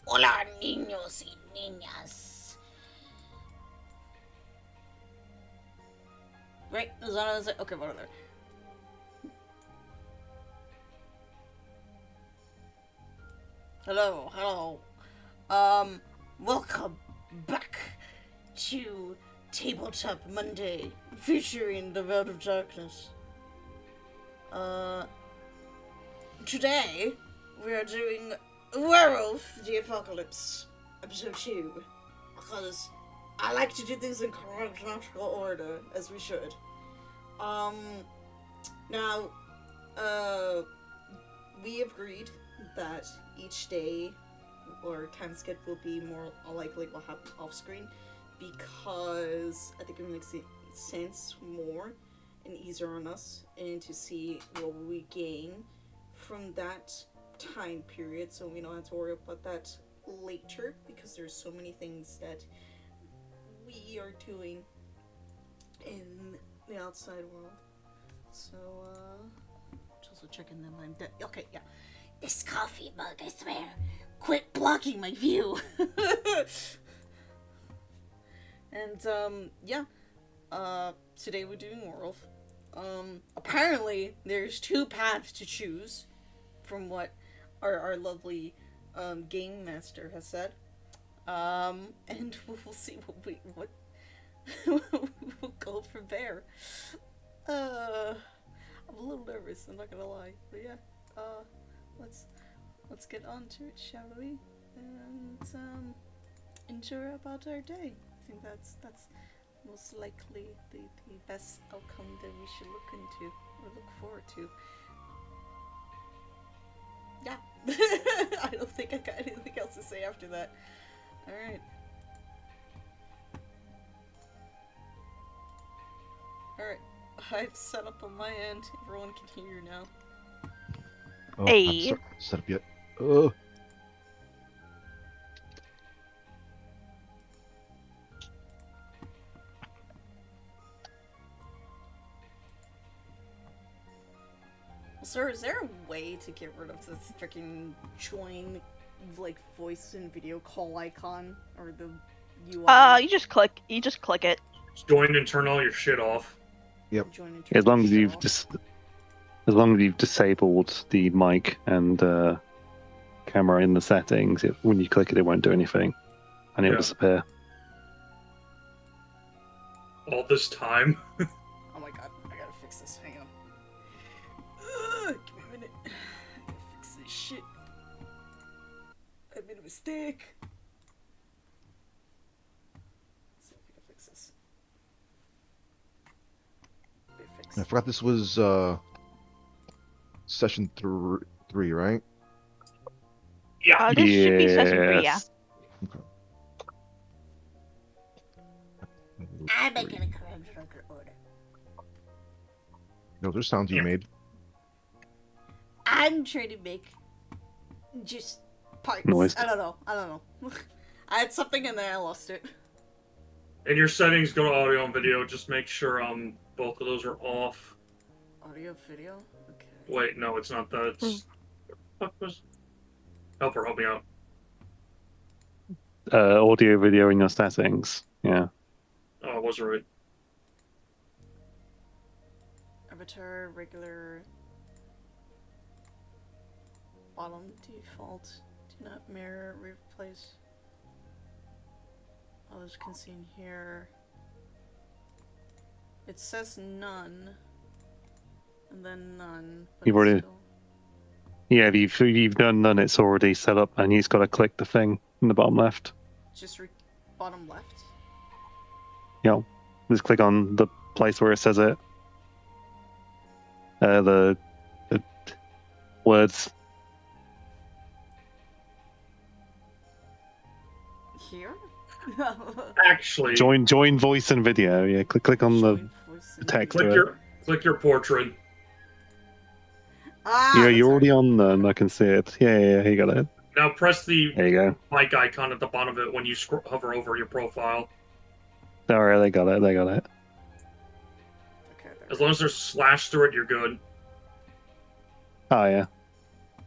Hola, niños y niñas. Right? Is that what I say? Okay, whatever. Hello, hello. Welcome back to Tabletop Monday, featuring the World of Darkness. Today, we are doing Werewolf, the Apocalypse, episode 2, because I like to do things in chronological order, as we should. Now, we agreed that each day or time skip will be more likely will happen off screen because I think it makes sense more and easier on us and to see what we gain from that time period, so we don't have to worry about that later because there's so many things that we are doing in the outside world. So, just also checking them. I'm dead. Okay, yeah. This coffee mug, I swear. Quit blocking my view. And, yeah. Today we're doing Werewolf. Apparently there's 2 paths to choose from what our lovely, game master has said. And we'll see what we'll go from there. I'm a little nervous, I'm not gonna lie. But yeah, let's get on to it, shall we? And enjoy about our day. I think that's most likely the best outcome that we should look into or look forward to. Yeah. I don't think I got anything else to say after that. Alright. Alright. I've set up on my end. Everyone can hear you now. Oh, Hey. I'm set up yet. Oh. Sir, is there a way to get rid of this freaking join, like, voice and video call icon or the UI? You just click it. Join and turn all your shit off. Yep. Join and As long as turn you've off. as long as you've disabled the mic and camera in the settings, when you click it, it won't do anything, and it'll Yeah. disappear. All this time. Oh my god, I gotta fix this. Hang on. Give me a minute. I gotta fix this shit. I made a mistake. Let's see if I can fix this. I forgot this was session 3, right? Yeah. This should be session 3, yeah. Okay. I'm making a chronological order. No, there's sounds you made. I'm trying to make just parts. Noise. I don't know. I had something and then I lost it. In your settings, go to audio and video. Just make sure both of those are off. Audio, video? Okay. Wait, no, it's not that. It's... Helper, help me out. Audio, video in your settings. Yeah. Oh, I was right. Avatar, regular, bottom default, do not mirror, replace. Others can see in here. It says none, and then none. But You've it's already- still... Yeah, if you've done none, it's already set up, and you just got to click the thing in the bottom left. Just bottom left. Yeah, just click on the place where it says it. The words. Here. Actually, Join voice and video. Yeah, click on the Join voice and text. video. click your portrait. Ah, Yeah, that's you're already right. on them. I can see it. Yeah, you got it. Now press the There you go. mic icon at the bottom of it when you hover over your profile. Alright, they got it. Okay, there. As long as there's a slash through it, you're good. Oh yeah.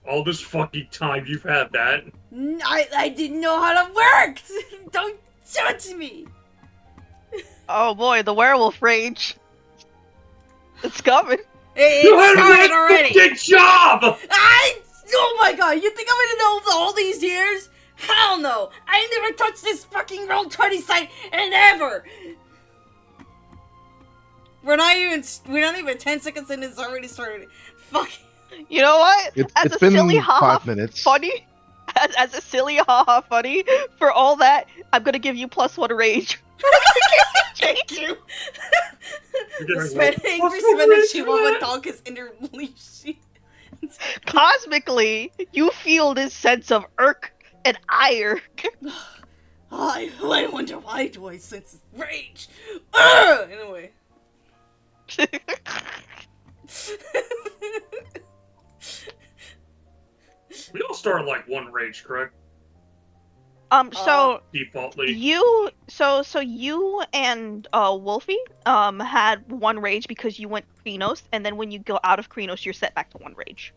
All this fucking time you've had that. I didn't know how to work! Don't judge me! Oh boy, the werewolf rage. It's coming. You It had started one already! fucking job! Oh my god, you think I'm gonna know all these years? Hell no! I never touched this fucking Roll20 site and ever! We're not even 10 seconds in, it's already started. Fuck. You know what? It's been silly haha 5 minutes. funny, as a silly haha funny, for all that, I'm gonna give you +1 rage. Thank you! You're The getting Sven rolled. angry What's the Sven and rage Chihuahua for dog is in their leash. Cosmically, you feel this sense of irk and ire. I wonder why do I sense rage? Ugh! Anyway. We all start like one rage, correct? So Defaultly. you and Wolfie had 1 rage because you went Krenos, and then when you go out of Krenos, you're set back to 1 rage.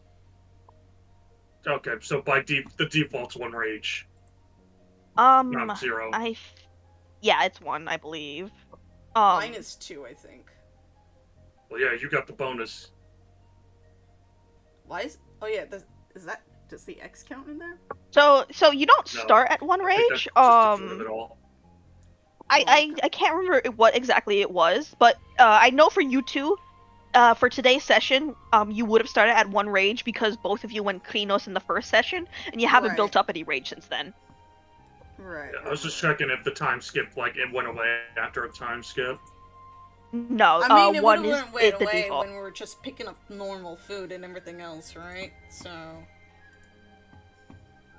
Okay, so by the default's one rage, Not not 0. Yeah, it's 1, I believe. Mine is 2, I think. Well, yeah, you got the bonus. Why is... Oh yeah, does the X count in there? So you don't No. start at 1 I think rage. that's just to join it all. I can't remember what exactly it was, but I know for you two, for today's session, you would have started at 1 rage because both of you went Krenos in the first session, and you haven't Right. built up any rage since then. Right. Yeah, I was just checking if the time skip, like, it went away after a time skip. No, I mean, it 1 would is have went the away default. when we were just picking up normal food and everything else, right? So...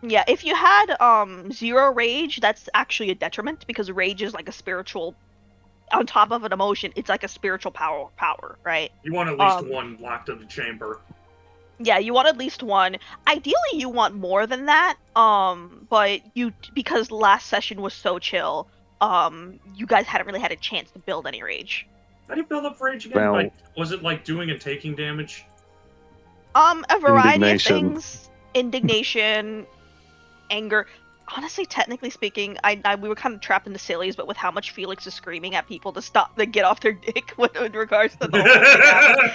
Yeah, if you had 0 rage, that's actually a detriment because rage is like a spiritual, on top of an emotion, it's like a spiritual power, right? You want at least one locked in the chamber. Yeah, you want at least 1. Ideally, you want more than that. But because last session was so chill, you guys hadn't really had a chance to build any rage. How do you build up rage again? Well- Like, was it like doing and taking damage? A variety Indignation. of things. Indignation, anger. Honestly, technically speaking, we were kind of trapped in the sillies, but with how much Felix is screaming at people to stop, to get off their dick in regards to the whole thing happening.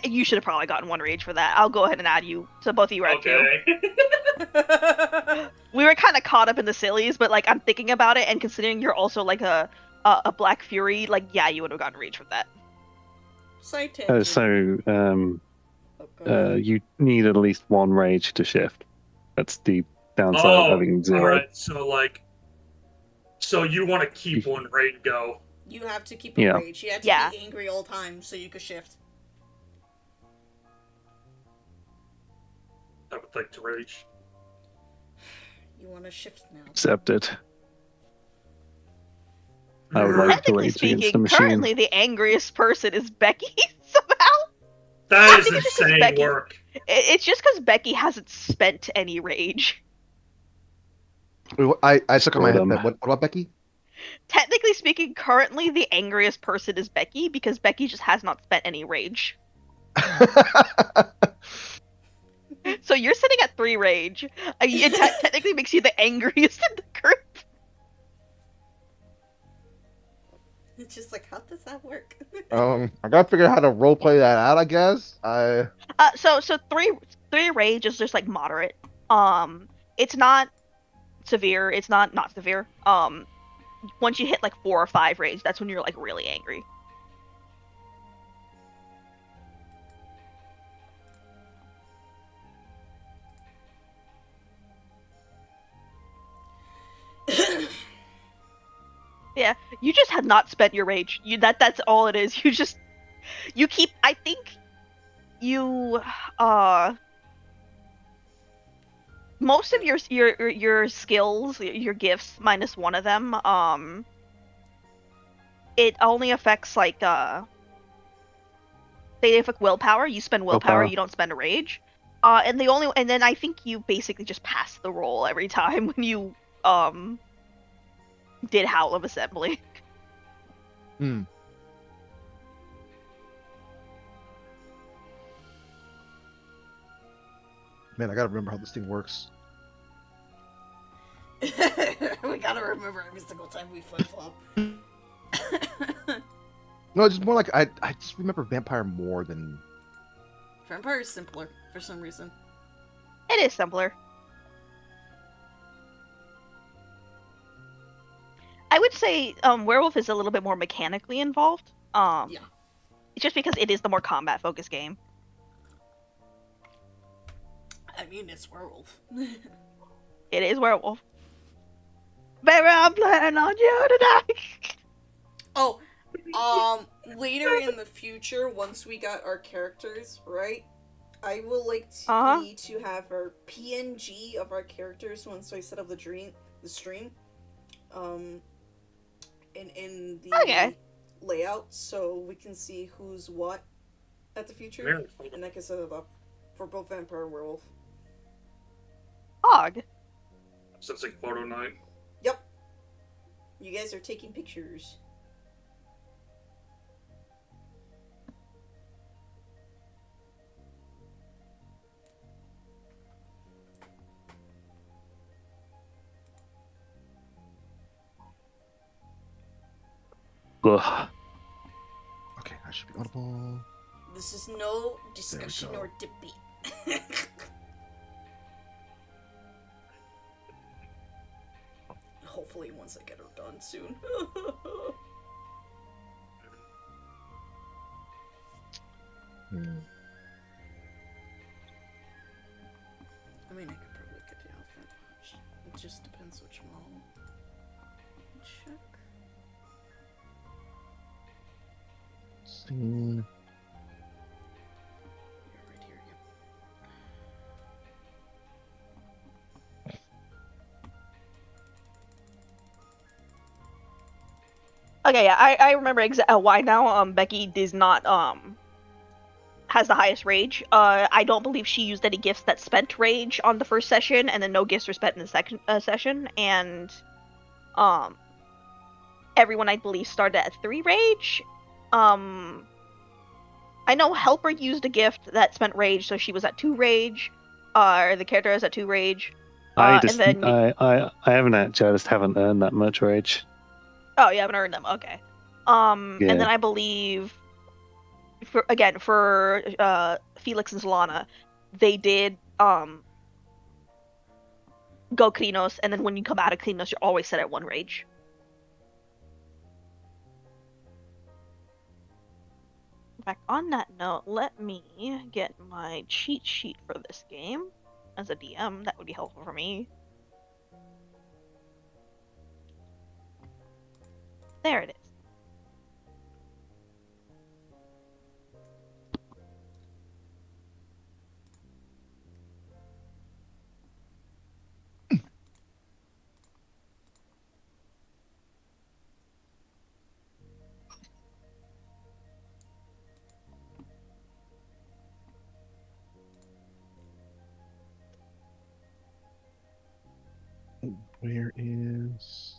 You should have probably gotten 1 rage for that. I'll go ahead and add you, so both of you are at 2. Okay. We were kind of caught up in the sillies, but like I'm thinking about it, and considering you're also like a Black Fury, like yeah, you would have gotten rage for that. Side tangent. Oh, go ahead. You need at least 1 rage to shift. That's the downside of having 0. Alright, so you want to keep 1 rage go. You have to keep a Yeah. rage. You have to Yeah. be angry all the time so you could shift. I would like to rage. You want to shift now. Accept it. I would like to Technically rage against the speaking, machine. currently the angriest person is Becky somehow. That I is think it's just 'cause insane Becky- work. It's just because Becky hasn't spent any rage. I stuck on my head. Screw them. What about Becky? Technically speaking, currently the angriest person is Becky because Becky just has not spent any rage. So you're sitting at 3 rage. It technically makes you the angriest in the group. It's just like, how does that work? I gotta figure out how to roleplay that out. I guess. So 3 rage is just like moderate. It's not severe. It's not severe. Once you hit like 4 or 5 rage, that's when you're like really angry. Yeah, you just have not spent your rage. That's all it is. You keep. I think you most of your skills, your gifts minus one of them, it only affects like they affect willpower. You spend willpower, Willpower. you don't spend a rage. And then I think you basically just pass the roll every time when you did Howl of Assembly. Hmm. Man, I gotta remember how this thing works. We gotta remember every single time we flip flop. No, it's just more like I just remember vampire more than. Vampire is simpler for some reason. It is simpler. I would say Werewolf is a little bit more mechanically involved. Yeah. Just because it is the more combat focused game. I mean, it's Werewolf. It is Werewolf. Baby, I'm playing on you tonight. Oh, later in the future, once we got our characters, right? I will need to have our PNG of our characters once I set up the stream. In the layout, so we can see who's what at the future, Very cool. and I can set it up for both Vampire and Werewolf. Dog. So it's like photo night. Yep. You guys are taking pictures. Ugh. Okay, I should be audible. This is no discussion or debate. Hopefully once I get her done soon. I mean, I could probably get the outfit. It just depends which model. Check. See. Yeah, right here. Yep. Okay, yeah, I remember why now. Becky does not has the highest rage. I don't believe she used any gifts that spent rage on the first session, and then no gifts were spent in the second session. And everyone I believe started at 3 rage. I know Helper used a gift that spent rage, so she was at 2 rage. The character is at 2 rage. I haven't actually. I just haven't earned that much rage. Oh, you haven't earned them. Okay. And Yeah. then I believe for Felix and Solana, they did go Klinos, and then when you come out of Klinos, you're always set at 1 rage. In fact, on that note, let me get my cheat sheet for this game. As a DM, that would be helpful for me. There it is. Where is?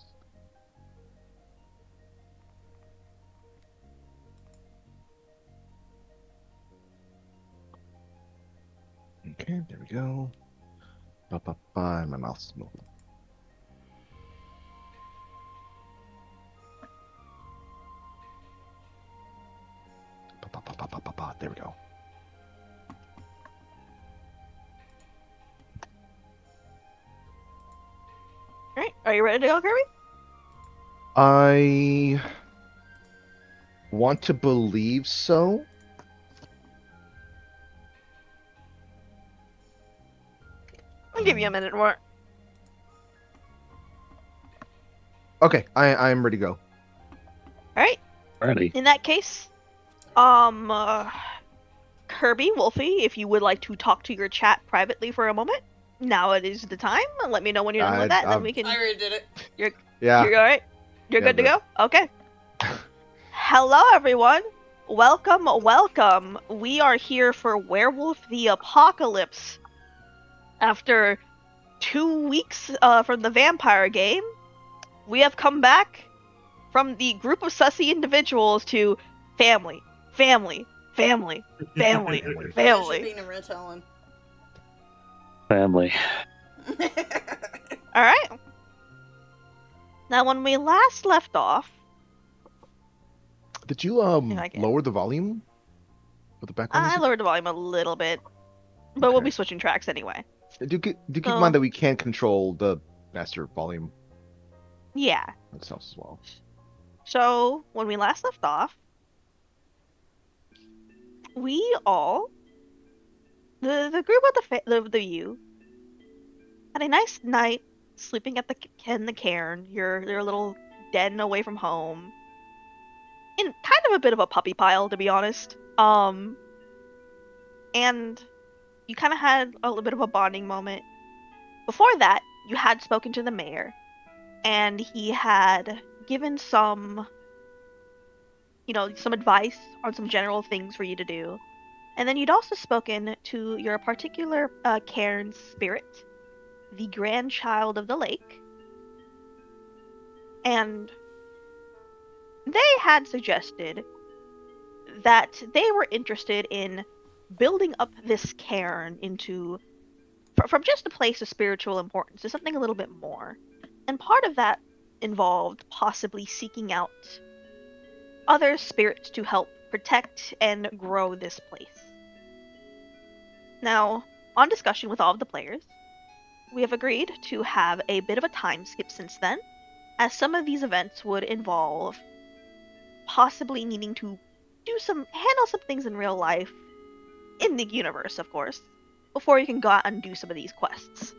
Okay, there we go. Ba, my mouth's moving. Ba, there we go. Alright, are you ready to go, Kirby? I want to believe so. I'll give you a minute more. Okay, I'm ready to go. Alright, Ready. in that case, Kirby, Wolfie, if you would like to talk to your chat privately for a moment, now it is the time. Let me know when you're done with that, and then we can... I already did it. Yeah. You're alright? You're Yeah, good to go? Okay. Hello, everyone. Welcome, welcome. We are here for Werewolf the Apocalypse. After 2 weeks from the vampire game, we have come back from the group of sussy individuals to family, family, family, family, Imagine family. being a red talon. Family. All right. Now, when we last left off, Did you I can- lower the volume of the background I music? lowered the volume a little bit, but we'll Okay. be switching tracks anyway. Do keep in So- mind that we can control the master volume Yeah. themselves as well. So when we last left off, we all, the group of the you, had a nice night sleeping at in the cairn, your little den away from home, in kind of a bit of a puppy pile, to be honest. And you kind of had a little bit of a bonding moment. Before that, you had spoken to the mayor, and he had given some, some advice on some general things for you to do. And then you'd also spoken to your particular cairn spirit, the grandchild of the lake. And they had suggested that they were interested in building up this cairn into, from just a place of spiritual importance to something a little bit more. And part of that involved possibly seeking out other spirits to help protect and grow this place. Now, on discussion with all of the players, we have agreed to have a bit of a time skip since then, as some of these events would involve possibly needing to handle some things in real life, in the universe, of course, before you can go out and do some of these quests.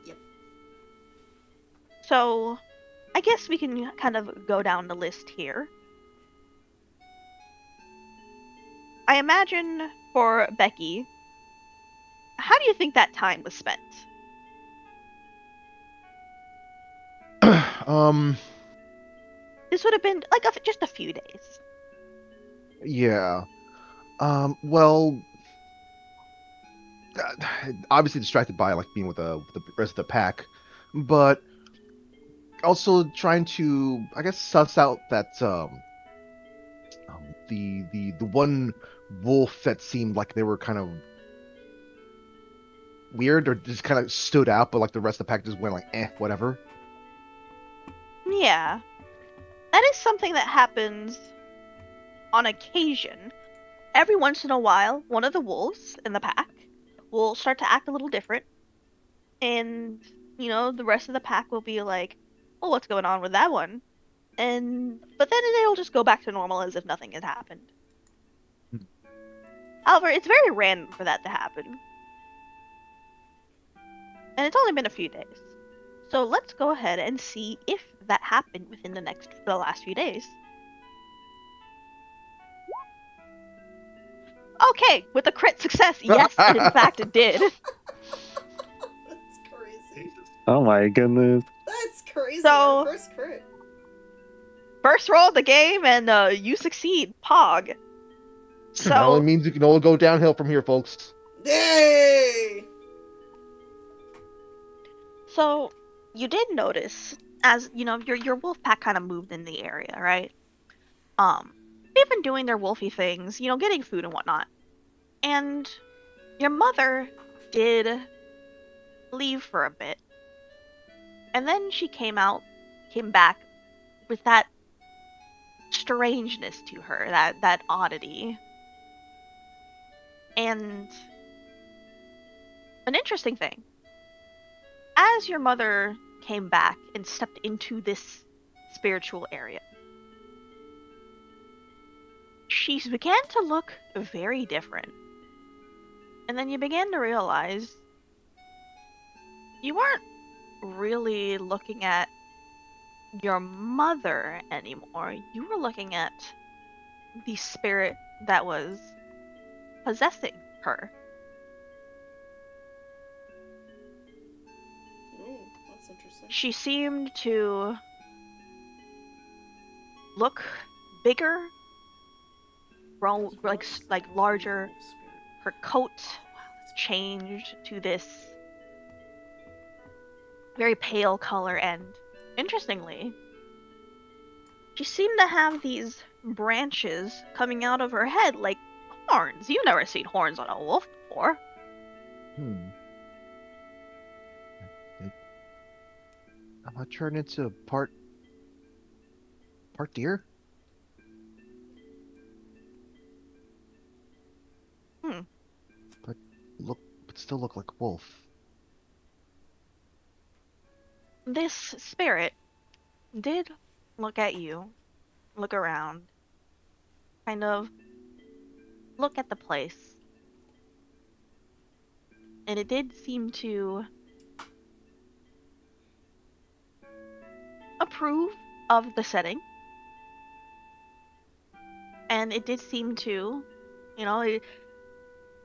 Yep. So, I guess we can kind of go down the list here. I imagine for Becky, how do you think that time was spent? This would have been like just a few days. Yeah. Well, obviously distracted by like being with the rest of the pack, but also trying to, I guess, suss out that the one wolf that seemed like they were kind of weird or just kind of stood out, but like the rest of the pack just went like, whatever. Yeah. That is something that happens on occasion. Every once in a while, one of the wolves in the pack will start to act a little different. And, the rest of the pack will be like, well, what's going on with that one? But then it'll just go back to normal as if nothing had happened. However, it's very random for that to happen. And it's only been a few days. So let's go ahead and see if that happened within the last few days. Okay, with a crit success, yes, in fact it did. That's crazy. Oh my goodness. That's crazy. So- Our first crit. First roll of the game, and you succeed, Pog. That only So, means you can only go downhill from here, folks. Yay! so you did notice, as your wolf pack kind of moved in the area, right? They've been doing their wolfy things, getting food and whatnot. And your mother did leave for a bit. And then she came back with that strangeness to her, that oddity. And an interesting thing, as your mother came back and stepped into this spiritual area, she began to look very different. And then you began to realize you weren't really looking at your mother anymore. You were looking at the spirit that was possessing her. Ooh, that's interesting. She seemed to look bigger, grow like larger. Her coat changed to this very pale color, and interestingly, she seemed to have these branches coming out of her head like horns. You've never seen horns on a wolf before. Am I turned into part deer? Hmm. But look, but still look like a wolf. This spirit did look at you, look around, kind of look at the place, and it did seem to approve of the setting, and it did seem to, you know,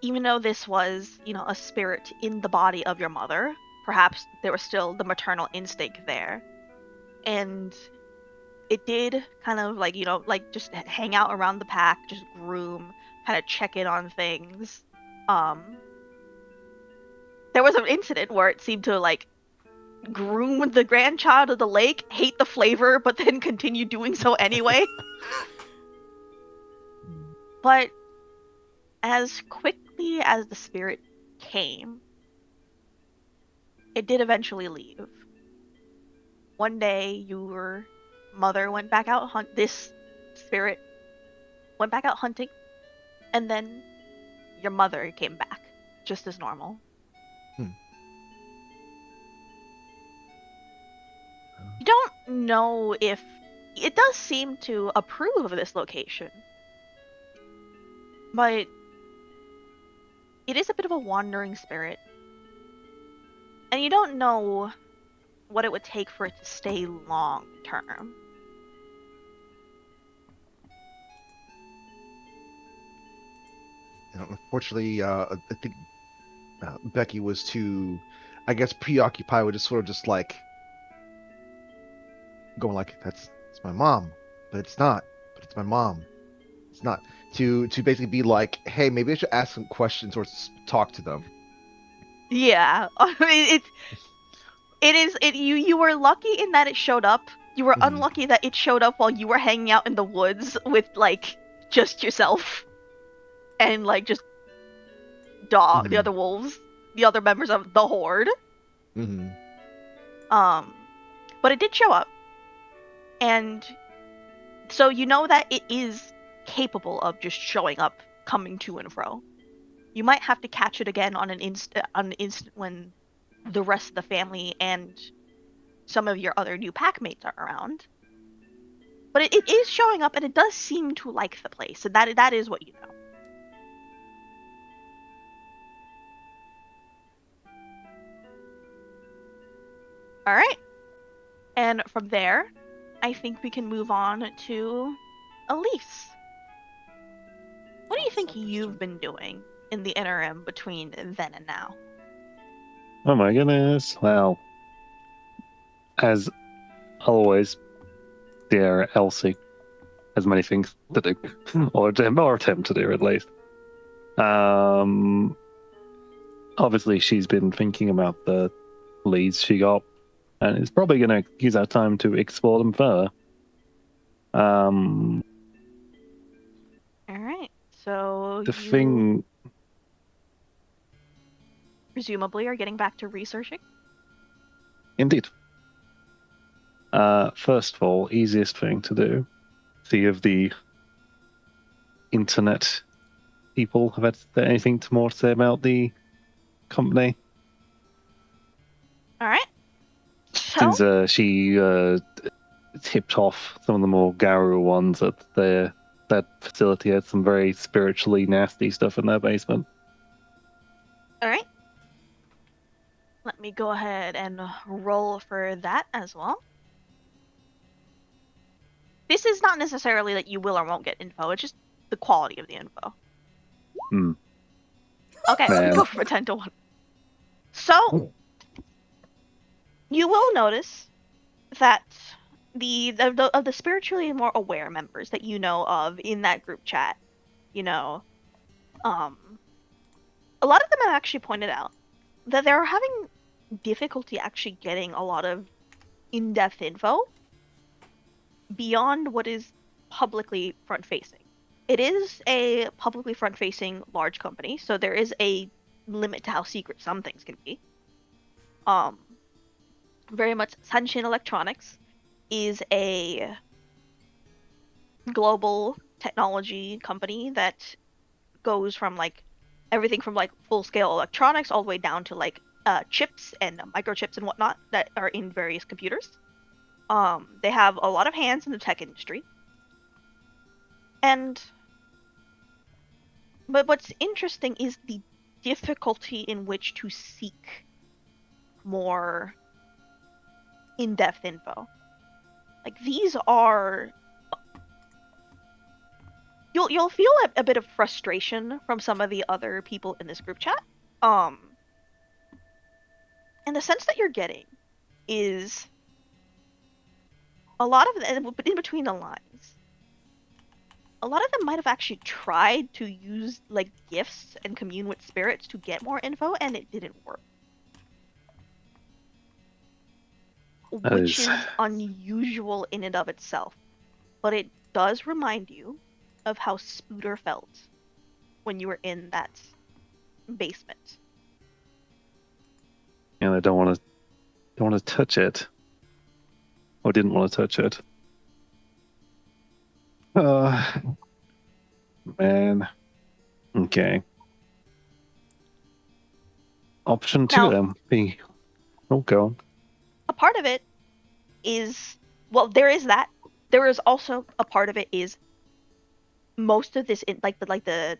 even though this was, a spirit in the body of your mother, perhaps there was still the maternal instinct there, and it did kind of like, like just hang out around the pack, just groom, kind of check in on things. There was an incident where it seemed to like groom the grandchild of the lake, hate the flavor, but then continue doing so anyway. But as quickly as the spirit came, it did eventually leave. One day, your mother went back out this spirit went back out hunting, and then your mother came back, just as normal. Hmm. You don't know if it does seem to approve of this location, but it is a bit of a wandering spirit, and you don't know what it would take for it to stay long term. Unfortunately, I think Becky was too, I guess, preoccupied with just sort of just like going like, it's my mom, but it's not. But it's my mom. It's not. To basically be like, hey, maybe I should ask some questions or talk to them. Yeah, I mean you were lucky in that it showed up. You were Mhm. unlucky that it showed up while you were hanging out in the woods with like just yourself and like just the Mhm. other wolves, the other members of the horde. Mhm. Um, but it did show up, and so you know that it is capable of just showing up, coming to and fro. You might have to catch it again on an instant when the rest of the family and some of your other new packmates are around. But it is showing up, and it does seem to like the place, and that is what you know. All right, and from there, I think we can move on to Elise. What do you think you've been doing in the interim between then and now? Oh my goodness. Well, as always, dear Elsie has many things to do, or attempt to do at least. Um, Obviously, she's been thinking about the leads she got, and is probably going to use that time to explore them further. Um, All right, so the you thing, presumably are getting back to researching. indeed. First of all, easiest thing to do. See if the internet people have had anything more to say about the company. All right, so Since she tipped off some of the more Garu ones that facility had some very spiritually nasty stuff in their basement. all right, let me go ahead and roll for that as well. This is not necessarily that you will or won't get info, it's just the quality of the info. Hmm. Okay, let me Man. go from a 10 to 1. So, you will notice that of the spiritually more aware members that you know of in that group chat, you know, um, a lot of them have actually pointed out that they're having difficulty actually getting a lot of in-depth info beyond what is publicly front-facing. It is a publicly front-facing large company, so there is a limit to how secret some things can be. Um, very much Sanshin Electronics is a global technology company that goes from like everything from like full scale electronics all the way down to like chips and microchips and whatnot that are in various computers. They have a lot of hands in the tech industry. And but what's interesting is the difficulty in which to seek more in-depth info. Like these are you'll feel a bit of frustration from some of the other people in this group chat. Um and the sense that you're getting is a lot of in between the lines. A lot of them might have actually tried to use like gifts and commune with spirits to get more info, and it didn't work. That Which is- is unusual in and of itself. But it does remind you of how Spooter felt when you were in that basement. They don't want to touch it, or didn't want to touch it. Man. Okay. Option 2 Now- then. Be. Oh, go on. A part of it is, well, there is that. There is also a part of it is most of this in like the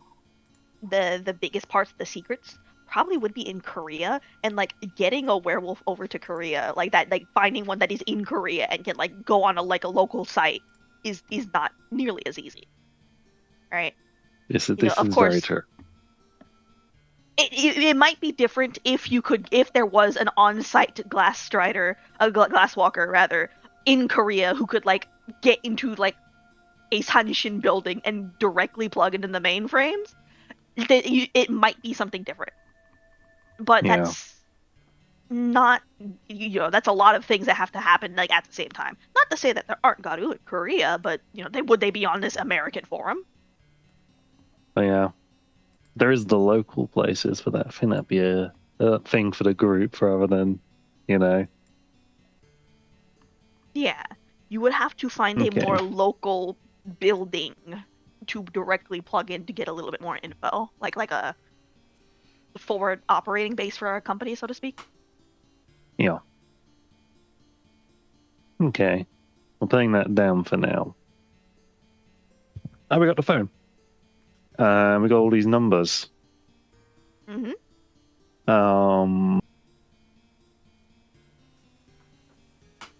biggest parts of the secrets probably would be in Korea, and like getting a werewolf over to Korea like that, like finding one that is in Korea and can like go on a local site is not nearly as easy, right? This of is very course, true. it might be different if there was an on-site glass strider, a glass walker rather, in Korea who could like get into like a Sanshin building and directly plug into the mainframes. It might be something different, but Yeah. that's not, that's a lot of things that have to happen like at the same time. Not to say that there aren't Garu in Korea, but would they be on this American forum? But yeah. There is the local places for that. I think that'd be a thing for the group rather than, Yeah, you would have to find Okay. a more local building to directly plug in to get a little bit more info, like a forward operating base for our company, so to speak. Yeah. Okay. We're putting that down for now. Oh, we got the phone. We got all these numbers. Mm-hmm.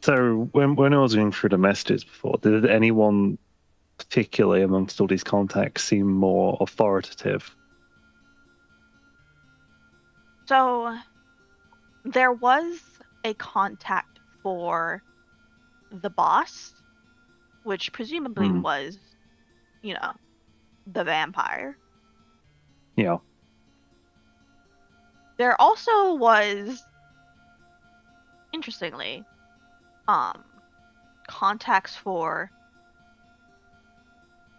So when I was going through the messages before, did anyone particularly amongst all these contacts seem more authoritative? So there was a contact for the boss, which presumably was, the vampire. Yeah. There also was, interestingly, contacts for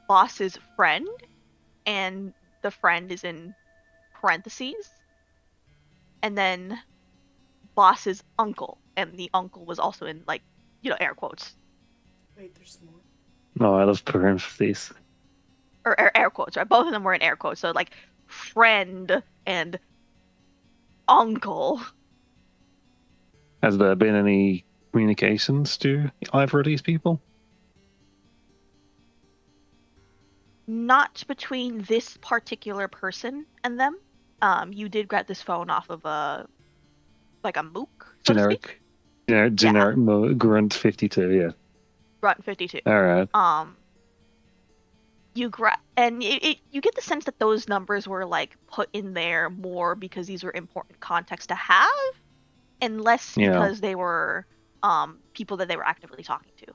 boss's friend, and the friend is in parentheses, and then boss's uncle, and the uncle was also in air quotes. Wait, there's more. No, I love parentheses. Or air quotes, right? Both of them were in air quotes, so like friend and uncle. Has there been any communications to either of these people? Not between this particular person and them. You did grab this phone off of a mook, so to speak. Generic Grunt 52, yeah. Grunt 52. All right. You you get the sense that those numbers were like put in there more because these were important contacts to have, and less because they were people that they were actively talking to.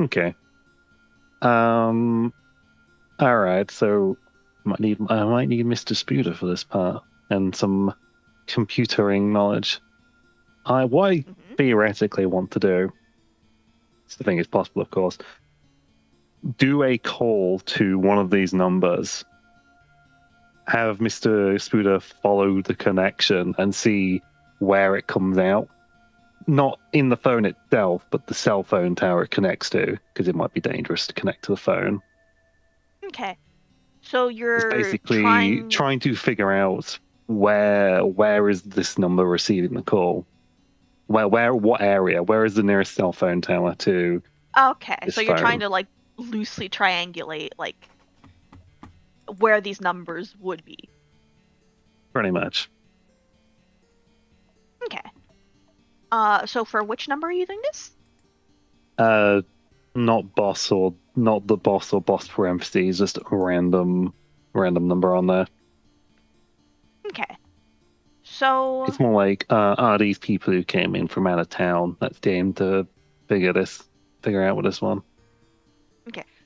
Okay. All right. So I might need Mr. Sputer for this part and some computering knowledge. What I theoretically want to do, the thing is possible, of course, do a call to one of these numbers have Mr. Spooder follow the connection and see where it comes out. Not in the phone itself, but the cell phone tower it connects to, because it might be dangerous to connect to the phone. Okay. So It's you're basically trying to figure out where is this number receiving the call? What area? Where is the nearest cell phone tower to Okay, this so you're trying phone? to like loosely triangulate like where these numbers would be. Pretty much. Okay. So for which number are you doing this? Not boss or not the boss or boss parentheses, just a random number on there. Okay. So It's more like, are these people who came in from out of town? Let's aim to figure out with this one.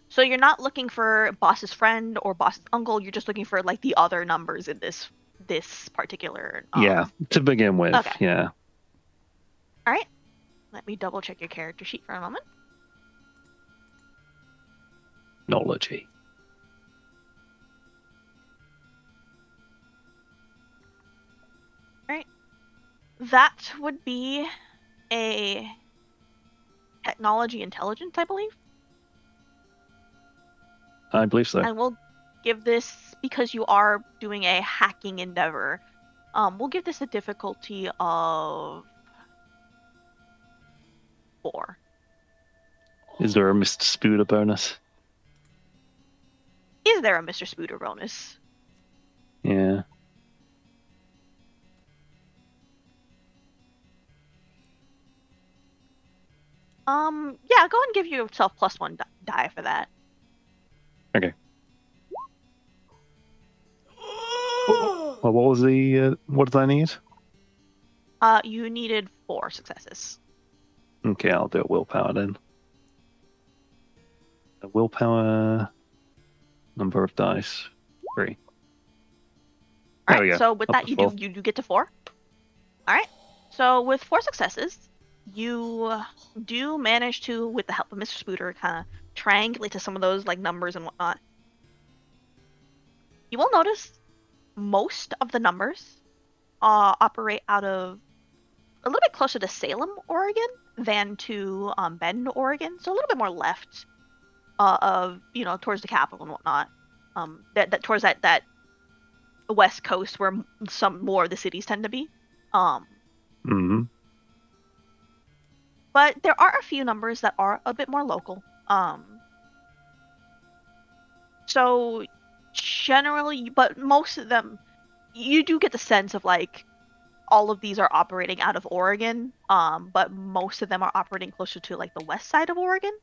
so you're not looking for boss's friend or boss's uncle. You're just looking for like the other numbers in this particular. Yeah, to begin with. Okay. Yeah. All right. Let me double check your character sheet for a moment. Technology. That would be a technology intelligence, I believe. I believe so. And we'll give this, because you are doing a hacking endeavor, we'll give this a difficulty of 4. Is there a Mr. Spooder bonus? Is there a Mr. Spooder bonus? Yeah. Yeah, go and give yourself +1 die for that. Okay. Well, what was the what did I need? You needed 4 successes. Okay, I'll do a willpower then. A willpower number of dice 3. There All we right. go. So with Up that, to you 4. do get to 4. All right. So with 4 successes, you do manage to, with the help of Mr. Spooder, kind of triangulate to some of those like numbers and whatnot. You will notice most of the numbers operate out of a little bit closer to Salem, Oregon, than to Bend, Oregon. So a little bit more left of towards the capital and whatnot. That towards that west coast where some more of the cities tend to be. Mm-hmm. But there are a few numbers that are a bit more local. So generally, but most of them, you do get the sense of like all of these are operating out of Oregon. But most of them are operating closer to like the west side of Oregon.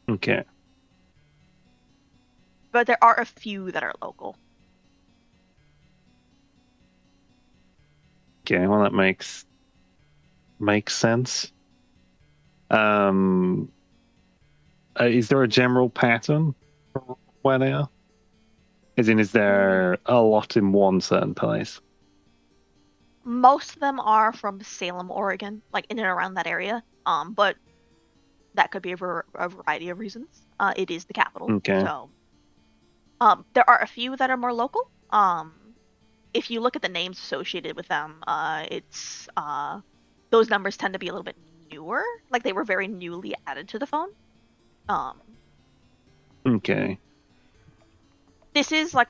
Okay. But there are a few that are local. Okay, well that makes sense. Is there a general pattern for where they are? As in, is there a lot in one certain place? Most of them are from Salem, Oregon, like in and around that area. But that could be a variety of reasons. It is the capital, Okay. so there are a few that are more local. If you look at the names associated with them, it's those numbers tend to be a little bit newer, like they were very newly added to the phone. Okay. This is like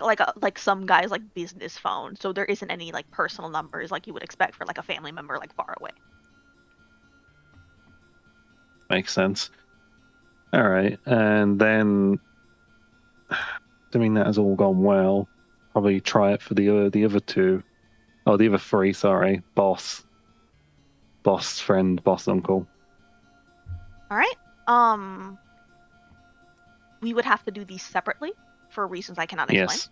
some guy's like business phone, so there isn't any like personal numbers like you would expect for like a family member like far away. Makes sense. All right, and then, assuming that has all gone well, probably try it for the other 2. Oh, the other 3. Sorry, boss friend, boss uncle. All right. We would have to do these separately for reasons I cannot explain.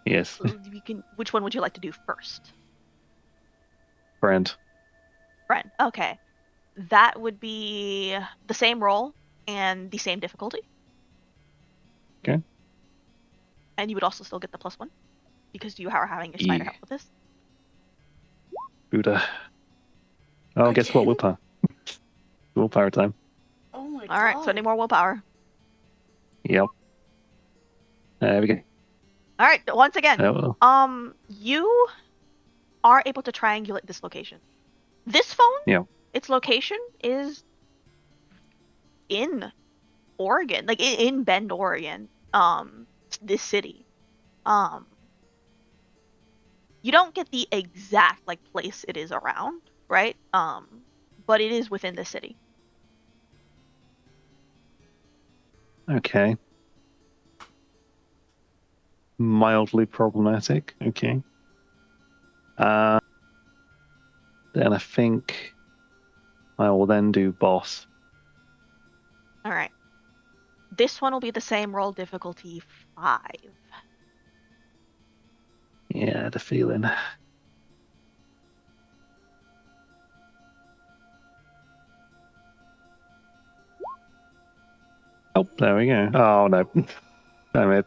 Yes. Yes. You can. Which one would you like to do first? Friend. Friend. Okay. That would be the same roll and the same difficulty. Okay. And you would also still get the +1 because you are having your spider Yeah. help with this. Buddha. Oh, guess what? Willpower. Willpower time. Oh my god. All right. So any more willpower? Yep. There we go. All right. Once again, Oh, well. you are able to triangulate this location. This phone, Yeah. its location is in Oregon, like in Bend, Oregon. This city. Um, you don't get the exact like place it is around, right? But it is within the city. Okay. Mildly problematic. Okay. Uh, then I think I will then do boss. All right. This one will be the same roll difficulty 5. Yeah, I had a feeling. Oh, there we go. Oh no. Damn it.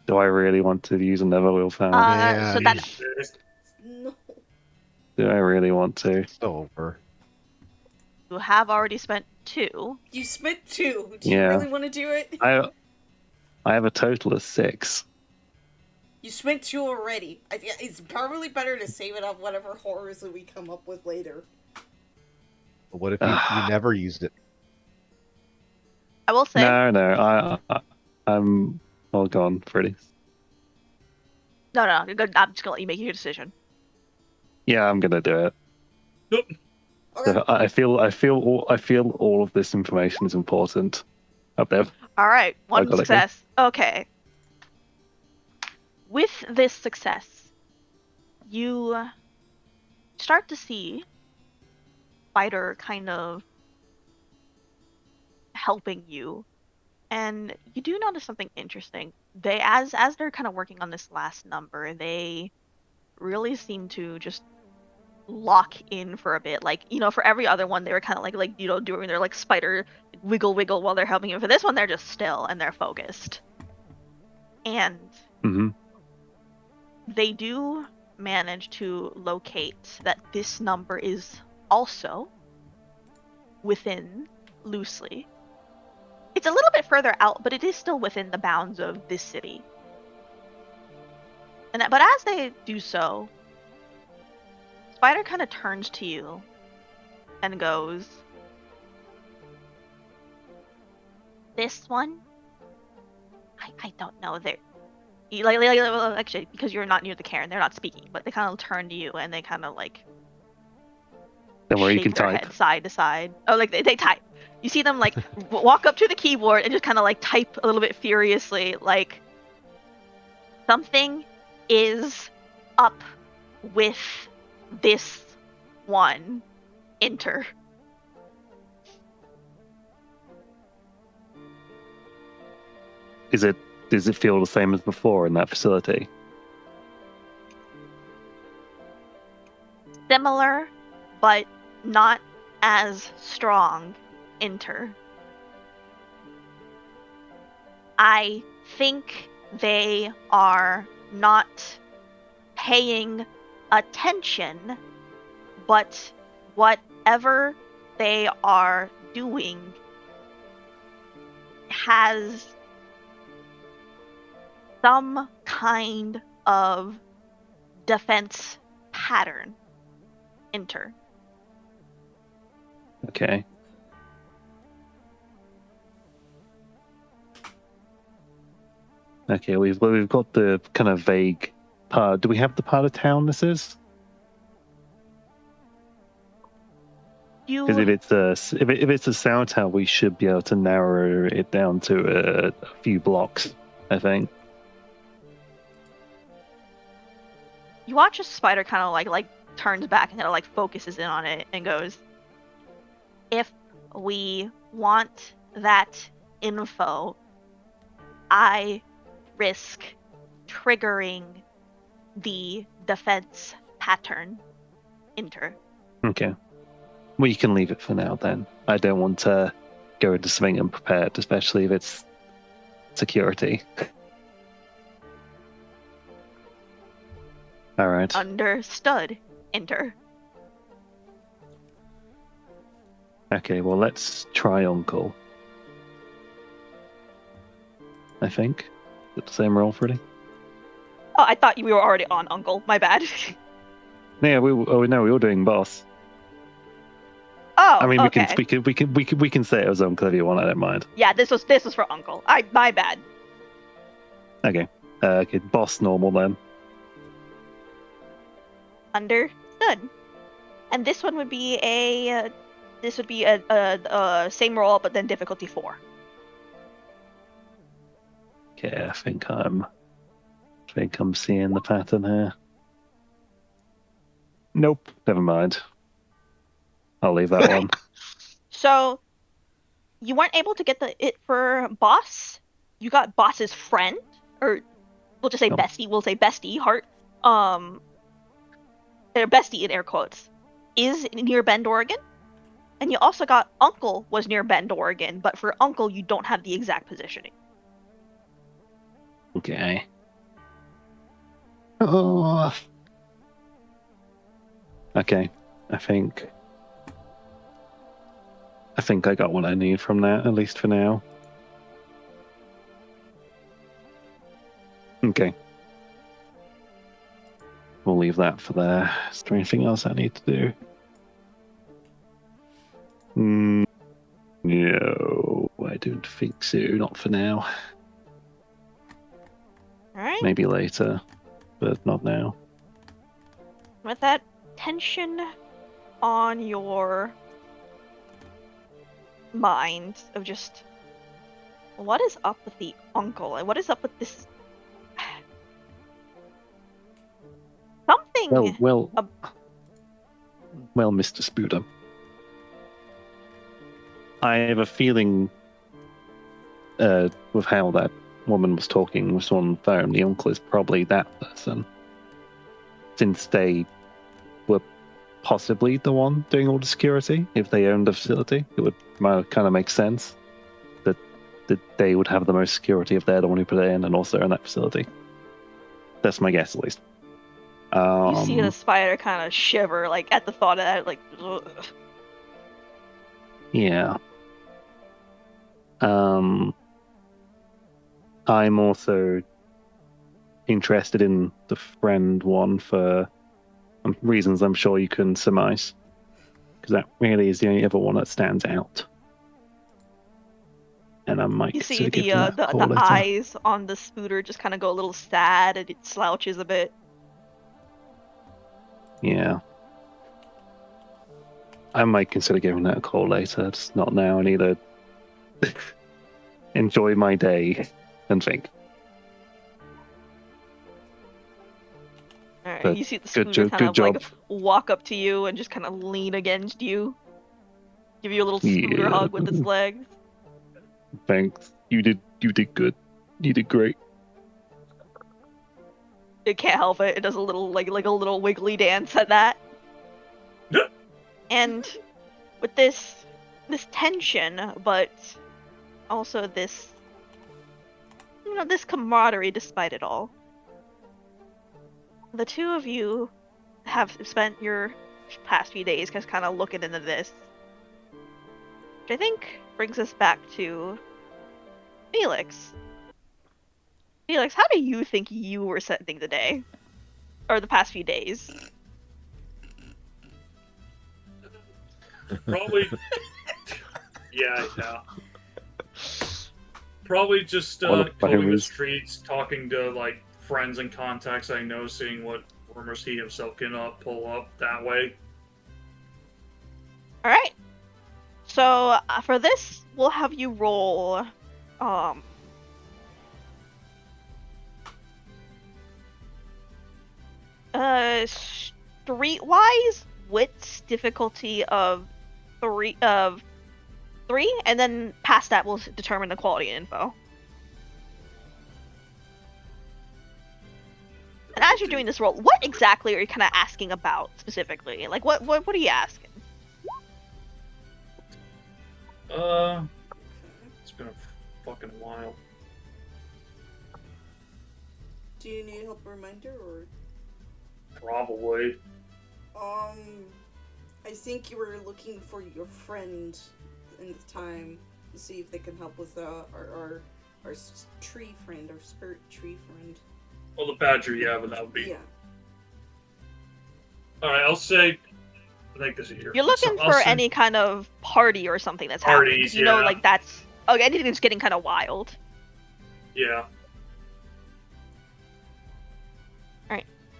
Do I really want to use another willpower? Yeah, So that No. Do I really want to? It's over. you have already spent 2. You spent 2. Do you Yeah. really want to do it? I have a total of 6. You spent 2 already. It's probably better to save it up whatever horrors that we come up with later. But what if you never used it? I will say No. I'm all gone, Freddy. no. I'm just gonna let you make your decision. Yeah, I'm gonna do it. Nope. Okay. So I feel all of this information is important. Up there. All right, one got it, success. Okay. With this success, you start to see Spider kind of helping you, and you do notice something interesting. They, as they're kind of working on this last number, they really seem to just lock in for a bit. Like, for every other one, they were kind of like doing their like spider wiggle while they're helping you. For this one, they're just still and they're focused. And Mm-hmm. they do manage to locate that this number is also within loosely. It's a little bit further out, but it is still within the bounds of this city. But as they do so, Spider kind of turns to you and goes, "This one, I don't know. They're actually, because you're not near the cairn, they're not speaking, but they kind of turn to you and they kind of like Don't worry, you shake can their type. head side to side. Oh, like they type. You see them like walk up to the keyboard and just kind of like type a little bit furiously, like something is up with this one. Enter. Does it feel the same as before in that facility? Similar, but not as strong. Enter. I think they are not paying attention, but whatever they are doing has some kind of defense pattern. Enter. Okay. Okay, we've got the kind of vague part. Do we have the part of town this is? Because if it's a sound town, we should be able to narrow it down to a few blocks, I think. You watch a spider kind of like turns back and kind of like focuses in on it and goes, "If we want that info, I risk triggering the defense pattern. Enter." Okay. Well, you can leave it for now then. I don't want to go into something unprepared, especially if it's security. All right. Understood. Enter. Okay, well, let's try Uncle. I think. Did the same roll, Freddy? Oh, I thought we were already on Uncle. My bad. Yeah, we were doing boss. Oh, I mean, okay. we can say it was Uncle if you want. I don't mind. Yeah, this was for Uncle. My bad. Okay. Okay, boss normal then. Understood. And this one would be a same roll, but then difficulty 4. Okay, I think I'm seeing the pattern here. Nope, never mind. I'll leave that one. So you weren't able to get it for boss. You got boss's friend, or we'll just say Oh. bestie. We'll say bestie heart. Their bestie in air quotes is near Bend, Oregon. And you also got Uncle was near Bend, Oregon, but for Uncle you don't have the exact positioning. Okay. Oh. Okay. I think I got what I need from that, at least for now. Okay. We'll leave that for there. Is there anything else I need to do? No, I don't think so. Not for now. Alright? Maybe later, but not now. With that tension on your mind of just what is up with the uncle and what is up with this something Well, Mr. Spooder. I have a feeling with how that woman was talking with someone on the phone, the uncle is probably that person. Since they were possibly the one doing all the security, if they owned the facility, it would kind of make sense that they would have the most security if they're the one who put it in and also own that facility. That's my guess, at least. you see the spider kind of shiver like at the thought of that, like ugh. Yeah. I'm also interested in the friend one for reasons I'm sure you can surmise, because that really is the only other one that stands out. And I might You see consider giving that a call later. eyes on the Spooter just kind of go a little sad and it slouches a bit. Yeah. I might consider giving that a call later, just not now. I need to enjoy my day and think. Alright, But you see the good Spooter kind good of job. like walk up to you and just kind of lean against you. Give you a little Spooter Yeah. hug with its legs. Thanks. You did good. You did great. It can't help it. It does a little like a little wiggly dance at that. And with this tension, but also this this camaraderie despite it all. The two of you have spent your past few days just kind of looking into this. Which I think brings us back to Felix. Felix, how do you think you were spending the day? Or the past few days? Probably. Yeah. Probably just One of my combing the homies. streets, talking to like friends and contacts I know, seeing what rumors he himself can pull up that way. All right. So for this, we'll have you roll. Streetwise wits difficulty of three, and then past that will determine the quality of info. And as you're doing this roll, what exactly are you kind of asking about specifically? Like, what are you asking? It's been a fucking while. Do you need help reminder or? Probably. I think you were looking for your friend in the time to see if they can help with our our tree friend, our spirit tree friend. Well, the badger, yeah, but that would be. Yeah. Alright, I'll say. I think this is your. You're looking I'll for say any kind of party or something that's happening. 'Cause Parties, you know, yeah. like that's anything that's getting kind of wild. Yeah.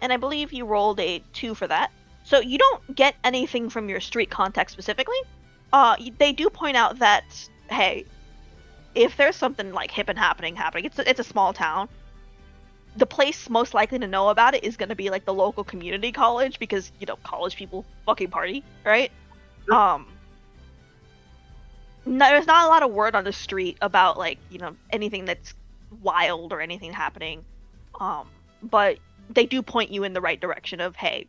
And I believe you rolled a 2 for that. So you don't get anything from your street contact specifically. They do point out that, hey, if there's something like hip and happening, it's a small town. The place most likely to know about it is going to be like the local community college because, you know, college people fucking party, right? Sure. No, there's not a lot of word on the street about like, you know, anything that's wild or anything happening. But they do point you in the right direction of, hey,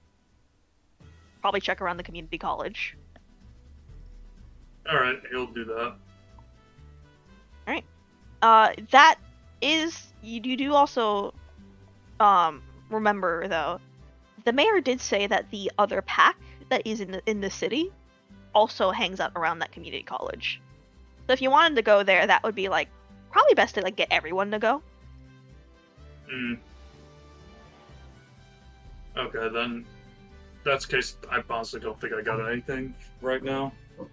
probably check around the community college. Alright, he'll do that. That is, you do also remember though, the mayor did say that the other pack that is in the city also hangs out around that community college. So if you wanted to go there, that would be like probably best to like get everyone to go. Okay, then. That's the case. I honestly don't think I got anything right now. All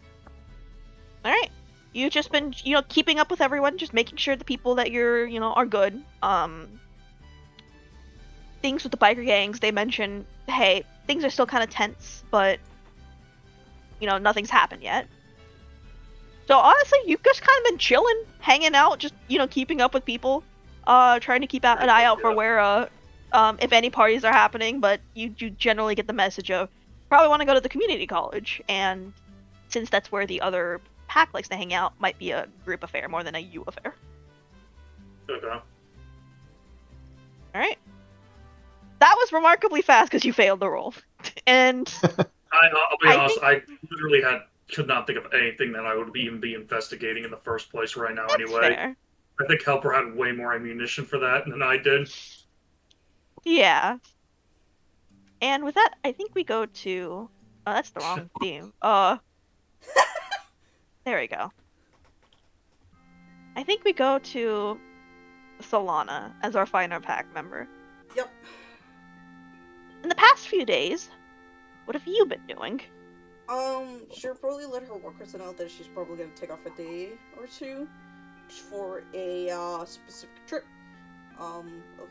right. You've just been, you know, keeping up with everyone, just making sure the people that you're, you know, are good. Things with the biker gangs, they mention, hey, things are still kind of tense, but, you know, nothing's happened yet. So honestly, you've just kind of been chilling, hanging out, just, you know, keeping up with people, trying to keep an eye out for where, if any parties are happening, but you generally get the message of, probably want to go to the community college, and since that's where the other pack likes to hang out, might be a group affair more than a you affair. Okay. Alright. That was remarkably fast because you failed the roll. And I'll be I honest, I literally could not think of anything that I would even be investigating in the first place right now that's anyway. fair. I think Helper had way more ammunition for that than I did. Yeah. And with that, I think we go to... Oh, that's the wrong theme. There we go. I think we go to Solana as our final pack member. Yep. In the past few days, what have you been doing? She'll probably let her workers know that she's probably gonna take off a day or two for a specific trip. Of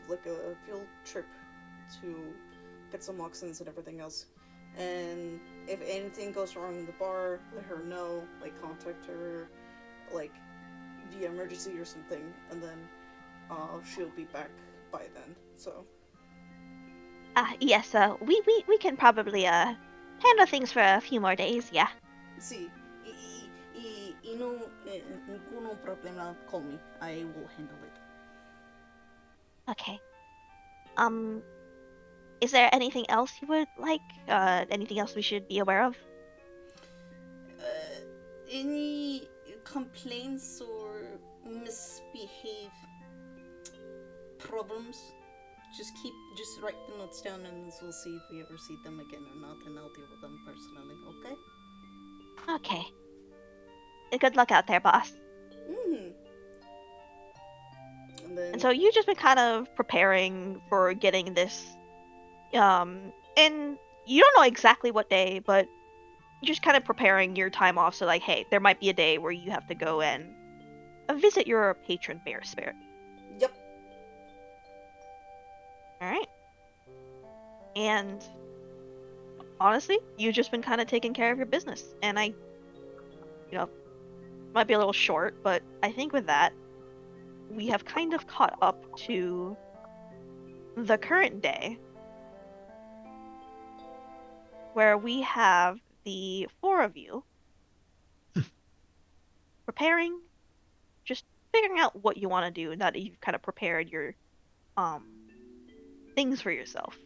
like a field trip to get some moccasins and everything else. And if anything goes wrong in the bar, let her know, like contact her, like via emergency or something, and then she'll be back by then. So Yes, we can probably handle things for a few more days, yeah. see, no problema. Call me. I will handle it. Okay. Is there anything else you would like? Anything else we should be aware of? Any complaints or misbehave problems? Just write the notes down and we'll see if we ever see them again or not, and I'll deal with them personally, okay? Okay. Good luck out there, boss. And so you've just been kind of preparing for getting this, and you don't know exactly what day, but you're just kind of preparing your time off, so like, hey, there might be a day where you have to go and visit your patron bear spirit. Yep. Alright. And honestly, you've just been kind of taking care of your business, and might be a little short, but I think with that, we have kind of caught up to the current day, where we have the 4 of you preparing, just figuring out what you want to do now that you've kind of prepared your things for yourself.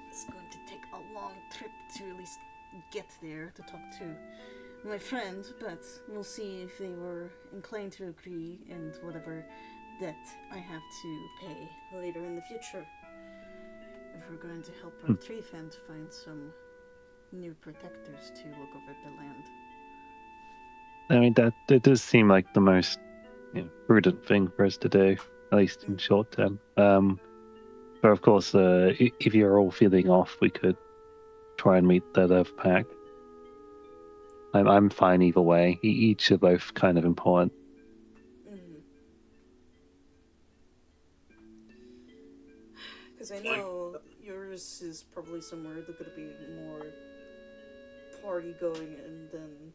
It's going to take a long trip to at least get there to talk to my friend, but we'll see if they were inclined to agree and whatever debt I have to pay later in the future. If we're going to help our tree friend find some new protectors to look over the land. I mean, that does seem like the most prudent thing for us to do, at least in short term. But of course, if you're all feeling off, we could try and meet that other pack. I'm fine either way. Each are both kind of important. Because I know yours is probably somewhere that's going to be more party going, and then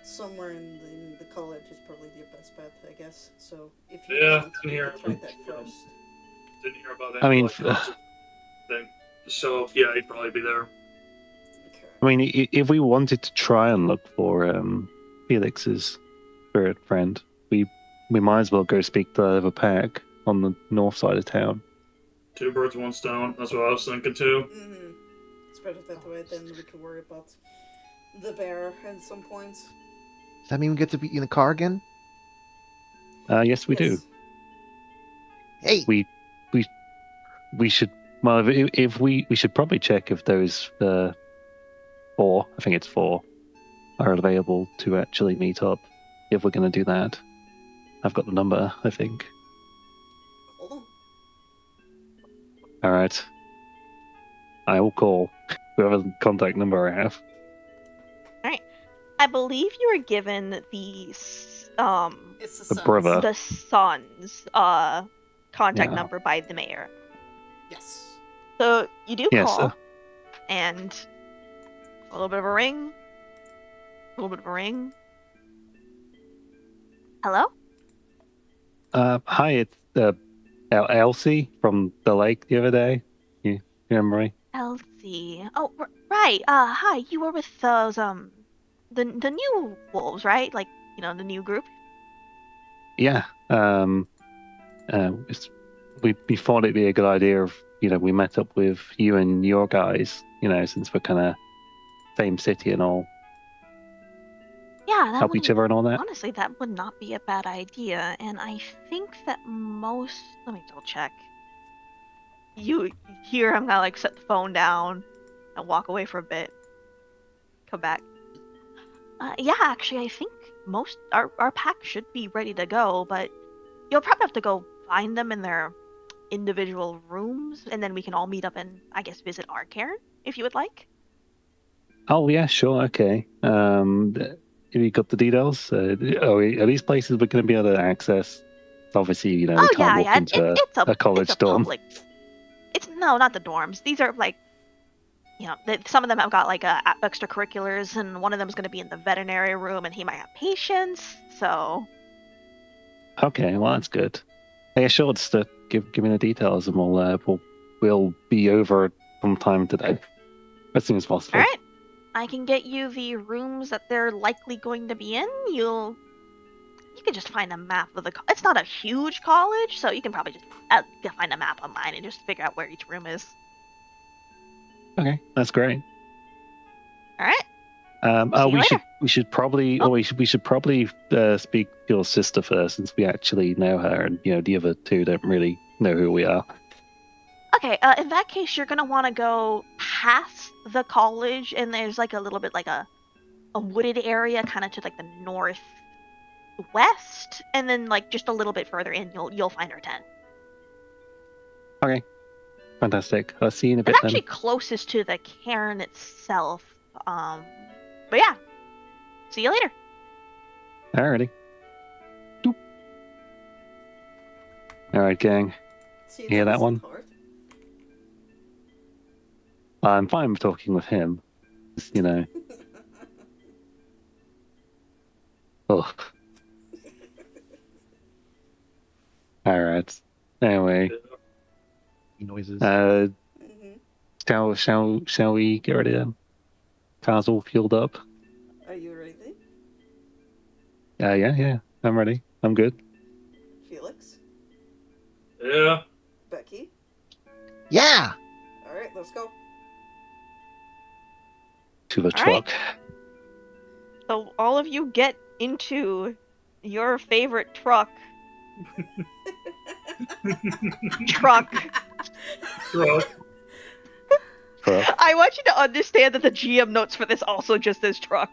somewhere in the college is probably the best bet, I guess. So if you want, you can try that first. Didn't hear about I mean, concert thing. So yeah, he'd probably be there. Okay. I mean, if we wanted to try and look for Felix's spirit friend, we might as well go speak to the other pack on the north side of town. 2 birds, 1 stone. That's what I was thinking too. It's better that way, then we can worry about the bear at some point. Does that mean we get to be in the car again? Yes, we do. Hey! We should. Well, if we should probably check if those 4, I think it's 4, are available to actually meet up. If we're going to do that, I've got the number, I think. Hold on. All right. I will call whoever contact number I have. I believe you were given the It's The brother. the son's contact number by the mayor. Yes. So you do Yes, call, and a little bit of a ring, a little bit of a ring. Hello? Hi, it's Elsie from the lake the other day. You remember me? Elsie. Oh, right. Hi. You were with those the new wolves, right? Like, the new group. Yeah. We thought it'd be a good idea if we met up with you and your guys. Since we're kind of same city and all, Yeah, that help each other and all that. honestly, that would not be a bad idea. And I think that most. Let me double check. You hear him kind of set the phone down and walk away for a bit. Come back. Yeah, actually, I think most our pack should be ready to go, but you'll probably have to go find them in their individual rooms, and then we can all meet up and, I guess, visit our cairn, if you would like. Oh yeah, sure, okay. Have you got the details? Are these places we're going to be able to access? Obviously, we can't walk into a college it's a dorm. Public. No, not the dorms. These are some of them have got extracurriculars, and one of them is going to be in the veterinary room, and he might have patients. So. Okay, well that's good. Yeah, sure. Just give me the details, and we'll be over sometime today, as soon as possible. All right. I can get you the rooms that they're likely going to be in. You can just find a map of the. It's not a huge college, so you can probably just find a map online and just figure out where each room is. Okay, that's great. All right. We should probably speak to your sister first, since we actually know her, and the other two don't really know who we are. Okay. In that case, you're gonna want to go past the college, and there's a little bit a wooded area, kind of to the northwest, and then just a little bit further in, you'll find our tent. Okay, fantastic. I'll see you in a bit. It's actually closest to the cairn itself. But yeah, see you later. Alrighty. Doop. All right, gang. See, Hear that one? Hard. I'm fine with talking with him. Oh. All right. Anyway. Noises. Shall we get ready then? Car's all fueled up. Are you ready? Yeah. I'm ready. I'm good. Felix? Yeah. Becky? Yeah! Alright, let's go. To the All truck. right. So all of you get into your favorite truck. Truck. truck. I want you to understand that the GM notes for this also just says truck.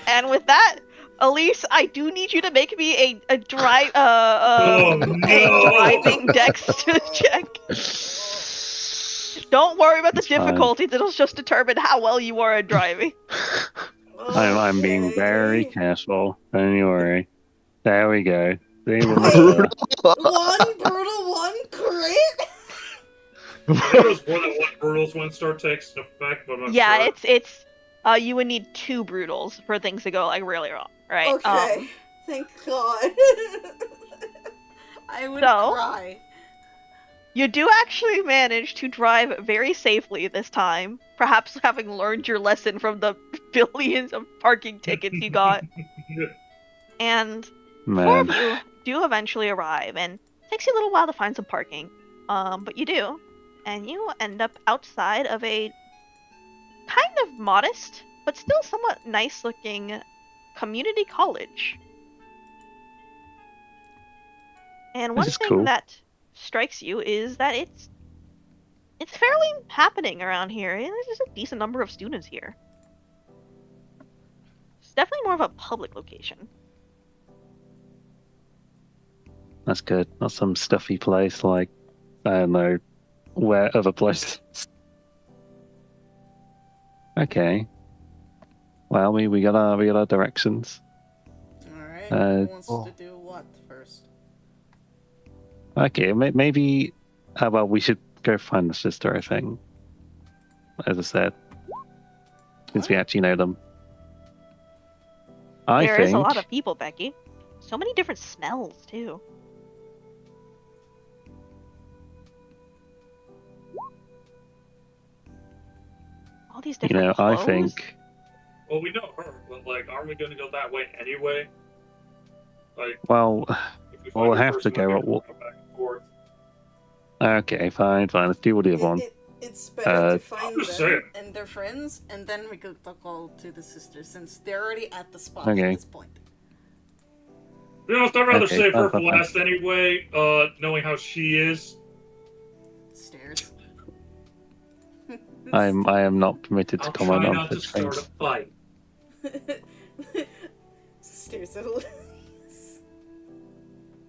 And with that, Elise, I do need you to make me a drive Oh, a no. driving dex check. Don't worry about the It's fine. difficulties; it'll just determine how well you are at driving. I'm being very Okay. careful. Don't you worry. There we go. See, we're Hey. Mr. One brutal, one crit. It was more than one brutals when start takes effect, but I'm not Yeah, sure. it's you would need 2 brutals for things to go like really wrong, right? Okay. Thank God. I would So- cry. You do actually manage to drive very safely this time, perhaps having learned your lesson from the billions of parking tickets you got. And 4 Man. of you do eventually arrive, and it takes you a little while to find some parking. But you do, and you end up outside of a kind of modest, but still somewhat nice-looking community college. And one This is thing cool. that strikes you is that it's fairly happening around here. There's just a decent number of students here. It's definitely more of a public location. That's good. Not some stuffy place like, I don't know, where other places. Okay. Well, we got our directions. Alright, Uh, who wants oh. to do what first? Okay, maybe. How about we should go find the sister? I think, as I said, since we actually know them. There is a lot of people, Becky. So many different smells too. All these different I clothes. think. Well, we know her, but like, aren't we going to go that way anyway? Like, Well, if we we'll find her have first, to we might go. be able to go back and forth. Okay, fine. Let's do the other one. It's better to find I'm them just saying. and their friends, and then we could talk all to the sisters, since they're already at the spot Okay. at this point. To be honest, I'd rather Okay, save her for fine. last anyway, knowing how she is. Stairs. I am not permitted to I'll comment try on not to such start a things. fight. Stairs at Elise.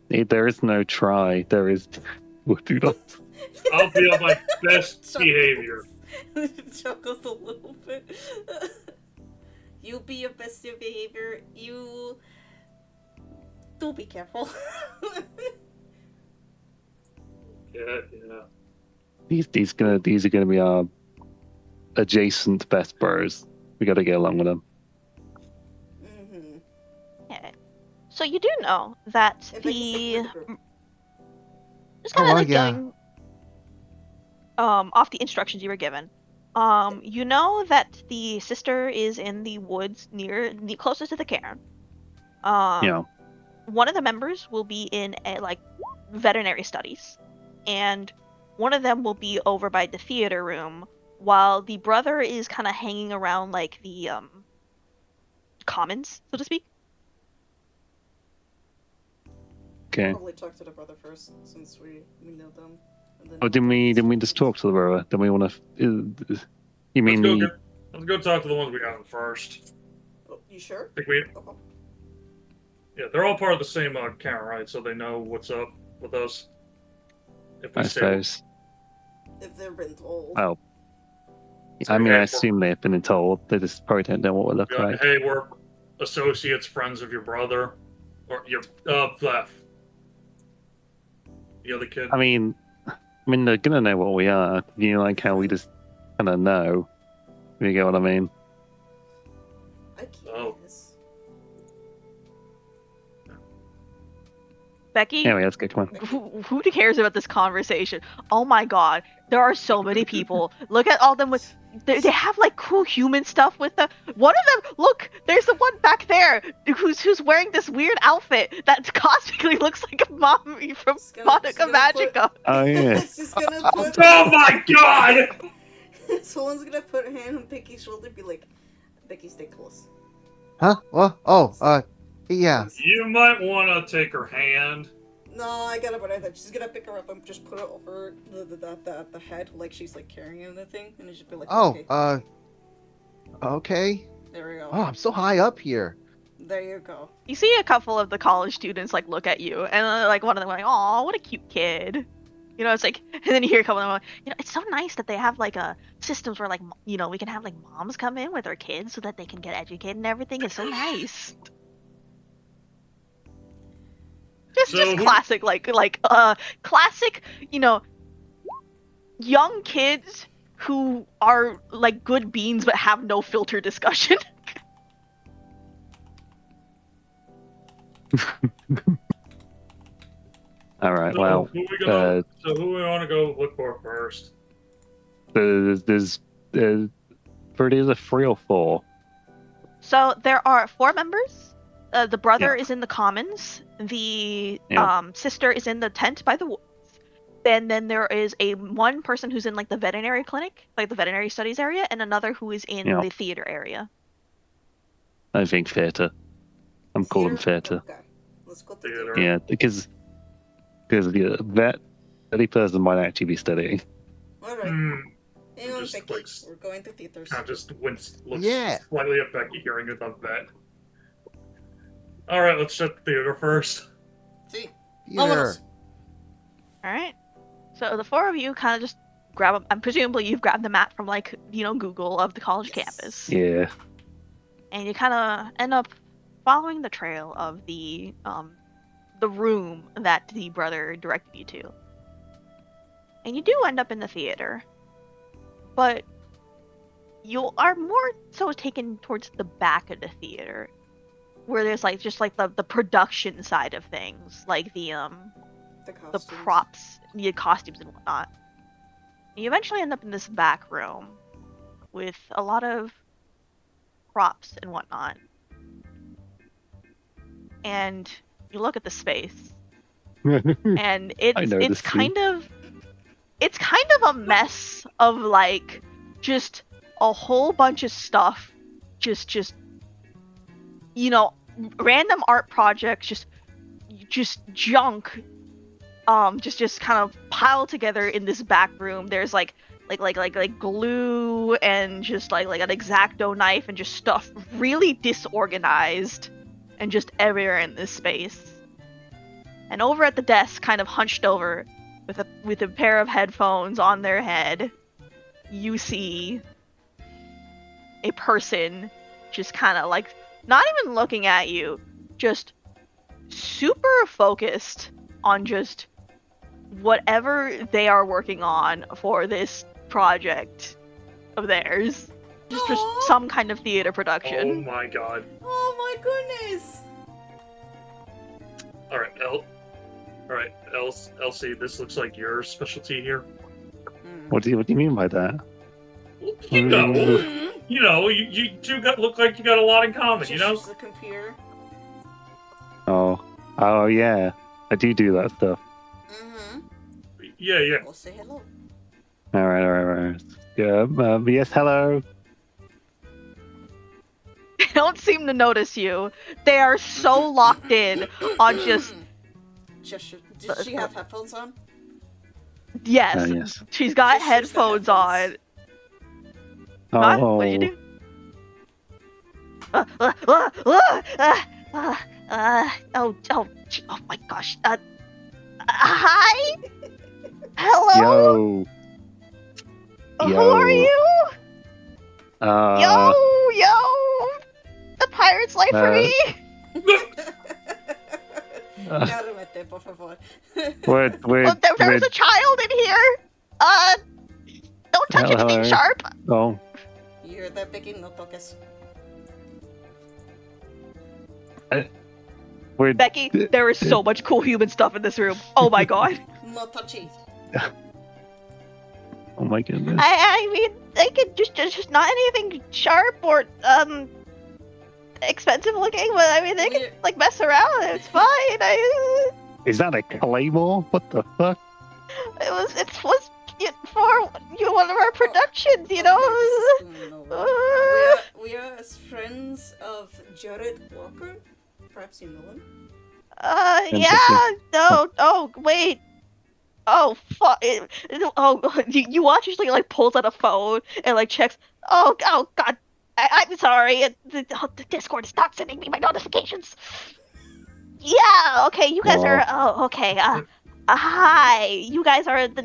There is no try. There is. We'll do that. I'll be on my best Chuckles. behavior. Chuckles a little bit. You be your best behavior. You do be careful. Yeah. These are gonna be our adjacent best bros. We got to get along with them. Mm-hmm. Yeah. So you do know that And Becky's the like with the group. just kind of well, like yeah. going off the instructions you were given. You know that the sister is in the woods near the closest to the cairn. Yeah. One of the members will be in veterinary studies, and one of them will be over by the theater room, while the brother is kind of hanging around like the commons, so to speak. Okay. Probably talk to the brother first, since we know them. And then Oh, didn't we just talk to the brother? Then we want to. You mean Let's go talk to the ones we got first. Oh, you sure? I think we. Okay. Yeah, they're all part of the same account, right? So they know what's up with us. If we I say suppose. If they've been told. Oh. So, I mean, hey, I assume they've been told. They just probably don't know what we look like. Hey, we're associates, friends of your brother, or your left. The other kid. I mean, they're gonna know what we are. You know, like how we just kind of know. You get what I mean? I guess. Oh. Becky, Anyway, let's go. Come on. who cares about this conversation? Oh my god, there are so many people. Look at all them with. They have like cool human stuff with them. One of them, look, there's the one back there who's wearing this weird outfit that cosmically looks like a mommy from She's gonna Monica Magica. Oh yeah. She's gonna put. Oh my god! Someone's gonna put her hand on Becky's shoulder and be like, Becky, stay close. Huh? What? Oh, yeah. You might want to take her hand. No, I got it, but I thought she's gonna pick her up and just put it over the head, like she's like carrying the thing, and just be like, Oh, okay, okay. there we go. Oh, I'm so high up here. There you go. You see a couple of the college students like look at you, and like one of them like, "Aw, what a cute kid." You know, it's like, and then you hear a couple of them, you know, it's so nice that they have like systems where like, you know, we can have like moms come in with their kids so that they can get educated and everything. It's so nice. Just So who- classic, classic, you know, young kids who are like good beans but have no filter discussion. All right. So Well, who we gonna? So who we want to go look for first? there's pretty is a 3 or 4. So there are 4 members. The brother Yeah. is in the commons. The Yeah. sister is in the tent by the woods. Then there is one person who's in like the veterinary clinic, like the veterinary studies area, and another who is in Yeah. the theater area. I think theatre. I'm calling theatre. Okay, let's go to Theater. theater. Yeah, because that any person might actually be studying. All right. Hmm. Hang on, Just, Becky. like, We're going to theaters. I just looks Yeah. slightly at Becky hearing about that. All right, let's check the theater first. See, Here. almost. All right. So the 4 of you kind of just grab. I'm presumably you've grabbed the map from like Google of the college Yes. campus, Yeah. and you kind of end up following the trail of the room that the brother directed you to. And you do end up in the theater, but you are more so taken towards the back of the theater, where there's like just like the production side of things, like the The props, the costumes and whatnot. And you eventually end up in this back room with a lot of props and whatnot. And you look at the space, and I know it's this kind of a mess of like just a whole bunch of stuff, just random art projects, just junk, just kind of piled together in this back room. There's like glue and just like an X-Acto knife and just stuff really disorganized and just everywhere in this space. And over at the desk, kind of hunched over with a pair of headphones on their head, you see a person just kind of like not even looking at you, just super focused on just whatever they are working on for this project of theirs. Just Aw. some kind of theater Oh production. my god. Oh my goodness! All right, Elsie. This looks like your specialty here. What do you mean by that? You know, Mm. you two look like you got a lot in common. You know. Gestures the computer. Oh yeah, I do that stuff. Mm-hmm. Yeah. Go say hello. All right. Yeah. Yes. Hello. They don't seem to notice you. They are so locked in on just Gesture. Did she have headphones on? yes. Yes. She's got Gestures the headphones on. headphones. What? Oh. What'd you do? Oh my gosh. Hi? Hello? Yo. Who are you? Uh. Yo! The pirate's life for me? Cálmate, por favor. Wait. Well, there was a child in here. Don't touch Hello. anything sharp. Oh. You're that big no toques. Wait. Becky, there is so much cool human stuff in this room. Oh my god. No touchy. Oh my goodness. I mean, they could just not anything sharp or expensive looking, but I mean they can like mess around. It's fine. Is that a claymore? What the fuck? It was for one of our productions, you know. Okay, this is going nowhere. We are as friends of Jared Walker. Perhaps you know him. Interesting. Yeah. No. Oh, wait. Oh, fuck. Oh, you watch as she like pulls out a phone and like checks. Oh, God. I'm sorry. The Discord is not sending me my notifications. Yeah. Okay. You guys are. Oh, okay. Hi. You guys are the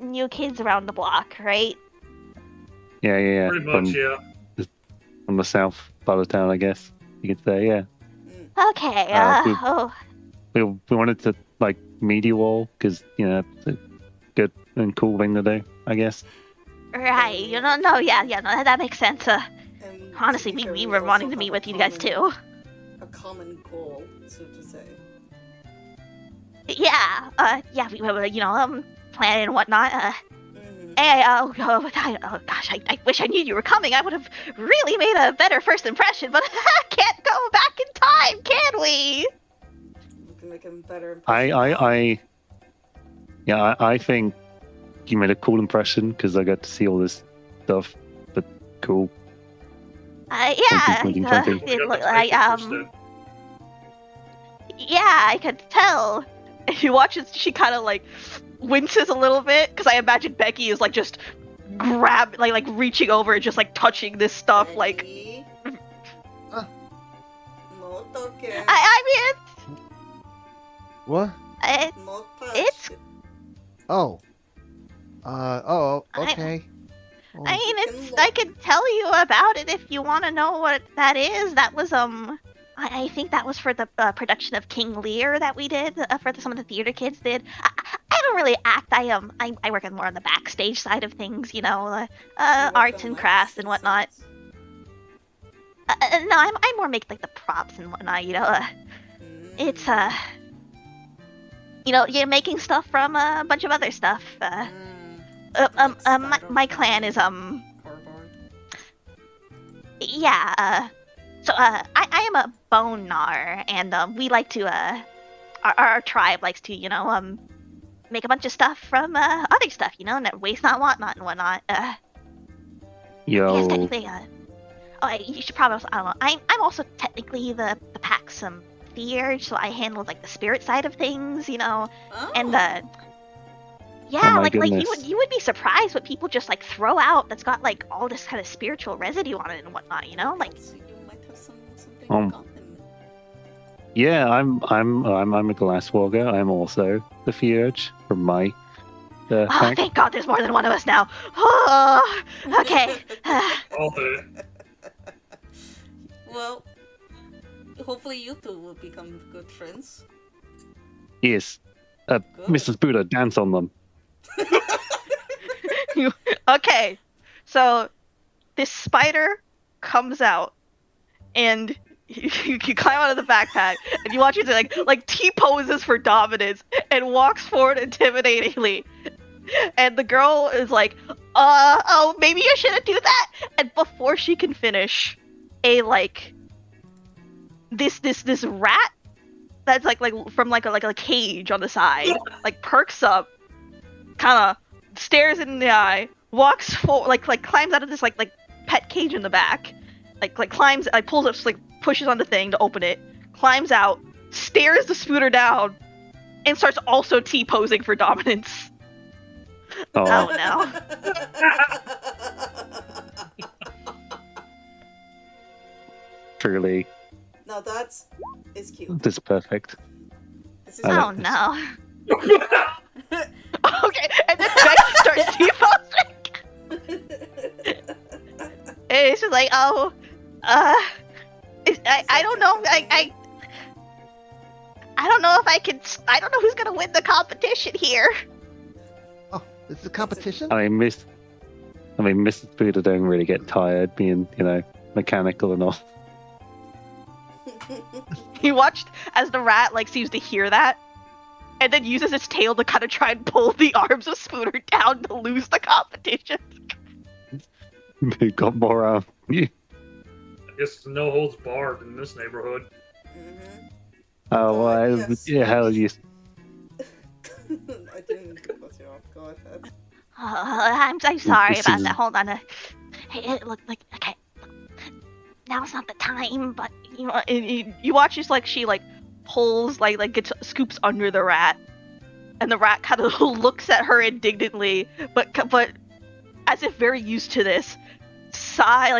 new kids around the block, right? Yeah. Pretty much, yeah. From the south part of town, I guess you could say. Yeah. Okay. We- Oh. We wanted to like meet you all because it's a good and cool thing to do, I guess. Right. No. Yeah. No. That makes sense. And to Honestly, be fair, we were also wanting to have meet a with you guys common- too. A common goal, so to say. Yeah. We were, planning and whatnot. Mhm. Hey, oh gosh, I wish I knew you were coming. I would have really made a better first impression, but can't go back in time, can we? We can make him better impression now. I think you made a cool impression because I got to see all this stuff. But cool. Yeah. 2020. It Got looked the like, type interested. yeah, I could tell. If you watch it, she kind of like winces a little bit because I imagine Becky is like just like reaching over and just like touching this stuff. Like, Becky? Ah. No toques. I mean, What? No touch. it's- Oh. I- Okay. Well, I mean, You can it's. I look. could tell you about it if you want to know what that is. That was I think that was for the production of King Lear that we did for some of the theater kids did. I don't really act. I work more on the backstage side of things, You work arts on and lights, crafts and it whatnot. sounds. No, I more make like the props and whatnot. It's Mm. you're making stuff from a bunch of other stuff. My clan is Cardboard. yeah. So I am a bone gnar, and we like to our tribe likes to make a bunch of stuff from other stuff, waste not, want not, and whatnot. I guess Yo. technically, you should probably also, I don't know. I'm also technically the pack's theurge, so I handle like the spirit side of things, and Oh. yeah, Oh my like goodness. you would be surprised what people just like throw out that's got like all this kind of spiritual residue on it and whatnot, like. So you might have something Um, in common. Yeah, I'm a glasswalker. I'm also the Fierge from my Oh, pack. thank God there's more than one of us now. Oh, okay. All the Well, hopefully you two will become good friends. Yes. Good. Mrs. Buddha, dance on them. Okay, so this spider comes out, and you climb out of the backpack, and you watch it like T-poses for dominance and walks forward intimidatingly. And the girl is like, oh, maybe you shouldn't do that. And before she can finish, this rat that's like from like a cage on the side, like perks up, kind of stares in the eye, walks forward, like climbs out of this like pet cage in the back, like climbs, like pulls up, like pushes on the thing to open it, climbs out, stares the Spooter down, and starts also T-posing for dominance. Oh no. Truly, Now that's is cute. this is perfect. This is I Oh like this. no. Okay, and then Becky starts T-posing. And it's just like, oh, I don't know, I don't know if I can, I don't know who's gonna win the competition here. Oh, this is a competition? I mean, Mrs. Buddha don't really get tired being, mechanical and all. You watched as the rat like seems to hear that, and then uses its tail to kind of try and pull the arms of Spooner down to lose the competition. They got more you. I guess it's no holds barred in this neighborhood. Mhm. Oh, well, Yes. yeah, hell, you. I didn't mean to cut you off. Go ahead. I'm sorry This about is- that. Hold on. Hey, look, like, okay. Now's not the time, but you watch as like she like pulls gets scoops under the rat, and the rat kind of looks at her indignantly, but as if very used to this, sigh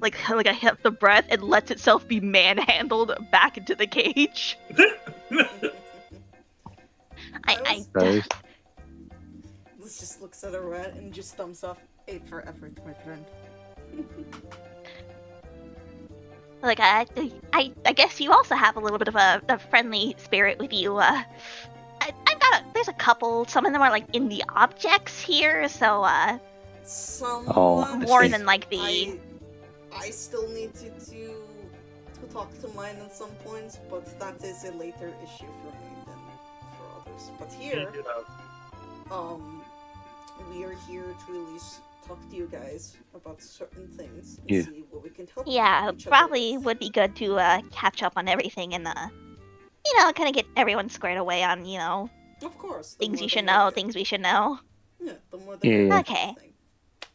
like a hit the breath and lets itself be manhandled back into the cage. I Nice. Liz just looks at a rat and just thumbs up. 8 for effort, my friend. Like, I guess you also have a little bit of a friendly spirit with you. There's a couple. Some of them are like in the objects here, so Somewhat. more than like the. I still need to talk to mine at some points, but that is a later issue for me than for others. But here, we are here to at least talk to you guys about certain things and see what we can help. Yeah, each other probably with. would be good to catch up on everything and kind of get everyone squared away on Of course. things you should know, things we should know. Yeah, the more the Yeah. merrier Okay. kind of thing.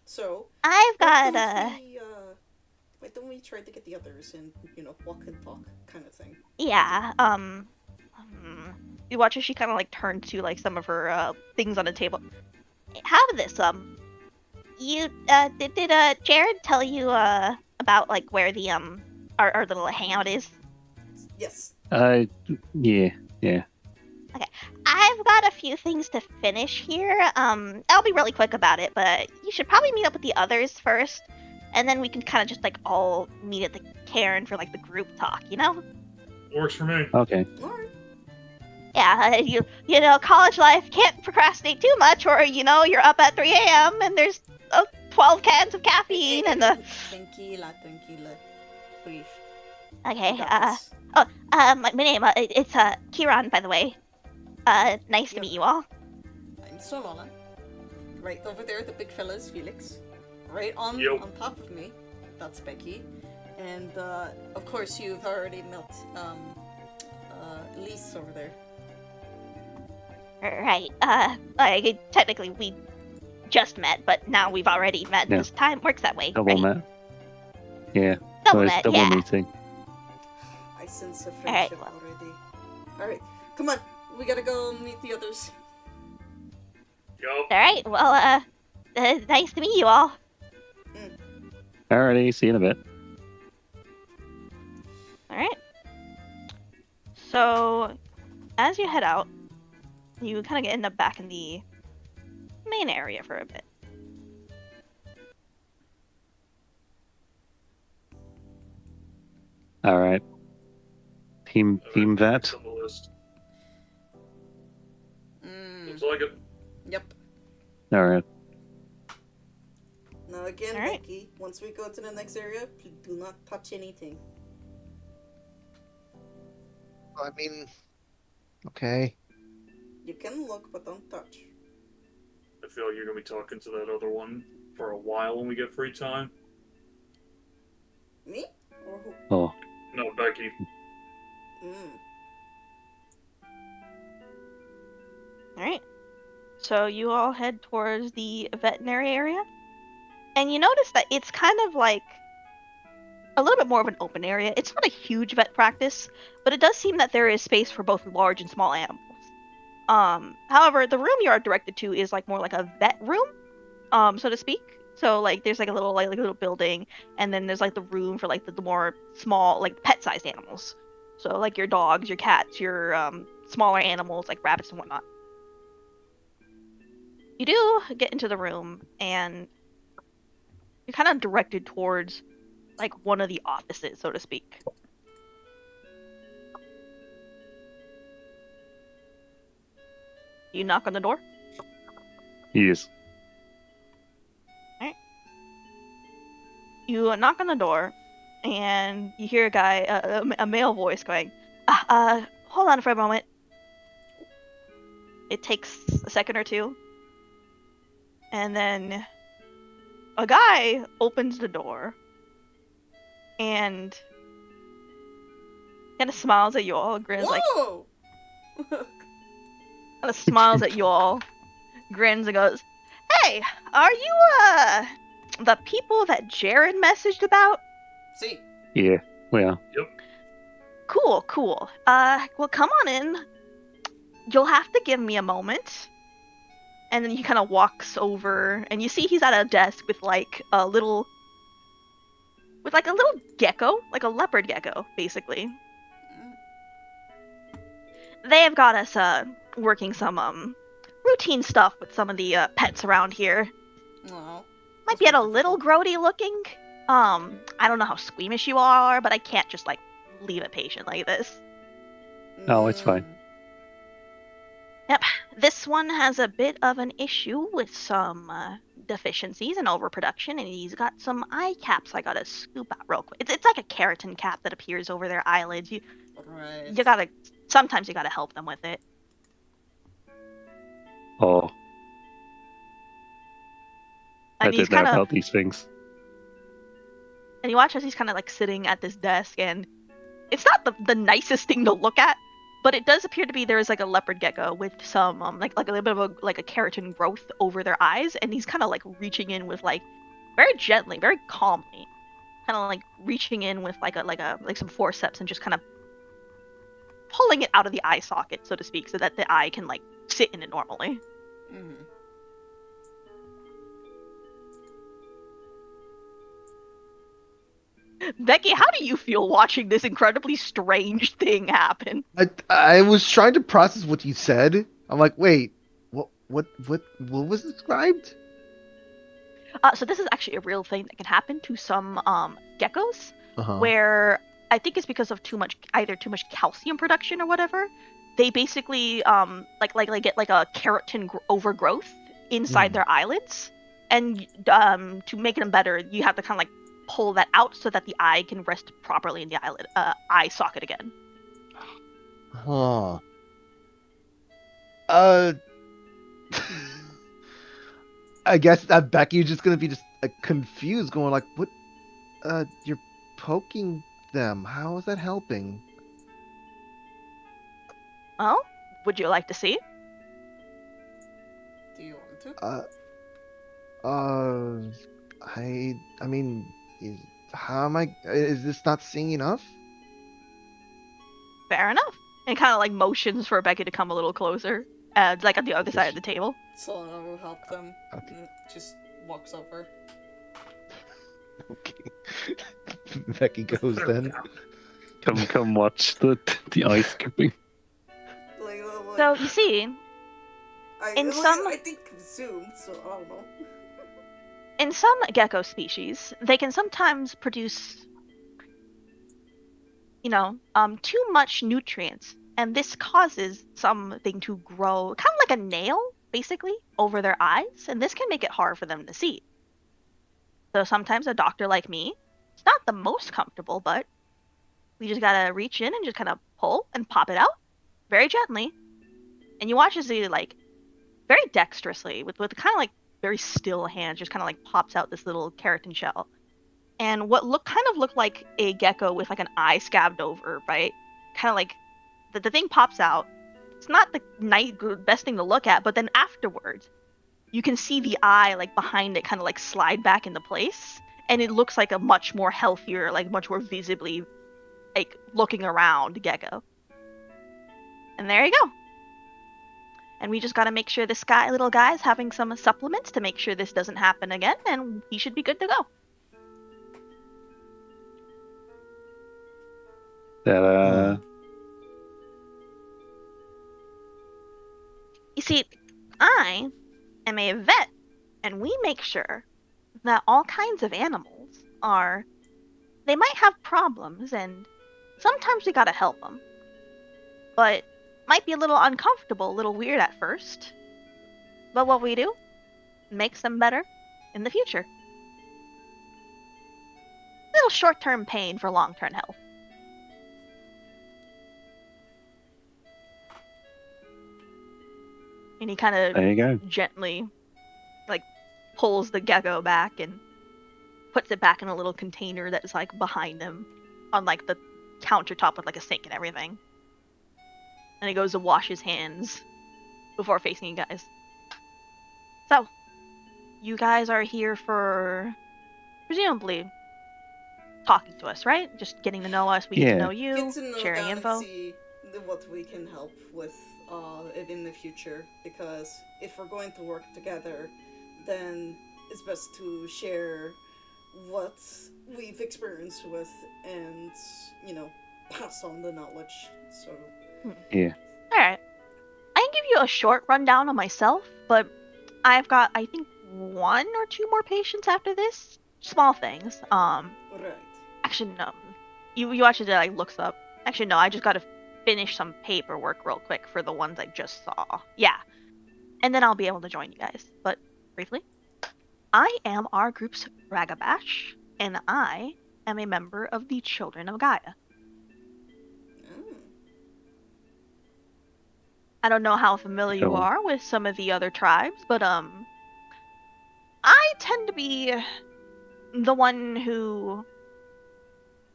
So I've why got don't we try to get the others and walk and talk kind of thing? yeah. You watch as she kind of turns to some of her things on the table. How about this? You did Jared tell you about where the our little hangout is? Yes. Yeah. I've got a few things to finish here. I'll be really quick about it, but you should probably meet up with the others first, and then we can kind of just all meet at the cairn for the group talk, Works for me. Okay. Alright. Yeah, college life can't procrastinate too much, or you're up at 3 a.m. and there's 12 cans of caffeine and the. Tranquila. Brief. Okay. We got this. My name it's Kieran, by the way. Nice to meet you all. I'm Solana. Right over there, the big fella is Felix. Right on Yo. on top of me, that's Becky. And of course you've already met Elise over there. Right. Technically we just met, but now we've already met. Yeah. This time works that way, Double right? met. Yeah. Double it's met, double yeah. meeting. I sense a Alright, friendship already. Alright, come on. We gotta go meet the others. Yo. All right. Well, nice to meet you all. Alrighty, see you in a bit. All right. So, as you head out, you kind of end up back in the main area for a bit. Alright. Team vet. It's on the list. Looks Mm, like it. yep. Alright. Now again, Alright. Becky, once we go to the next area, please do not touch anything. I mean, okay. You can look, but don't touch. I feel like you're gonna be talking to that other one for a while when we get free time. Me? Or who? Oh. No, Becky. Mm. All right. So you all head towards the veterinary area, and you notice that it's kind of a little bit more of an open area. It's not a huge vet practice, but it does seem that there is space for both large and small animals. However, the room you are directed to is more like a vet room, so to speak. So there's a little little building, and then there's the room for the more small pet-sized animals. So your dogs, your cats, your smaller animals like rabbits and whatnot. You do get into the room, and you're kind of directed towards one of the offices, so to speak. You knock on the door. Yes. You knock on the door, and you hear a guy, a male voice going, hold on for a moment. It takes a second or two, and then a guy opens the door and kind of smiles at you all, grins Whoa! kind of smiles at you all, grins and goes, "Hey, are you the people that Jared messaged about?" See, Yeah. Well. Cool. Well, come on in. You'll have to give me a moment. And then he kind of walks over, and you see he's at a desk with like a little gecko, like a leopard gecko, basically. They have got us working some routine stuff with some of the pets around here. Well, Might be a little grody looking. I don't know how squeamish you are, but I can't just like leave a patient like this. No, it's fine. Yep, this one has a bit of an issue with some deficiencies and overproduction, and he's got some eye caps I gotta scoop out real quick. It's like a keratin cap that appears over their eyelids. Right. Sometimes you gotta help them with it. Oh, I And he's did know kind of, about these things. and you watch as he's kind of like sitting at this desk, and it's not the nicest thing to look at, but it does appear to be there is like a leopard gecko with some like a little bit of a keratin growth over their eyes, and he's kind of like reaching in with like very gently, very calmly, kind of like reaching in with like some forceps and just kind of pulling it out of the eye socket, so to speak, so that the eye can like sit in it normally. Mm-hmm. Becky, how do you feel watching this incredibly strange thing happen? I was trying to process what you said. I'm like, wait, what was described? So this is actually a real thing that can happen to some geckos, Uh-huh. where I think it's because of either too much calcium production or whatever. They basically like get like a keratin overgrowth inside their eyelids, and to make them better, you have to kind of like pull that out so that the eye can rest properly in the eye socket again. Huh. I guess that Becky's just gonna be just confused, going like, "What? You're poking them. How is that helping?" Well, would you like to see? Do you want to? I mean, how am I? Is this not seeing enough? Fair enough. And kind of like motions for Becky to come a little closer, like on the other side of the table. Solana will help them. Okay. And just walks over. Okay. Becky goes then. Come watch the eye scooping. Like, So you see, I think consumed, so I don't know. in some gecko species, they can sometimes produce, too much nutrients, and this causes something to grow, kind of like a nail, basically, over their eyes, and this can make it hard for them to see. So sometimes a doctor like me, it's not the most comfortable, but we just gotta reach in and just kind of pull and pop it out, very gently, and you watch as he like, very dexterously, with kind of like very still hands, just kind of like pops out this little keratin shell. And what looked like a gecko with like an eye scabbed over, right? Kind of like the thing pops out. It's not the best thing to look at, but then afterwards, you can see the eye like behind it kind of like slide back into place, and it looks like a much more healthier, like much more visibly like looking around gecko. And there you go. And we just gotta make sure this little guy's having some supplements to make sure this doesn't happen again, and he should be good to go. You see, I am a vet, and we make sure that all kinds of animals they might have problems, and sometimes we gotta help them. But might be a little uncomfortable, a little weird at first. But what we do makes them better in the future. Little short-term pain for long-term health. And he kind There you of go. gently, like, pulls the gecko back and puts it back in a little container that's, like, behind him on, like, the countertop with, like, a sink and everything. And he goes to wash his hands before facing you guys. So, you guys are here for, presumably, talking to us, right? Just getting to know us, we get to Yeah. know you, Get to know sharing them info. and see what we can help with it in the future. Because if we're going to work together, then it's best to share what we've experienced with and, pass on the knowledge. So, Yeah. Alright. I can give you a short rundown on myself, but I've got, I think, 1 or 2 more patients after this. Small things. right. Actually, no. You actually did, like, looks up. Actually, no, I just gotta finish some paperwork real quick for the ones I just saw. Yeah. And then I'll be able to join you guys. But, briefly, I am our group's Ragabash, and I am a member of the Children of Gaia. Oh. I don't know how familiar you Cool. are with some of the other tribes, but, I tend to be the one who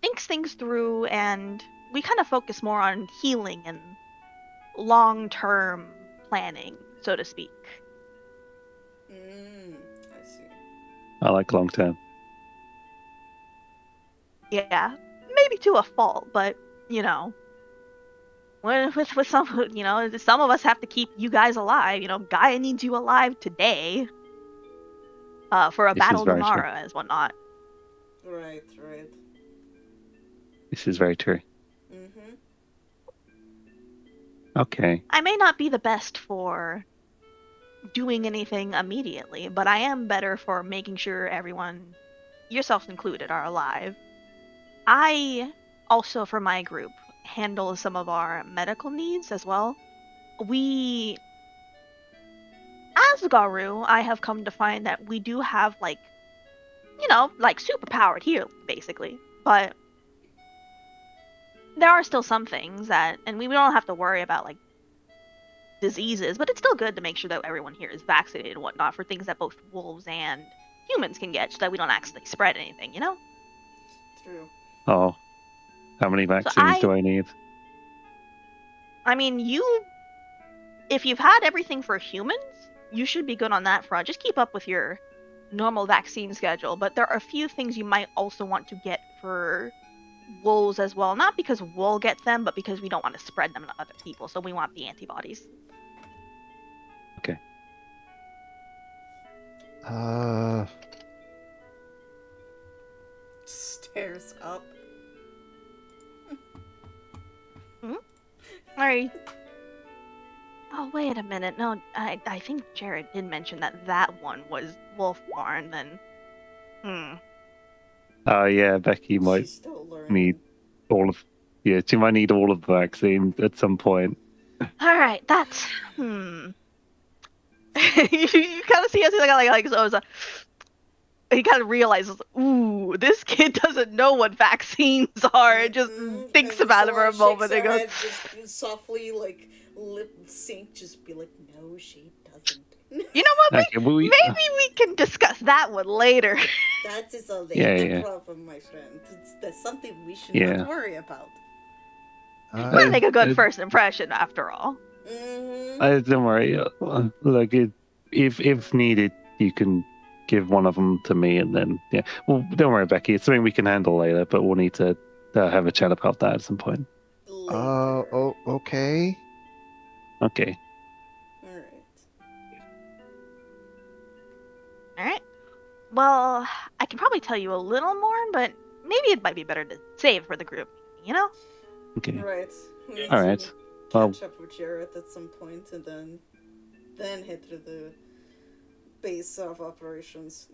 thinks things through, and we kind of focus more on healing and long-term planning, so to speak. I see. I like long term. Yeah, maybe to a fault, but with some, some of us have to keep you guys alive. Gaia needs you alive today, for a This is battle very true. tomorrow and whatnot. Right. This is very true. Mm-hmm. Okay. I may not be the best for doing anything immediately, but I am better for making sure everyone, yourself included, are alive. I also, for my group, handle some of our medical needs as well. As Garu, I have come to find that we do have, like superpowered healing, basically. But there are still some things that, and we don't have to worry about, like, diseases, but it's still good to make sure that everyone here is vaccinated and whatnot for things that both wolves and humans can get, so that we don't accidentally spread anything, True. Oh, how many vaccines do I need? I mean, if you've had everything for humans, you should be good on that front. Just keep up with your normal vaccine schedule, but there are a few things you might also want to get for wolves as well. Not because we'll get them, but because we don't want to spread them to other people, so we want the antibodies. Okay. Stares up. Alright. Oh, wait a minute. No, I think Jared did mention that one was Wolf Barn, then. Oh yeah, Becky might She's still learning. need all of. Yeah, she might need all of the vaccines at some point. Alright, that's. You kind of see us like so. He kind of realizes, ooh, this kid doesn't know what vaccines are. And just thinks and about it for a Sola moment shakes and her goes, head, just softly, like, lip sync, just be like, no, she doesn't. you know what? Okay, well, Maybe we can discuss that one later. That is a Yeah, later yeah. problem, my friend. That's something we should Yeah. not worry about. Might make a good first impression, after all. Don't worry. Look, if needed, you can give one of them to me, and then yeah. Well, don't worry, Becky. It's something we can handle later, but we'll need to have a chat about that at some point. Later. Oh, okay. Okay. Alright. Well, I can probably tell you a little more, but maybe it might be better to save for the group, Okay. Right. We need All right. to Well- catch up with Jared at some point, and then head to the base of operations.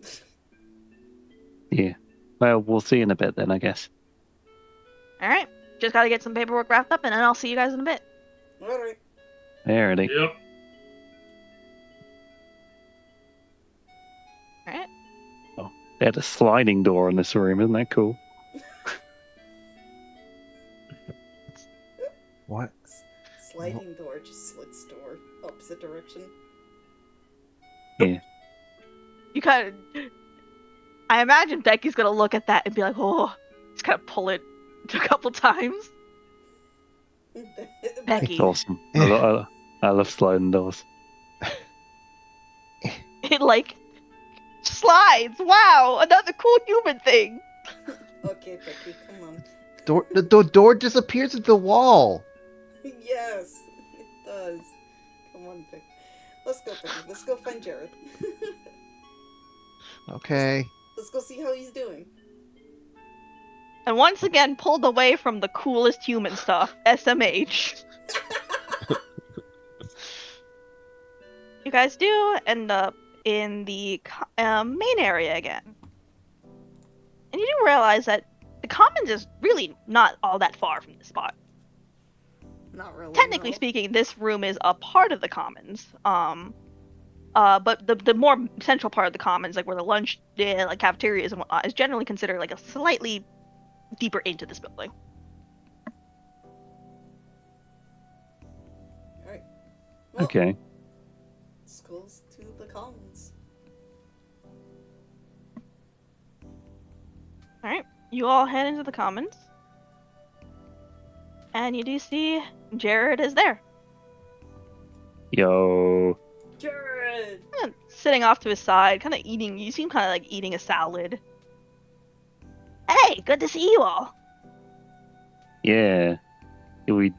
Yeah. Well, we'll see in a bit then, I guess. Alright. Just gotta get some paperwork wrapped up, and then I'll see you guys in a bit. Alright. Alrighty. Yep. Alright. They had a sliding door in this room, isn't that cool? What? Sliding door, just slits door, opposite direction. You kind of. I imagine Becky's gonna look at that and be like, oh, just kind of pull it a couple times. Becky. It's awesome. I love sliding doors. It, like, slides. Wow, another cool human thing. Okay, Okay, Becky, come on. The door disappears into the wall. Yes, it does. Come on, Becky. Let's go, Becky. Let's go find Jared. Okay. Let's go see how he's doing. And once again, pulled away from the coolest human stuff, SMH. You guys do end up in the main area again. And you do realize that the Commons is really not all that far from this spot. Not really. Technically no. speaking, this room is a part of the Commons. But the more central part of the Commons, like where the lunch, like cafeterias and whatnot, is generally considered like a slightly deeper into this building. Alright. Well, Okay. Schools to the Commons. Alright, you all head into the Commons. And you do see Jared is there. Yo. Jared! Kinda sitting off to his side, kind of eating. You seem kind of like eating a salad. Hey, good to see you all. Yeah. We,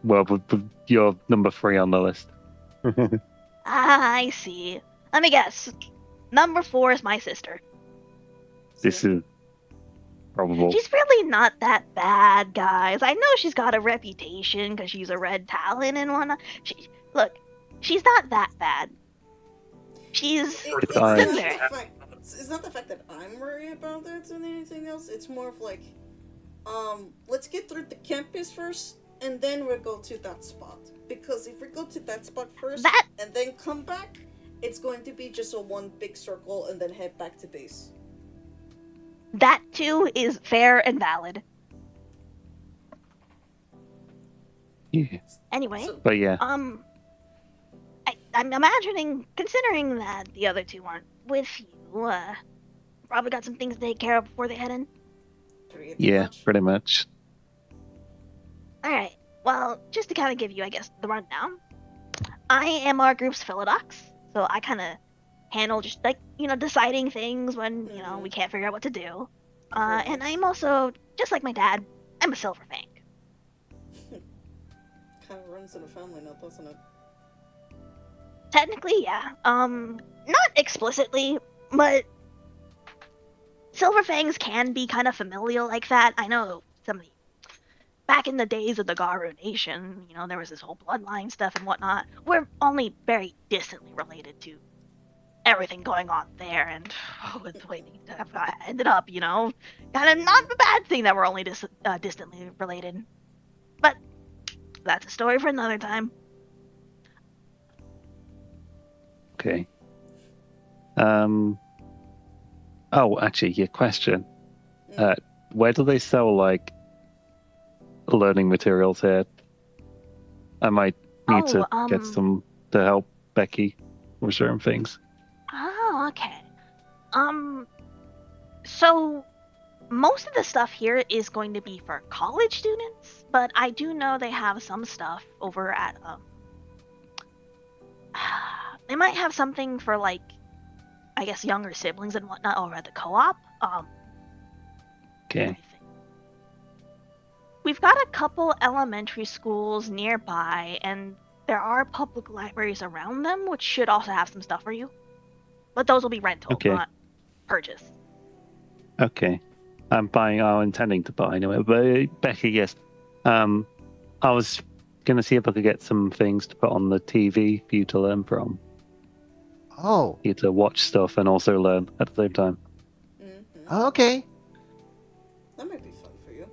well, you're number 3 on the list. Ah, I see. Let me guess. Number 4 is my sister. This is probable. She's really not that bad, guys. I know she's got a reputation because she's a red talon and whatnot. Look, she's not that bad. She's It's not not in the there. fact. It's not the fact that I'm worried about that than anything else. It's more of like, let's get through the campus first, and then we'll go to that spot. Because if we go to that spot first That- and then come back, it's going to be just a one big circle and then head back to base. That too is fair and valid. Yeah. Anyway, So, But yeah. I'm imagining, considering that the other two aren't with you, probably got some things to take care of before they head in. pretty Yeah, much. pretty much. Alright, well, just to kind of give you, I guess, the rundown. I am our group's Philodox, so I kind of handle just, like, deciding things when, Mhm. we can't figure out what to do. Very And nice. I'm also, just like my dad, I'm a Silver Fang. Kind of runs in the family now, doesn't it? Technically, yeah. Not explicitly, but Silver Fangs can be kind of familial like that. I know back in the days of the Garu Nation, there was this whole bloodline stuff and whatnot. We're only very distantly related to everything going on there, and with the way things have ended up, kind of not a bad thing that we're only distantly related. But that's a story for another time. Okay. Oh, actually, yeah, question. Mm. Where do they sell, like, learning materials here? I might need to get some to help Becky with certain things. Oh, okay. So most of the stuff here is going to be for college students, but I do know they have some stuff over at they might have something for, like, I guess younger siblings and whatnot over at the co-op. Okay. let me think. We've got a couple elementary schools nearby, and there are public libraries around them, which should also have some stuff for you. But those will be rental, Okay. not purchase. Okay. I'm intending to buy anyway. But Becky, yes. I was gonna see if I could get some things to put on the TV for you to learn from. Oh, You to watch stuff and also learn at the same time. Mm-hmm. okay. That might be fun for you.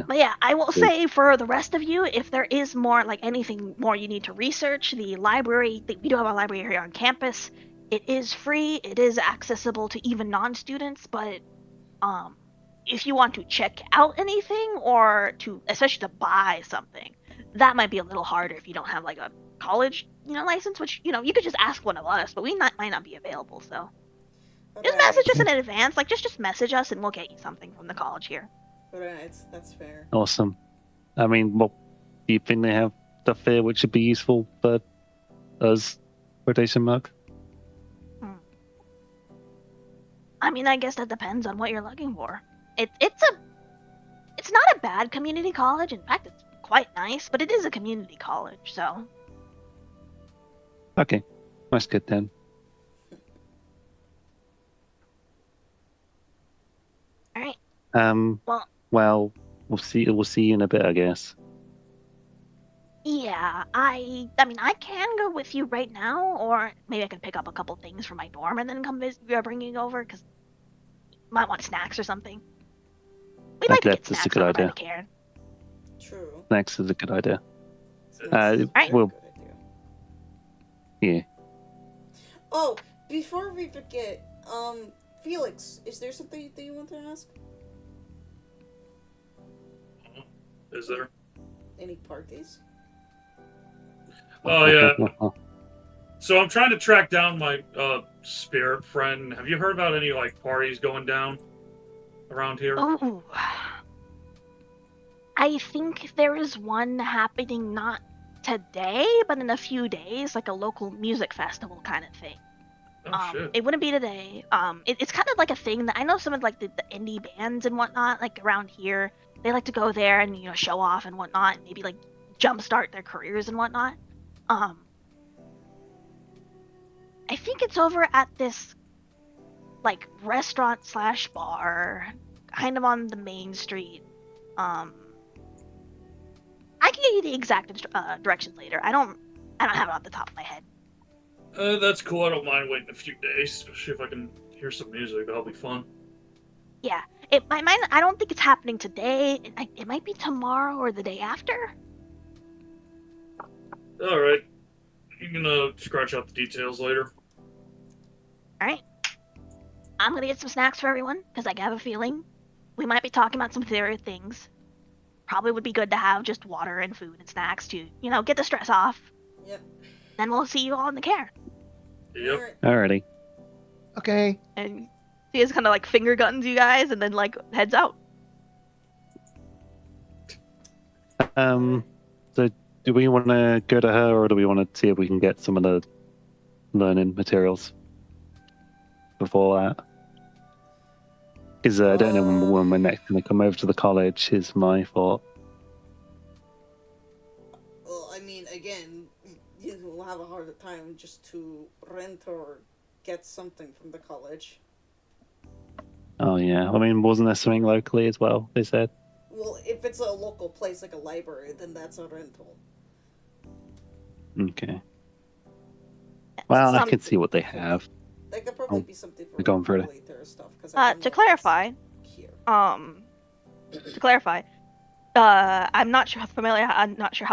But yeah, I will Cool. say for the rest of you, if there is more, like anything more you need to research, the library, we do have a library here on campus. It is free, it is accessible to even non-students, but if you want to check out anything or especially to buy something, that might be a little harder if you don't have like a college, license, which, you could just ask one of us, but might not be available, so. Just message us in advance, like just message us and we'll get you something from the college here. Right, that's fair. Awesome. I mean, what do you think they have stuff here which would be useful for us? Quotation mark. I mean, I guess that depends on what you're looking for. It's not a bad community college. In fact, it's quite nice, but it is a community college, so Okay, that's good then. all right. Well, we'll see you in a bit, I guess. Yeah, I mean, I can go with you right now, or maybe I can pick up a couple things from my dorm and then come visit, bring you over, because might want snacks or something. We like to get That's a snacks good over by idea. the Cairn. True. Next is a good idea. That's a very well- good idea. Yeah. Oh, before we forget, Felix, is there something that you want to ask? Is there? Any parties? Oh yeah. So I'm trying to track down my spirit friend. Have you heard about any like parties going down around here? Oh, I think there is one happening not today, but in a few days, like a local music festival kind of thing. Oh shit. It wouldn't be today. It's kind of like a thing that I know some of like the indie bands and whatnot, like around here, they like to go there and show off and whatnot, and maybe like jumpstart their careers and whatnot. I think it's over at this like restaurant slash bar, kind of on the main street. I can get you the exact directions later. I don't have it off the top of my head. That's cool. I don't mind waiting a few days, especially if I can hear some music. That'll be fun. Yeah, I don't think it's happening today. It might be tomorrow or the day after. All right. You can scratch out the details later. All right. I'm gonna get some snacks for everyone because I have a feeling we might be talking about some serious things. Probably would be good to have just water and food and snacks to, get the stress off. Yep. Then we'll see you all in the Cairn. Yep. Alright. Alrighty. Okay. And he just kind of like finger guns you guys and then like heads out. So do we want to go to her, or do we want to see if we can get some of the learning materials before that? Because I don't know when we're next going to come over to the college, is my thought. Well, I mean, again, you will have a harder time just to rent or get something from the college. Oh, yeah. I mean, wasn't there something locally as well, they said? Well, if it's a local place like a library, then that's a rental. Okay. Well, I Some- can see what they have. That could probably be something for go on for it. later stuff. Cause To clarify, here. I'm not sure how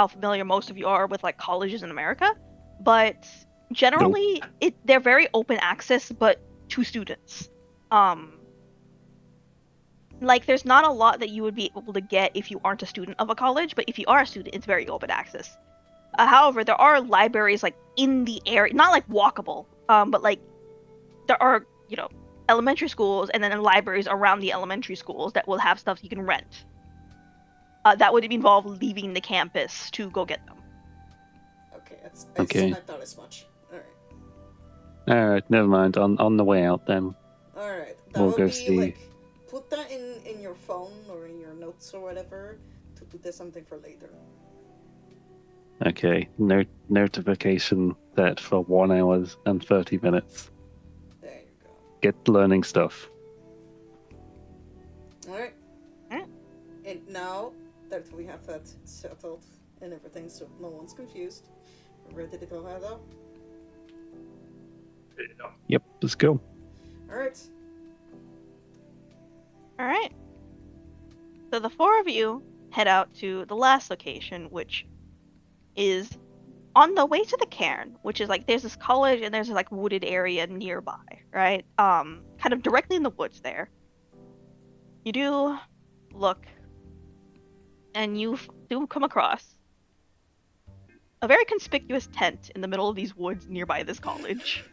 familiar most of you are with like colleges in America, but generally they're very open access, but to students. Like there's not a lot that you would be able to get if you aren't a student of a college, but if you are a student, it's very open access. However, there are libraries like in the area, not like walkable, but like there are, elementary schools and then libraries around the elementary schools that will have stuff you can rent. That would involve leaving the campus to go get them. Okay, Okay. I thought as much. Alright. Alright, never mind. On the way out then. Alright. That We'll would go be see. like, put that in your phone or in your notes or whatever to do this something for later. Okay, notification set for 1 hour and 30 minutes. There you go. Get learning stuff. Alright. Alright. And now that we have that settled and everything so no one's confused, we're ready to go head out. Yeah. Yep, let's go. Alright. All right. So the four of you head out to the last location, which is on the way to the cairn, which is like there's this college and there's this like wooded area nearby, right? Kind of directly in the woods there. You do look, and you do come across a very conspicuous tent in the middle of these woods nearby this college.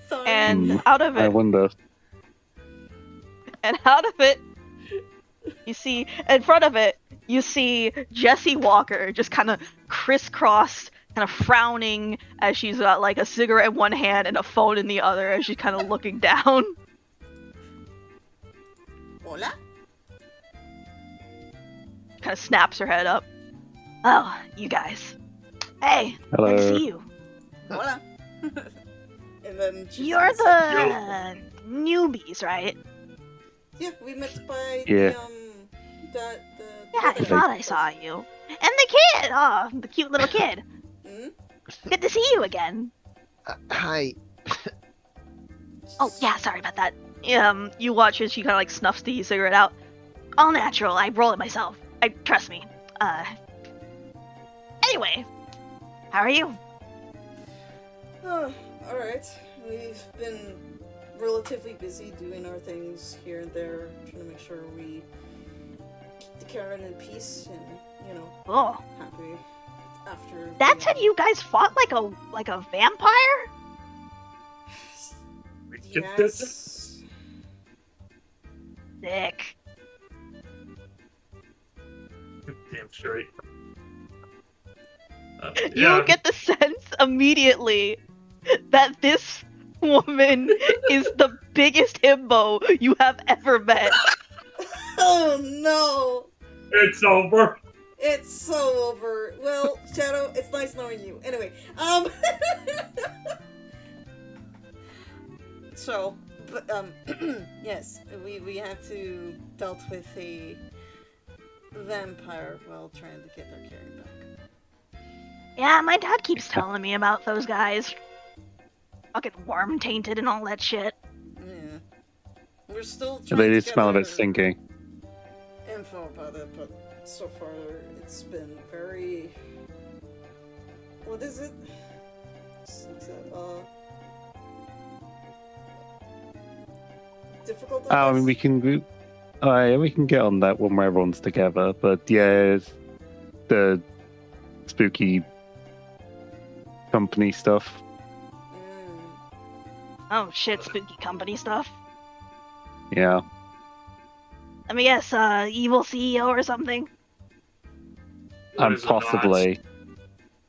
Sorry. And out of I it, wonder. and out of it, you see, in front of it, you see Jesse Walker just kind of crisscross kind of frowning as she's got like a cigarette in one hand and a phone in the other as she's kind of looking down. Hola? Kind of snaps her head up. Oh, you guys. Hey, Hello. good to see you. Hola. And then she's You're the newbies, right? Yeah, we met by Yeah. the Yeah, I other thought I person. saw you. And the kid! Oh, the cute little kid. Hmm? Good to see you again. Hi. Oh, yeah, sorry about that. You watch as she kind of like snuffs the cigarette out. All natural, I roll it myself. Trust me. Anyway, how are you? Oh, alright. We've been relatively busy doing our things here and there, trying to make sure we keep the Karen in peace and, you know, Oh, happy after. that the, said you guys fought like a vampire? We get this. Yes. Sick. Damn straight. You get the sense immediately that this woman is the biggest himbo you have ever met. Oh no! It's over. It's so over. Well, Shadow, it's nice knowing you. Anyway, so, but, yes, we had to dealt with a vampire while trying to get our Karen back. Yeah, my dad keeps telling me about those guys. Fucking worm tainted and all that shit. Yeah. We're still They trying to did smell a bit gather stinky. info about it, but so far it's been very... What is it? It's, difficult, I I mean, guess? we can get on that when everyone's together. But yeah, it's the spooky company stuff. Oh shit, spooky company stuff. Yeah. Let me guess, evil CEO or something? What And is it not? possibly,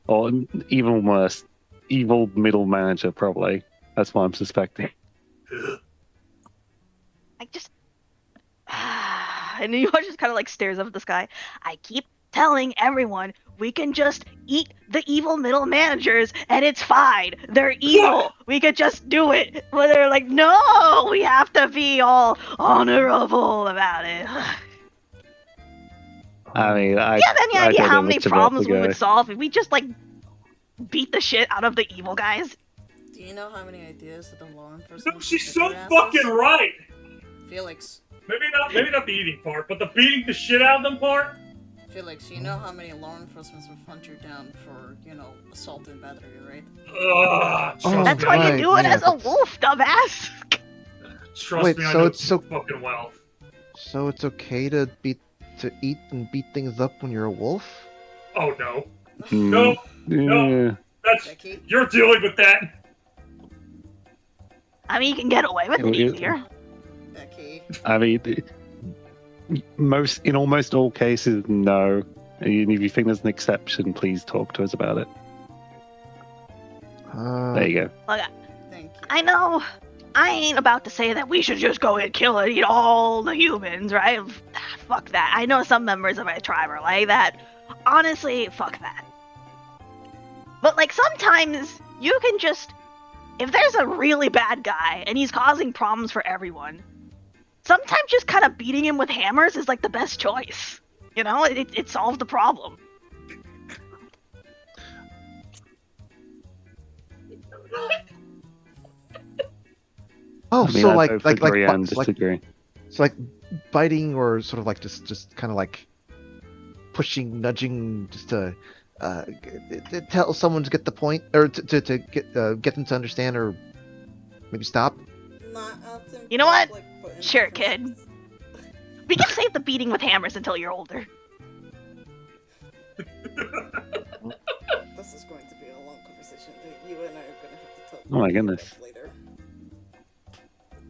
or even worse, evil middle manager, probably. That's what I'm suspecting. I just... And he just kind of like stares up at the sky. I keep telling everyone we can just eat the evil middle managers and it's fine. They're evil. We could just do it. But they're like, no, we have to be all honorable about it. I mean, Do you have any I idea don't how know many much about problems the we would guy. solve if we just like beat the shit out of the evil guys? Do you know how many ideas that the law enforcement... No, she's get so their asses? fucking right. Felix, Maybe not the eating part, but the beating the shit out of them part. Felix, you know how many law enforcement would hunt you down for, you know, assault and battery, right? Trust That's me, why I know. you do it yeah, as a wolf, dumbass. Trust Wait, me, I so know it's so- fucking well. So it's okay to eat and beat things up when you're a wolf? Oh no, Hmm. no, no. Yeah. That's Becky? you're dealing with that. I mean, you can get away with it easier. Becky. I mean, in almost all cases, no. And if you think there's an exception, please talk to us about it. There you go. Thank you. I know I ain't about to say that we should just go and kill and eat all the humans, right? Fuck that. I know some members of my tribe are like that. Honestly, fuck that. But like sometimes you can just, if there's a really bad guy and he's causing problems for everyone, sometimes just kind of beating him with hammers is like the best choice. You know, it solves the problem. Oh, I mean, so I both agree and so like disagree. so like biting or sort of like just kind of like pushing, nudging, just to tell someone to get the point, or to get them to understand, or maybe stop. Not out to You know what? like, put in Sure, the kid. first- We can save the beating with hammers until you're older. This is going to be a long conversation that you and I are going to have to talk Oh my about goodness. later.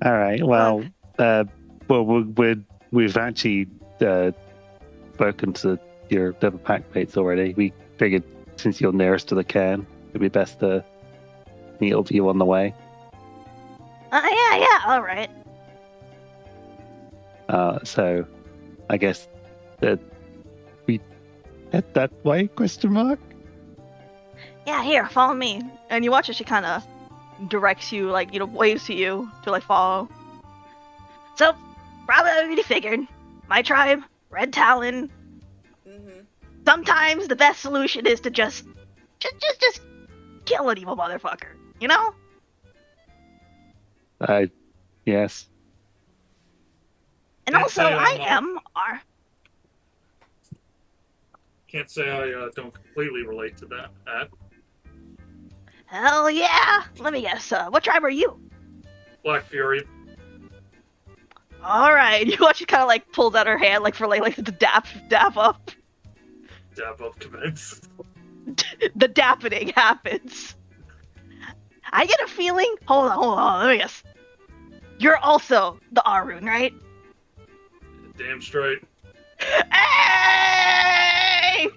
All right. Well, we've actually spoken to your double pack mates already. We figured since you're nearest to the cairn, it'd be best to meet up with you on the way. Yeah, all right. So I guess that we head that way? Question mark. Yeah, here, follow me. And you watch as she kind of directs you, like, waves to you to, like, follow. So, probably already figured. My tribe, Red Talon. Mm-hmm. Sometimes the best solution is to just kill an evil motherfucker. You know? Yes. And Can't also, say I I'm, am our. Can't say I don't completely relate to that. Hell yeah! Let me guess. What tribe are you? Black Fury. All right. You watch she kind of, like, pulls out her hand, like, for, like the dap up. Dab up commence. The dappening happens. I get a feeling. Hold on. Let me guess. You're also the Arun, right? Damn straight. Hey!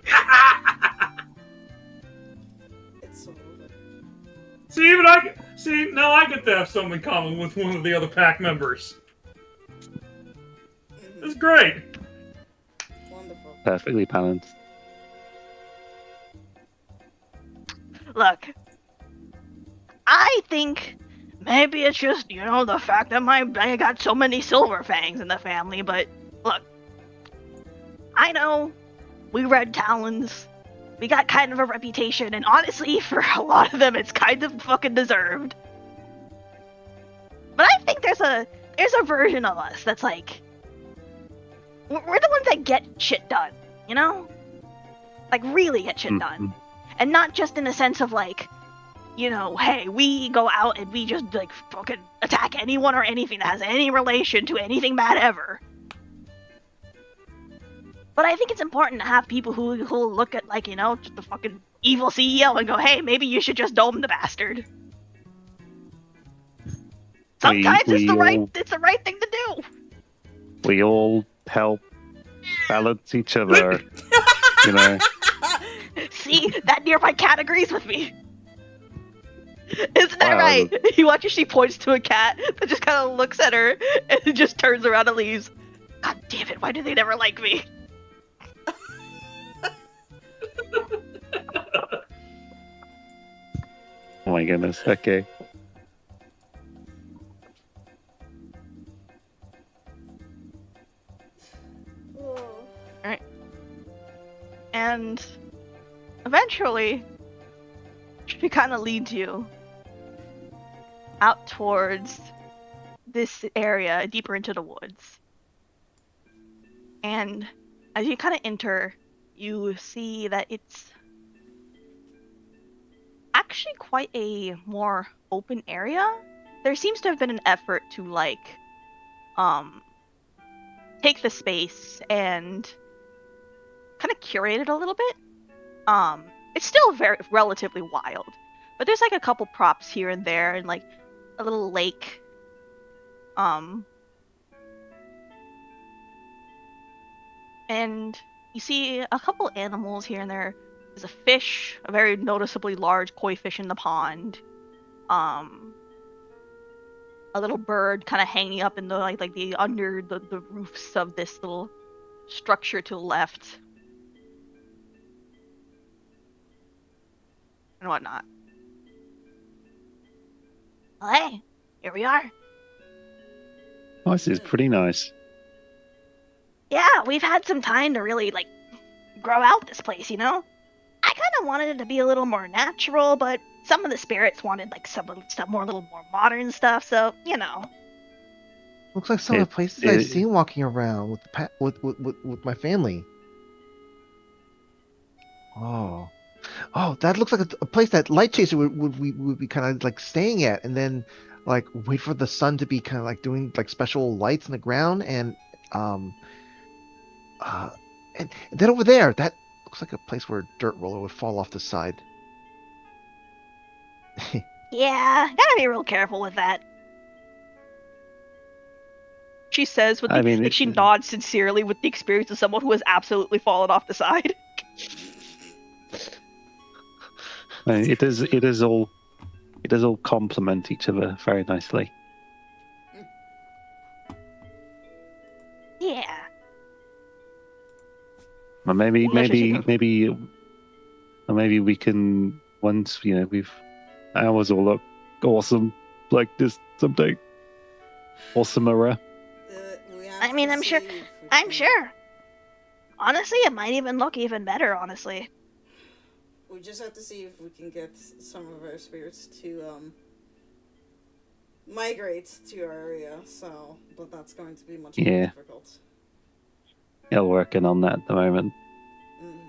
It's so over. See, now I get to have something in common with one of the other pack members. Mm-hmm. It's great. Wonderful. Perfectly balanced. Look, I think maybe it's just, the fact that I got so many silver fangs in the family, but look, I know we Red Talons, we got kind of a reputation, and honestly, for a lot of them, it's kind of fucking deserved. But I think there's a version of us that's like, we're the ones that get shit done, you know? Like, really get shit done. And not just in the sense of, like, hey, we go out and we just, like, fucking attack anyone or anything that has any relation to anything bad ever. But I think it's important to have people who look at, like, just the fucking evil CEO and go, hey, maybe you should just dome the bastard. Sometimes it's the right thing to do. We all help balance each other, See, that nearby cat agrees with me. Isn't that right? You watch as she points to a cat that just kind of looks at her and just turns around and leaves. God damn it, why do they never like me? Oh my goodness. Okay. Oh. And eventually, she kind of leads you out towards this area, deeper into the woods. And as you kind of enter, you see that it's actually quite a more open area. There seems to have been an effort to, like, take the space and kind of curate it a little bit. It's still very relatively wild, but there's like a couple props here and there, and like a little lake. And you see a couple animals here and there. There's a fish, a very noticeably large koi fish in the pond. A little bird kind of hanging up in the like the under the roofs of this little structure to the left. And whatnot. Well, hey, here we are. Oh, this is pretty nice. Yeah, we've had some time to really, like, grow out this place, I kind of wanted it to be a little more natural, but some of the spirits wanted, like, some more, little more modern stuff, so, Looks like some of the places I've seen walking around with my family. Oh, that looks like a place that Light Chaser would be kind of like staying at, and then like wait for the sun to be kind of like doing like special lights in the ground, and then over there, that looks like a place where a dirt roller would fall off the side. Yeah, gotta be real careful with that. She says with she nods sincerely with the experience of someone who has absolutely fallen off the side. It does all complement each other very nicely. Yeah. Or maybe Yeah, sure. maybe we can, once we've ours all look awesome like this someday. Awesomer. We have I mean, to I'm sure. see if we I'm can- sure. Honestly, it might even look even better. Honestly. We just have to see if we can get some of our spirits to migrate to our area. So, but that's going to be much more Yeah. difficult. Yeah, working on that at the moment. Mhm.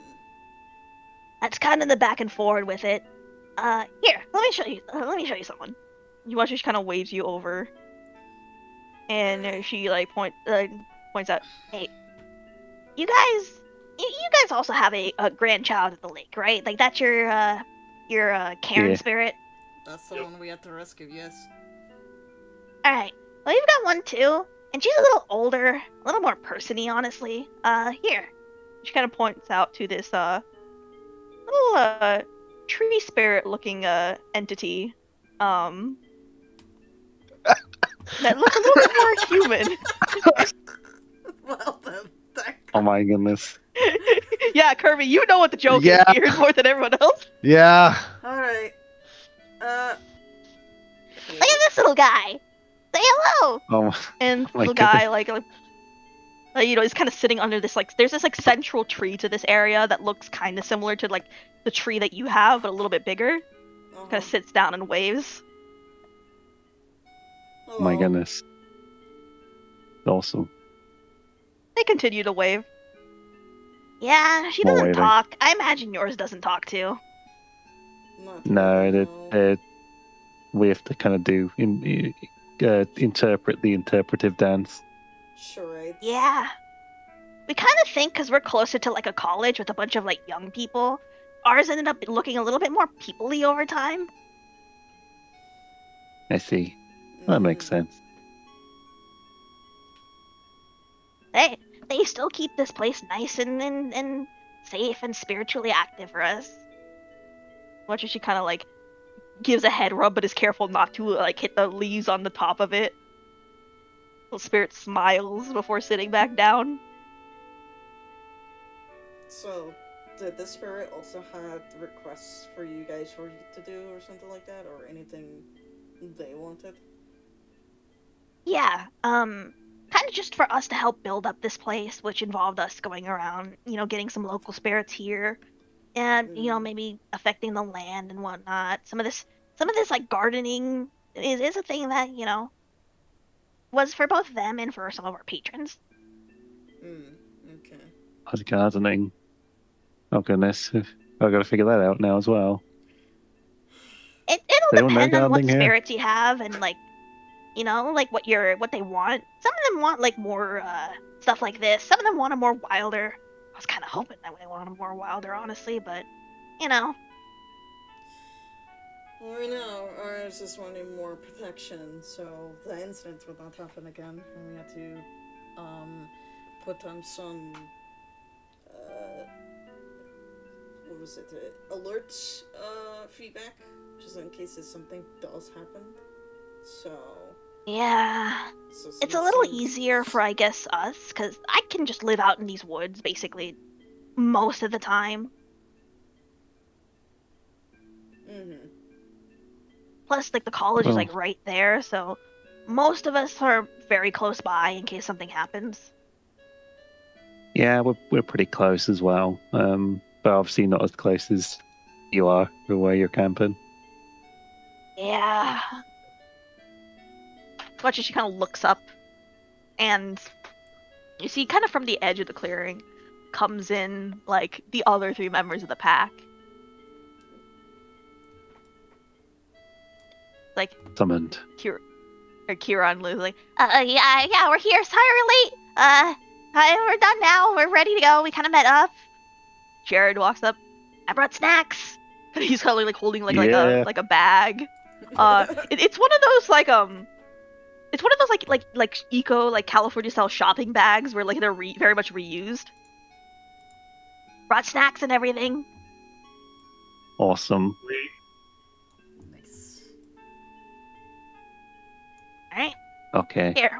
That's kind of the back and forward with it. Here, let me show you. Let me show you someone. You watch her, she kind of waves you over, and she like points out, Hey, you guys. You guys also have a grandchild at the lake, right? Like that's your Karen Yeah. spirit. That's the one we have to rescue. Yes. All right. Well, you've got one too, and she's a little older, a little more person-y, honestly. Here. she kind of points out to this little tree spirit looking entity, that looks a little bit more human. Well then, Oh my goodness. Yeah, Kirby, you know what the joke Yeah. is here more than everyone else. Yeah. all right. Look at this little guy. Say hello. Oh And the my little guy, he's kind of sitting under this, there's this, central tree to this area that looks kind of similar to, the tree that you have, but a little bit bigger. Kind of sits down and waves. my goodness. Awesome. They continue to wave. Yeah, she More doesn't waving. talk. I imagine yours doesn't talk too. No, we have to kind of interpret the interpretive dance. Charades. Yeah. We kind of think because we're closer to like a college with a bunch of like young people, ours ended up looking a little bit more people-y over time. I see. That makes sense. They still keep this place nice and safe and spiritually active for us. Watch as she kind of gives a head rub, but is careful not to hit the leaves on the top of it. Little spirit smiles before sitting back down. So, did the spirit also have requests for you guys to do or something like that, or anything they wanted? Yeah, kind of just for us to help build up this place, which involved us going around, getting some local spirits here, and maybe affecting the land and whatnot. Some of this like gardening is a thing that was for both them and for some of our patrons. Okay. That's gardening. Oh goodness. I've got to figure that out now as well. It'll They don't know depend on what gardening here? spirits you have and what they want. Some of them want more stuff like this. Some of them want a more wilder. I was kind of hoping that they wanted a more wilder, honestly, but Well, we know ours is wanting more protection, so the incident would not happen again, and we had to put on some what was it? Alert feedback, just in case if something does happen. So yeah. It's a little easier for, I guess, us, because I can just live out in these woods, basically, most of the time. Plus, the college is, right there, so most of us are very close by in case something happens. Yeah, we're pretty close as well. But obviously not as close as you are for where you're camping. Yeah. Watch as she kind of looks up, and you see, kind of from the edge of the clearing, comes in the other three members of the pack. Summoned. Kira and Lou, yeah, we're here. Sorry we're late. We're done now. We're ready to go. We kind of met up. Jared walks up. I brought snacks. He's kind of holding like a bag. It's one of those it's one of those like eco California style shopping bags where they're very much reused. Brought snacks and everything. Awesome. Nice. Alright, Okay. here.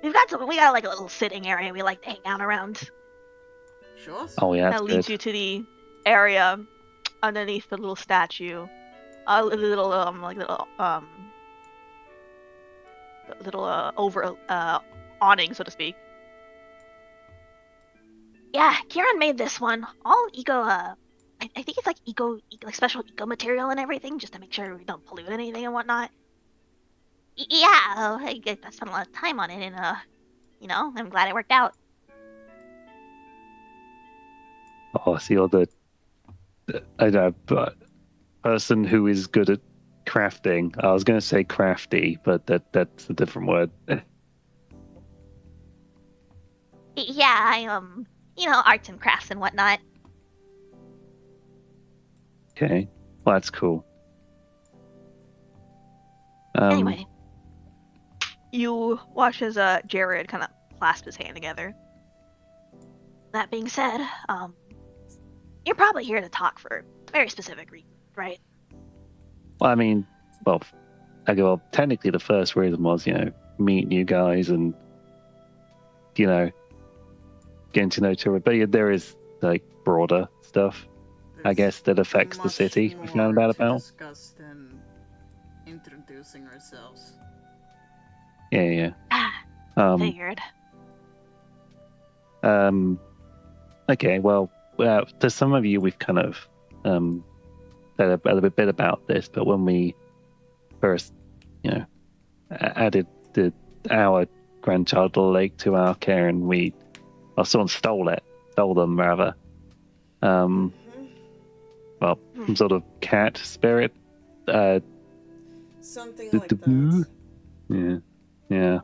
We got like a little sitting area we like to hang out around. Sure. Oh yeah, that's That leads good. you to the area underneath the little statue. A little over awning, so to speak. Yeah, Kieran made this one. All eco, I think it's like like special eco material and everything, just to make sure we don't pollute anything and whatnot. Yeah, I spent a lot of time on it, and I'm glad it worked out. Oh, so you're I don't know, but person who is good at crafting. I was going to say crafty, but that's a different word. Yeah, arts and crafts and whatnot. Okay, well that's cool. Anyway, You watch as Jared kind of clasp his hand together. that being said, you're probably here to talk for a very specific reason, right? Well, I mean, well, technically the first reason was, meeting you guys and, getting to know each other. But yeah, there is like broader stuff, I guess, that affects the Much city we more found out to about. discuss than introducing ourselves. Yeah. Ah, Um, figured. okay, well, to some of you, we've kind of said a bit about this, but when we first, added our grandchild lake to our care, and someone stole them rather. Well, some sort of cat spirit. Something like that. Yeah.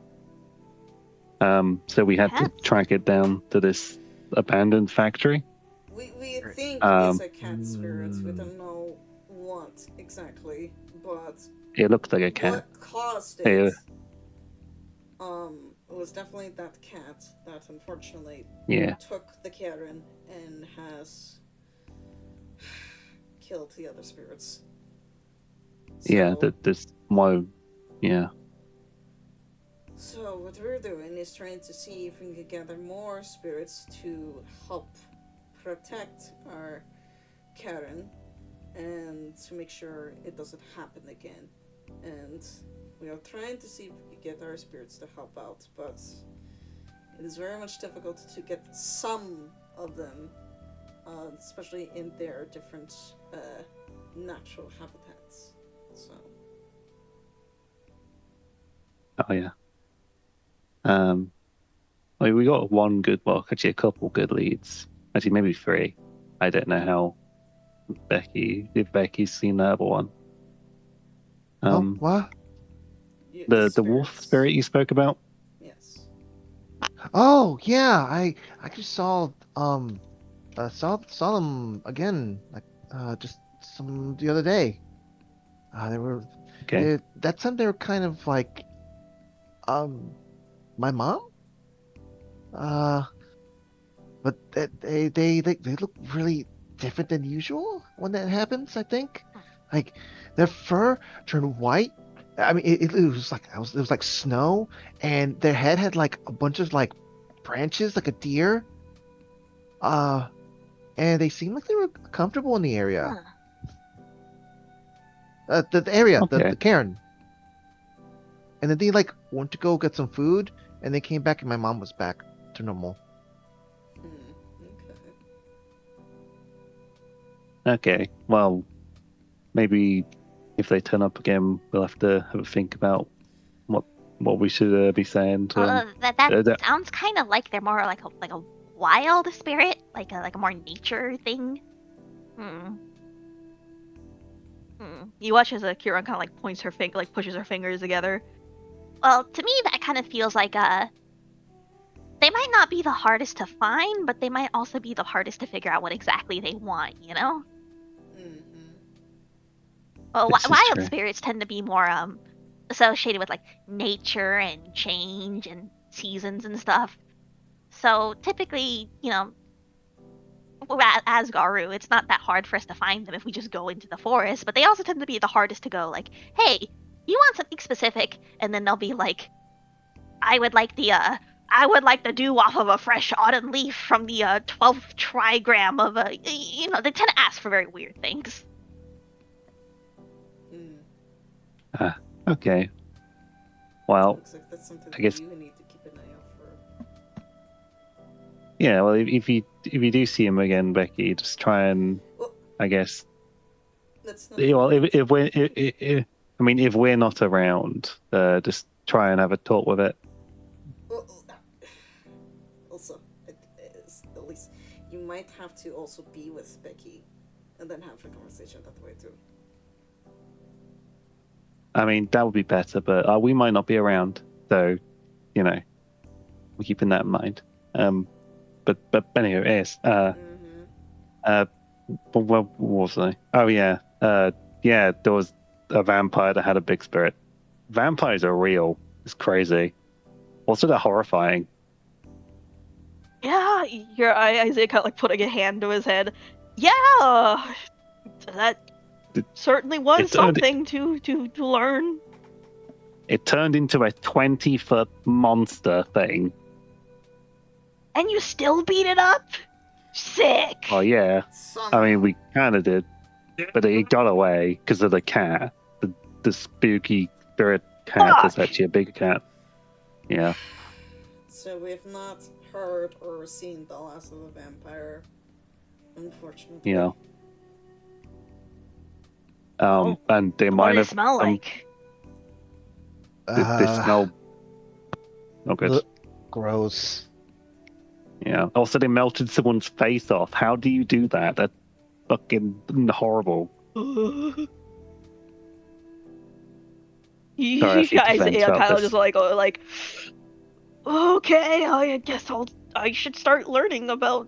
So we had to Cats? track it down to this abandoned factory. We think Um, it's a cat spirit. We don't know what exactly, but It looked like a cat. what caused Yeah. it? It was definitely that cat that unfortunately Yeah. took the Karen and has killed the other spirits. Yeah. So- That's why. Yeah. So what we're doing is trying to see if we can gather more spirits to help protect our Karen and to make sure it doesn't happen again. And we are trying to see if we can get our spirits to help out, but it is very much difficult to get some of them, especially in their different natural habitats. So. Oh yeah. We got actually a couple good leads. Actually, maybe 3. I don't know how if Becky's seen the other one. What? Yeah, The wolf spirits. spirit you spoke about. Yes. Oh yeah, I just saw saw them again just the other day. They were Okay. that time they were kind of like my mom. But they look really different than usual when that happens. I think, like their fur turned white. I mean, it was like it was like snow, and their head had like a bunch of like branches, like a deer. And they seemed like they were comfortable in the area. The area, Okay. the cairn. And then they like went to go get some food, and they came back, and my mom was back to normal. Okay. Okay. Well, maybe if they turn up again, we'll have to have a think about what we should be saying to them. That sounds kind of like they're more like a wild spirit, like a more nature thing. You watch as Kieran kind of like points her finger, like pushes her fingers together. Well, to me, that kind of feels like they might not be the hardest to find, but they might also be the hardest to figure out what exactly they want, you know? Well, This is wild true. spirits tend to be more associated with like nature and change and seasons and stuff. So typically, Well, Asgaru, it's not that hard for us to find them if we just go into the forest, but they also tend to be the hardest to go, like, hey, you want something specific? And then they'll be like, I would like the dew off of a fresh autumn leaf from the 12th trigram of a, they tend to ask for very weird things. Hmm. Okay. Well, Looks like that's something I guess- you need to keep an eye out for. yeah. Well, if you do see him again, Becky, just try and, Well, I guess. that's not. Well, if we're, I mean, if we're not around, just try and have a talk with it. Well, also, at least you might have to also be with Becky, and then have a conversation that way too. I mean, that would be better, but we might not be around, so we're keeping that in mind. But anyway, yes. What was I? Oh yeah. Yeah. There was a vampire that had a big spirit. Vampires are real. It's crazy. Also, they're horrifying. Yeah, Isaiah kind of like putting a hand to his head. Yeah, that certainly was It turned- something to learn. It turned into a 20-foot monster thing. And you still beat it up? Sick. Oh yeah. I mean, we kind of did, but it got away because of the cat. The spooky spirit cat is Fuck. actually a big cat. Yeah. So we have not heard or seen the last of the vampire, unfortunately. Yeah. And they What might did it have smell like? they smell not good. Gross. Yeah. Also, they melted someone's face off. How do you do that? That's fucking horrible. Sorry, I think defense Isaiah about kind of this. just like, okay, I guess I should start learning about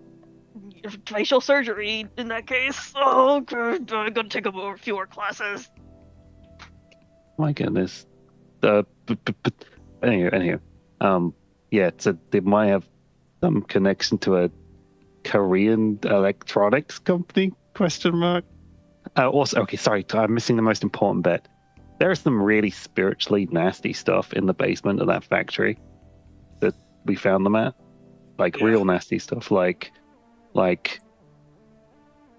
facial surgery in that case. Oh, good. I'm gonna take a few more classes. My goodness. Anyway. Yeah. So they might have some connection to a Korean electronics company? Question mark. Also, okay, sorry, I'm missing the most important bit. There is some really spiritually nasty stuff in the basement of that factory that we found them at. Like Yeah. real nasty stuff, like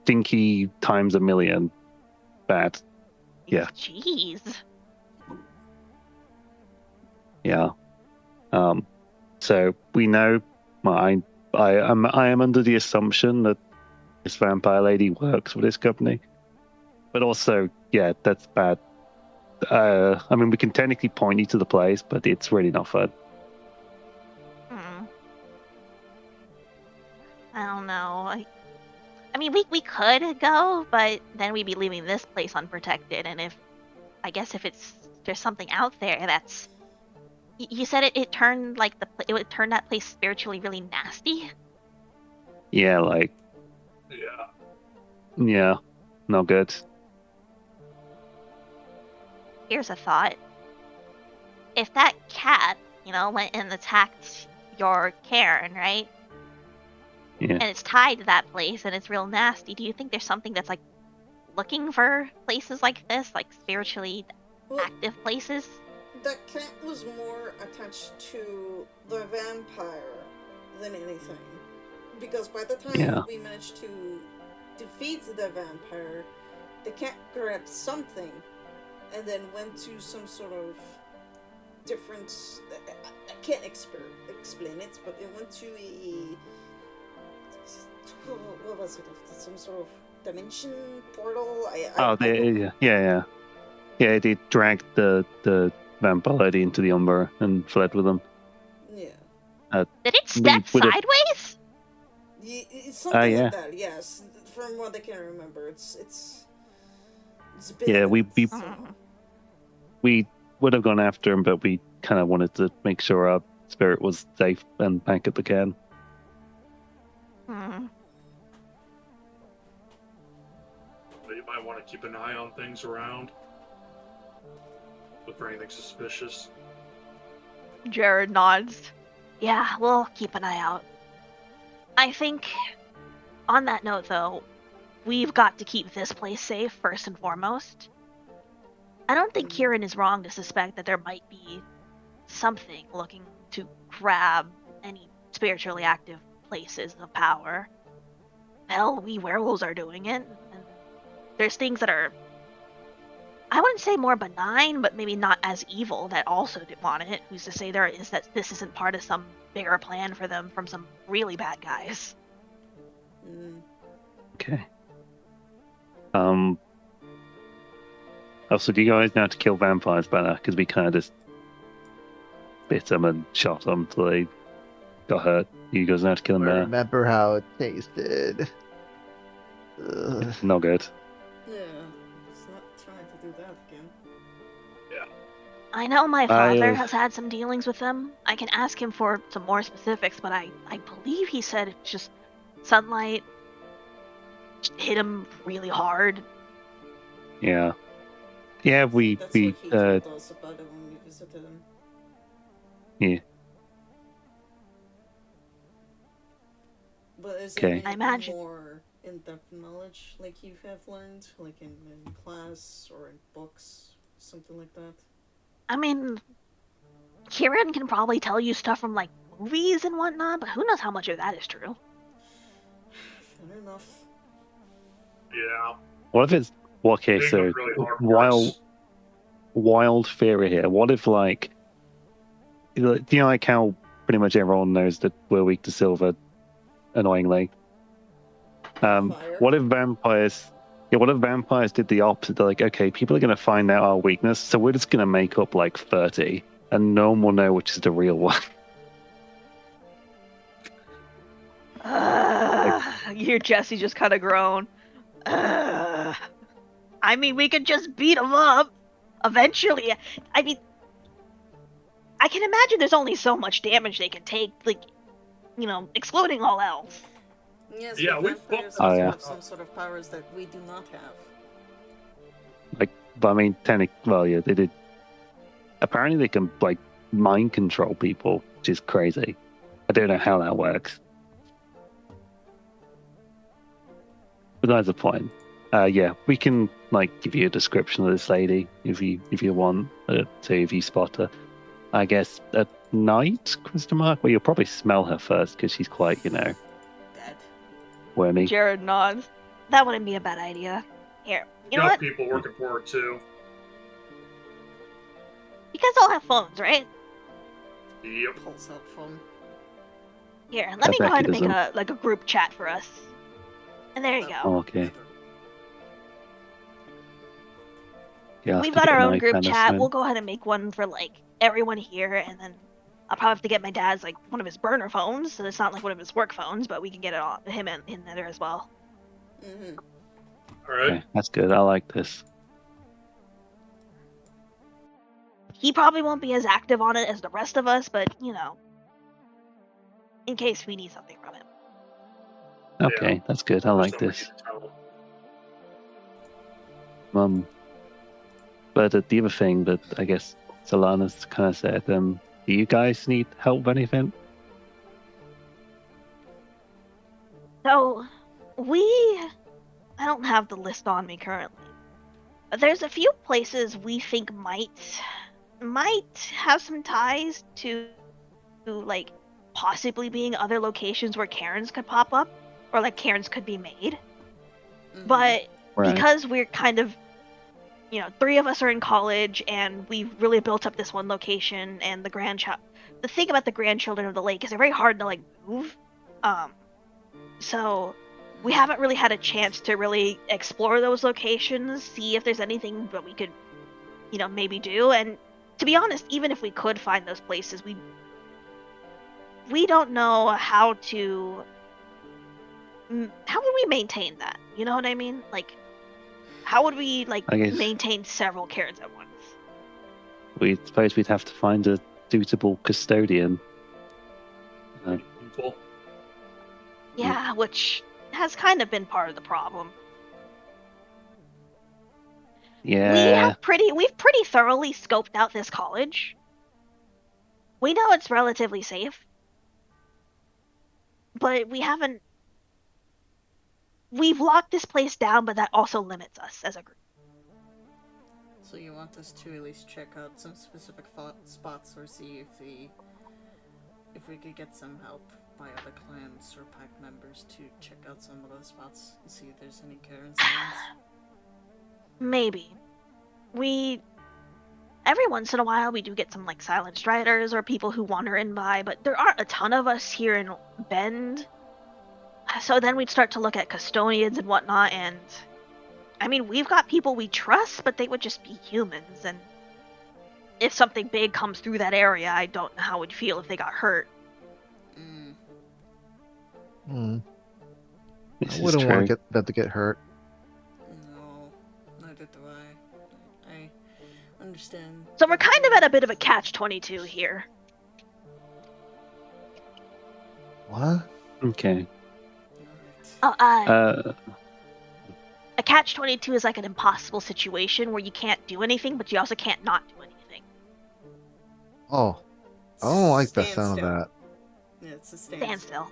stinky times a million bad. Yeah. Jeez. Yeah. So we know. I am under the assumption that this vampire lady works for this company, but also, yeah, that's bad. I mean, we can technically point you to the place, but it's really not fun. I don't know. I mean, we could go, but then we'd be leaving this place unprotected. And if there's something out there that's, you said it turned like it would turn that place spiritually really nasty. Yeah, like, Yeah. yeah, no good. Here's a thought. If that cat, went and attacked your Karen, right? Yeah. And it's tied to that place and it's real nasty, do you think there's something that's like looking for places like this, like spiritually Well, active places? that cat was more attached to the vampire than anything. Because by the time Yeah. we managed to defeat the vampire, the cat grabbed something and then went to some sort of different. I can't explain it, but it went to a. What was it? Some sort of dimension portal? Yeah. They dragged the vampire lady into the Umber and fled with them. Yeah. Did it step would've- sideways? It's something yeah. like that, yes. From what I can remember, it's a bit. Yeah, of we- it, we- so. We would have gone after him, but we kind of wanted to make sure our spirit was safe and back at the can. Hmm. But you might want to keep an eye on things around. Look for anything suspicious. Jared nods. Yeah, we'll keep an eye out. I think On that note, though, we've got to keep this place safe first and foremost. I don't think Kieran is wrong to suspect that there might be something looking to grab any spiritually active places of power. Hell, we werewolves are doing it. And there's things that are, I wouldn't say more benign, but maybe not as evil that also want it. Who's to say that this isn't part of some bigger plan for them from some really bad guys? Okay. Also, do you guys know how to kill vampires better? Because we kind of just bit them and shot them till they got hurt. You guys know how to kill them I better? remember how it tasted. Ugh. Not good. Yeah, it's not trying to do that again. I know my father I- has had some dealings with them. I can ask him for some more specifics, but I believe he said it's just sunlight hit him really hard. Yeah. Yeah, That's what he told us about it when we visited him. Yeah. But is Okay. it I any imagine- more in-depth knowledge like you have learned, like in class or in books, something like that? I mean, Kieran can probably tell you stuff from like movies and whatnot, but who knows how much of that is true? Fair enough. Yeah. What if it's okay? These So are really hard wild parts. theory here. What if like, do you know like how pretty much everyone knows that we're weak to silver, annoyingly. Fire. What if vampires? Yeah, what if vampires did the opposite? They're like, okay, people are going to find out our weakness, so we're just going to make up like 30, and no one will know which is the real one. You hear Jesse just kind of groan. I mean, we could just beat them up. Eventually, I mean, I can imagine there's only so much damage they can take, like, you know, excluding all else. Yes, Yeah, but we vampires fucked Oh, also yeah. have some sort of powers that we do not have. But I mean, technically, well, yeah, they did. Apparently, they can like mind control people, which is crazy. I don't know how that works. But that's the point. Yeah, we can like give you a description of this lady if you want to, if you spot her. I guess at night? Question mark. Well, you'll probably smell her first because she's quite, Dead. wormy. Jared nods. That wouldn't be a bad idea. Here, you know Got what? people working for it too. You guys all have phones, right? Yep. Pulls out phone. Here, let me go bet ahead he and make doesn't. a group chat for us. And there you That go. Oh, okay. Yeah, I'll We've have to got get our an own group iPad or chat. something. We'll go ahead and make one for like everyone here, and then I'll probably have to get my dad's like one of his burner phones, so it's not like one of his work phones, but we can get it on him in there as well. Mm-hmm. All right. Okay, that's good. I like this. He probably won't be as active on it as the rest of us, but you know, in case we need something from him. Okay, that's good. I like this. But the other thing that I guess Solana's kind of said, do you guys need help with anything? So, I don't have the list on me currently, but there's a few places we think might have some ties to like possibly being other locations where Karens could pop up or like Karens could be made. Mm-hmm. But Right. because we're kind of, you know, 3 of us are in college and we've really built up this one location, and the thing about the grandchildren of the lake is they're very hard to like move. So we haven't really had a chance to really explore those locations, see if there's anything that we could, you know, maybe do. And to be honest, even if we could find those places, we don't know how to how would we maintain that? You know what I mean? Like, how would we like I guess- maintain several Karens at once? We suppose we'd have to find a suitable custodian. People. Yeah, which has kind of been part of the problem. Yeah. We've pretty thoroughly scoped out this college. We know it's relatively safe, but we haven't we've locked this place down, but that also limits us as a group. So you want us to at least check out some specific spots or see if we could get some help by other clans or pack members to check out some of those spots and see if there's any Karen signs? Maybe. Every once in a while we do get some like silent striders or people who wander in by, but there aren't a ton of us here in Bend. So then we'd start to look at custodians and whatnot, and I mean, we've got people we trust, but they would just be humans, and if something big comes through that area, I don't know how we'd feel if they got hurt. Hmm. This I is wouldn't true. want them to get hurt. No, neither do I. I understand. So we're kind of at a bit of a catch-22 here. What? Okay. A catch-22 is like an impossible situation where you can't do anything, but you also can't not do anything. Oh, I don't like the sound of that. Yeah, it's a Standstill.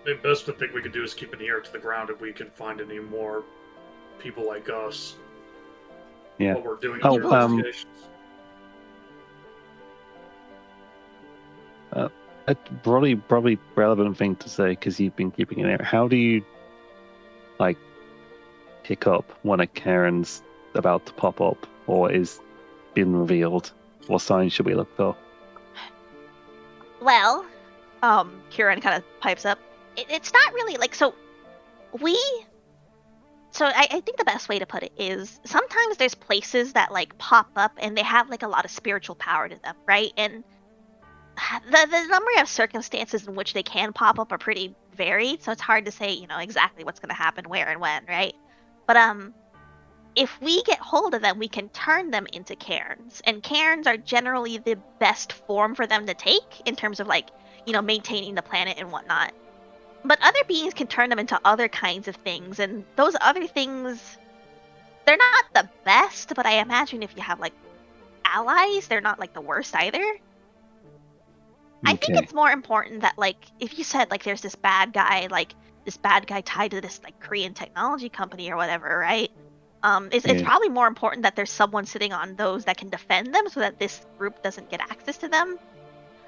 The best thing we could do is keep an ear to the ground if we can find any more people like us. Yeah. While we're doing Oh, other investigations. A probably relevant thing to say, because you've been keeping an ear. How do you, like, pick up when a Karen's about to pop up or is being revealed? What signs should we look for? Well, Kieran kind of pipes up. it's not really like so. I think the best way to put it is sometimes there's places that like pop up and they have like a lot of spiritual power to them, right? And the number of circumstances in which they can pop up are pretty varied, so it's hard to say, exactly what's going to happen where and when, right? But if we get hold of them, we can turn them into cairns, and cairns are generally the best form for them to take in terms of like, maintaining the planet and whatnot. But other beings can turn them into other kinds of things, and those other things, they're not the best, but I imagine if you have like allies, they're not like the worst either. I think Okay. it's more important that, like, if you said, like, there's this bad guy tied to this, like, Korean technology company or whatever, right? It's Yeah. probably more important that there's someone sitting on those that can defend them so that this group doesn't get access to them.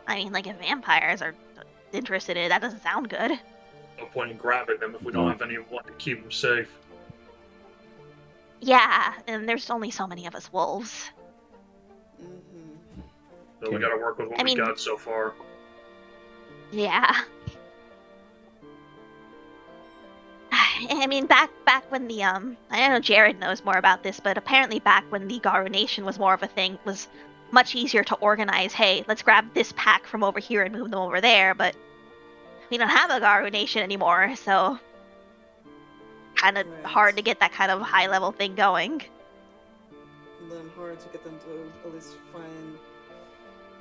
I mean, like, if vampires are interested in it, that doesn't sound good. No point in grabbing them if we don't have anyone to keep them safe. Yeah, and there's only so many of us wolves. Mm-hmm. So we gotta work with what we got so far. Yeah. I mean, back when the I don't know, Jared knows more about this, but apparently back when the Garu Nation was more of a thing, it was much easier to organize. Hey, let's grab this pack from over here and move them over there. But we don't have a Garu Nation anymore, so kind of hard to get that kind of high level thing going. And then hard to get them to at least find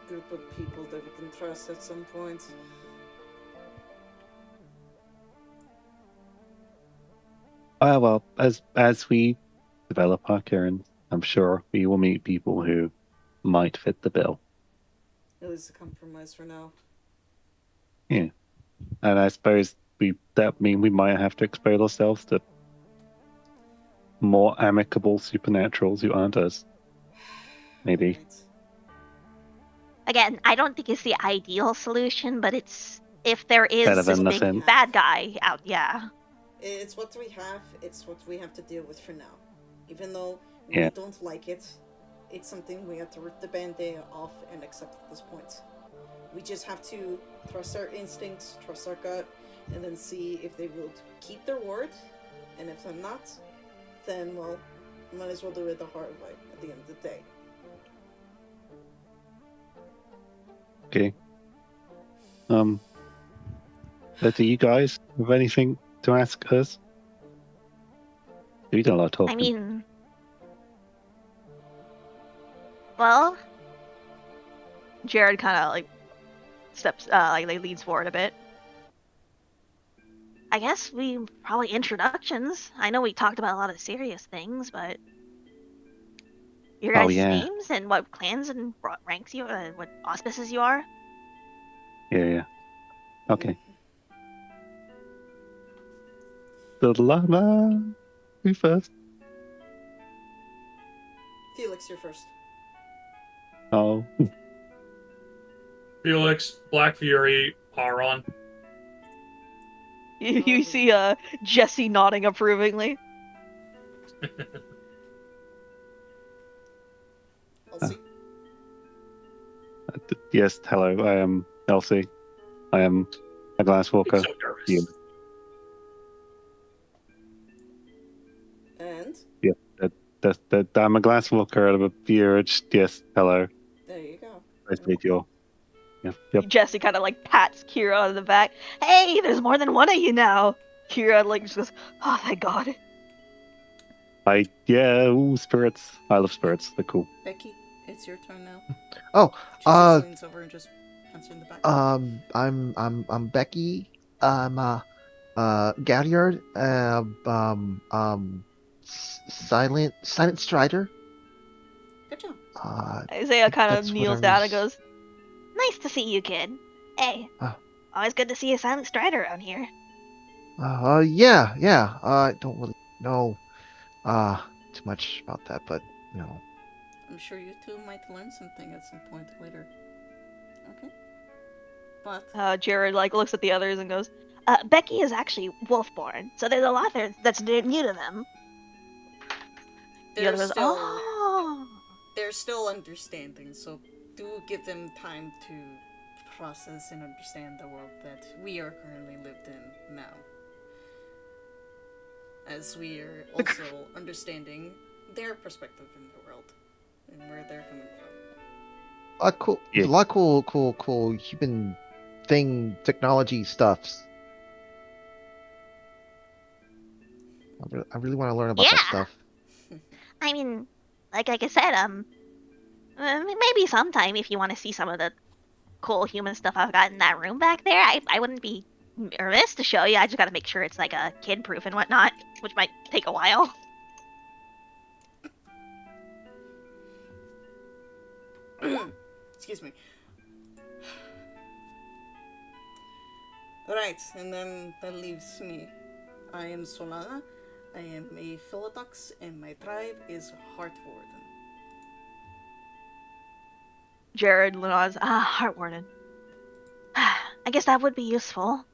a group of people that we can trust at some point. Well, as we develop our Karen, I'm sure we will meet people who might fit the bill. At least a compromise for now. Yeah, and I suppose that mean we might have to expose ourselves to more amicable supernaturals who aren't us. Maybe. Right. Again, I don't think it's the ideal solution, but it's if there is Better this than big nothing. bad guy out, yeah. It's what we have. It's what we have to deal with for now. Even though Yeah. we don't like it, it's something we have to rip the band-aid off and accept at this point. We just have to trust our instincts, trust our gut, and then see if they will keep their word. And if they're not, then, well, might as well do it the hard way at the end of the day. Okay. But do you guys have anything to ask us? We done a lot of talking. I mean, well, Jared kind of like steps, like leans forward a bit. I guess we probably introductions. I know we talked about a lot of serious things, but your guys' names and what clans and ranks you, what auspices you are. Yeah. Okay. the llama. Who first? Felix, you're first. Oh, Felix, Black Fury, Aron. You see Jesse nodding approvingly. Elsie. yes. Hello, I am Elsie. I am a glass walker. I'm so nervous. Yeah. And I'm a glass walker out of a peerage. Yes. Hello. there you go. Nice to meet you all. Yep. Jesse kind of like pats Kira on the back. Hey, there's more than one of you now. Kira like just goes, oh thank God. Spirits. I love spirits. They're cool. Becky, it's your turn now. Oh, She leans over and just pats you in the back. I'm Becky. I'm Galliard. Silent Strider. Good job. Isaiah kind That's of what kneels I down and was- goes, Nice to see you, kid. Hey, Oh. always good to see a silent strider around here. Yeah. I don't really know too much about that, but you know. I'm sure you two might learn something at some point later. Okay. But Jared like looks at the others and goes, Becky is actually wolf-born, so there's a lot there that's new to them. the other they're goes, still oh. they're still understanding, so do give them time to process and understand the world that we are currently lived in now. As we are also understanding their perspective in the world and where they're coming from. Cool. Yeah. A lot of cool human thing technology stuffs. I really want to learn about that Yeah. stuff. I mean, like I said, maybe sometime if you want to see some of the cool human stuff I've got in that room back there, I wouldn't be nervous to show you. I just got to make sure it's like a kid-proof and whatnot, which might take a while. Excuse me. Right, and then that leaves me. I am Solana. I am a Philodox, and my tribe is Heartwarden. Jared nods, Heartwarden. I guess that would be useful.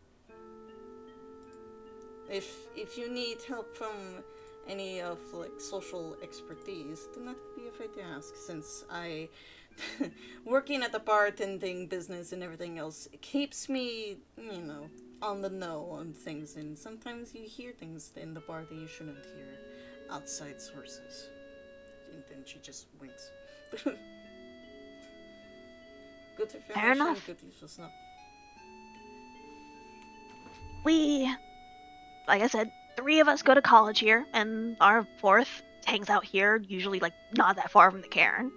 If you need help from any of social expertise, do not be afraid to ask. Since I working at the bartending business and everything else, it keeps me on the know on things, and sometimes you hear things in the bar that you shouldn't hear outside sources. And then she just winks. Good Fair information, enough. good use of snuff. Like I said, 3 of us go to college here, and our 4th hangs out here, usually like not that far from the cairn.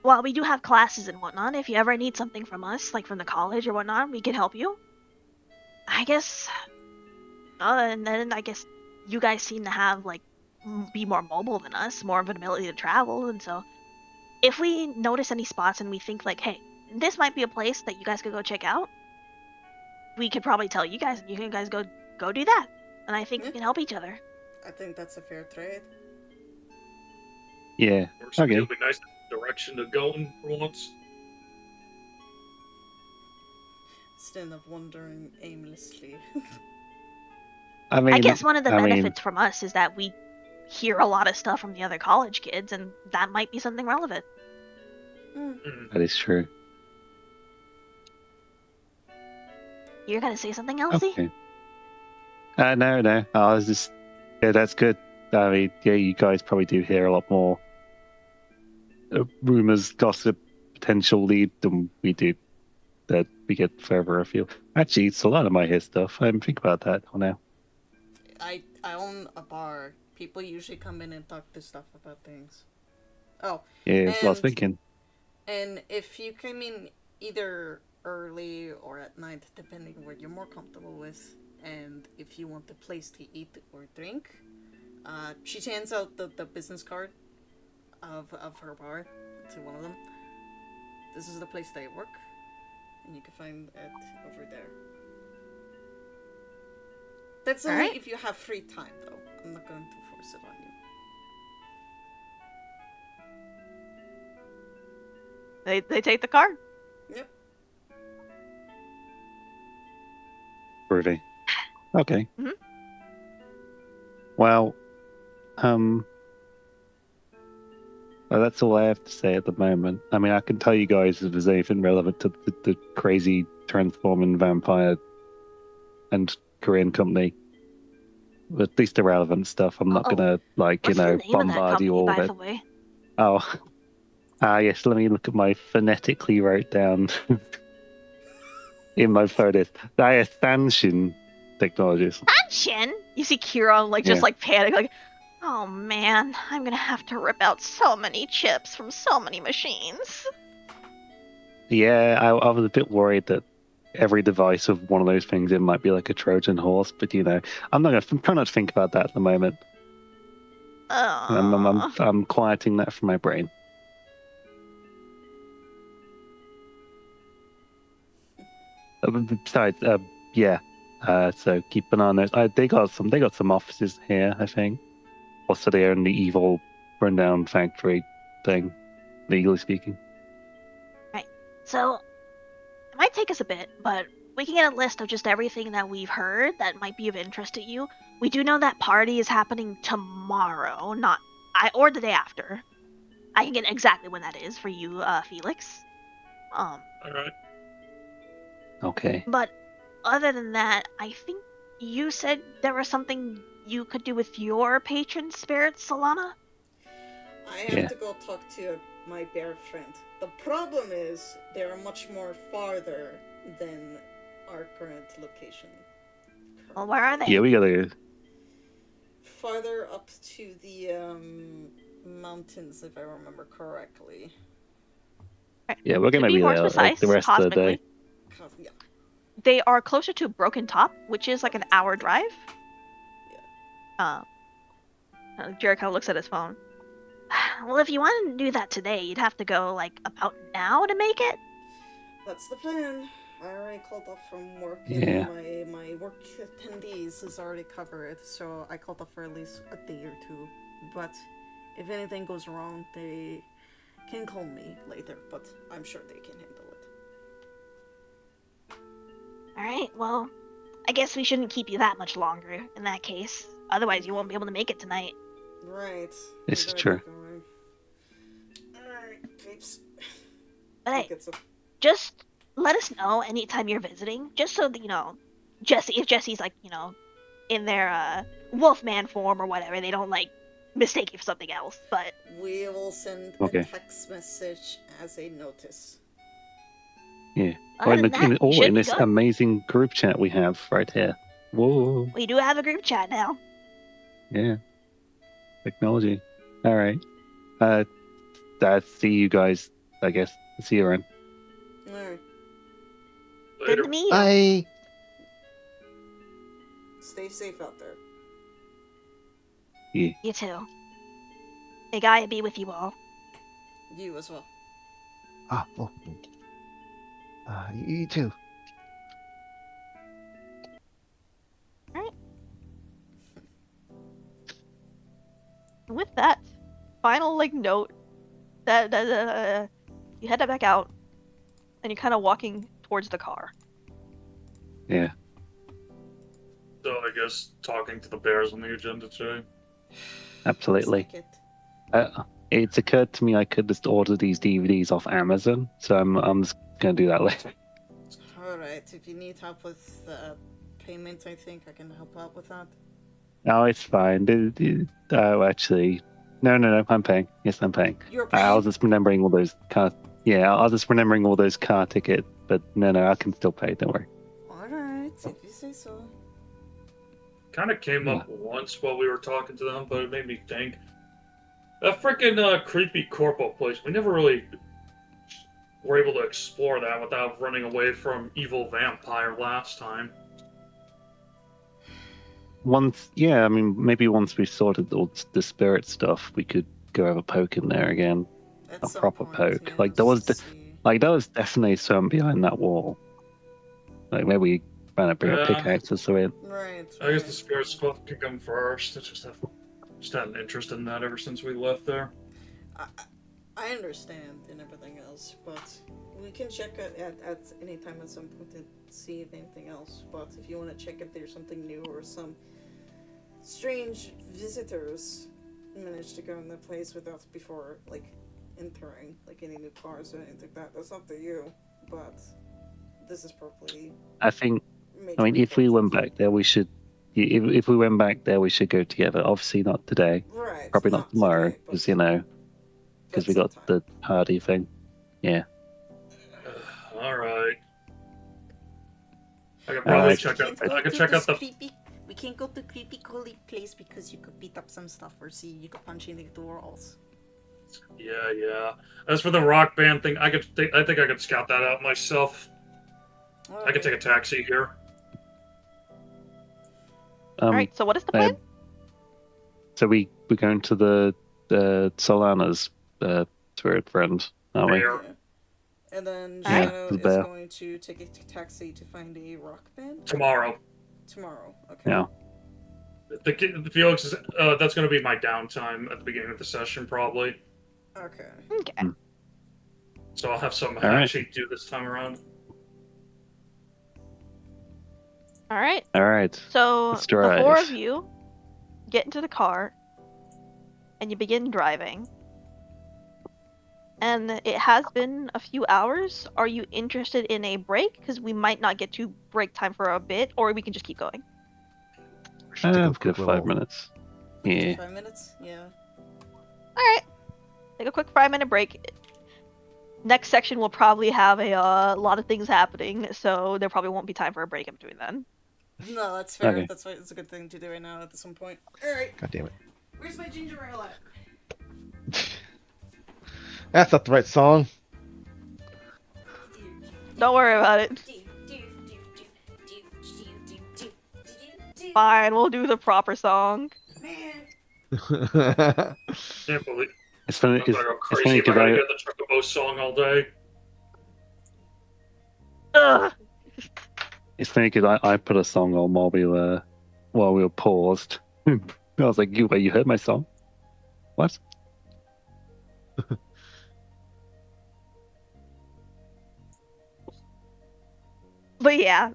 While we do have classes and whatnot, if you ever need something from us, like from the college or whatnot, we can help you. I guess. And then I guess you guys seem to have be more mobile than us, more of an ability to travel, and so if we notice any spots and we think hey, this might be a place that you guys could go check out, we could probably tell you guys, and you guys go do that. And I think we can help each other. I think that's a fair trade. Yeah. Okay. It'll be nice direction to go in for once. Instead of wandering aimlessly. I guess one of the benefits from us is that we hear a lot of stuff from the other college kids, and that might be something relevant. That is true. You're gonna say something, Elsie? Okay. No. I was just. Yeah, that's good. I mean, yeah, you guys probably do hear a lot more rumors, gossip, potential lead than we do. That we get further afield. Actually, it's a lot of my hear stuff. I didn't think about that now. I own a bar. People usually come in and talk to stuff about things. Oh. Yeah, that's what I was thinking. And if you come in either early or at night, depending on what you're more comfortable with, and if you want a place to eat or drink, she hands out the business card of her bar to one of them. This is the place they work, and you can find it over there. That's only Alright. if you have free time, though. I'm not going to force it on you. They take the card. Yep. Groovy. Okay. Mhm. Well, well, that's all I have to say at the moment. I mean, I can tell you guys if there's anything relevant to the crazy transforming vampire and Korean company. But at least the relevant stuff. I'm not Uh-oh. gonna What's the name of that bombard you company, all by with the way? Oh, yes. Let me look at my phonetically wrote down in my photos. Diastanshin Technologies. Shin? You see Kira just Yeah. like panic, like, oh man, I'm gonna have to rip out so many chips from so many machines. Yeah, I was a bit worried that every device of one of those things it might be like a Trojan horse, but I'm trying not to think about that at the moment. I'm quieting that from my brain. Besides, yeah. So keep an eye on those. They got some offices here, I think. Or so they own the evil rundown factory thing, legally speaking. So, it might take us a bit, but we can get a list of just everything that we've heard that might be of interest to you. We do know that party is happening tomorrow, or the day after. I can get exactly when that is for you, Felix. All right. Okay. But other than that, I think you said there was something you could do with your patron spirit, Solana? I have to go talk to my bear friend. The problem is they're much more farther than our current location. Well, where are they? Yeah, we gotta. Farther up to the mountains, if I remember correctly. Yeah, we're gonna To be be more there precise, the rest of the day. cosmically, Yeah. they are closer to Broken Top, which is like an hour drive. Jared kind of looks at his phone. Well, if you wanted to do that today, you'd have to go, about now to make it. That's the plan. I already called off from work Yeah. and my work 10 days is already covered, so I called off for at least a day or two. But if anything goes wrong, they can call me later, but I'm sure they can handle it. Alright, well, I guess we shouldn't keep you that much longer in that case. Otherwise, you won't be able to make it tonight. Right. This is true. Alright, peeps. But hey, It's a- just let us know anytime you're visiting, just so that, if Jesse's, in their, Wolfman form or whatever, they don't, mistake you for something else, but... We will send Okay. a text message as a notice. Yeah. Other than that, you should In be this good. amazing group chat we have right here. Whoa. We do have a group chat now. Yeah. Technology. All right. See you guys. I guess. See you around. Alright. Good Later. to meet you. Bye. Stay safe out there. Yeah. You too. May Gaia be with you all. You as well. Ah, well. You too. with that final note that you head back out and you're kind of walking towards the car. Yeah. So I guess talking to the bears on the agenda today. Absolutely. Looks like it. It's occurred to me I could just order these DVDs off Amazon, so I'm just gonna do that later. Alright, if you need help with payment, I think I can help out with that. No, it's fine. Oh, actually, no, I'm paying. Yes, I'm paying. You're I paying? was just remembering all those car. Yeah, I was just remembering all those car tickets, but no, I can still pay. Don't worry. Alright, if you say so. Kind of came up once while we were talking to them, but it made me think. That freaking creepy corpo place, we never really were able to explore that without running away from evil vampire last time. I mean, maybe once we've sorted all the spirit stuff, we could go have a poke in there again. At A some proper point, poke. yeah, Like there was, just to see. there was definitely something behind that wall. Like maybe trying to bring a Yeah. pickaxe so it. Right. I guess the spirit squad could come first. I just had an interest in that ever since we left there. I understand and everything else, but we can check at any time at some point to see if anything else. But if you want to check if there's something new or some strange visitors managed to go in the place without before like entering, like any new cars or anything like that, that's up to you. But this is probably. I think. I mean, if we went back there, we should. If we went back there, we should go together. Obviously, not today. Right. Probably not tomorrow, today, but- because because we got sometime. the party thing. Yeah. All right. I could probably Alright. check out. Can't go I could to check this out the. creepy. We can't go to creepy crawly place because you could beat up some stuff or see you could punch into the walls. Yeah. As for the rock band thing, I think I could scout that out myself. I could take a taxi here. All right. So what is the plan? So we're going to the Solana's spirit friend, aren't we? Bear. And then Yeah, Shadow the is bear. going to take a taxi to find a rock band Tomorrow. tomorrow. Okay. Yeah. The Felix is that's going to be my downtime at the beginning of the session probably. Okay. Okay. So I'll have something All right. actually do this time around. All right. All right. So Let's the four drive. of you get into the car and you begin driving. And it has been a few hours. Are you interested in a break? Because we might not get to break time for a bit, or we can just keep going. Should take a I've quick got little- 5 minutes. Yeah. 5 minutes? Yeah. All right. Take a quick 5-minute break. Next section will probably have a lot of things happening, so there probably won't be time for a break in between then. No, that's fair. Okay. That's why it's a good thing to do right now at some point. Alright. God damn it. Where's my ginger ale at? That's not the right song. Don't worry about it. Fine, we'll do the proper song. Man. Can't believe It's funny. I'm gonna go It's crazy funny if I because gotta hear the Chocobo song all day. Ugh. I put a song on while we were paused. I was like, "You heard my song? What?" But yeah,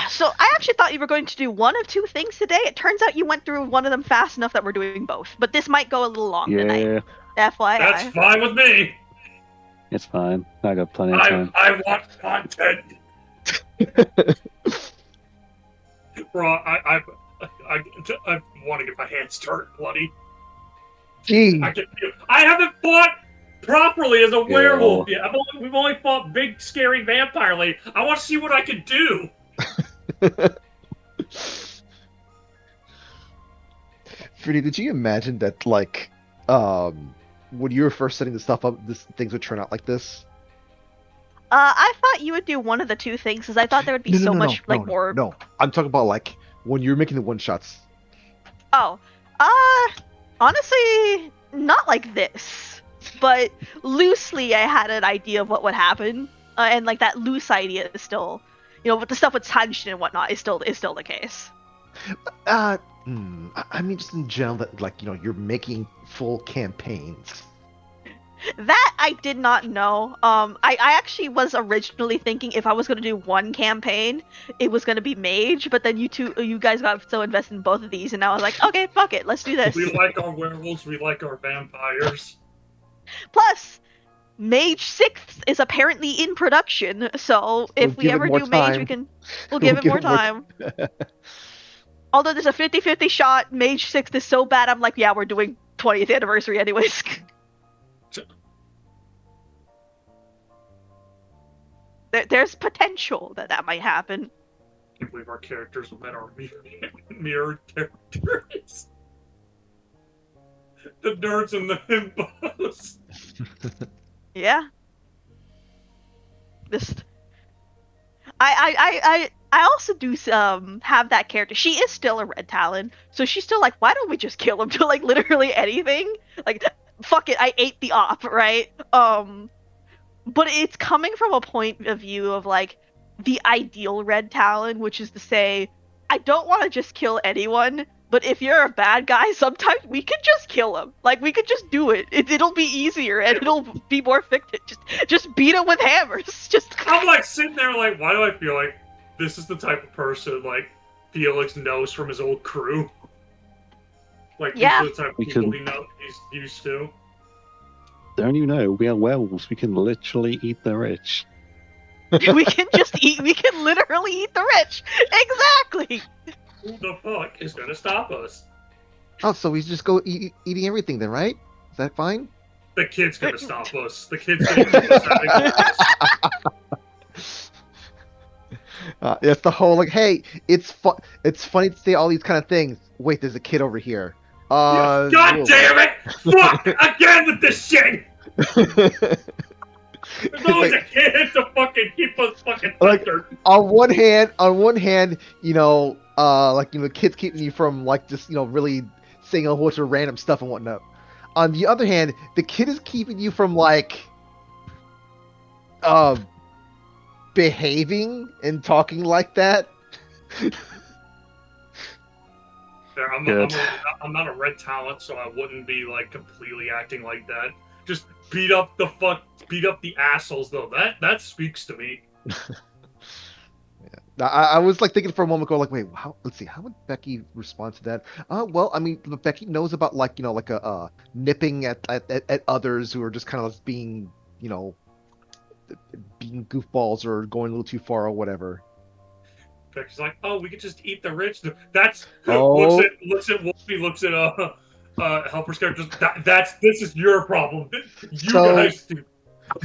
so I actually thought you were going to do one of two things today. It turns out you went through one of them fast enough that we're doing both. But this might go a little long tonight. Yeah, FYI. That's fine with me. it's fine. I got plenty of time. I want content. Bro, I want to get my hands dirty, bloody. Gee. I haven't fought properly as a werewolf yet. We've only fought big, scary vampire lady. I want to see what I can do. Fruity, did you imagine that, like, when you were first setting the stuff up, things would turn out like this? I thought you would do one of the two things, because I thought there would be more. No, I'm talking about, like, when you're making the one-shots. Oh, honestly, not like this, but loosely I had an idea of what would happen, and like that loose idea is still, with the stuff with Tanshin and whatnot is still the case. I mean, just in general, that, like, you're making full campaigns. That I did not know. I actually was originally thinking if I was gonna do one campaign, it was gonna be Mage, but then you guys got so invested in both of these, and I was like, okay, fuck it, let's do this. We like our werewolves. We like our vampires. Plus, Mage 6th is apparently in production, so if we give it ever more do Mage, time. we'll give it more time. Although there's a 50-50 shot, Mage 6th is so bad, I'm like, yeah, we're doing 20th anniversary anyways. There's potential that might happen. I can't believe our characters met our mirrored characters. The nerds and the himbos. Yeah. Just I also do have that character. She is still a Red Talon, so she's still like, why don't we just kill him to like literally anything? Like, fuck it, I ate the op, right? but it's coming from a point of view of like the ideal Red Talon, which is to say, I don't want to just kill anyone, but if you're a bad guy, sometimes we can just kill him. Like we could just do it. It'll be easier and it'll be more effective. Just beat him with hammers. Just I'm like sitting there like, why do I feel like this is the type of person like Felix knows from his old crew? Like Yeah. these are the type of We people can- he's used to. Don't you know? We are werewolves. We can literally eat the rich. we can literally eat the rich. Exactly. Who the fuck is gonna stop us? Oh, so we just go eating everything then, right? Is that fine? The kid's gonna stop us. The kid's gonna keep us having this. It's the whole like, hey, it's funny to say all these kind of things. Wait, there's a kid over here. God whoa. damn it! Fuck again with this shit! There's always a kid to fucking keep us fucking Like- filtered. on one hand, kids keeping you from like just really saying a whole bunch of random stuff and whatnot. On the other hand, the kid is keeping you from like behaving and talking like that. Good. I'm not a red talent, so I wouldn't be like completely acting like that. Just beat up the assholes though. That speaks to me. I was like thinking for a moment, go like, wait, let's see, how would Becky respond to that? Well, I mean, Becky knows about like nipping at others who are just kind of being being goofballs or going a little too far or whatever. Becky's like, oh, we could just eat the rich. That's Oh. looks at Wolfie, looks at Helper's character. This is your problem. You So- guys do.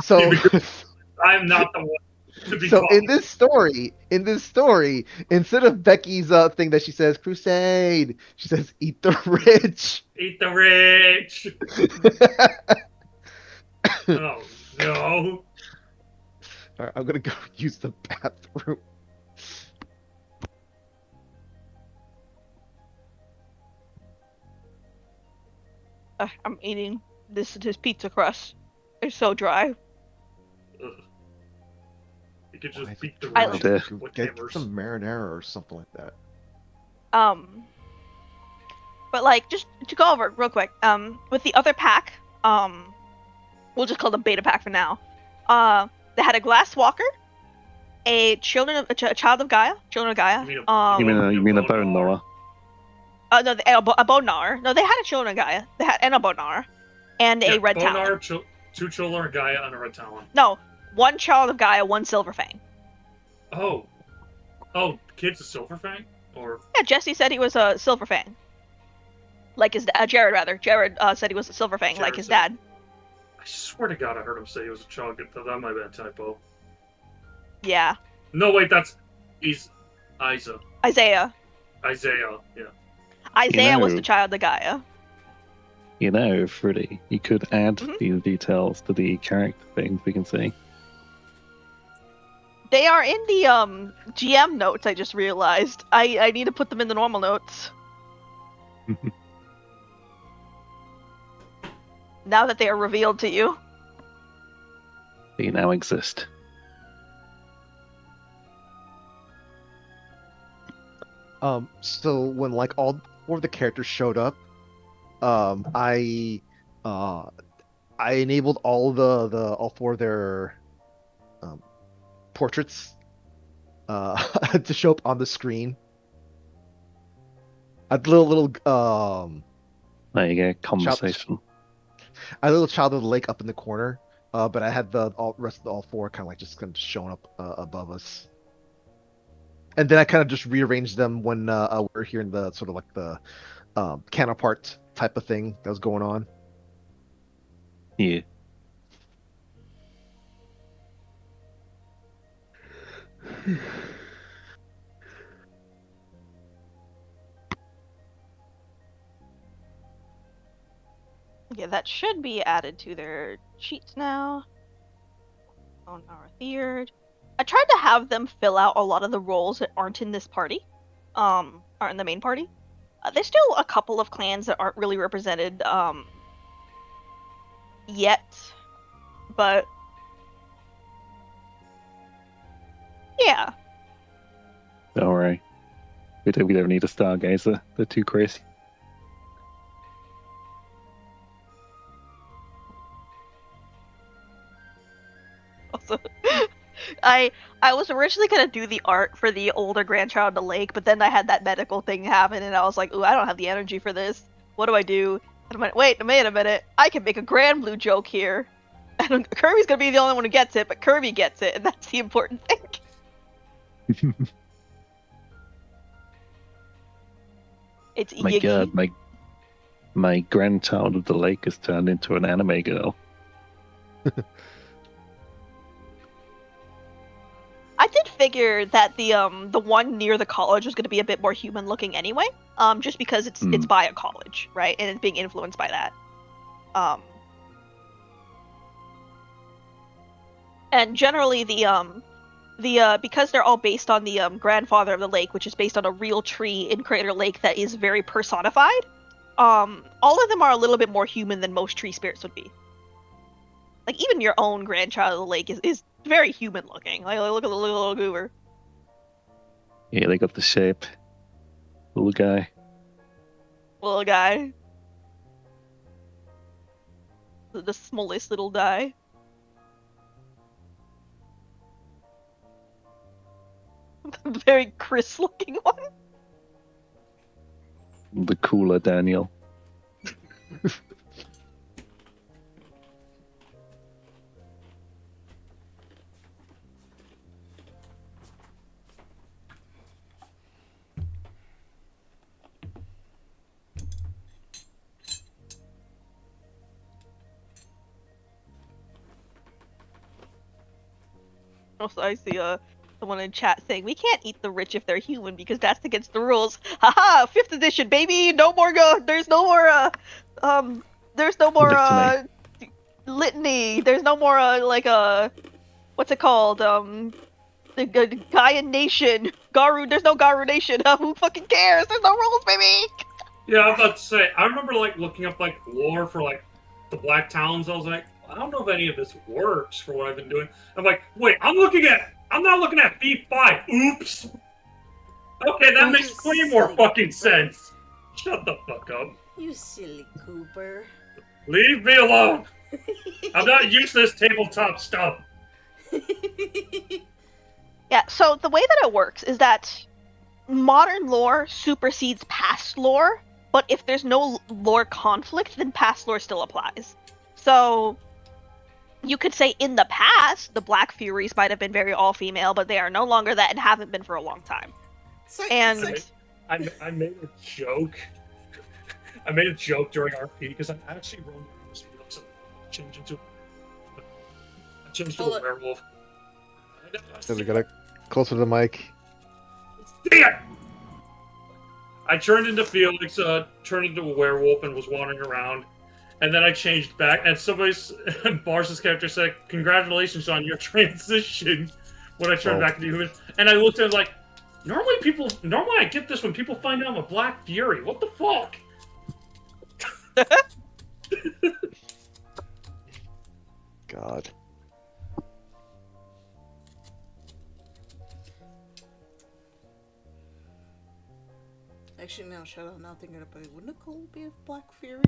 So. I'm not the one to be So called. in this story, instead of Becky's thing that she says crusade, she says eat the rich. Eat the rich. Oh no. All right, I'm gonna go use the bathroom. I'm eating this pizza crust. It's so dry. Ugh. You could just Why beat the I- rich Go with get hammers. some marinara or something like that. But like just to go over real quick, with the other pack, we'll just call them beta pack for now. They had a glass walker, a child of Gaia, children of Gaia. You mean a bone knower? No, a Bonar. No, they had a children of Gaia. They had a Bonar, and a red talon. Two children of Gaia and a red talon. No, one child of Gaia, one silver fang. Oh, kid's a silver fang? Or Yeah, Jesse said he was a silver fang. Like his Jared rather. Jared said he was a silver fang, like Jared his said- dad. I swear to God, I heard him say he was a child. That might have been a typo. Yeah, No, wait, he's Isaiah. Isaiah. Yeah. Isaiah was know- the child of Gaia. You know, Freddy, you could add Mhm. these details to the character things we can see. They are in the GM notes. I just realized. I need to put them in the normal notes. Now that they are revealed to you. They now exist. So when like all four of the characters showed up, I enabled all all four of their portraits to show up on the screen. A little There you go, conversation. a little child of the lake up in the corner, but I had the rest of all four kind of like just kind of showing up above us. And then I kind of just rearranged them when we're hearing the sort of like the counterpart type of thing that was going on. Yeah. Okay, that should be added to their sheets now. On our third. I tried to have them fill out a lot of the roles that aren't in this party. Aren't in the main party. There's still a couple of clans that aren't really represented yet. But We don't need a stargazer. They're too crazy. Also, I was originally gonna do the art for the older grandchild in the lake, but then I had that medical thing happen, and I was like, ooh, I don't have the energy for this. What do I do? And I'm like, wait a minute. I can make a Grand Blue joke here. And Kirby's gonna be the only one who gets it, but Kirby gets it, and that's the important thing. It's My Iggy. God, my grandchild of the lake has turned into an anime girl. I did figure that the one near the college was going to be a bit more human looking anyway, just because it's by a college, right, and it's being influenced by that. And generally the because they're all based on the grandfather of the lake, which is based on a real tree in Crater Lake that is very personified. All of them are a little bit more human than most tree spirits would be. Like even your own grandchild of the lake is very human looking. Like look at the little goober. Yeah, they got the shape. Little guy. Little guy. The smallest little guy. The very Chris looking one. The cooler Daniel. Also, I see someone in chat saying we can't eat the rich if they're human because that's against the rules. Haha, 5th edition, baby. No more there's no more litany. There's no more what's it called? The Gaian Nation. Garu. There's no Garu Nation. Who fucking cares? There's no rules, baby. Yeah, I was about to say. I remember like looking up like lore for like the Black Talons. I was like, I don't know if any of this works for what I've been doing. I'm like, wait, I'm not looking at B5. Oops. Okay, that makes way more fucking sense. Shut the fuck up. You silly Cooper. Leave me alone. I'm not used to this tabletop stuff. Yeah, so the way that it works is that modern lore supersedes past lore, but if there's no lore conflict, then past lore still applies. So you could say in the past, the Black Furies might have been very all-female, but they are no longer that and haven't been for a long time. I made a joke. I made a joke during RP because I actually rolled this changed to a werewolf. So we got it closer to the mic. Damn! I turned into Felix, turned into a werewolf, and was wandering around. And then I changed back, and Bars's character said, "Congratulations on your transition." When I turned back into human, and I looked at it like, normally I get this when people find out I'm a Black Fury. What the fuck? God. Actually, now, shut up. Now thinking about it, wouldn't Nicole be a Black Fury?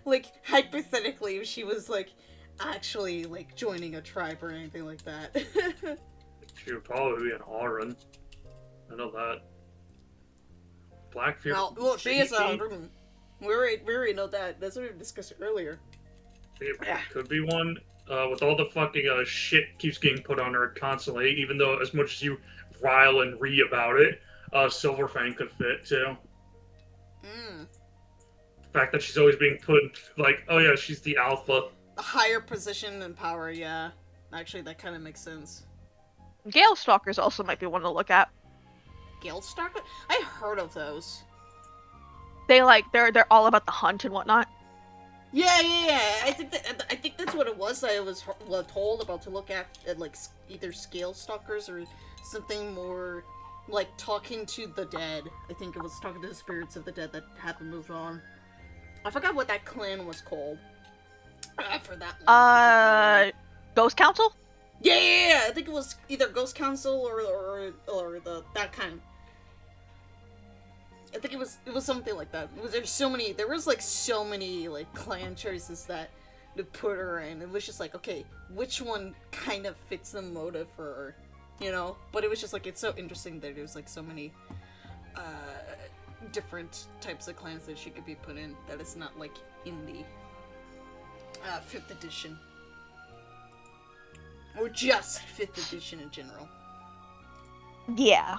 Like hypothetically, if she was like actually like joining a tribe or anything like that. She would probably be an Auron. I know that. Black Fury. Well, she is a Auron. We already know that. That's what we discussed earlier. It could be one. With all the fucking shit keeps getting put on her constantly, even though as much as you rile and re about it, Silverfang could fit too. The fact that she's always being put like, oh yeah, she's the alpha. A higher position and power, yeah. Actually, that kind of makes sense. Gale Stalkers also might be one to look at. Gale Stalker? I heard of those. They're all about the hunt and whatnot. Yeah. I think that's what it was. I was told about to look at like either Scale Stalkers or something more like talking to the dead. I think it was talking to the spirits of the dead that haven't moved on. I forgot what that clan was called. For that one. Ghost Council? Yeah. I think it was either Ghost Council or that kind. I think it was something like that. There was like so many like clan choices that to put her in. It was just like, okay, which one kind of fits the motive for her, you know? But it was just like, it's so interesting that there's like so many different types of clans that she could be put in, that it's not like in the 5th edition. Or just 5th edition in general. Yeah.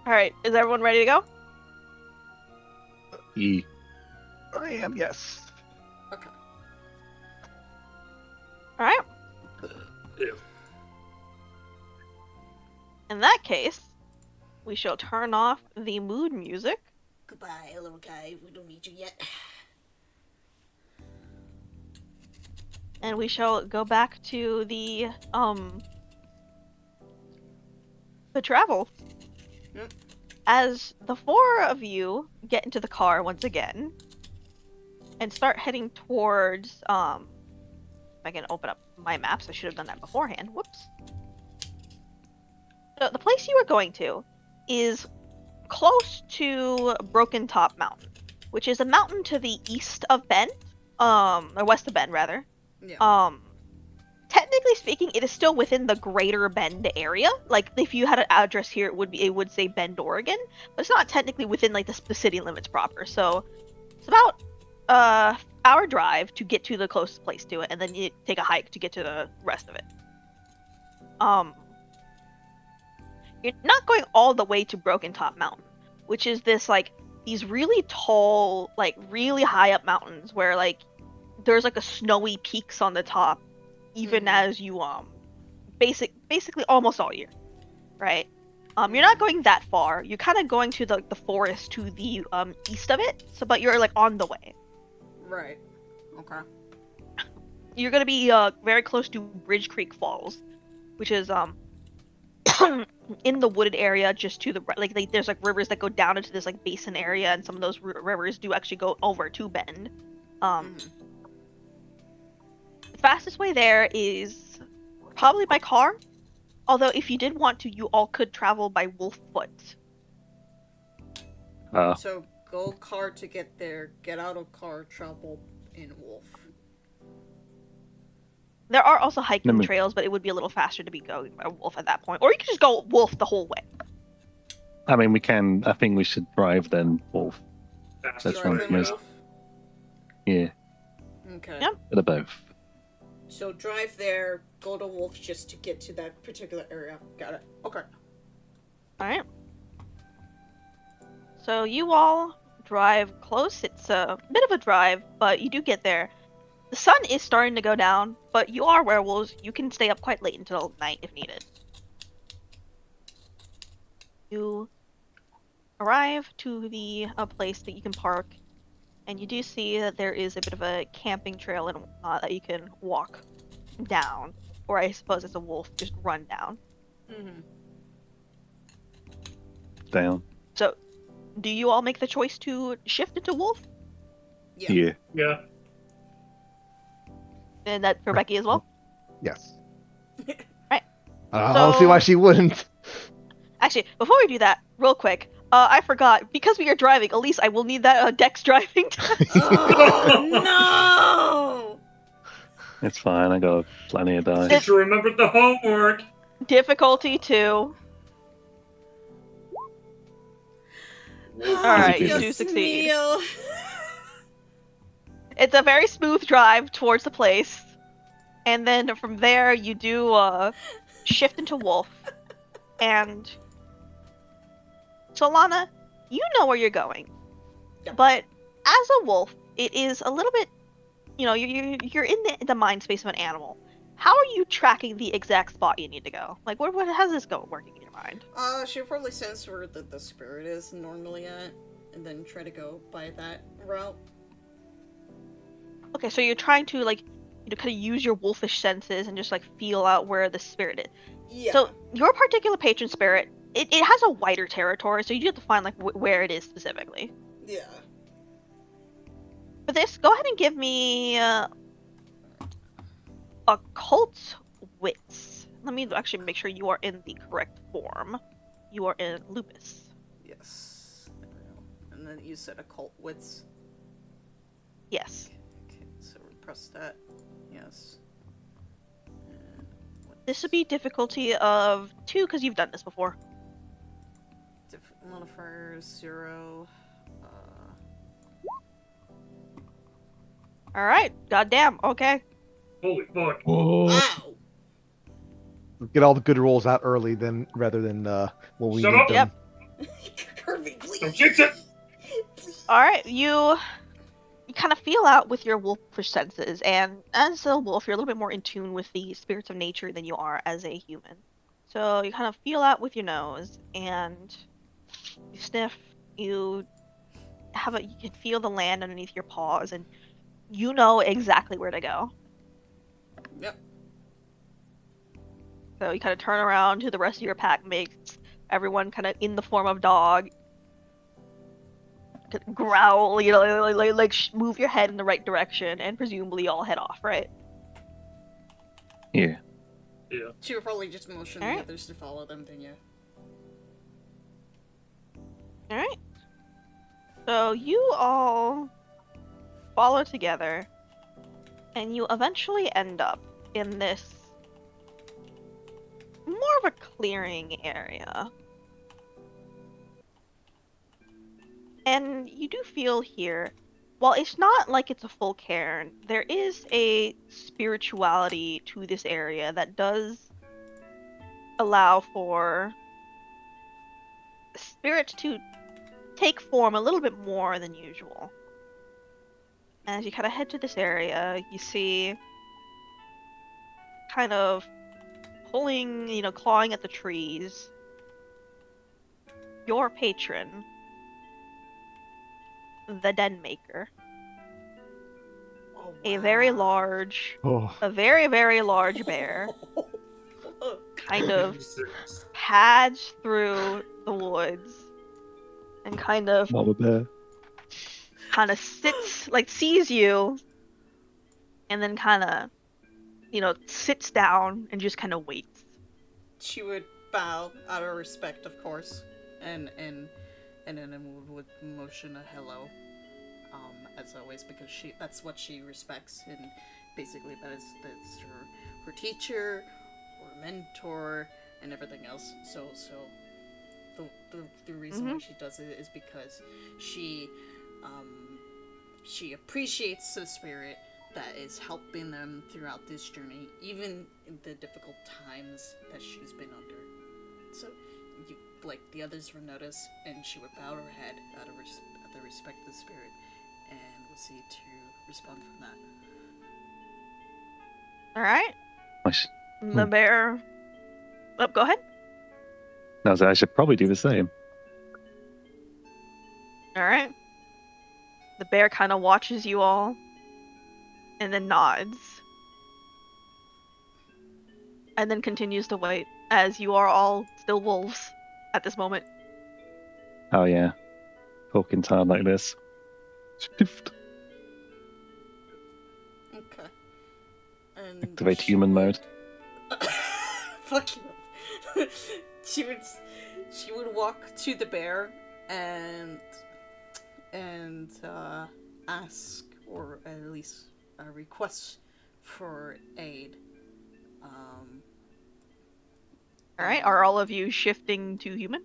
Alright, is everyone ready to go? I am, yes. Okay. Alright. Yeah. In that case, we shall turn off the mood music. Goodbye, little guy. We don't need you yet. And we shall go back to the travel. Yep. As the 4 of you get into the car once again and start heading towards if I can open up my maps, I should have done that beforehand. Whoops. So the place you are going to is close to Broken Top Mountain, which is a mountain to the east of Bend, or west of Bend rather. Yeah. Technically speaking, it is still within the greater Bend area. Like, if you had an address here, it would say Bend, Oregon, but it's not technically within like the city limits proper. So it's about hour drive to get to the closest place to it, and then you take a hike to get to the rest of it. You're not going all the way to Broken Top Mountain, which is this like these really tall, like really high up mountains where like there's like a snowy peaks on the top, even as you basically almost all year, right? You're not going that far. You're kind of going to the forest to the east of it. So, but you're like on the way. Right. Okay. You're gonna be very close to Bridge Creek Falls, which is in the wooded area just to the like there's like rivers that go down into this like basin area, and some of those rivers do actually go over to Bend. The fastest way there is probably by car. Although if you did want to, you all could travel by wolf foot. So go car to get there, get out of car, travel in wolf. There are also hiking trails, but it would be a little faster to be going by wolf at that point. Or you could just go wolf the whole way. I mean, we can. I think we should drive then, Wolf. That's Drive right. in wolf? Yeah. Okay. Yep. Bit of both. So drive there, go to wolf just to get to that particular area. Got it. Okay. Alright. So you all drive close. It's a bit of a drive, but you do get there. The sun is starting to go down, but you are werewolves. You can stay up quite late until night if needed. You arrive to the place that you can park, and you do see that there is a bit of a camping trail and that you can walk down, or I suppose it's a wolf just run down. Down. So, do you all make the choice to shift into wolf? Yeah. Yeah. And that for Becky as well? Yes. Right. I don't see why she wouldn't. Actually, before we do that, real quick, I forgot, because we are driving, Elise, I will need that Dex driving test. Oh, no! It's fine. I got plenty of dice. Teacher remembered the homework. Difficulty 2. Alright, you do succeed. Neil. It's a very smooth drive towards the place. And then from there, you do shift into wolf. And Solana, you know where you're going. Yep. But as a wolf, it is a little bit, you're in the mind space of an animal. How are you tracking the exact spot you need to go? Like, how's this working in your mind? She'll probably sense where the spirit is normally at, and then try to go by that route. Okay, so you're trying to, like, kind of use your wolfish senses and just, like, feel out where the spirit is. Yeah. So, your particular patron spirit, it has a wider territory, so you do have to find, like, where it is specifically. Yeah. For this, go ahead and give me occult wits. Let me actually make sure you are in the correct form. You are in lupus. Yes. There we go. And then you said occult wits. Yes. Okay, so we press that. Yes. And This would be difficulty of 2 because you've done this before. modifier 0. All right. Goddamn. Okay. Holy fuck. Wow! Get all the good rolls out early, then rather than when we Shut need up! them. Kirby, please! Don't jinx it! All right. You kind of feel out with your wolfish senses, and as a wolf, you're a little bit more in tune with the spirits of nature than you are as a human. So you kind of feel out with your nose, and you sniff. You can feel the land underneath your paws, and you know exactly where to go. Yep. So you kind of turn around to the rest of your pack mates, everyone kind of in the form of dog. Growl, move your head in the right direction, and presumably all head off, right? Yeah. Yeah. She would probably just motion the Alright. others to follow them, then yeah. All right. So you all follow together, and you eventually end up in this more of a clearing area. And you do feel here, while it's not like it's a full cairn, there is a spirituality to this area that does allow for spirits to take form a little bit more than usual. As you kind of head to this area, you see kind of pulling, clawing at the trees, your patron, the Den Maker. Oh, A very wow. large, Oh, a very, very large bear Fuck. kind of Jesus. pads through the woods and kind of Mama bear. sits, like sees you, and then kind of, sits down and just kind of waits. She would bow out of respect, of course, and then would motion a hello, as always, because that's what she respects, and basically that's her teacher, or mentor, and everything else. So the reason why she does it is because she appreciates the spirit that is helping them throughout this journey, even in the difficult times that she's been under. So, the others would notice, and she would bow her head out of the respect of the spirit, and we'll see to respond from that. All right. Nice. The bear. Oh, go ahead. No, so I should probably do the same. All right. The bear kind of watches you all and then nods. And then continues to wait as you are all still wolves at this moment. Oh yeah. Talking time like this. Shift. Okay. And Activate she human would- mode. Fuck you. she would walk to the bear and ask, or at least request for aid. All right. Are all of you shifting to human?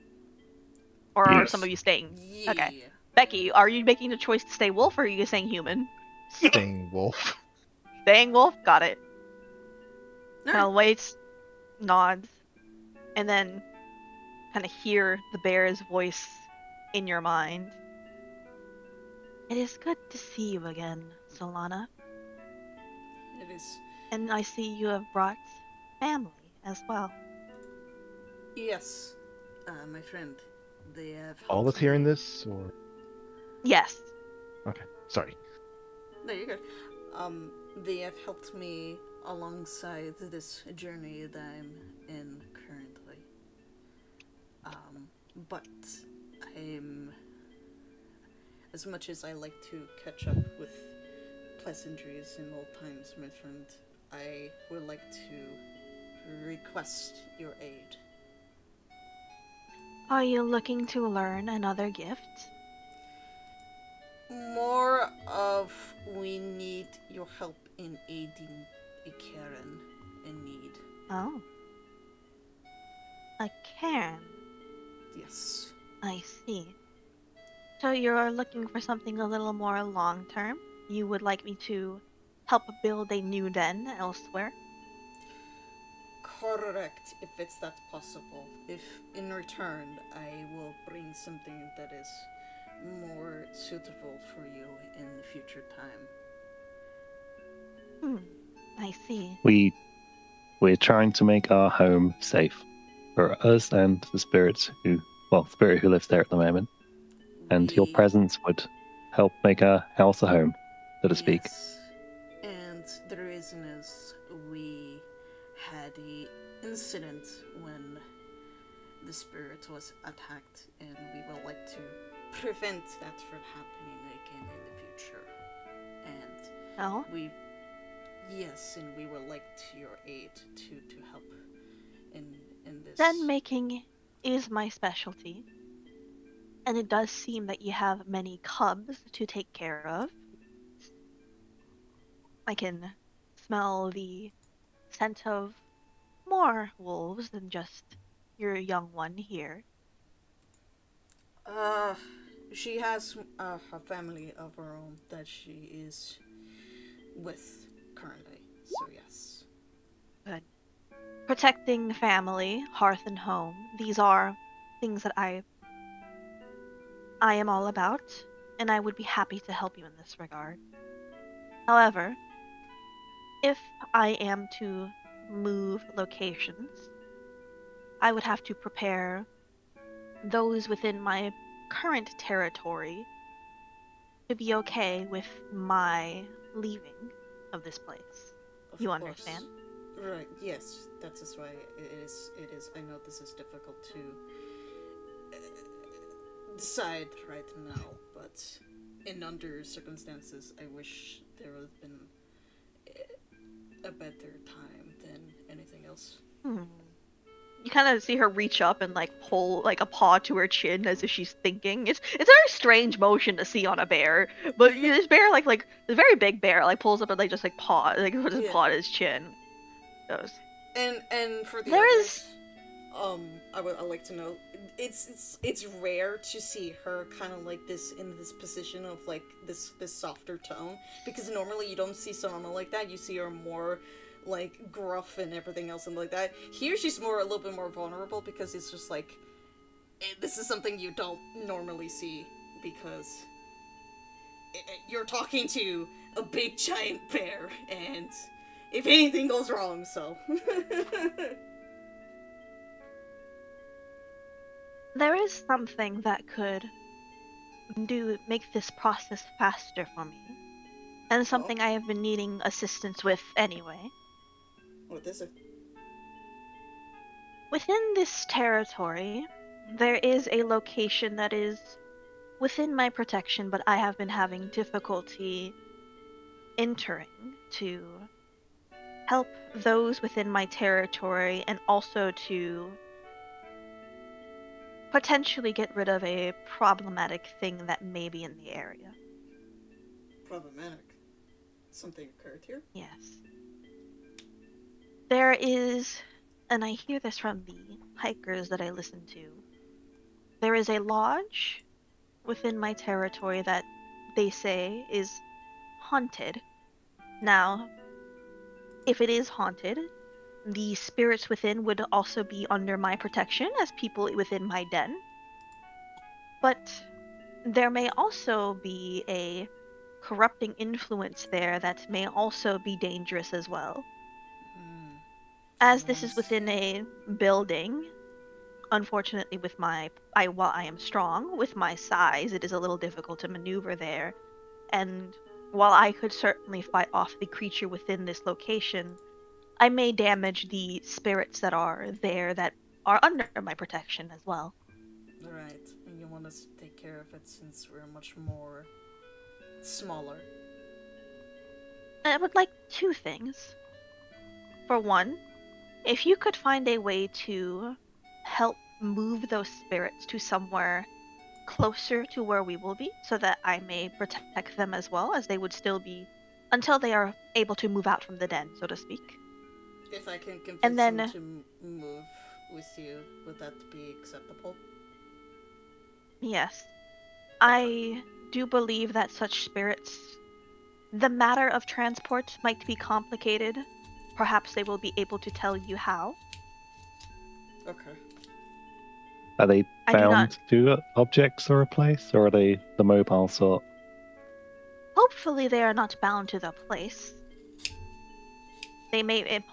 Or are some of you staying? Yeah. Okay. Becky, are you making the choice to stay wolf or are you saying human? staying wolf. Staying wolf? Got it. Alright. Kind of waits, nods, and then kind of hear the bear's voice in your mind. It is good to see you again, Solana. It is. And I see you have brought family as well. Yes, my friend. They have All helped that's hearing me- this, or Yes. okay, sorry. No, you're good. They have helped me alongside this journey that I'm in currently. But I'm, as much as I like to catch up with pleasantries in all times, my friend. I would like to request your aid. Are you looking to learn another gift? More of we need your help in aiding a Karen in need. Oh. A cairn. Yes. I see. So you're looking for something a little more long term? You would like me to help build a new den elsewhere? Correct, if it's that possible. If in return I will bring something that is more suitable for you in the future time. I see. We're trying to make our home safe for us and the spirit who lives there at the moment. And your We- presence would help make our house a home, so to speak. Yes. And the reason is we had a incident when the spirit was attacked, and we would like to prevent that from happening again in the future. And Oh? yes, and we would like your aid to help in this. Den making is my specialty. And it does seem that you have many cubs to take care of. I can smell the scent of more wolves than just your young one here. Uh, she has a family of her own that she is with currently. So yes. Good. Protecting family, hearth and home, these are things that I am all about, and I would be happy to help you in this regard. However, if I am to move locations, I would have to prepare those within my current territory to be okay with my leaving of this place. Of You course. understand? Right. Yes. That is why it is. It is. I know this is difficult to decide right now, but in under circumstances, I wish there would have been a better time than anything else. You kind of see her reach up and like pull like a paw to her chin as if she's thinking. It's a very strange motion to see on a bear, but this bear like the very big bear like pulls up and like just like paw like puts his Yeah. paw to his chin. Goes. And for the There others, is- I'd like to know. It's rare to see her kind of like this in this position of like this softer tone, because normally you don't see someone like that. You see her more like gruff and everything else and like that. Here she's a little bit more vulnerable, because it's just like this is something you don't normally see, because you're talking to a big giant bear, and if anything goes wrong, so. There is something that could make this process faster for me, and something I have been needing assistance with anyway. What is it? Within this territory, there is a location that is within my protection, but I have been having difficulty entering to help those within my territory and also to potentially get rid of a problematic thing that may be in the area. Problematic. Something occurred here? Yes. There is, and I hear this from the hikers that I listen to, there is a lodge within my territory that they say is haunted. Now, if it is haunted, the spirits within would also be under my protection as people within my den. But there may also be a corrupting influence there that may also be dangerous as well. As this is within a building, unfortunately while I am strong, with my size, it is a little difficult to maneuver there. And while I could certainly fight off the creature within this location, I may damage the spirits that are there that are under my protection as well. Right, and you want us to take care of it since we're much more smaller. I would like two things. For one, if you could find a way to help move those spirits to somewhere closer to where we will be, so that I may protect them as well, as they would still be until they are able to move out from the den, so to speak. If I can convince And then- them to move with you, would that be acceptable? Yes. I do believe that such spirits, the matter of transport might be complicated. Perhaps they will be able to tell you how. Okay. Are they I do bound not- to objects or a place, or are they the mobile sort? Hopefully they are not bound to the place.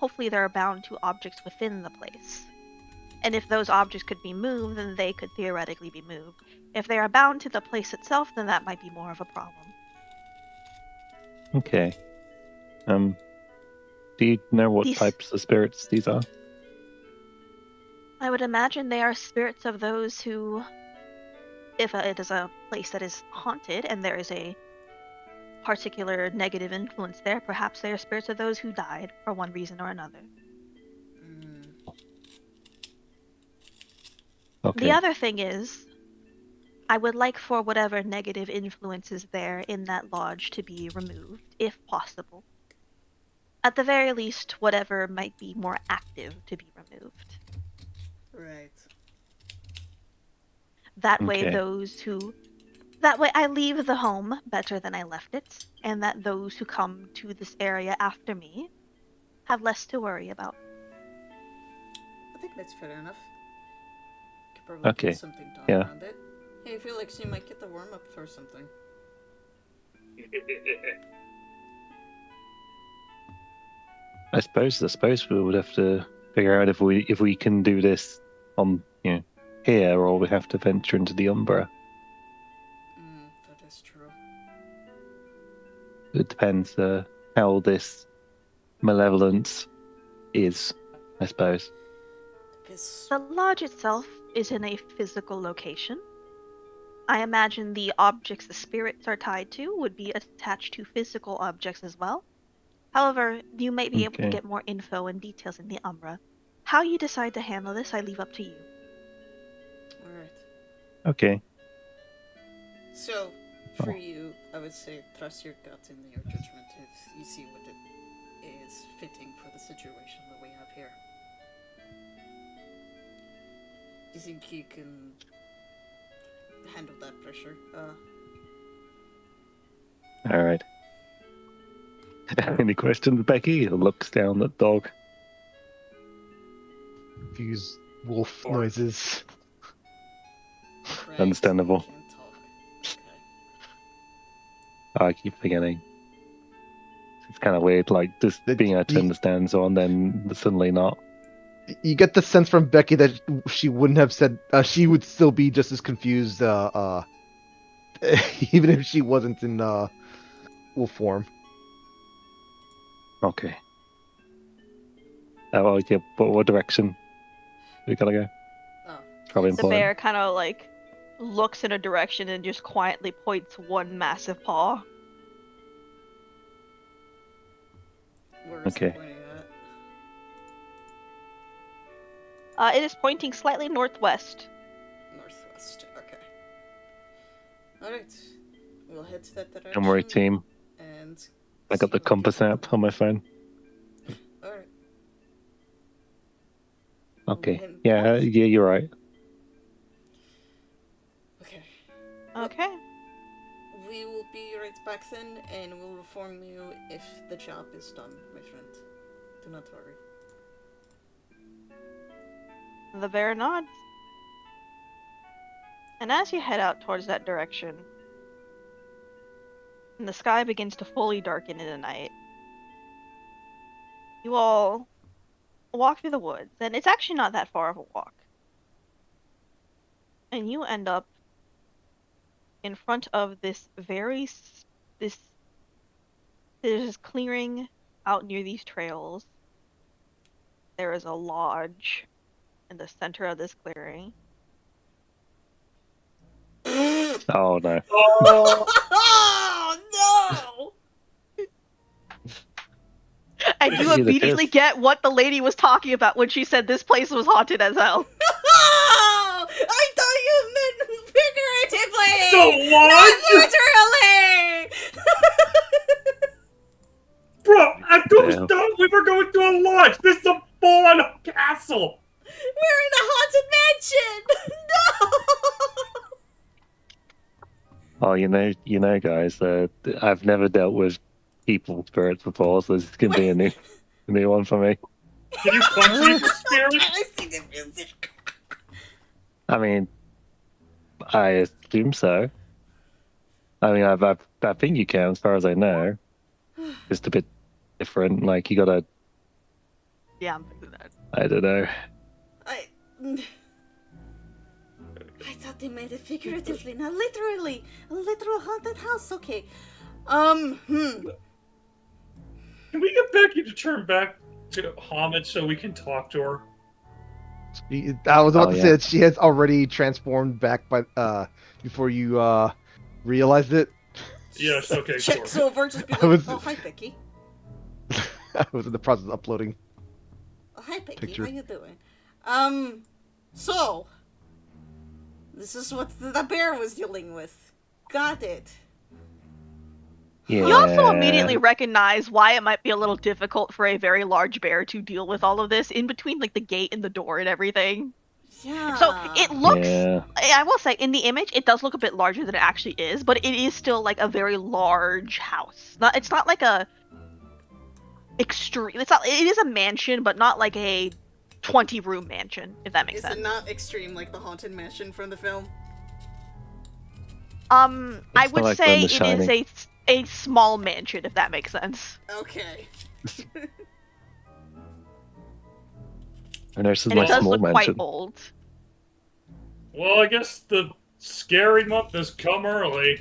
Hopefully they're bound to objects within the place. And if those objects could be moved, then they could theoretically be moved. If they are bound to the place itself, then that might be more of a problem. Okay. Do you know what These- types of spirits these are? I would imagine they are spirits of those who, if it is a place that is haunted and there is a particular negative influence there, perhaps they are spirits of those who died for one reason or another. Mm. Okay. The other thing is, I would like for whatever negative influences there in that lodge to be removed, if possible. At the very least, whatever might be more active to be removed. Right. That way, Okay. That way I leave the home better than I left it, and that those who come to this area after me have less to worry about. I think that's fair enough. Could probably Okay, get something done yeah. around it. Hey, Felix, you might get the warm up for something. I suppose we would have to figure out if we can do this on here, or we have to venture into the Umbra. That is true. It depends how this malevolence is, I suppose. Because The lodge itself is in a physical location. I imagine the objects the spirits are tied to would be attached to physical objects as well. However, you may be able to Okay. get more info and details in the Umbra. How you decide to handle this, I leave up to you. alright. Okay. So, for Oh. you, I would say trust your gut and your judgment if you see what it is fitting for the situation that we have here. Do you think you can handle that pressure? All right. Any questions, Becky? He looks down at dog. Confused wolf Or- noises. Right, Understandable. you can't talk. I keep forgetting. It's kind of weird, like just The- being able to the- understand so, and then suddenly not. You get the sense from Becky that she wouldn't have said. She would still be just as confused, even if she wasn't in wolf form. Okay. Oh, yeah, but what direction we gotta go? Oh, Probably The important. bear kind of like looks in a direction and just quietly points one massive paw. where is Okay. it pointing at? It is pointing slightly northwest. Northwest. Okay. Alright. We'll head to that direction. Don't worry, team. And I got the compass app on my phone. Alright. Okay. And Yeah, what? yeah, you're right. Okay. Okay. We will be right back then, and we'll inform you if the job is done, my friend. Do not worry. The bear nods. And as you head out towards that direction, and the sky begins to fully darken into night, you all walk through the woods, and it's actually not that far of a walk. And you end up in front of this there's this clearing out near these trails. There is a lodge in the center of this clearing. Oh no. Oh, Oh no! And you Either immediately case. get what the lady was talking about when she said this place was haunted as hell. Oh, I thought you meant figuratively. The Not lodge? literally. Bro, I Damn. thought we were going to a lodge. This is a full-on castle. We're in a haunted mansion. No. Oh, you know, guys. I've never dealt with people spirits before, so this is gonna be a new one for me. Can you punch evil spirits? I see the music. I mean, I assume so. I mean, I think you can, as far as I know. Just a bit different. Like you gotta, Yeah, I'm thinking that. I don't know. I thought they meant it figuratively, not literally. A literal haunted house. Okay. Can we get Becky to turn back to Hamid so we can talk to her? I was about Oh, to yeah. say that she has already transformed back by before you realized it. Yes, okay, Checks sure. over, just be I like, was- oh, hi, Becky. I was in the process of uploading. Oh, hi, Becky. Picture. How you doing? So, this is what the bear was dealing with. Got it. Yeah. You also immediately recognize why it might be a little difficult for a very large bear to deal with all of this in between like the gate and the door and everything. Yeah. So it looks, Yeah. I will say, in the image, it does look a bit larger than it actually is, but it is still like a very large house. It's not like a extreme. It is a mansion, but not like a 20-room mansion, if that makes Is sense. it not extreme like the haunted mansion from the film? I It's would not like say The it Shining. is a small mansion, if that makes sense. Okay. I know this is And my it does small look mansion. quite old. Well, I guess the scary month has come early.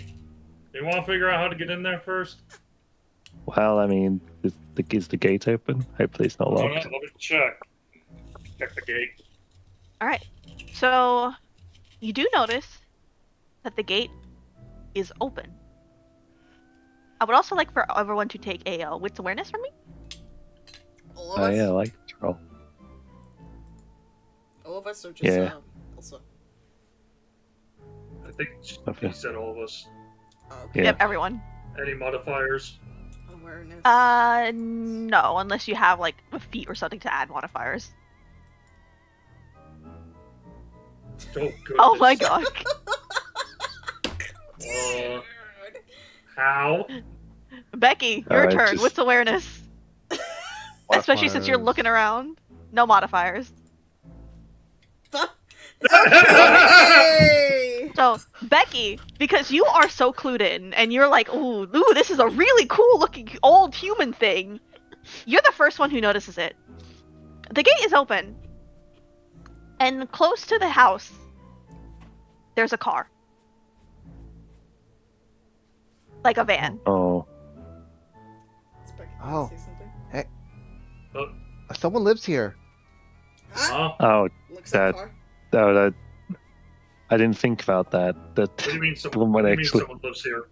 You want to figure out how to get in there first? Well, I mean, is the gate open? Hopefully, it's not Hold on, locked. let me check. Check the gate. Alright, so you do notice that the gate is open. I would also like for everyone to take a wits awareness from me. All of Oh us? yeah, I like control. All of us or just Yeah. also? I think Okay. he said all of us. Oh, okay. Yeah. Yep, everyone. Any modifiers? Awareness. No, unless you have like a feat or something to add modifiers. Oh, goodness. Oh my god. Uh, how? Becky, your Alright, turn. just- Wits awareness. Especially since you're looking around. No modifiers. Okay! So, Becky, because you are so clued in, and you're like, ooh, this is a really cool looking old human thing, you're the first one who notices it. The gate is open, and close to the house, there's a car. Like a van. Oh, Oh. Say something? Someone lives here. Huh? Huh? oh, Looks that- like car. that. I didn't think about that. That What do you mean One someone, might what do you mean actually- someone lives here?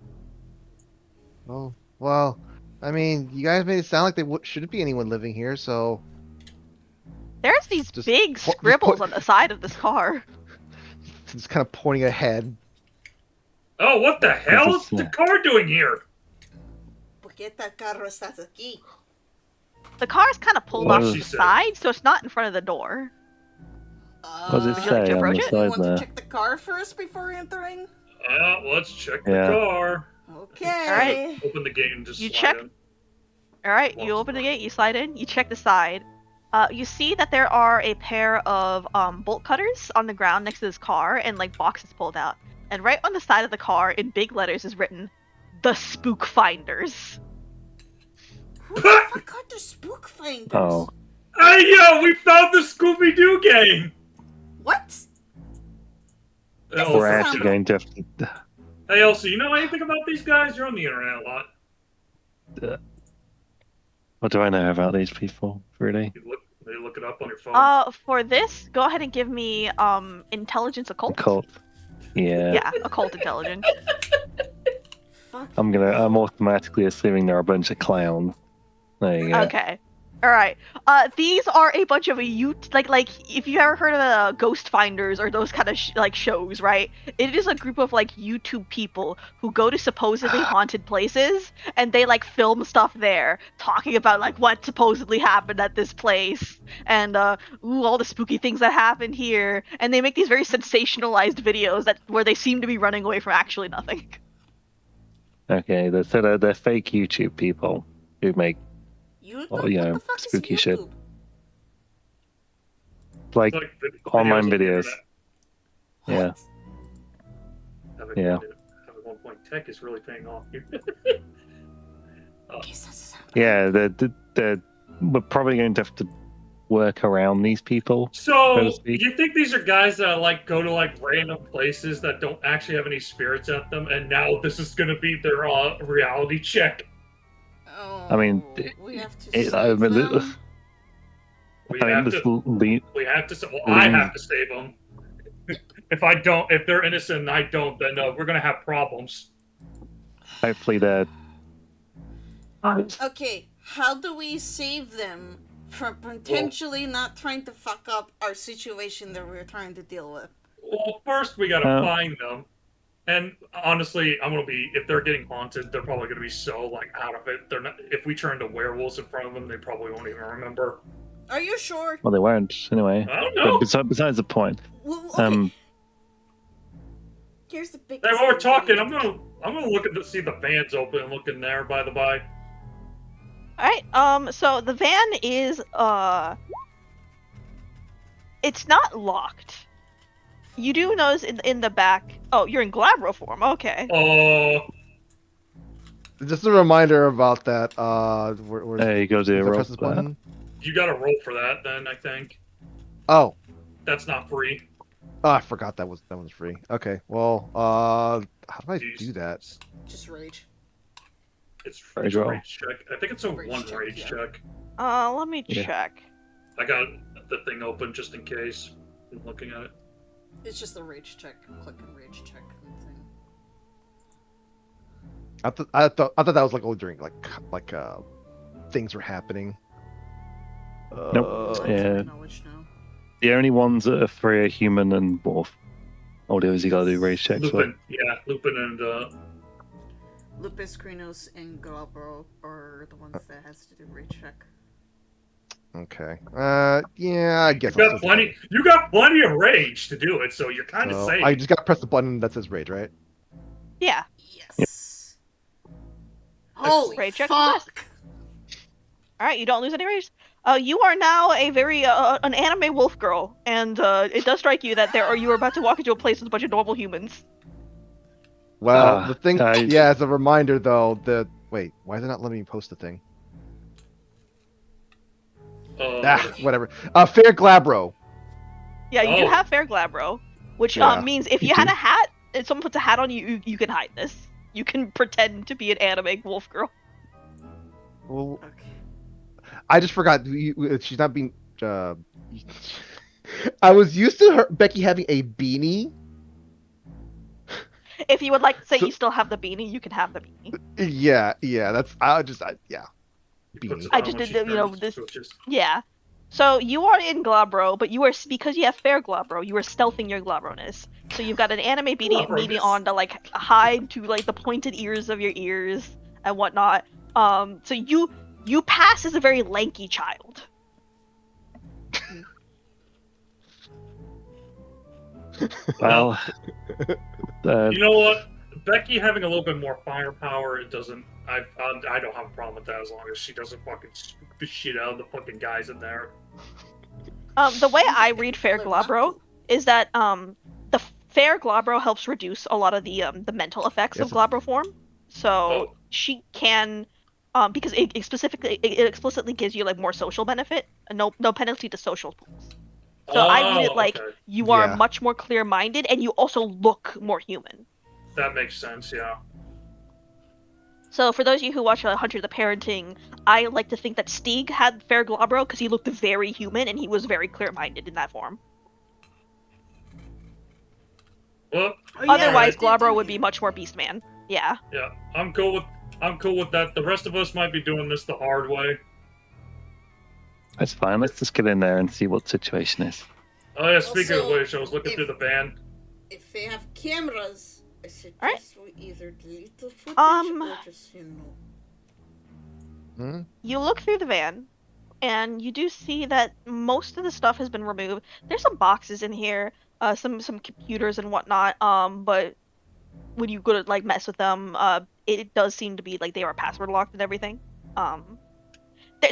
Oh, well, I mean, you guys made it sound like there shouldn't be anyone living here, so There's these Just big po- just scribbles po- on the side of this car. just kind of pointing ahead. Oh, what the hell is is, the car doing here? ¿Por qué tal carro estás aquí? The car's kind of pulled What off she to the said. side, so it's not in front of the door. what does it Would you like to say on approach the it? Do you side want to there? check the car first before entering? Let's check the Yeah. car. Okay. Alright. Open the gate and just You slide check- in. Alright, Walks you open the through. gate, you slide in, you check the side. You see that there are a pair of bolt cutters on the ground next to this car and like boxes pulled out. And right on the side of the car in big letters is written, "The Spook Finders." Who the fuck are the spook finders? Oh. Hey, yo, we found the Scooby-Doo gang! What? Elsa, We're sound- actually going to have to. Hey, Elsa, you know anything about these guys? You're on the internet a lot. What do I know about these people, really? You look it up on your phone. For this, go ahead and give me intelligence occult. Occult. Yeah. Yeah, occult intelligence. Fuck. I'm automatically assuming they're a bunch of clowns. There you go. Okay. All right. These are a bunch of like if you ever heard of Ghost Finders or those kind of shows, right? It is a group of like YouTube people who go to supposedly haunted places and they like film stuff there, talking about like what supposedly happened at this place and all the spooky things that happened here, and they make these very sensationalized videos where they seem to be running away from actually nothing. Okay, they're fake YouTube people who make YouTube? Oh, yeah, What the fuck spooky is shit. YouTube? like It's like online on the videos. internet. Yeah. What? Yeah. Having 1 point tech is really paying off here. Yes, that's happening. Yeah, we're probably going to have to work around these people. So to So, speak. you think these are guys that like go to like random places that don't actually have any spirits at them, and now this is going to be their reality check? Oh, I mean, we have to it- save I mean, them. We I mean, have this to. lead, We have to. Well, I leave- have to save them. If they're innocent and I don't, then we're going to have problems. hopefully they're. Okay, how do we save them from potentially not trying to fuck up our situation that we're trying to deal with? Well, first we got to Uh, find them. And honestly, if they're getting haunted, they're probably going to be so like out of it. They're not. If we turn to werewolves in front of them, they probably won't even remember. Are you sure? Well, they won't anyway. I don't But know. besides the point, Well, okay. Here's the big. Hey, while we're talking, I'm gonna look at see the van's open and look in there. By the by. Alright, so the van is, it's not locked. You do notice in the back... Oh, you're in Glabro form, okay. Just a reminder about that. there you go, is there zero. press this button? You got to roll for that, then I think Oh, that's not free. I forgot that one's free. Okay, well, how do I Jeez. do that? Just rage. It's Rage a roll. rage check. I think it's a Rage one check, rage yeah. check. Let me Yeah. check. I got the thing open just in case. I'm looking at it. It's just the rage check. Click and rage check thing. I thought that was like only during like things were happening. Nope. Yeah. Knowledge now. The only ones that are free are human and wolf. All the others you gotta do race checks for. Lupin, yeah, Lupin and Lupus, Krinos, and Galbro are the ones that has to do rage check. Okay. Yeah, I guess. you got plenty. You got plenty of rage to do it, so you're kind of So safe. I just gotta press the button that says rage, right? Yeah. Yes. Holy Rage check fuck! Alright, you don't lose any rage. You are now a very, an anime wolf girl, and, it does strike you that you are about to walk into a place with a bunch of normal humans. Well, the thing, I- yeah, as a reminder though, wait, why is it not letting me post the thing? Whatever. Fair Glabro. Yeah, you do Oh. have fair Glabro, which Yeah. means if you You had do? a hat, if someone puts a hat on you, you can hide this. You can pretend to be an anime wolf girl. Well, Okay. I just forgot. She's not being. I was used to Becky having a beanie. If you would like to say So- you still have the beanie, you can have the beanie. Yeah. That's. Yeah. Beanie. I just did this. Yeah. So you are in Glabro, but because you have fair Glabro, you are stealthing your Glabroness. So you've got an anime beanie Glabroness. on to like hide to like the pointed ears of your ears and whatnot. So you pass as a very lanky child. Well, You know what? Becky having a little bit more firepower, it doesn't. I don't have a problem with that as long as she doesn't fucking spook the shit out of the fucking guys in there. The way I read fair Glabro is that the fair Glabro helps reduce a lot of the mental effects of Yes. Glabro form. So Oh. she can because it explicitly gives you like more social benefit and no penalty to social pools. So I read it like okay. you are Yeah. much more clear-minded and you also look more human. That makes sense. Yeah. So for those of you who watch Hunter the Parenting, I like to think that Stieg had fair Glabro because he looked very human and he was very clear-minded in that form. Well, Oh, yeah, Otherwise, they did, Glabro didn't would they? be much more Beastman. Yeah. yeah. I'm cool with that. The rest of us might be doing this the hard way. That's fine. Let's just get in there and see what the situation is. Oh yeah, speaking of Also, which, I was looking through the van. If they have cameras, I Alright. suggest we either delete the footage or just, Hmm? You look through the van, and you do see that most of the stuff has been removed. There's some boxes in here, some computers and whatnot. But when you go to like mess with them, it does seem to be like they are password locked and everything.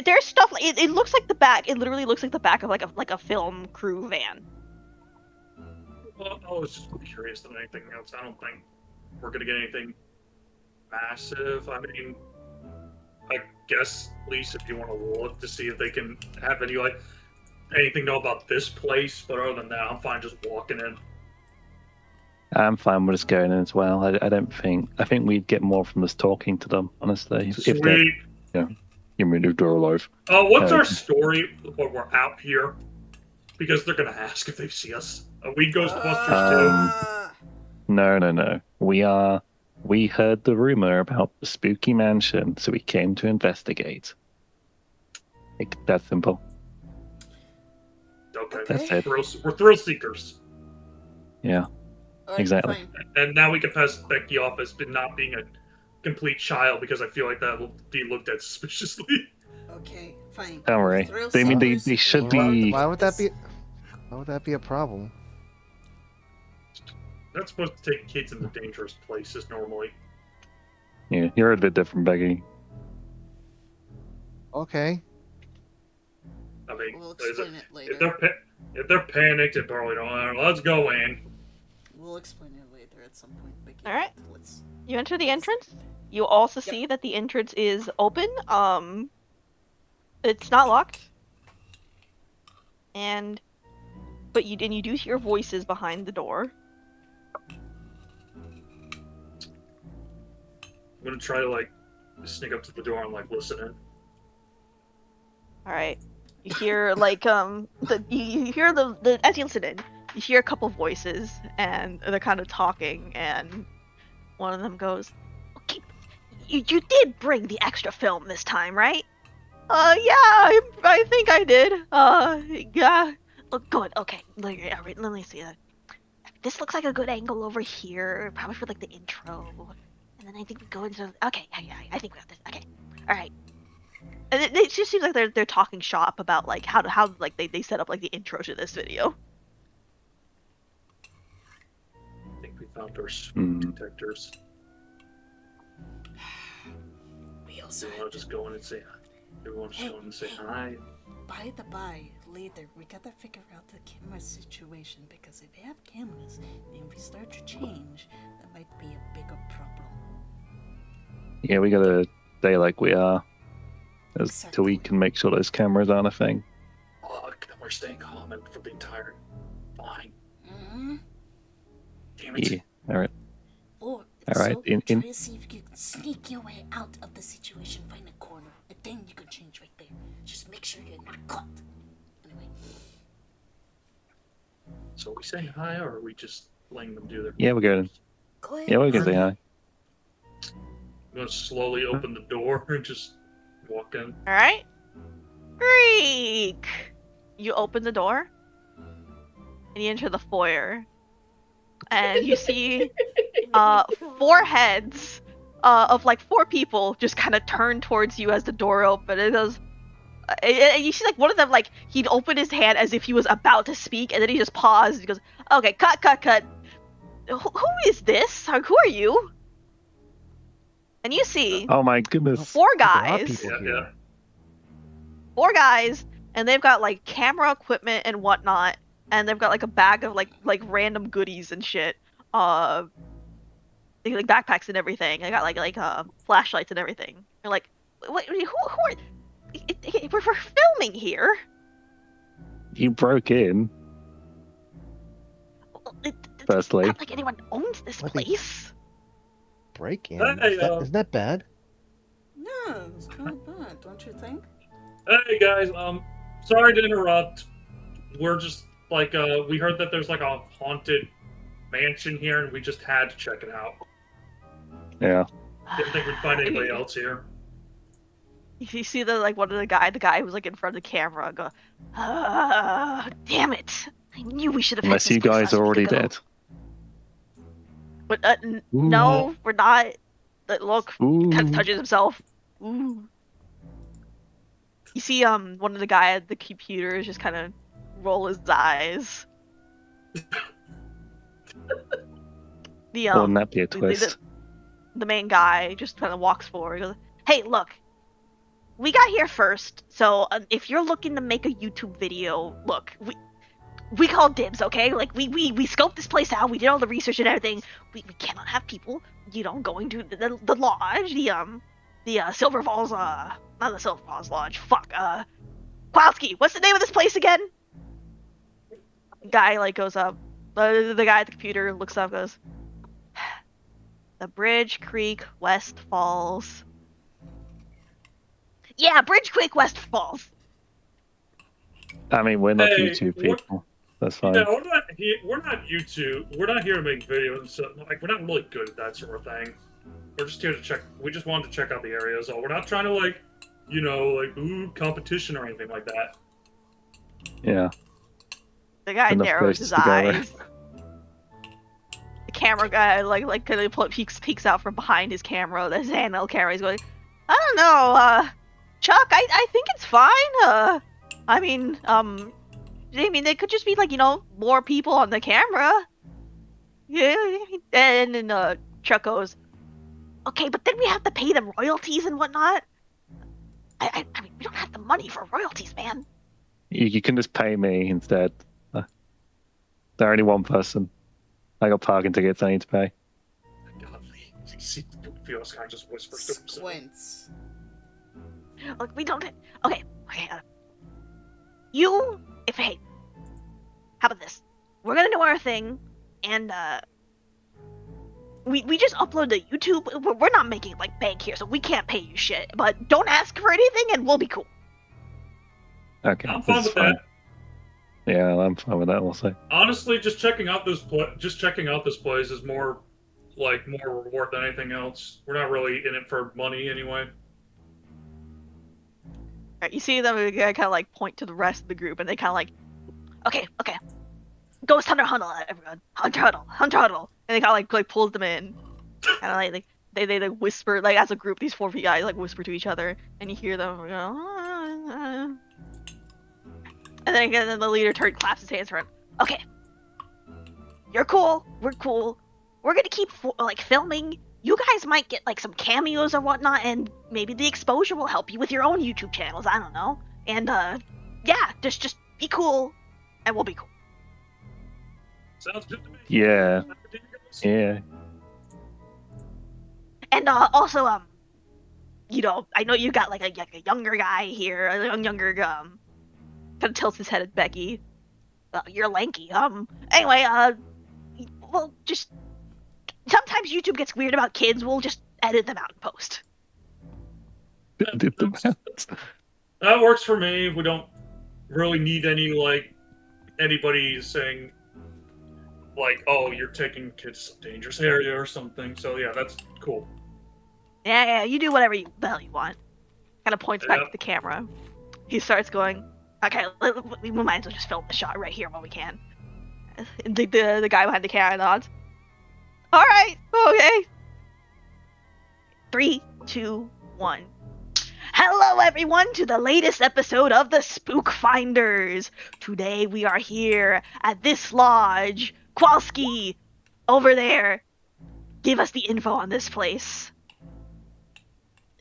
There's stuff. It looks like the back. It literally looks like the back of like a film crew van. Well, I was just curious than anything else. I don't think we're gonna get anything massive. I mean, I guess at least if you want to look to see if they can have anything to know about this place, but other than that, I'm fine just walking in. I'm fine with us going in as well. I think we'd get more from us talking to them, honestly. If they're, Sweet. you mean if they're alive. What's Uh, our story when we're out here? Because they're gonna ask if they see us. Are we Ghostbusters too? No. We heard the rumor about the spooky mansion, so we came to investigate. That's simple. Okay. That's it. We're thrill seekers. Yeah. Alright, Exactly. fine. And now we can pass Becky off as not being a complete child because I feel like that will be looked at suspiciously. Okay, fine. Don't worry. Thrill They mean they seekers, should we be. Why would that this- be? Why would that be a problem? Not supposed to take kids into dangerous places normally. Yeah, you're a bit different, Becky. Okay. I mean, We'll explain it later. if they're panicked and probably don't, let's go in. We'll explain it later at some point. Becky. Alright. Let's. You enter the entrance. You also Yep. see that the entrance is open. It's not locked. But you do hear voices behind the door. I'm gonna try to sneak up to the door and listen in. All right. You hear you hear the as you listen in, you hear a couple voices and they're kind of talking, and one of them goes, "Okay, you did bring the extra film this time, right?" Yeah, I think I did. Yeah. Oh, good. Okay. All right, let me see that. This looks like a good angle over here, probably for the intro. And then I think we go into. Okay, yeah, I think we got this. Okay, all right. And it just seems like they're talking shop about how they set up the intro to this video. I think we found our smoke detectors. We Do also. you want to just go in and say hi? Do we want to just go in and say hi? By the by, later we gotta figure out the camera situation because if they have cameras and we start to change, that might be a bigger problem. Yeah, we gotta stay like we are, till Exactly. we can make sure those cameras aren't a thing. Look, we're staying calm and for the entire. Fine. Mm-hmm. Damn it. Yeah. All right. Or All right, so in- try to see if you can sneak your way out of the situation, find a corner, and then you can change right there. Just make sure you're not caught. Anyway. So are we saying hi or are we just letting them do their. Yeah, we're good. Go ahead. Yeah, we can say hi. I'm gonna slowly open the door and just walk in. All right. Greek. You open the door, and you enter the foyer, and you see 4 heads of 4 people just kind of turn towards you as the door opens. It goes. And you see one of them he'd open his hand as if he was about to speak, and then he just paused. He goes, "Okay, cut. Who is this? Who are you?" And you see Oh my goodness. 4 There are guys. people Yeah, here. yeah. 4 guys, and they've got camera equipment and whatnot, and they've got a bag of random goodies and shit. They backpacks and everything. They got flashlights and everything. They're like, "Wait, who are? We're filming here." You broke in, It's firstly. not like anyone owns this I think- place. Break in. Hey, Isn't that bad? No, it's not bad, don't you think? Hey guys, sorry to interrupt. We're just we heard that there's a haunted mansion here and we just had to check it out. Yeah. Didn't think we'd find anybody else here. You see one of the guy who was like in front of the camera go, damn it! I knew we should have hit Unless this you place guys last are week already ago." dead. But Ooh. no, we're not. Look, he kind of Ooh. touches himself. Ooh. You see, one of the guy at the computer just kind of roll his eyes. The Wouldn't that be a the- twist? the main guy just kind of walks forward. Goes, "Hey, look, we got here first, so if you're looking to make a YouTube video, look, we call dibs, okay? Like we scoped this place out, we did all the research and everything. We cannot have people, going to the lodge, the Silver Falls, not the Silver Falls Lodge. Fuck, Kowalski, what's the name of this place again?" Guy goes up. The guy at the computer looks up, goes, "The Bridge Creek West Falls." Yeah, Bridge Creek West Falls. I mean, we're not Hey, YouTube what- people. That's fine. Yeah, we're not YouTube. We're not here to make videos and stuff. Like, we're not really good at that sort of thing. We're just here to check. We just wanted to check out the area. So we're not trying to ooh, competition or anything like that. Yeah. The guy Enough narrows his ghosts together. eyes. The camera guy kind of peeks out from behind his camera. The handheld camera. He's going, "I don't know, Chuck. I think it's fine. I mean, they could just be more people on the camera. Yeah." And then Chuck goes, "Okay, but then we have to pay them royalties and whatnot. I mean, we don't have the money for royalties, man." You can just pay me instead. They're only one person. I got parking tickets I need to pay. God, you see, feels kind of just whispers to himself. Squints. Look, we don't. Okay. Hey, how about this? We're gonna do our thing, and we just upload to YouTube. We're not making bank here, so we can't pay you shit. But don't ask for anything, and we'll be cool. Okay, I'm this fine is with fine. that. Yeah, I'm fine with that also. Honestly, just checking out this place is more reward than anything else. We're not really in it for money anyway. Alright, you see them kind of point to the rest of the group, and they kind of okay, Ghost Hunter Huddle, everyone, Hunter Huddle, and they kind of pulls them in, kind of they whisper as a group. These four guys whisper to each other, and you hear them go, and then the leader claps his hands around. "Okay, you're cool. We're cool. We're gonna keep filming. You guys might get some cameos or whatnot, and maybe the exposure will help you with your own YouTube channels. I don't know. And yeah, just be cool, and we'll be cool." Sounds good to me. Yeah. Yeah. And also, I know you got a younger guy here, a younger kind of tilts his head at Becky. You're lanky. Anyway, well, just sometimes YouTube gets weird about kids. We'll just edit them out in post. Did the maths. That works for me. We don't really need anybody saying "Oh, you're taking kids to some dangerous area" or something. So yeah, that's cool. Yeah, you do whatever the hell you want. Kind of points back Yep. to the camera. He starts going, "Okay, we might as well just film the shot right here while we can." The guy behind the camera nods. "All right, okay." 3, 2, 1. Hello, everyone, to the latest episode of the Spook Finders. Today we are here at this lodge. Kowalski, over there, give us the info on this place.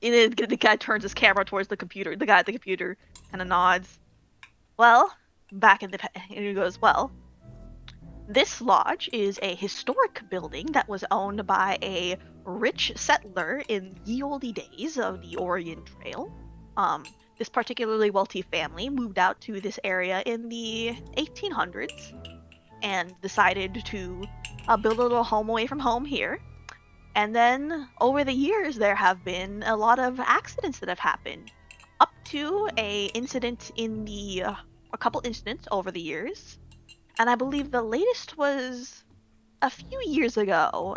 And the guy turns his camera towards the computer. The guy at the computer kind of nods. "Well, and he goes, well, this lodge is a historic building that was owned by a rich settler in the oldie days of the Oregon Trail. This particularly wealthy family moved out to this area in the 1800s and decided to build a little home away from home here. And then over the years, there have been a lot of accidents that have happened, up to a couple incidents over the years. And I believe the latest was a few years ago.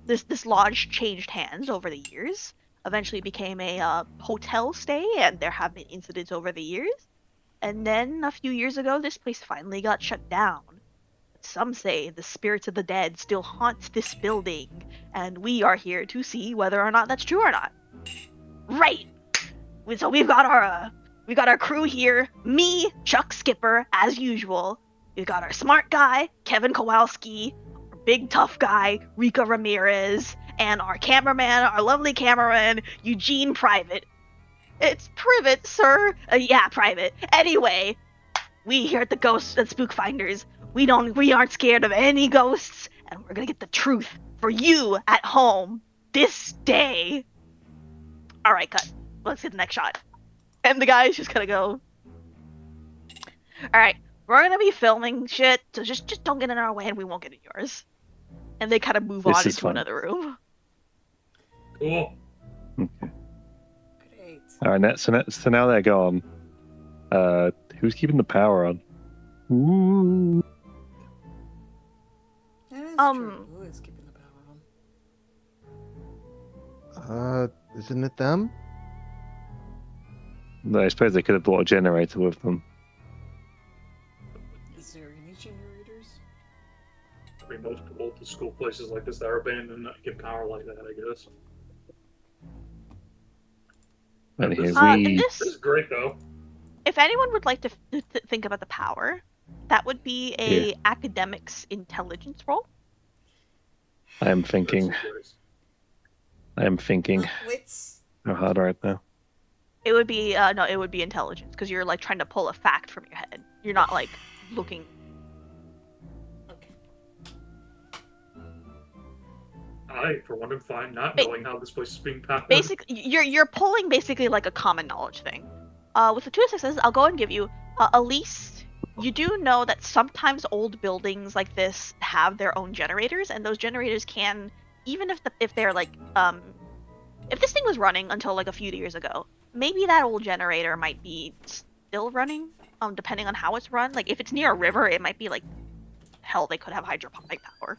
This lodge changed hands over the years. eventually became a hotel stay, and there have been incidents over the years. And then a few years ago, this place finally got shut down. Some say the spirits of the dead still haunt this building, and we are here to see whether or not that's true or not. Right. So we've got our crew here. Me, Chuck Skipper, as usual. We've got our smart guy, Kevin Kowalski, our big tough guy, Rika Ramirez, and our cameraman, our lovely cameraman, Eugene Private. It's Privet, sir. Yeah, Private. Anyway, we here at the Ghosts and Spook Finders, we aren't scared of any ghosts, and we're gonna get the truth for you at home this day. All right, cut. Let's get the next shot. And the guys just kind of go, all right, we're gonna be filming shit, so just don't get in our way, and we won't get in yours. And they kind of move This on is into fun. another room. Cool. Great. All right, so now they're gone. Who's keeping the power on? Ooh. That is Um, true. Who is keeping the power on? Isn't it them? No, I suppose they could have brought a generator with them. Is there any generators? I mean, most old school places like this that are abandoned and not get power like that, I guess. And here This- in This is great, though. if anyone would like to think about the power, that would be a academics intelligence roll. I am thinking. That's I am thinking. Wits. How hard right now? It would be no, it would be intelligence because you're like trying to pull a fact from your head. You're not like looking. Okay. I, for one, am fine not Ba- knowing how this place is being powered. Basically, you're pulling basically like a common knowledge thing. With the 2 successes, I'll go and give you Elise. You do know that sometimes old buildings like this have their own generators, and those generators can, even if they're like if this thing was running until like a few years ago, maybe that old generator might be still running. Depending on how it's run. Like if it's near a river, it might be like hell. They could have hydroponic power,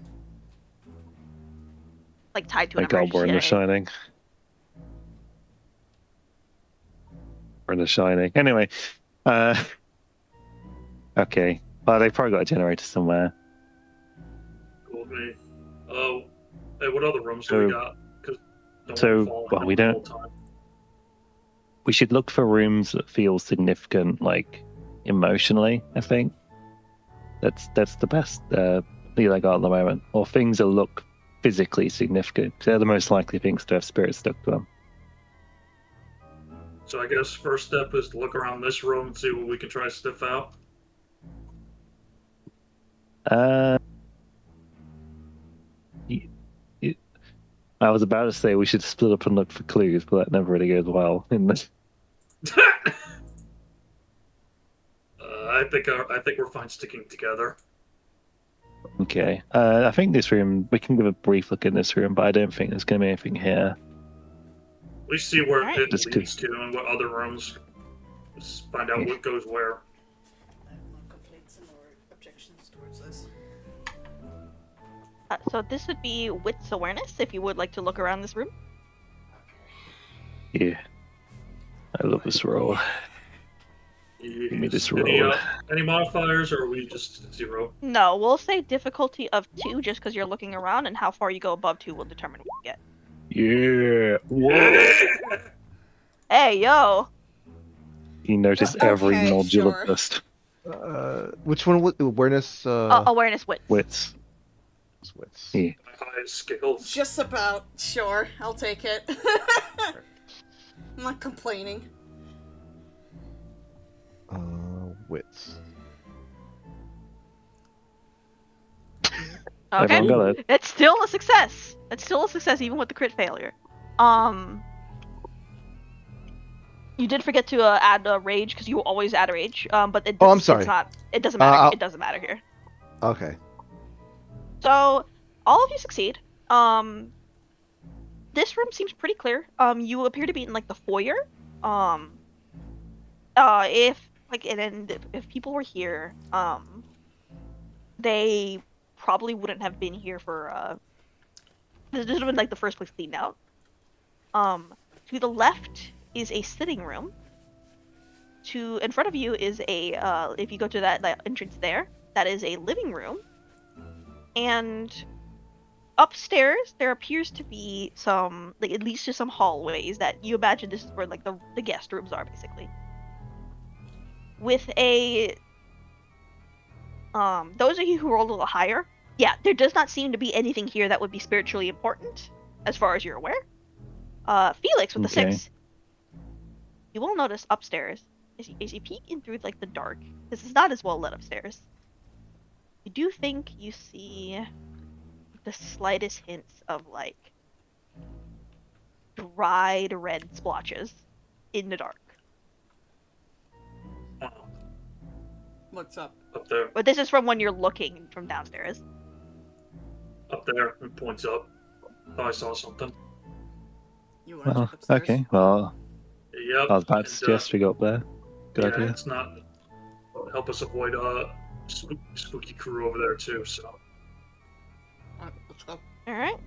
like tied to an Like Albor emergency in The generator. Shining. Or in The Shining. Anyway, okay. Well, they probably got a generator somewhere. Cool with me. Hey, what other rooms do we So- got? Because well, we don't- We should look for rooms that feel significant, like emotionally. I think that's the best deal I got at the moment, or things that look physically significant. They're the most likely things to have spirits stuck to them. So I guess first step is to look around this room and see what we can try to sniff out. I was about to say we should split up and look for clues, but that never really goes well in this. I think we're fine sticking together. Okay. I think this room, we can give a brief look in this room, but I don't think there's going to be anything here. At least see where Alright. it Just leads to and what other rooms. Just find out what goes where. I have no complaints or objections towards this. So this would be wits awareness if you would like to look around this room. Yeah. I love this roll. Give me this any, roll. any modifiers, or are we just 0? No, we'll say difficulty of 2 just because you're looking around, and how far you go above 2 will determine what you get. Yeah. Whoa. Hey, yo! You notice Okay, every nodule sure. of dust. Which one? Awareness. Awareness wits. Wits. Wits. Yeah. My highest skills. Just about. Sure, I'll take it. I'm not complaining. Wits. Okay. Everyone got it. It's still a success. It's still a success even with the crit failure. You did forget to add a rage because you always add a rage. But it. Oh, I'm sorry. It's not. It doesn't matter. I'll- It doesn't matter here. Okay. So all of you succeed. This room seems pretty clear. You appear to be in like the foyer. If like and if people were here, they probably wouldn't have been here for this would have been like the first place cleaned out. To the left is a sitting room. In front of you is if you go to that entrance there, that is a living room. And upstairs, there appears to be some, like, at least just some hallways that you imagine this is where, like, the guest rooms are, basically. With those of you who rolled a little higher, yeah, there does not seem to be anything here that would be spiritually important, as far as you're aware. Felix with the Okay. 6. You will notice upstairs, as you peek in through, like, the dark, this is not as well lit upstairs. You do think you see the slightest hints of, like, dried red splotches in the dark. What's up? Up there. But this is from when you're looking from downstairs. Up there. It points up. Oh, I saw something. You want to Well, check upstairs? okay. Well, Yep. I was about to and, suggest we go up there. Good yeah, idea. it's not. Help us avoid spooky crew over there too. So Alright, let's go. Alright.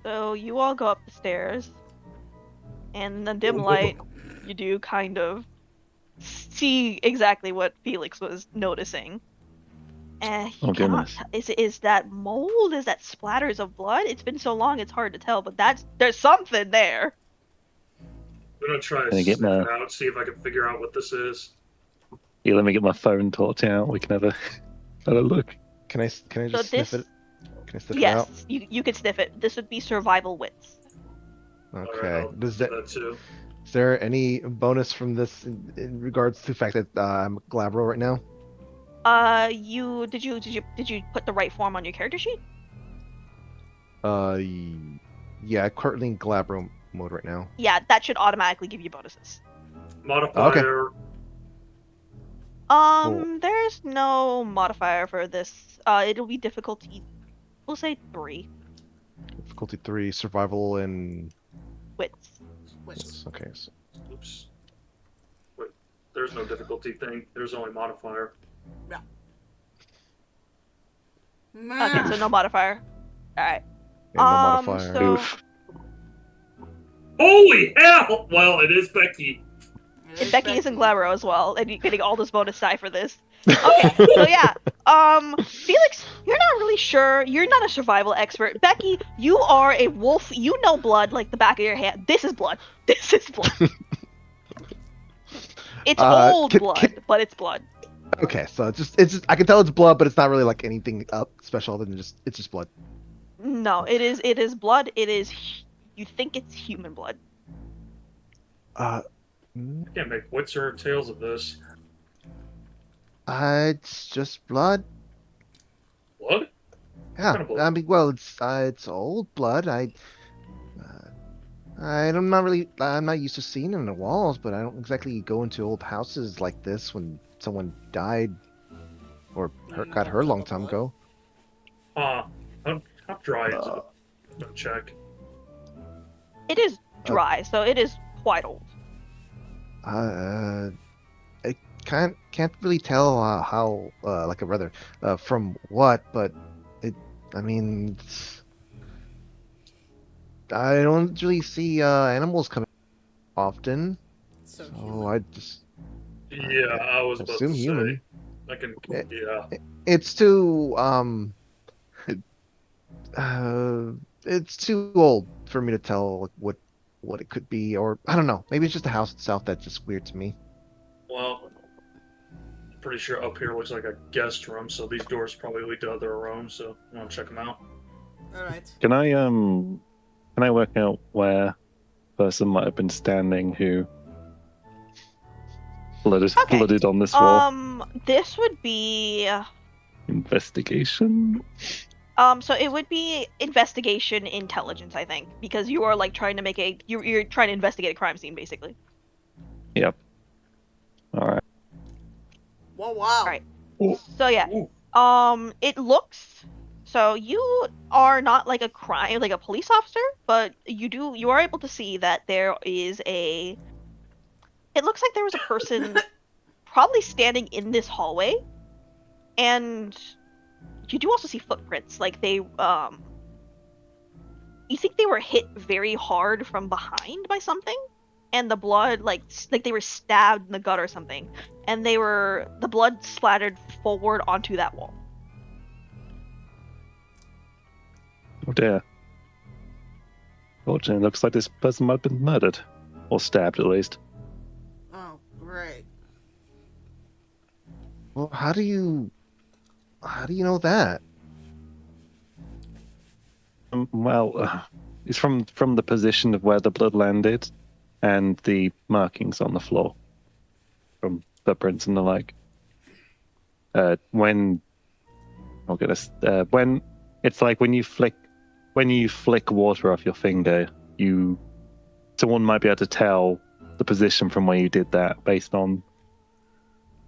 So you all go up the stairs, and in the dim light, you do kind of see exactly what Felix was noticing. And he Oh, cannot. goodness. Is that mold? Is that splatters of blood? It's been so long, it's hard to tell. But there's something there. I'm gonna try to Can I get sniff my- it out, see if I can figure out what this is. Yeah, let me get my phone torch out. We can have a look. Can I just So sniff this, it? Can I sniff it out? yes, you could sniff it. This would be survival wits. Alright, Okay. I'll Does do that? that too. Is there any bonus from this in regards to the fact that I'm Glabro right now? Did you put the right form on your character sheet? Yeah, currently in Glabro mode right now. Yeah, that should automatically give you bonuses. Modifier. There's no modifier for this. It'll be difficulty. We'll say 3 Difficulty 3, survival and wits. Wait. okay. So, Oops. Wait. There's no difficulty thing. There's only modifier. Okay, so no modifier. All right. yeah, no modifier. So Oof. Holy hell! Well, it is Becky. and Becky is in Glabro as well, and you're getting all this bonus die for this. Okay, so yeah. Felix, you're not really sure. You're not a survival expert. Becky, you are a wolf. You know blood like the back of your hand. This is blood. This is blood. It's old blood, but it's blood. Okay, so it's just I can tell it's blood, but it's not really like anything special other than it's just blood. No, it is blood. You think it's human blood. Mm, I can't make wits or tails of this. it's just blood. What? Yeah, Kind of blood. I mean, well, it's old blood. I'm not used to seeing it in the walls, but I don't exactly go into old houses like this when someone died or got hurt a long time ago. How dry is it? No check. It is dry, so it is quite old. I can't really tell how like a brother from what, but I mean, I don't really see animals coming often, So so human. I just Yeah, I was about assume to human. say. I can. Eh. Yeah. It's too it's too old for me to tell what it could be, or I don't know. Maybe it's just the house itself that's just weird to me. Well, I'm pretty sure up here looks like a guest room, so these doors probably lead to other rooms. So you want to check them out? All right. Can I work out where the person might have been standing who Okay. blooded on this wall? This would be Investigation? so it would be investigation intelligence, I think, because you are like trying to you're trying to investigate a crime scene, basically. Yep. Alright. Whoa, wow. Alright. So yeah, Ooh. it looks. So you are not like a police officer, but you are able to see that there is a. It looks like there was a person probably standing in this hallway, and you do also see footprints. Like you think they were hit very hard from behind by something, and the blood like they were stabbed in the gut or something, and the blood splattered forward onto that wall. Oh dear. Fortunately, it looks like this person might have been murdered. Or stabbed, at least. Oh, right. Well, how do you know that? It's from the position of where the blood landed and the markings on the floor from footprints and the like. When it's like when you flick water off your finger, someone might be able to tell the position from where you did that based on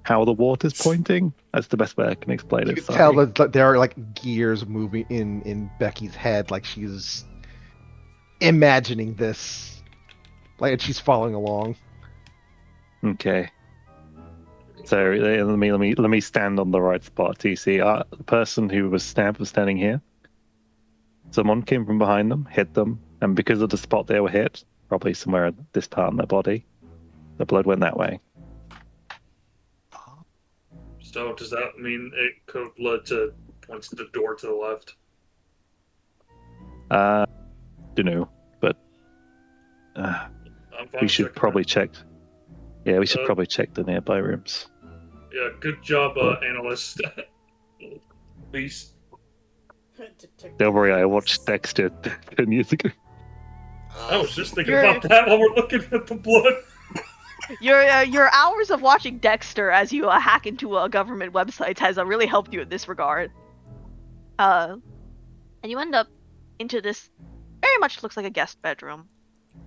how the water's pointing. That's the best way I can explain You it. can tell that there are like gears moving in Becky's head, like she's imagining this, like she's following along. Okay. So let me stand on the right spot. Do you see the person who was stabbed was standing here? Someone came from behind them, hit them, and because of the spot they were hit, probably somewhere in this part in their body, the blood went that way. So does that mean it could have led to points to the door to the left? Don't know, but I'm fine we should checking probably that. check. Yeah, we should probably check the nearby rooms. Yeah, good job, analyst. Please. Don't worry, I watched Dexter 10 years ago. I was just thinking You're- about that while we're looking at the blood. Your hours of watching Dexter as you hack into government websites has really helped you in this regard. And you end up into this very much looks like a guest bedroom.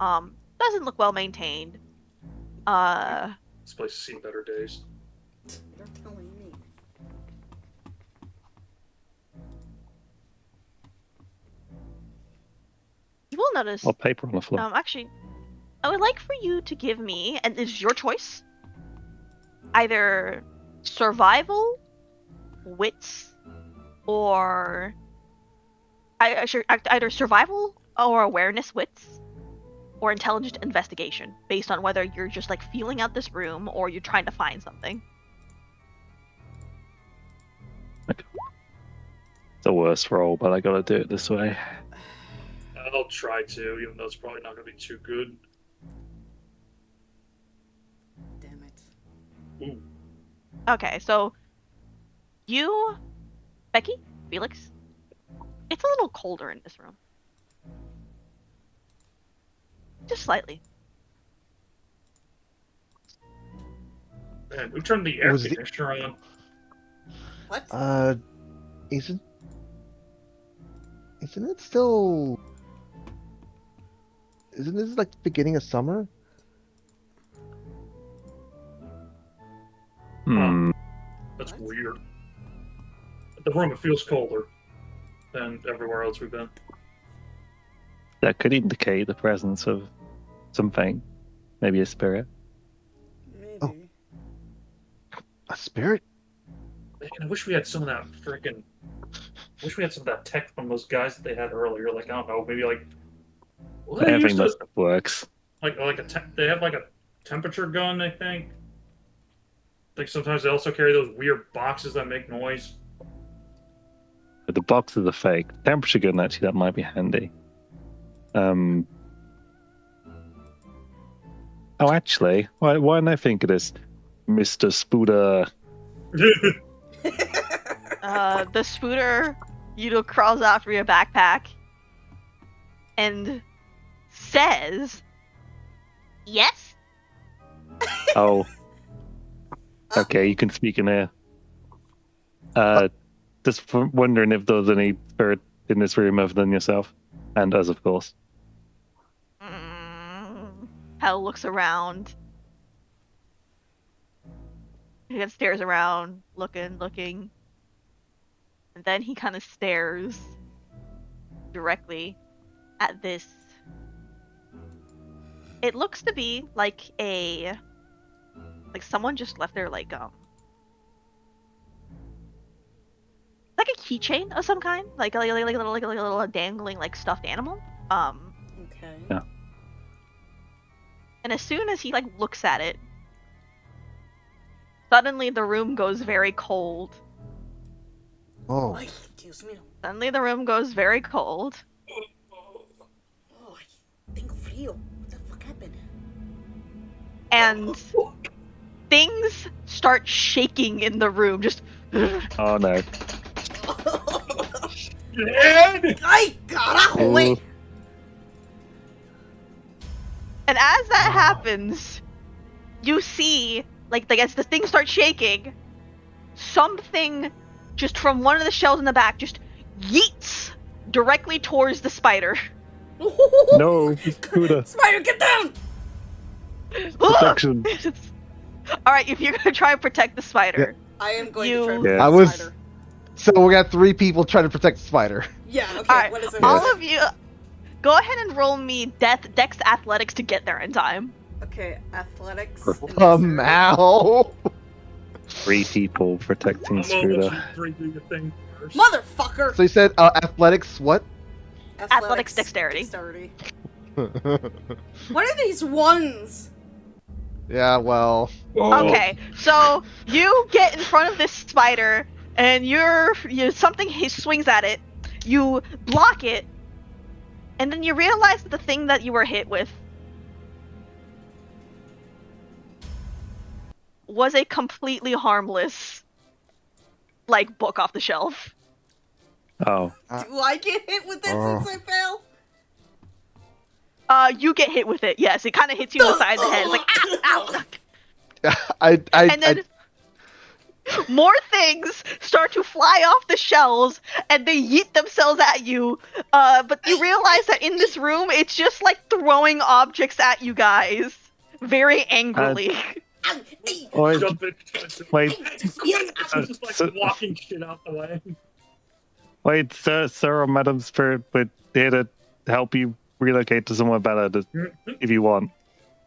Doesn't look well maintained. This place has seen better days. You're telling me. You will notice. Or paper on the floor. Actually, I would like for you to give me, and it's your choice, either survival, wits, or either survival or awareness wits, or intelligent investigation, based on whether you're just like feeling out this room or you're trying to find something. It's a worse roll, but I gotta do it this way. I'll try to, even though it's probably not going to be too good. Damn it. Ooh. Okay, so you, Becky, Felix, it's a little colder in this room. Just slightly. Man, who turned the air Was the- conditioner on? What? Isn't it still? Isn't this like the beginning of summer? That's What? weird. At the room, it feels colder than everywhere else we've been. That could indicate the presence of something, maybe a spirit. Maybe. Oh. A spirit? Man, I wish we had some of that freaking. I wish we had some of that tech from those guys that they had earlier. Like, I don't know, maybe like. Well, they Anything used to, that works. they have like a temperature gun, I think. Like sometimes they also carry those weird boxes that make noise. But the boxes are fake. Temperature gun, actually, that might be handy. Oh, actually, why didn't I think of this, Mr. Spooder? The spooter, crawls out from your backpack and says, "Yes." Oh, okay, you can speak in here. Just wondering if there's any spirit in this room other than yourself, and us, of course. Hal looks around. He stares around, looking. And then he kind of stares directly at this. It looks to be like someone just left their like a keychain of some kind, like a little dangling like stuffed animal Okay. Yeah. And as soon as he like looks at it, suddenly the room goes very cold. Oh. Ay, Dios mío. Suddenly the room goes very cold. Oh, tengo frío. What the fuck happened? And things start shaking in the room. Just Oh no. Dad! Ay, carajo, Ooh. wait. and as that happens, you see like as the thing starts shaking, something just from one of the shells in the back just yeets directly towards the spider. No, Buddha. Spider, get down! Protection. All right, if you're gonna try and protect the spider, I am going You- to try to Yeah. protect I the was- spider. So we got 3 people trying to protect the spider. Yeah, okay, all right, what is it? all What is of you, go ahead and roll me Dex Athletics to get there in time. it? Okay, athletics. Perfect. and dexterity. Ow! 3 people protecting I'm gonna let Scooter. you three do your thing first. Motherfucker! So you said athletics, what? Athletics, dexterity. What are these ones? Yeah, well. Okay, so you get in front of this spider, and something he swings at it. You block it, and then you realize that the thing that you were hit with was a completely harmless, like, book off the shelf. Oh. Do I get hit with that Oh. since I fail? You get hit with it. Yes, it kind of hits you in the side of the head. It's like ow, ow. And then more things start to fly off the shells, and they yeet themselves at you. But you realize that in this room, it's just like throwing objects at you guys, very angrily. Ow, ay, Wait, Jump in. wait, I'm just like So- walking shit out the way. wait, sir or Madam Spirit, we're here to help you relocate to somewhere better if you want.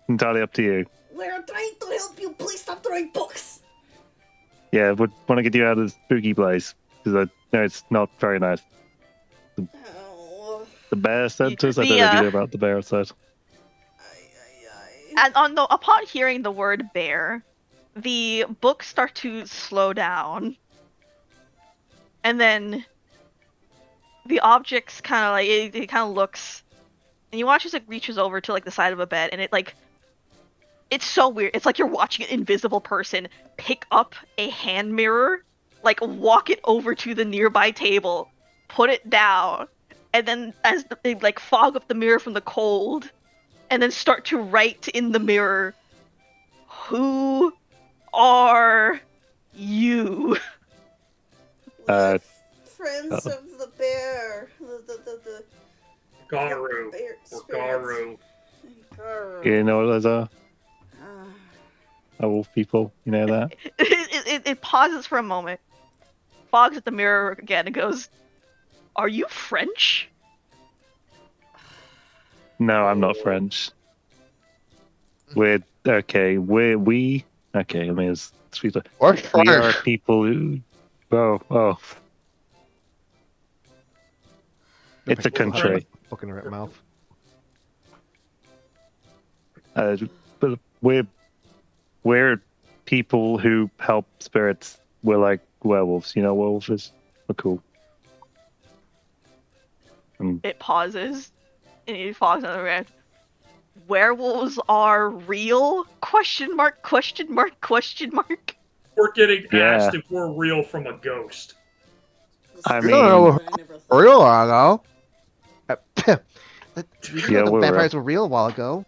Entirely up to you. We're trying to help you. Please stop throwing books. Yeah, we want to get you out of this spooky place because I know it's not very nice. Oh, The bear said to us. I The, don't know if you know about the bear said. ay. And upon hearing the word bear, the books start to slow down, and then the objects kind of like it kind of looks, and you watch as it reaches over to like the side of a bed, and it like it's so weird. It's like you're watching an invisible person pick up a hand mirror, like walk it over to the nearby table, put it down, and then as they like fog up the mirror from the cold, and then start to write in the mirror, "Who are you?" Uh, Friends of the bear. The Garu. bear Or spirits. Garu. Garu. You know what those are? Ah. Wolf people. You know that? It pauses for a moment, fogs at the mirror again, and goes, "Are you French?" No, I'm not French. We're okay. We okay. I mean, it's sweet. Or We are French. people who. Oh. It's a country. Book in the right mouth. But we're people who help spirits. We're like werewolves. You know, werewolves is we're cool. It pauses, and it fogs on the ground. Werewolves are real? Question mark, question mark, question mark. We're getting Yeah. asked if we're real from a ghost. I This is mean- something I never thought Real of. while ago. We Yeah, know the we're vampires were real a while ago.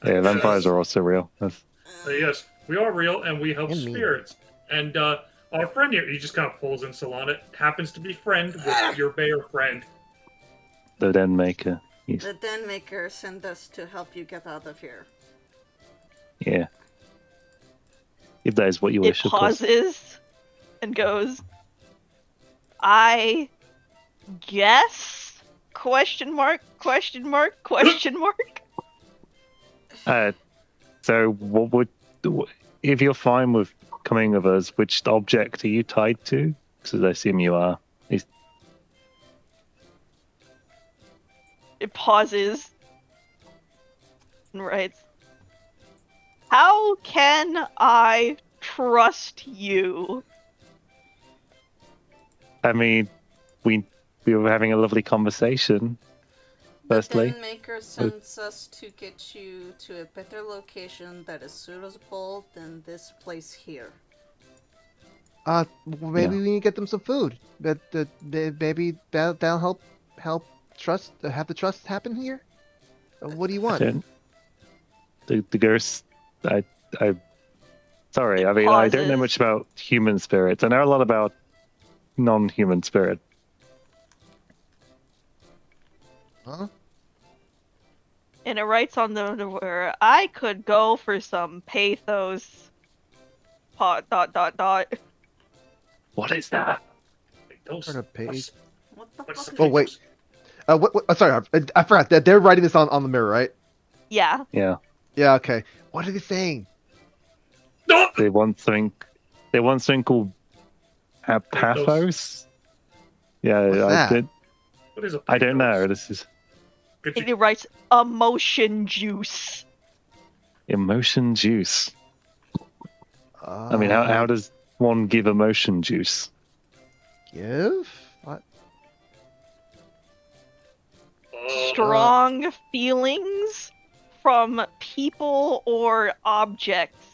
Yeah, vampires are also real. That's, Yes, we are real and we help And me. spirits. And our friend here, he just kind of pulls in Solana, happens to be friend with your bear friend. the Den Maker. He's, The Den Maker sent us to help you get out of here. yeah. If that is what you It wish, of course. pauses and goes, "I guess?" Question mark, question mark, question mark. So, what would if you're fine with coming with us? Which object are you tied to? Because I assume you are. It pauses and writes, "How can I trust you?" I mean, we were having a lovely conversation. The Firstly, Den Maker sends us to get you to a better location that is suitable than this place here. Maybe we need to get them some food. Maybe that'll help trust have the trust happen here. What do you I want? don't. The ghost. I. Sorry. It I mean, I don't know pauses. much about human spirits. I know a lot about non-human spirit. Huh? And it writes on the where I could go for some pathos. Dot dot dot. What is that? Those- Heard of what's- What the what's fuck? the Oh, wait. pathos? Sorry, I forgot that they're writing this on the mirror, right? Yeah. Yeah, Yeah. Okay. What are they saying? No! they want something. They want something called pathos. Yeah, What's I that? did. What is a I don't know. pathos? This is Could And you- it writes emotion juice. emotion juice. I mean, how does one give emotion juice? give? What? Strong feelings from people or objects.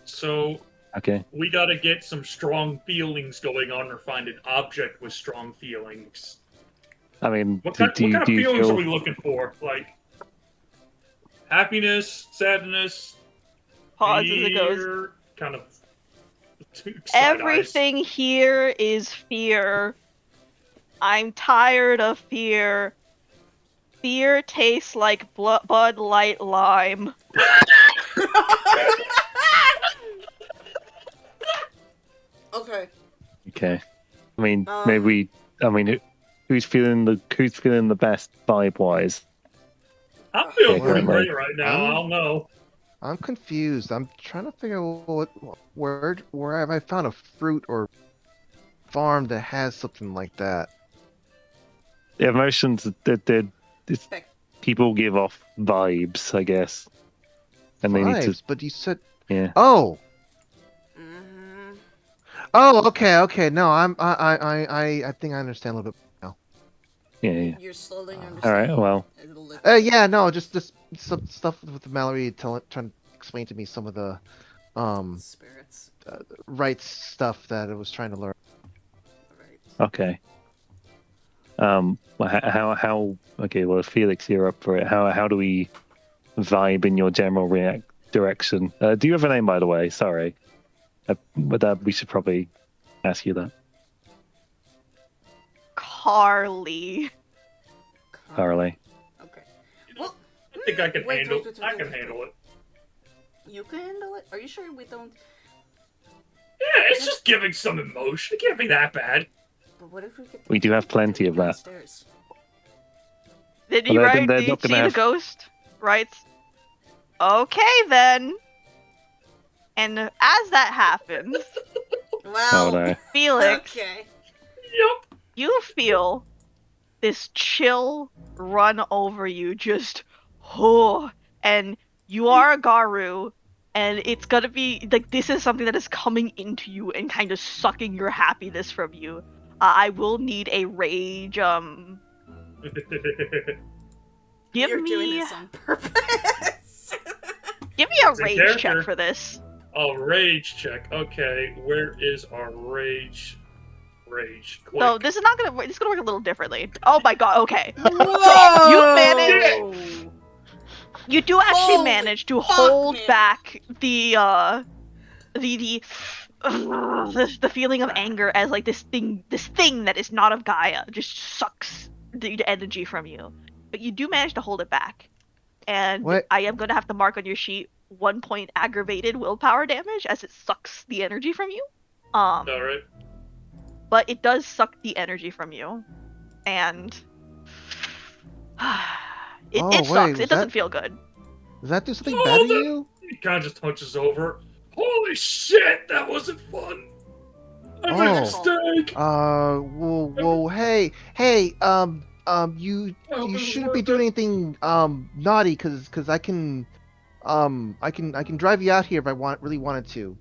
So Okay. we gotta get some strong feelings going on or find an object with strong feelings. I mean, What do, kind, do, what you- kind of do you feelings feel? are we looking for? Like happiness, sadness, Pause as it goes. fear, kind of side eyes. Everything here is fear. I'm tired of fear. Fear tastes like Bud Light Lime. Okay. Okay. I mean, Um, maybe. I mean, who's feeling the best vibe wise? I'm feeling Okay, pretty currently. great right now. I don't know. I'm confused. I'm trying to figure out where have I found a fruit or farm that has something like that. The emotions that Back. people give off vibes, I guess, and they need to. Vibes, but you said Yeah. oh. Mhm. Oh, okay. No, I think I understand a little bit now. Yeah. You're slowly All understanding. right, well. a little bit. Yeah, no, just some stuff with Mallory trying to explain to me some of the Spirits. rights stuff that I was trying to learn. Alright. Okay. How? Okay. Well, Felix, you're up for it. How do we vibe in your general direction? Do you have a name, by the way? Sorry. But that we should probably ask you that. Carly. Carly. Okay. Well, I think I can wait, handle. wait, I can handle it. you can handle it? Are you sure we don't? Yeah, it's just giving some emotion. It can't be that bad. But what if we get? We do have plenty of that. downstairs? Did Well, you they're- write? they're Did you not see gonna the have- ghost? Writes. Okay then. And as that happens, Well. Oh no. Felix, Okay. Yup. you feel this chill run over you, just and you are a Garu, and it's gonna be like this is something that is coming into you and kind of sucking your happiness from you. I will need a rage. Give You're doing me this on purpose. give me a It's a rage character. check for this. Oh, rage check. Okay, where is our rage? Rage. Quick. No, this is not gonna. This is gonna work a little differently. Oh my god. Okay. Whoa! You managed- You do actually Holy manage to fuck, hold man. back the the feeling of anger as like this thing that is not of Gaia just sucks the energy from you. But you do manage to hold it back. And What? I am gonna have to mark on your sheet 1 point aggravated willpower damage as it sucks the energy from you. All right. But it does suck the energy from you. And it Oh, sucks. wait, It was doesn't that- feel good. Does that do something Oh, bad to that- you? He kind of just hunches over. Holy shit, that wasn't fun. I'm Oh. a mistake. Whoa, hey, you I hope you it was shouldn't be worth doing it. anything naughty, cause I can drive you out here if I really wanted to.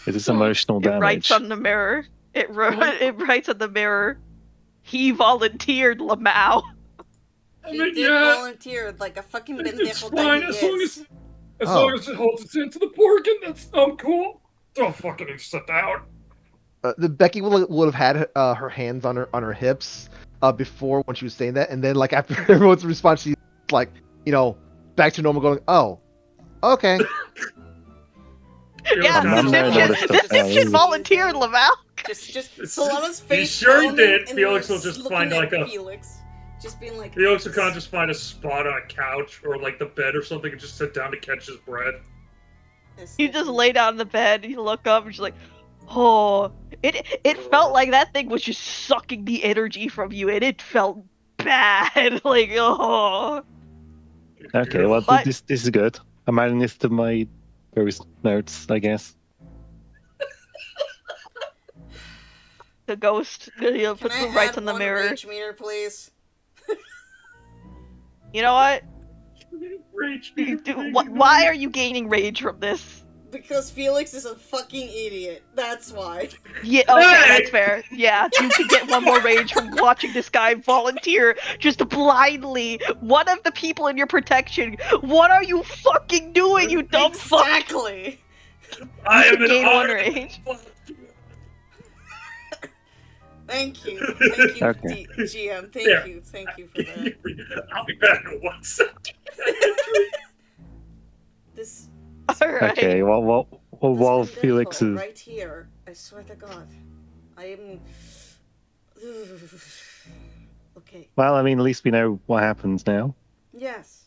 Is this emotional It writes damage? on the mirror. It writes on the mirror. He volunteered, Lamau. I He mean, did yeah, volunteer like a fucking it's pendejo that fine he as long is. as it holds its hand to the porkin. I'm cool. Don't fucking sit down. The Becky would have had her hands on her hips before when she was saying that, and then like after everyone's response, she's like, back to normal, going, oh, okay. Yeah, I'm not the married, dipshit, all this the stuff. dipshit volunteered, Lamau. Just Solana's He face sure frowning did. and Felix will just looking find at like a. Felix. Just being like. Felix will kind of just find a spot on a couch or like the bed or something and just sit down to catch his breath. You just lay down on the bed, you look up, and she's like, oh. It felt like that thing was just sucking the energy from you, and it felt bad. Like, oh. Okay, well, But- this is good. I'm adding this to my various notes, I guess. The ghost, Can put I the writes add on the one mirror. rage meter, please? You know what? Rage. Why are you gaining rage from this? Because Felix is a fucking idiot. That's why. Yeah, okay, Hey! that's fair. Yeah, you could get one more rage from watching this guy volunteer just blindly. One of the people in your protection. What are you fucking doing, you dumb fuck? Exactly. I You am should gain one honored. rage. Thank you. Thank you, Okay. GM. Thank There. you. Thank you for that. I'll be back in 1 second. This. Alright. Okay, well, while this Felix pendejo is right here. I swear to God, I am. Okay. well, I mean, at least we know what happens now. Yes.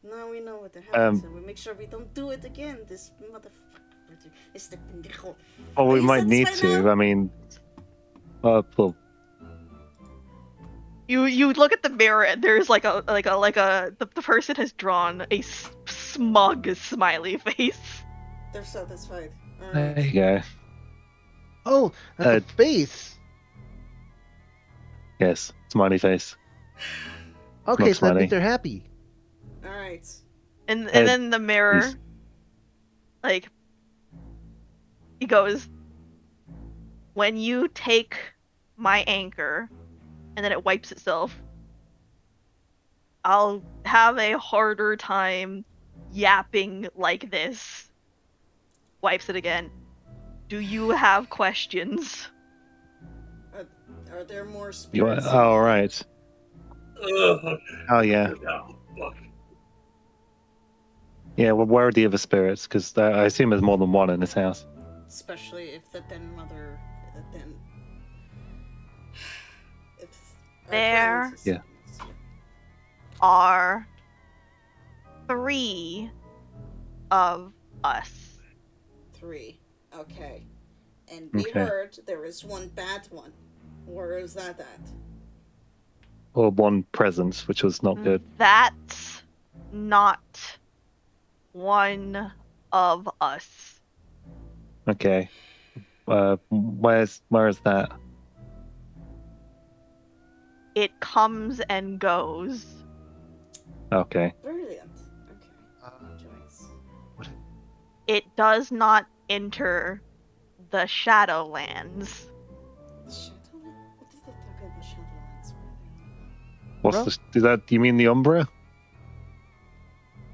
Now we know what happens, Um, and we make sure we don't do it again. This motherfucker is the pendejo. Well, Are we you might need satisfied to. now? I mean, well, You look at the mirror and there's the person has drawn a smug smiley face. They're satisfied. there Alright. you go. Oh, that's a face. Yes, smiley face. Okay, Not so that smiley. means they're happy. Alright. And Uh, then the mirror, please. like, he goes, when you take my anchor, and then it wipes itself, I'll have a harder time yapping like this. Wipes it again. Do you have questions? Are there more You spirits? oh, right. Ugh. Oh, yeah. Oh, fuck. Yeah, well, where are the other spirits? Because I assume there's more than one in this house. Especially if the den mother, then if our There. friend is- Yeah. Are 3 of us. 3. Okay. And we Okay. heard there is one bad one. Where is that at? Or one presence, which was not good. That's not one of us. Okay. Where's that? It comes and goes. Okay. Brilliant. Okay. Joyce. It does not enter the Shadowlands. Shadowland? What is the fuck of the Shadowlands were What's Well- is that? You mean the Umbra?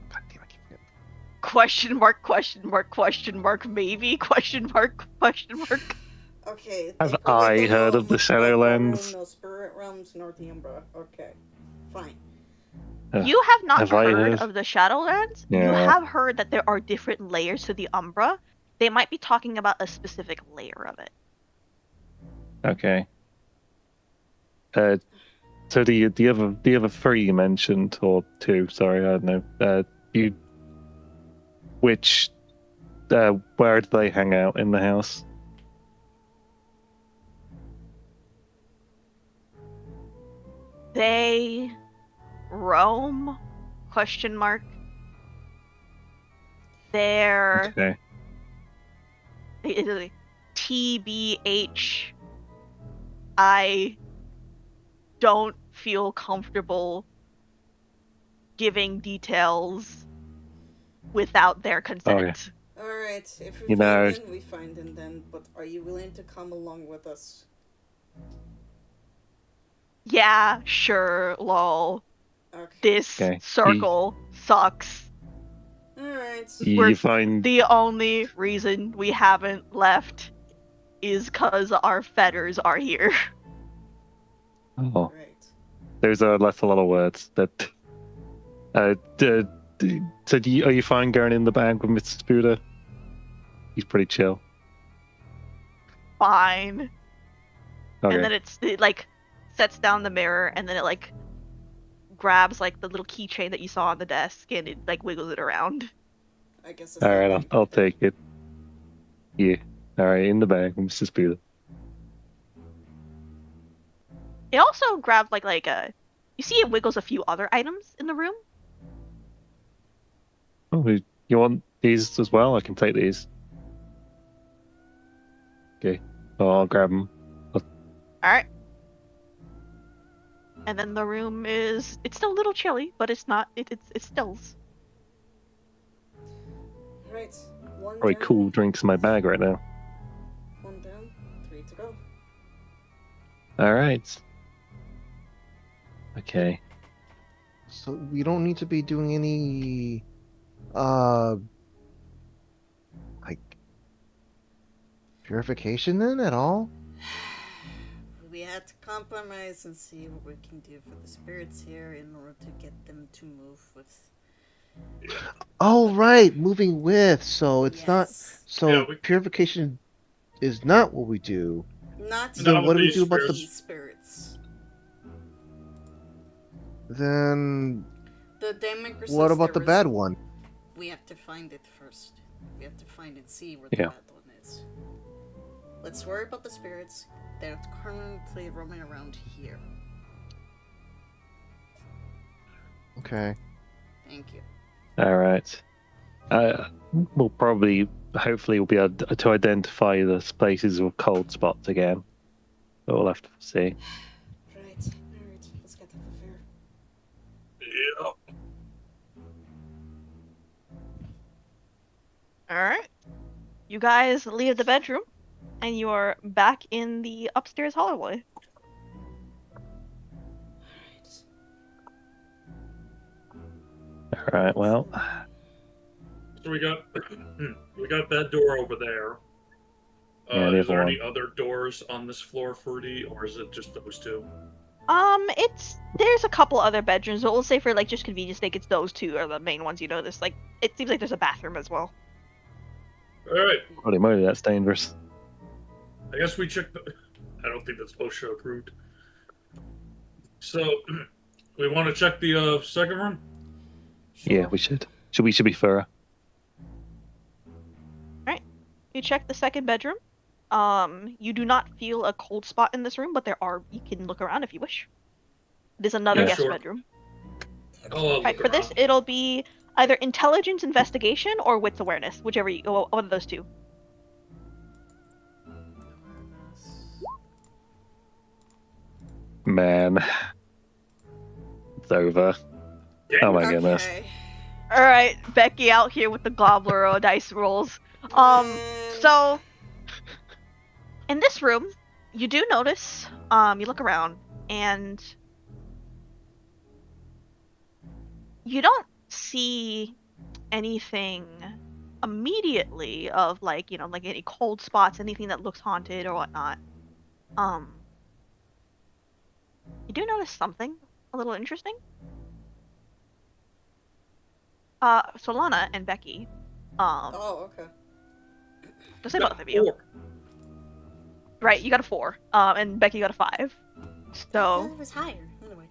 God damn, I keep forgetting. Question mark, question mark, question mark, maybe? Question mark, question mark. there? Okay. Have they probably I don't know heard of the much about Shadowlands? No spirit realms nor the Umbra. Okay. Fine. You have not Have I heard heard? of the Shadowlands. You Yeah. have heard that there are different layers to the Umbra. They might be talking about a specific layer of it. Okay. So the other 3 you mentioned, or 2, sorry, I don't know. Where do they hang out in the house? They roam? Question mark. They're Okay. It- TBH, I don't feel comfortable giving details without their consent. Alright, if we You find know- him, we find him then, but are you willing to come along with us? Yeah, sure, lol. Okay. This Okay. circle sucks. Alright. We're You find The only reason we haven't left is because our fetters are here. oh, Right. those are left a lot of words. That so are you fine going in the bag with Mr. Spuda? He's pretty chill. Fine. Okay. And then it like sets down the mirror, and then it like grabs like the little keychain that you saw on the desk, and it like wiggles it around. I guess that's All not right, getting I'll pointed. take it. Yeah. All right, in the bag with Mr. Spuda. It also grabs like a. You see, it wiggles a few other items in the room. Oh, you want these as well? I can take these. Okay. So I'll grab them. All right. And then the room it's still a little chilly, but it's not. It stills. Right. One Probably down. cool drinks in my bag right now. One down. 3 to go. All right. Okay. So we don't need to be doing any like purification then at all? We had to compromise and see what we can do for the spirits here in order to get them to move with. Oh right, moving with. So it's not Yes. so Yeah, we- purification is not what we do. Not So Not what do we these do about the these spirits. then The Damaker what says about the there bad is- one? We have to find it first. We have to find and see where the Yeah. bad one is. Let's worry about the spirits that are currently roaming around here. Okay. Thank you. All right. We'll probably, hopefully, we'll be able to identify the places with cold spots again. But we'll have to see. Right. Alright. Let's get to the fair. Yeah. All right. You guys leave the bedroom, and you are back in the upstairs hallway. All right. Well, So we got that door over there. Yeah, the Is there other any other doors on this floor, Fruity, or is it just those two? There's a couple other bedrooms, but we'll say for like just convenience sake, it's those two are the main ones you notice. Like it seems like there's a bathroom as well. All right. holy moly, that's dangerous. I guess we check the. I don't think that's OSHA approved. So, we want to check the second room. Yeah, we should. We should be thorough. You check the second bedroom. You do not feel a cold spot in this room, but you can look around if you wish. There's another Yeah, guest sure. bedroom. Oh, Right, for this, it'll be either intelligence investigation or wits awareness, whichever one of those two. Man, it's over. Oh my goodness. Okay. All right, Becky out here with the gobbler dice rolls. Man. So in this room, you do notice. You look around and you don't see anything immediately of like like any cold spots, anything that looks haunted or whatnot. You do notice something a little interesting. Solana and Becky. Oh, okay. Just say both of you. 4. Right, you got a 4. And Becky got a 5. I So thought it was higher. Anyway.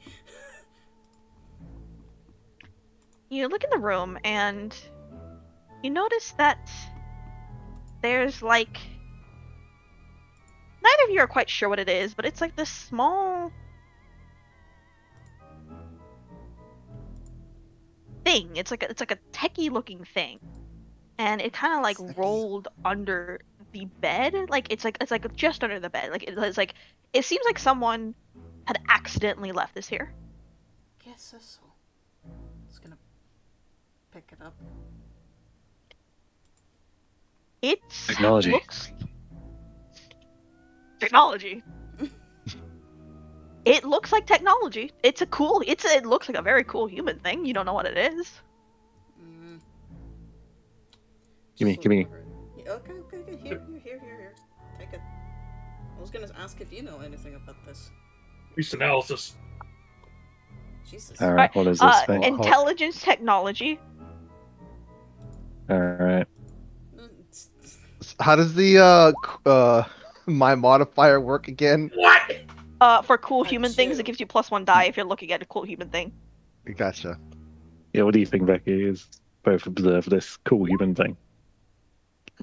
you look in the room and you notice that there's like neither of you are quite sure what it is, but it's like this small thing. It's like a techie looking thing. And it kind of like Techie. rolled under the bed. Like it's like just under the bed. Like it's like it seems like someone had accidentally left this here. Guess so. Just gonna pick it up. It's Technology. looks technology. It looks like technology. It looks like a very cool human thing. You don't know what it is. Mm. Give me- Just give me- look over it. Yeah, okay. Here. Take it. I was gonna ask if you know anything about this. Least analysis. Jesus. All right, what is this thing? Intelligence technology. All right. How does the my modifier work again? What? For cool A human things, it 2. gives you +1 die if you're looking at a cool human thing. Gotcha. Yeah, what do you think, Becky? Is both observe this cool human thing?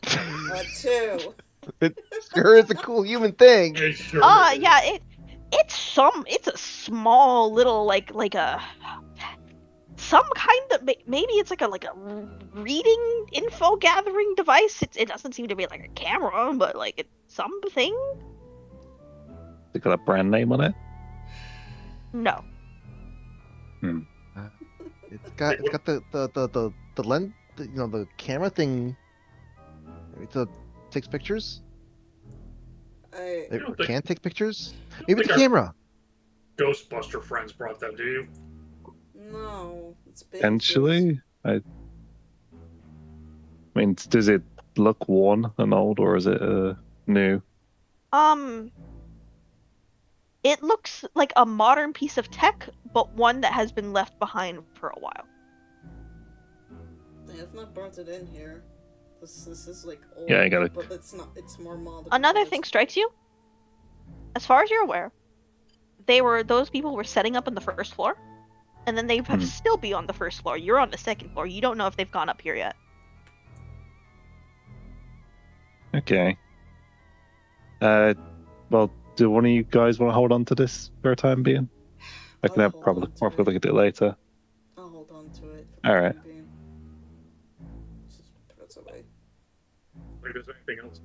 A 2. It sure is a cool human thing. It sure is. Yeah, it's a small little like a some kind of maybe it's like a reading info gathering device. It doesn't seem to be like a camera, but like it's something. It got a brand name on it. No. It's got the lens, the camera thing. It takes pictures. I It don't think- can take pictures. I don't Maybe the think our camera. Ghostbuster friends brought that, do you? no. It's big. Potentially, I mean, does it look worn and old, or is it new? It looks like a modern piece of tech, but one that has been left behind for a while. They have not brought it in here. This is like old. Yeah, I got it. But it's not. It's more modern. Another but thing it's- strikes you. As far as you're aware, those people were setting up on the first floor, and then they have still be on the first floor. You're on the second floor. You don't know if they've gone up here yet. Okay. Well, do one of you guys want to hold on to this for a time being? I can I'll have hold probably on to more of a it. look at it later. I'll hold on to it. All right. Just put it away. Like there's anything else?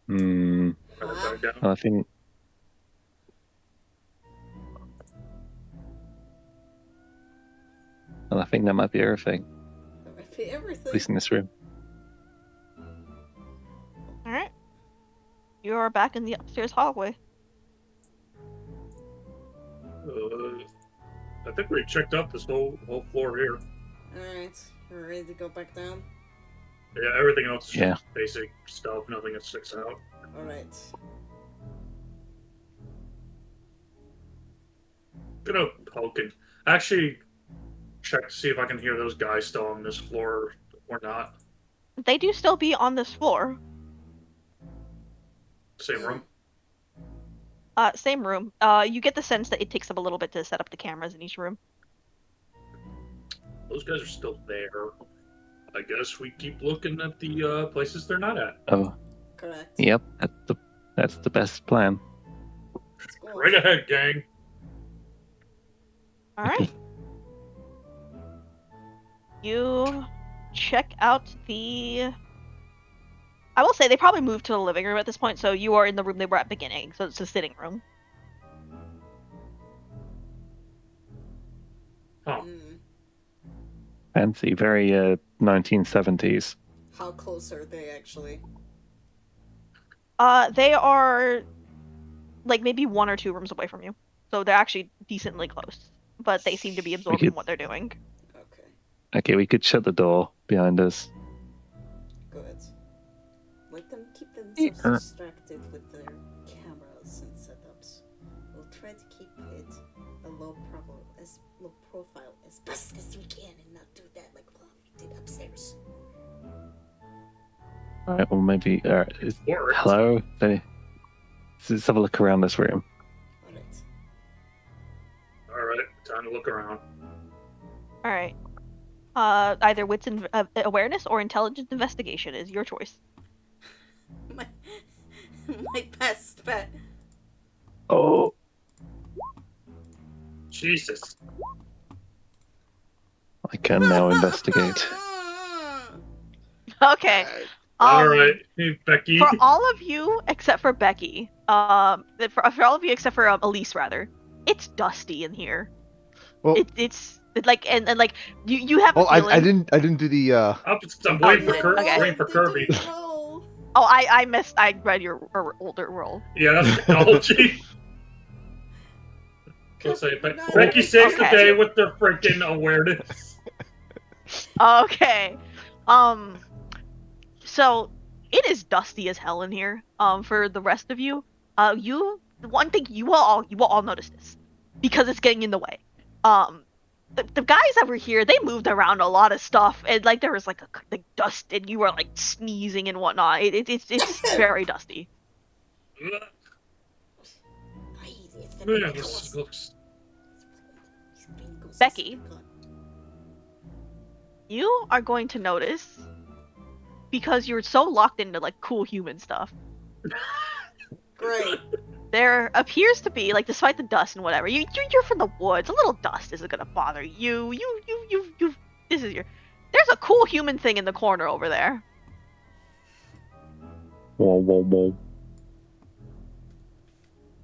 Huh? Down. I think. And I think that might be everything, That might be at everything. least in this room. All right. You are back in the upstairs hallway. I think we checked out this whole floor here. Alright. We're ready to go back down? Yeah, everything else is Yeah. just basic stuff. Nothing that sticks out. Alright. Gonna poke and actually check to see if I can hear those guys still on this floor or not. They do still be on this floor. Same room. Same room. You get the sense that it takes them a little bit to set up the cameras in each room. Those guys are still there. I guess we keep looking at the places they're not at. Oh, Correct. yep. That's the best plan. Let's go. Right ahead, gang. All right. You check out the. I will say they probably moved to the living room at this point, so you are in the room they were at beginning, so it's a sitting room. Huh. Fancy, very 1970s. How close are they actually? They are like maybe 1 or 2 rooms away from you, so they're actually decently close. But they seem to be absorbing could- what they're doing. Okay, Okay, we could shut the door behind us. good. Let them keep themselves distracted with their cameras and setups. We'll try to keep it a low profile as best as we can and not do that like we did upstairs. All right, well maybe. All right, Worked. hello. Let's have a look around this room. Alright. Alright, time to look around. All right. Either wits and awareness or intelligence investigation is your choice. My, my best bet. Oh, Jesus. I can now investigate. Okay. All right, hey, Becky. For all of you except for Becky, for all of you except for Elise, rather, it's dusty in here. Well, It's like and like you have well, a feeling. I didn't do the. I'm Oh, waiting you for didn't? Okay. waiting for Kirby. Roll. Oh, I missed. I read your older roll. Yeah, that's technology. We'll say, Becky saves the Okay. day with their freaking awareness. Okay. So it is dusty as hell in here. For the rest of you, one thing you will all notice this because it's getting in the way. The guys over here, they moved around a lot of stuff, and like there was like dust, and you were like sneezing and whatnot. It's very dusty. This looks. Becky. You are going to notice because you're so locked into like cool human stuff. Great. There appears to be, like, despite the dust and whatever, you're from the woods. A little dust isn't gonna bother you. You. This is your. There's a cool human thing in the corner over there. Whoa, whoa, whoa.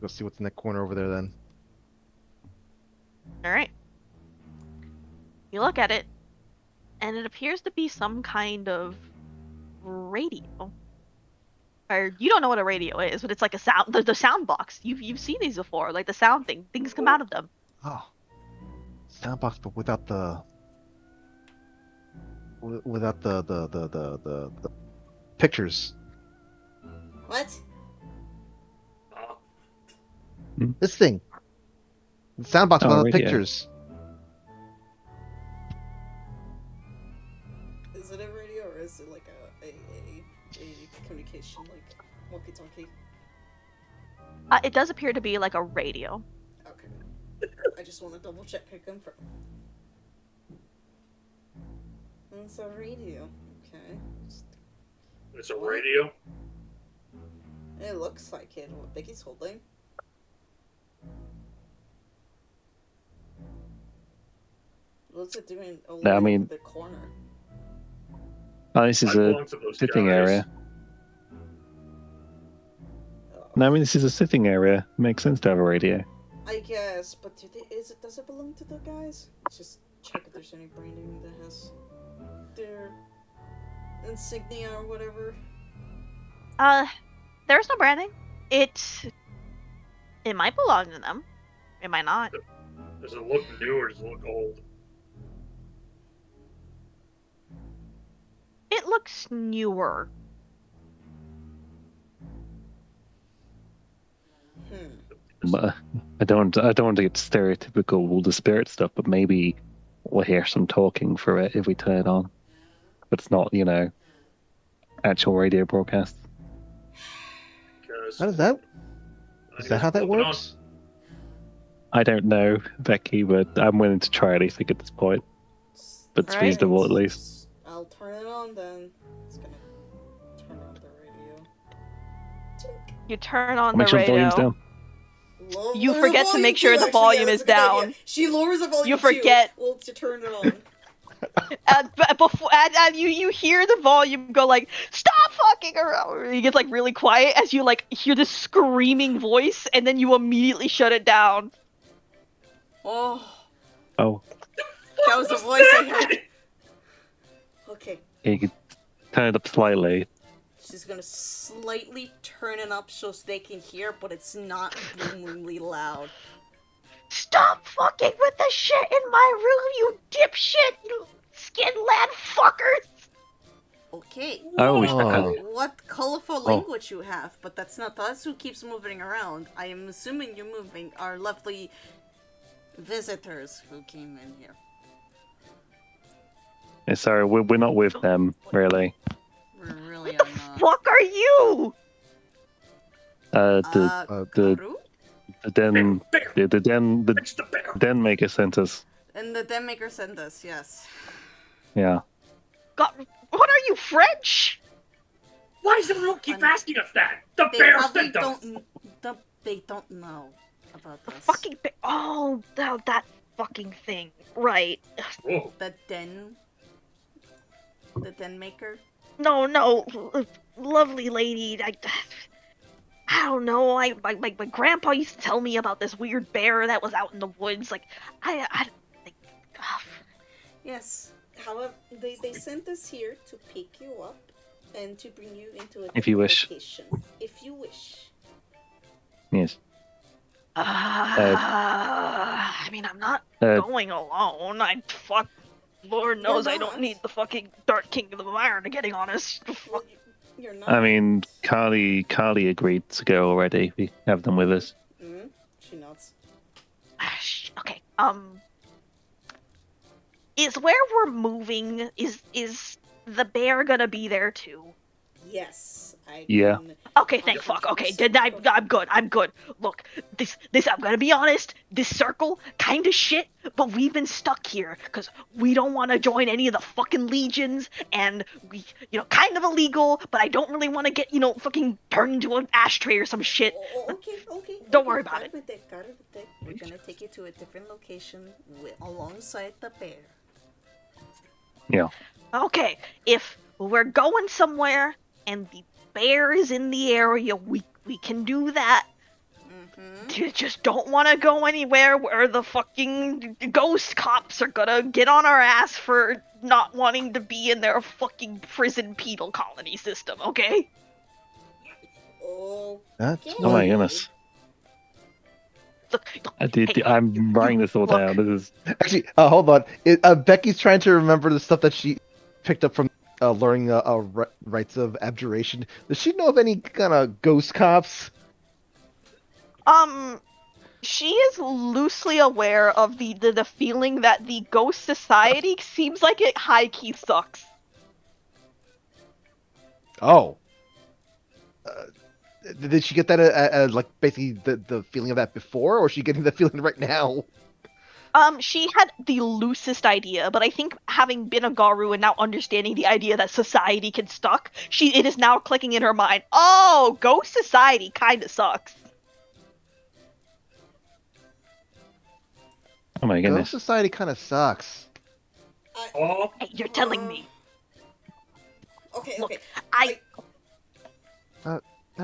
Let's see what's in that corner over there then. All right. You look at it, and it appears to be some kind of radio. Or you don't know what a radio is, but it's like a sound. The sound box. You've seen these before, like the sound thing. Things come out of them. Oh, soundbox, but without the the pictures. What? This thing. The soundbox Oh, without radio. pictures. Is it a radio or is it like a communication, like walkie-talkie? It does appear to be like a radio. Okay. I just want to double check and confirm. It's a radio. Okay. It's a radio. It looks like it. What Becky's holding. What's it doing? No, I mean- in the corner. Oh, this is I a belong to those sitting guys. area. No, I mean, this is a sitting area. Makes sense to have a radio. I guess, but does it belong to the guys? Let's just check if there's any branding that has their insignia or whatever. There's no branding. It might belong to them. It might not. Does it look new or does it look old? It looks newer. But I don't want to get stereotypical all the spirit stuff, but maybe we'll hear some talking for it if we turn it on. But it's not, actual radio broadcast. Because How does that? I Is that how that flip it on. works? I don't know, Becky, but I'm willing to try anything at this point. But it's Right. reasonable at least. I'll turn it on then. It's gonna turn on the radio. Tink. You turn on Make the sure the radio. volume's down. You Lower forget to volume make sure too, the actually, volume yeah, is that's a good idea. down. She lowers the volume You forget. too. Well, to turn it on. And you hear the volume go like, stop fucking around. It gets like really quiet as you like hear this screaming voice, and then you immediately shut it down. Oh, Oh, that was the voice I had. Okay, yeah, you can turn it up slightly. she's gonna slightly turn it up so they can hear, but it's not boomingly loud. Stop fucking with the shit in my room, you dipshit, you skin lad fuckers! Okay. Oh, Oh. What colorful language you have, but that's not us who keeps moving around. I am assuming you moving are lovely visitors who came in here. Yeah, sorry, we're not with them, really. We really are not. Fuck are you? The the Karu? the den the Fix the bear. den maker sent us. And the Den Maker sent us, yes. Yeah. God, what are you, French? Why does everyone keep asking us that? The They bear probably sent us. they don't know about this. Fucking oh, that fucking thing. Right. Whoa. The Den Maker. No, lovely lady. I don't know. My grandpa used to tell me about this weird bear that was out in the woods. Like, like, ah, Yes. However, they sent us here to pick you up and to bring you into a If you different wish. location. If you wish. Yes. I mean, I'm not Uh, going alone. Lord knows I don't not. need the fucking Dark King of the Iron getting on us. Well, Fuck. you're not. I mean, Carly agreed to go already. We have them with us. Mm, she nods. Okay. Is where we're moving? Is the bear gonna be there too? Yes, I Yeah. can. Okay, thank fuck. Okay, then I'm good. I'm good. Look, this I'm gonna be honest. This circle kind of shit, but we've been stuck here because we don't want to join any of the fucking legions, and we, kind of illegal. But I don't really want to get, fucking turned into an ashtray or some shit. Okay. Don't worry about it. Cálmate. We're gonna take you to a different location alongside the bear. Yeah. Okay, if we're going somewhere and the bear is in the area, we can do that. Mm-hmm. You just don't want to go anywhere where the fucking ghost cops are gonna get on our ass for not wanting to be in their fucking prison penal colony system, okay? That's Oh my what. goodness. Look, Hey, I'm writing this all look. down. This is Actually, hold on. Becky's trying to remember the stuff that she picked up from learning rites of abjuration. Does she know of any kind of ghost cops? She is loosely aware of the feeling that the ghost society seems like it high-key sucks. Oh. Did she get that like basically the feeling of that before, or is she getting the feeling right now? She had the loosest idea, but I think having been a Garu and now understanding the idea that society can suck, it is now clicking in her mind. Oh, ghost society kind of sucks. oh my Ghost goodness. society kind of sucks. Oh, Hey, you're telling me. Okay. Look,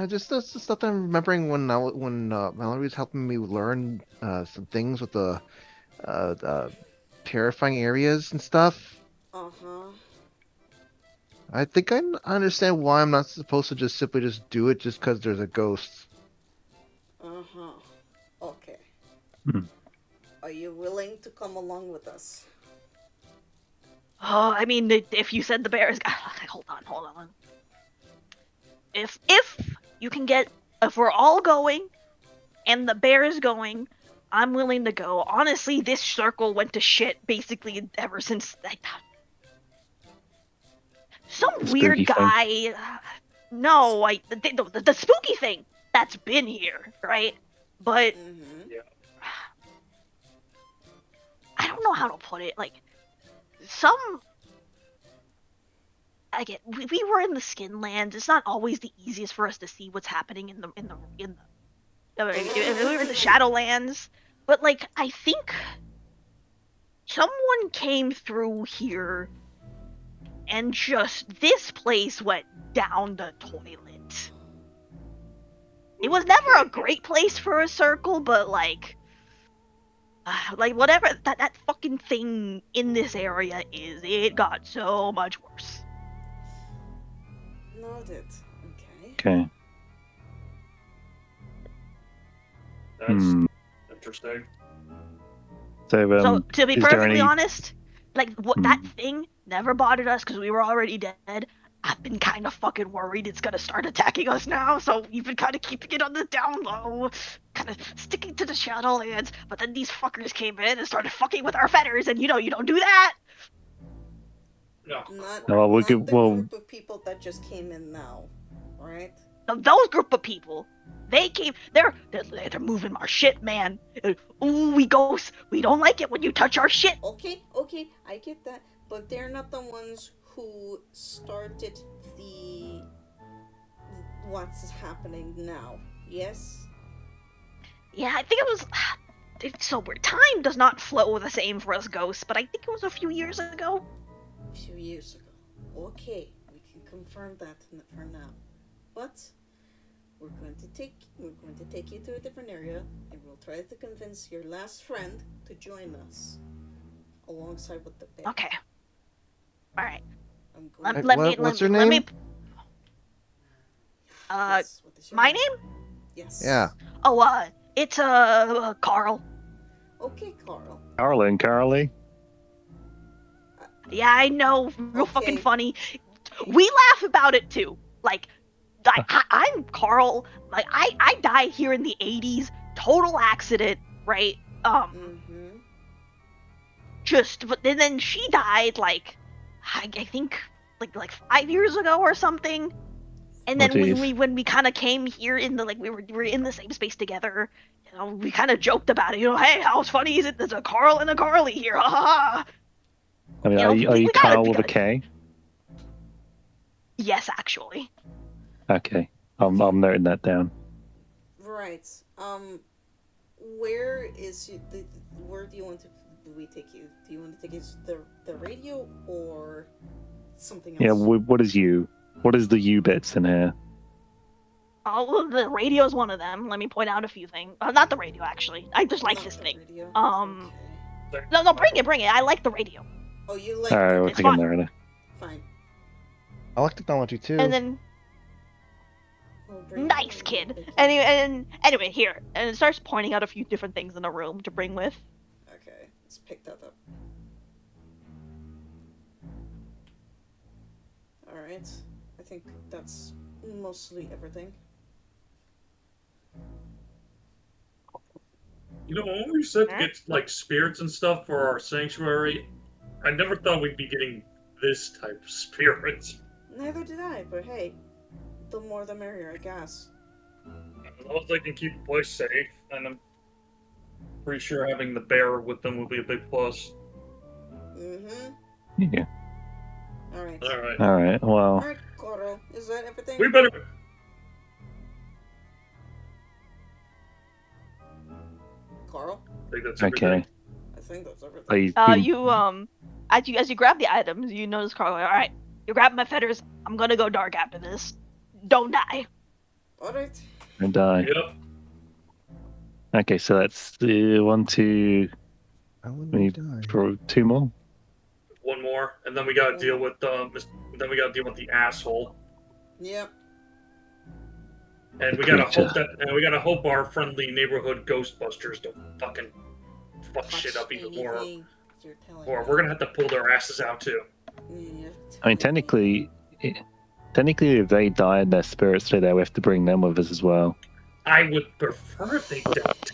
Just the stuff that I'm remembering when Mallory was helping me learn some things with the terrifying areas and stuff. Uh-huh. I think I understand why I'm not supposed to just simply just do it just because there's a ghost. Uh-huh. Okay. Hmm. Are you willing to come along with us? Oh, I mean, if you said the bear is, hold on. If you can get, if we're all going, and the bear is going, I'm willing to go. Honestly, this circle went to shit basically ever since some The weird spooky thing. guy. No, the spooky thing that's been here, right? But Mm-hmm. I don't know how to put it. Like we were in the skin lands. It's not always the easiest for us to see what's happening in the we were in the Shadowlands. But like I think someone came through here and just this place went down the toilet. It was never a great place for a circle, but like whatever that fucking thing in this area is, it got so much worse. Noted. Okay. Okay. that's interesting. So, So to be is there perfectly any- honest, like that thing never bothered us because we were already dead. I've been kind of fucking worried it's gonna start attacking us now, so we've been kind of keeping it on the down low, kind of sticking to the Shadowlands. But then these fuckers came in and started fucking with our fetters, and you don't do that. No. Not, No, not the well- group of people that just came in now, right? Now, those group of people, they came. They're moving our shit, man. Ooh, we ghosts. We don't like it when you touch our shit. Okay, I get that, but they're not the ones who started the what's happening now. Yes. Yeah, I think it was. It's so weird. Time does not flow the same for us ghosts, but I think it was a few years ago. A few years ago. Okay, we can confirm that for now. But we're going to take you to a different area, and we'll try to convince your last friend to join us, alongside with the bear. Okay. All right. I'm Let, going. let me. what's let, her let me. name? Yes, what is your My name? name? Yes. Yeah. Oh, it's Carl. Okay, Carl. Carolyn, Carly. Yeah, I know. Real fucking Okay. funny. We laugh about it too. Like, I'm Carl. Like, I died here in the '80s. Total accident, right? Mm-hmm. But then she died like, I think like 5 years ago or something. And Oh, then jeez. when we kind of came here in the we were in the same space together. We kind of joked about it. Hey, how funny is it? There's a Carl and a Carly here. Ha ha ha. I mean, You know, are you we gotta Carl with a K? Yes, actually. Okay. I'm noting that down. Right. Where is you, where do you want to? Do we take you? Do you want to take you to the radio or something else? Yeah, what is you? What is the you bits in here? Oh, well, the radio's one of them. Let me point out a few things. Not the radio, actually. I just like Not this the thing. radio. Okay. No, bring it. I like the radio. Oh, you like Alright, the we're It's taking fine. there. Really. Fine. I like technology too. And then We'll bring nice the kid. big- Anyway, here, and it starts pointing out a few different things in the room to bring with. Okay, let's pick that up. Alright. I think that's mostly everything. You know, when we said to get like spirits and stuff for our sanctuary, I never thought we'd be getting this type of spirits. Neither did I, but hey, the more the merrier, I guess. As long as they can keep the place safe, and I'm pretty sure having the bear with them will be a big plus. Mm-hmm. Yeah. Alright. Alright. Alright, well. Alright, Coro, is that everything? We better. Carl? I think that's everything. Okay. I think that's everything. Please. As you grab the items, you notice Carl. All right, you grab my feathers. I'm gonna go dark after this. Don't die. Alright. And die. Yep. Okay, so that's 1, 2, I wouldn't maybe die. for 2 more. One more, and then we gotta deal with the asshole. Yep. And The we gotta creature. hope our friendly neighborhood Ghostbusters don't fucking fuck shit up even more. Anything you're telling Or me. we're gonna have to pull their asses out too. You're I mean, telling me. technically, if they die and their spirits stay there, we have to bring them with us as well. I would prefer they don't.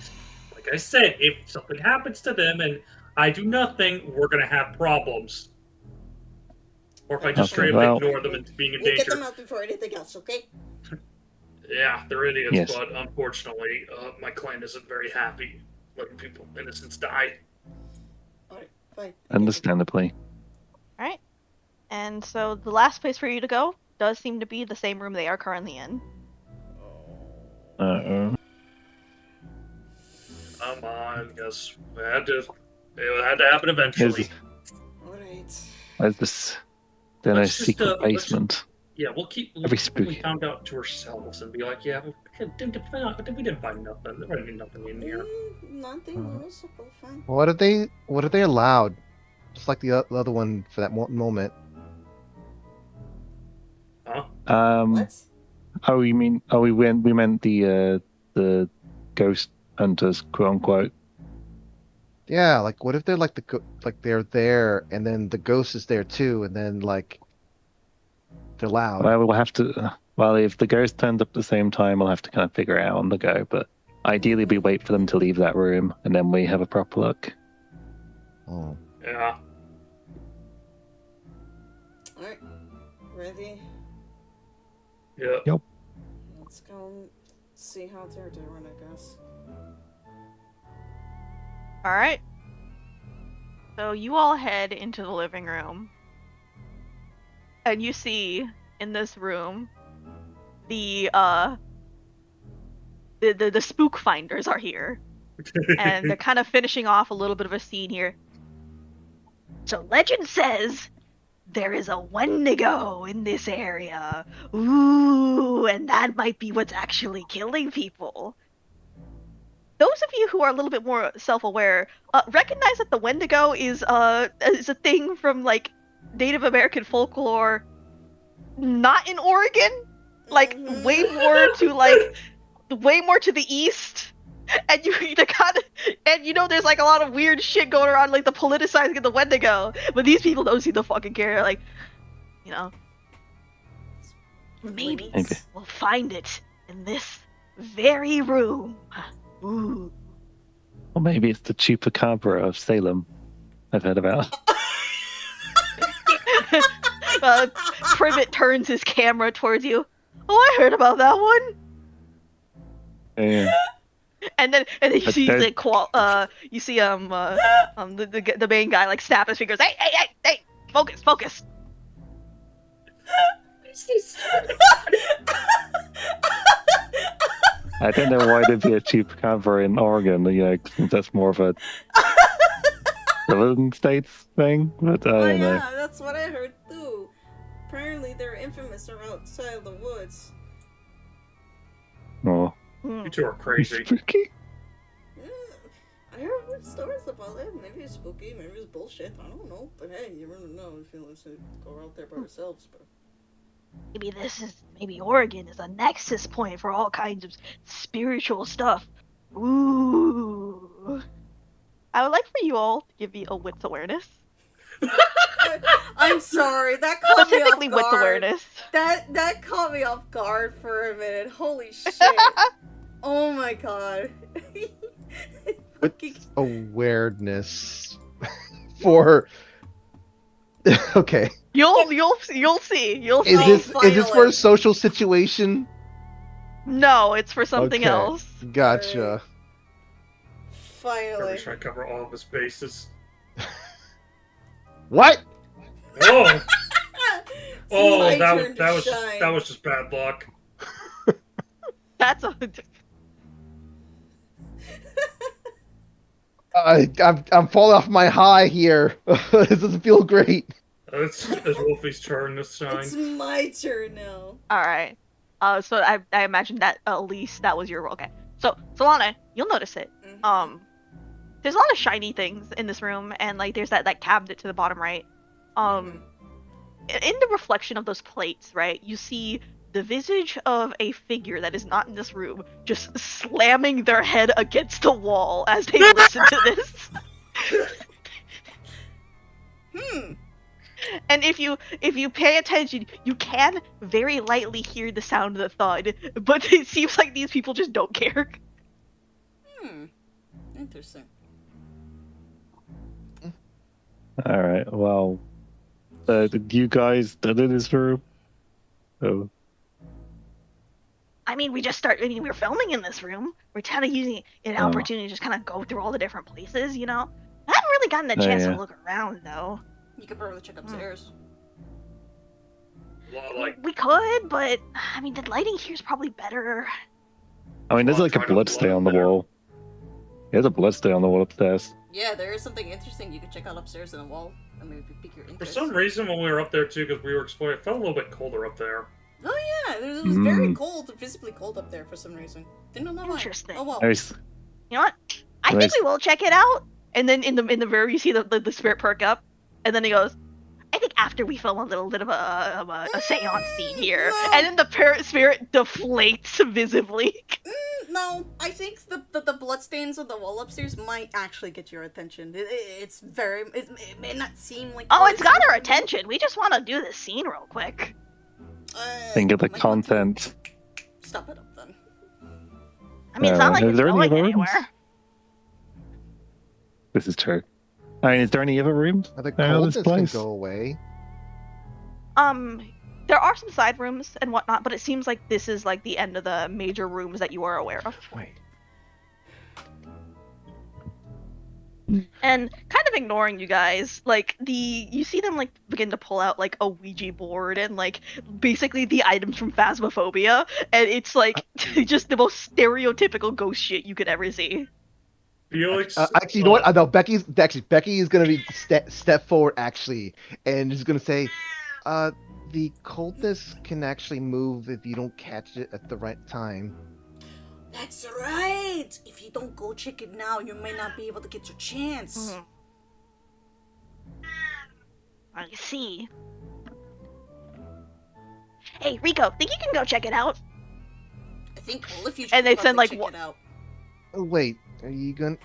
Like I said, if something happens to them and I do nothing, we're gonna have problems. Or if I just Okay, straight up well- ignore them and being in We'll get them danger. out before anything else, okay? Yeah, they're idiots, Yes. but unfortunately, my clan isn't very happy letting people innocents die. Alright, fine. Understandably. All right. And so the last place for you to go does seem to be the same room they are currently in. Uh-oh. Come on, guess it had to happen eventually. Alright. There's this. Then a Let's just, secret let's just- basement. Yeah, we'll keep Every we spooky. found out to ourselves and be like, yeah, we didn't find nothing. There wasn't nothing in here. Nothing noticeable, fine. What are they allowed? Just like the other one for that moment. Huh? What? Oh, you mean? Oh, we meant the ghost hunters, quote unquote. Yeah, like what if they're like like they're there and then the ghost is there too, and then like they're loud. Well, we'll have to. Well, if the ghost turns up at the same time, we'll have to kind of figure it out on the go. But ideally, we wait for them to leave that room, and then we have a proper look. Oh. Yeah. Alright. Ready? Yeah. Yep. Let's go see how they're doing, I guess. All right. So you all head into the living room, and you see in this room the spook finders are here, and they're kind of finishing off a little bit of a scene here. So legend says there is a Wendigo in this area. Ooh, and that might be what's actually killing people. Those of you who are a little bit more self-aware recognize that the Wendigo is a thing from like Native American folklore, not in Oregon, like way more to the east. And there's like a lot of weird shit going around, like the politicizing of the Wendigo. But these people don't seem to fucking care. Like, you know, maybe Maybe. we'll find it in this very room. Ooh. Or maybe it's the chupacabra of Salem I've heard about. Privet turns his camera towards you. Oh, I heard about that one. Yeah. And then you But see there- the main guy like snap his fingers. Hey, focus. I don't know why there'd be a chupacabra in Oregon, since that's more of a southern states thing, but I Oh don't know. yeah, that's what I heard too. Apparently they're infamous are outside of the woods. Oh, Hmm. You two are crazy. spooky. I heard weird stories about it. Maybe it's spooky, maybe it's bullshit. I don't know. But hey, you never know if you listen go out there by ourselves. But Maybe Oregon is a nexus point for all kinds of spiritual stuff. Ooh. I would like for you all to give me a wits awareness. I'm sorry, that caught me Specifically off wits guard. awareness. That caught me off guard for a minute. Holy shit! Oh my god. Fucking- Awareness for. Okay. You'll see. You'll Is see. this for finally. a social situation? No, it's for something Okay. else. Gotcha. Finally. Every trying to cover all of his bases. What? Whoa! It's Oh, my that turn to shine. was just bad luck. That's a I'm falling off my high here. This doesn't feel great. It's Wolfie's turn to shine. It's my turn now. all right. So I imagine that at least that was your role. Okay. So Solana, you'll notice it. Mhm. There's a lot of shiny things in this room, and like there's that cabinet to the bottom right. In the reflection of those plates, right, you see the visage of a figure that is not in this room just slamming their head against the wall as they listen to this. And if you pay attention, you can very lightly hear the sound of the thud, but it seems like these people just don't care. Interesting. All right. Well, you guys done in this room? Oh, I mean, we were filming in this room. We're kind of using an Oh. opportunity to just kind of go through all the different places, you know? I haven't really gotten a Oh, chance yeah. to look around, though. You could probably check upstairs. Well, like, We could, but, I mean, the lighting here's probably better. I mean, there's Well, like a try to bloodstain blow on the there. wall. There's a bloodstain on the wall upstairs. Yeah, there is something interesting you could check out upstairs in the wall. I mean, if you pique your for interest. some reason, when we were up there too, because we were exploring, it felt a little bit colder up there. Oh yeah, it was very Mm. cold, visibly cold up there for some reason. Didn't know why. Interesting. Oh well. There's, You know what? I think Nice. we will check it out. And then in the room, you see the spirit perk up, and then he goes, I think after we film a little bit of a seance scene here, No. and then the spirit deflates visibly. No, I think the bloodstains on the wall upstairs might actually get your attention. It's very. It may not seem like. Oh, it's got our attention. We just want to do this scene real quick. think of the might want to content. Stop it up then. I mean, it's not like is it's there any going other rooms? anywhere. This is true. I mean, is there any other rooms? The Oh, this coldness can place. go away. There are some side rooms and whatnot, but it seems like this is like the end of the major rooms that you are aware of. Wait. And kind of ignoring you guys, like you see them like begin to pull out like a Ouija board and like basically the items from Phasmophobia, and it's like just the most stereotypical ghost shit you could ever see. Felix. Actually, you know what? No, Becky is gonna be step forward actually, and is gonna say, the cultist can actually move if you don't catch it at the right time. That's right. If you don't go check it now, you may not be able to get your chance. Mhm. I see. Hey, Rico, think you can go check it out? I think all of you should And they go send, like, check it out. Oh, wait, are you gonna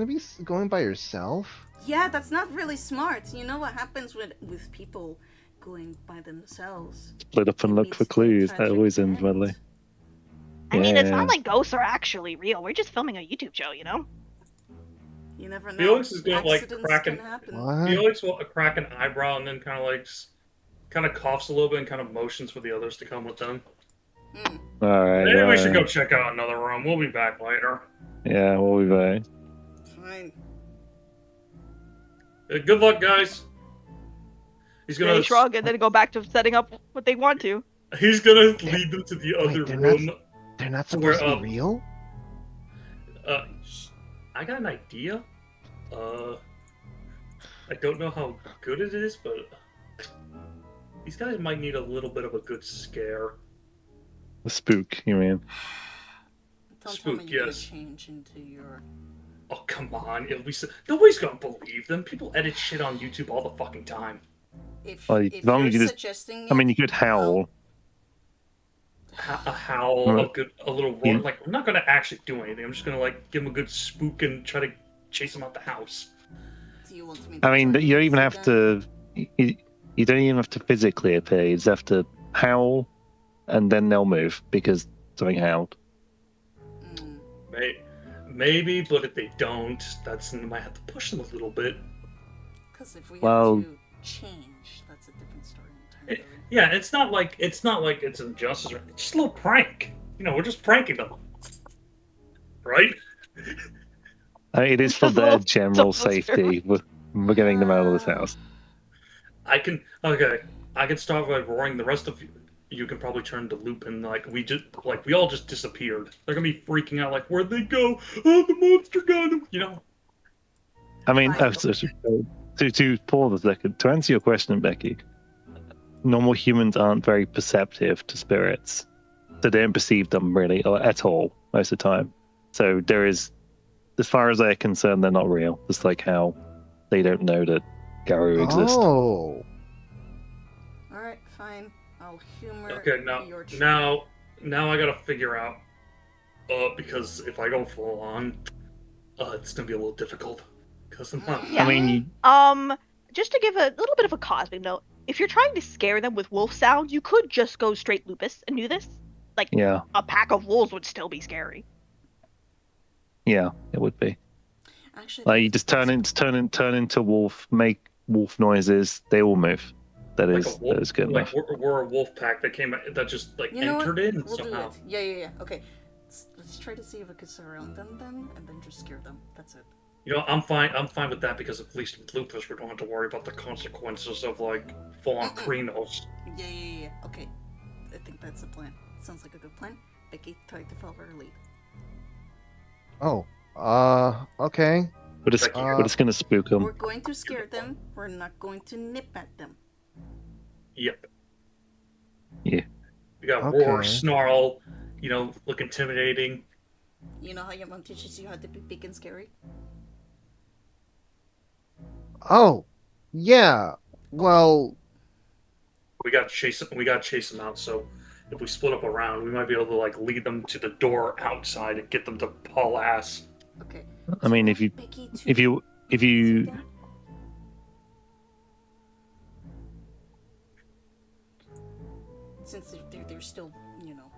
be going by yourself? Yeah, that's not really smart. You know what happens with people going by themselves? Split up and It look leads for to a clues. That tragic always ends end. badly. I mean, it's Yeah. not like ghosts are actually real. We're just filming a YouTube show, you know? You never know. Felix is gonna like Accidents crack can an happen. What? Felix will crack an eyebrow and then kind of coughs a little bit and kind of motions for the others to come with them. Alright, Maybe we should alright. go check out another room. We'll be back later. Yeah, we'll be back. Fine. Good luck, guys. He's They gonna shrug and then go back to setting up what they want to. he's gonna lead them to the other Wait, room. they're not to where, supposed to be real? I got an idea. I don't know how good it is, but these guys might need a little bit of a good scare. The spook, you mean? Don't Spook, tell me you're yes. gonna change into your. Oh, come on. It'll be nobody's gonna believe them. People edit shit on YouTube all the fucking time. If, Well, if as long you're as you just- suggesting I mean, you it, could howl. A howl, a little roar. Yeah. Like, I'm not gonna actually do anything. I'm just gonna, like, give them a good spook and try to chase them out the house. do you want me to I mean, join you don't even for have them? to. You don't even have to physically appear. You just have to howl, and then they'll move because something howled. Mm, Maybe, but if they don't, that's I might have to push them a little bit. 'cause if we Well- have to change, that's a different story entirely. Yeah, it's not like it's injustice. It's just a little prank. You know, we're just pranking them, right? I mean, it is for Just a their little general suppository. safety. We're getting them out of this house. I can start by roaring. The rest of you can probably turn to loop and we all just disappeared. They're gonna be freaking out like, where'd they go? Oh, the monster got them. You know. I mean, Fine. to pause a second, to answer your question, Becky, normal humans aren't very perceptive to spirits. So they don't perceive them really, or at all, most of the time. So there is, as far as they're concerned, they're not real. Just like how they don't know that Garu exists. Oh, Alright, fine. I'll humor Okay, your truth. now I gotta figure out, because if I go full on, it's gonna be a little difficult. Because I'm not. Yeah. I mean, Just to give a little bit of a cosmic note, if you're trying to scare them with wolf sound, you could just go straight lupus and do this. yeah, A pack of wolves would still be scary. yeah, it would be. Actually, Like you just turn into wolf, make wolf noises, they all move. That Like is a wolf, that is good like enough. we're a wolf pack that just like you know entered what? in We'll somehow. do it. Yeah. Okay. Let's try to see if we could surround them then, and then just scare them. That's it. You know, I'm fine with that because at least with lupus we don't have to worry about the consequences of like full-on Krinos. Yeah. Okay. I think that's the plan. Sounds like a good plan. Becky, try to follow her lead. okay. We're just gonna spook them. We're going to scare them. We're not going to nip at them. Yep. Yeah. We got roar, Okay. snarl, you know, look intimidating. You know how your mom teaches you how to be big and scary? Oh, yeah. Well, We gotta chase them out, so if we split up around, we might be able to like lead them to the door outside and get them to haul ass. Okay. I mean, Do if you want Becky to if you see them? Since they're still, you know.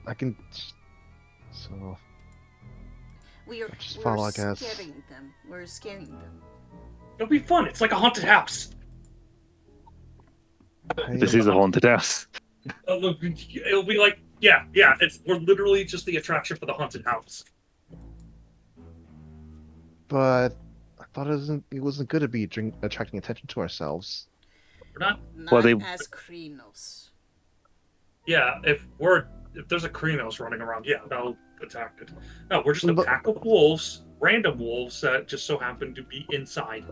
I can. So We're just follow, I guess. scaring them. We're scaring them. It'll be fun. It's like a haunted house. this is a haunted house. It'll be like we're literally just the attraction for the haunted house. But I thought it wasn't good to be attracting attention to ourselves. We're not. Not Well, they- as Krinos. Yeah, if there's a Krinos running around, yeah, that'll attacked it. No, we're just a But- pack of wolves, random wolves that just so happen to be inside.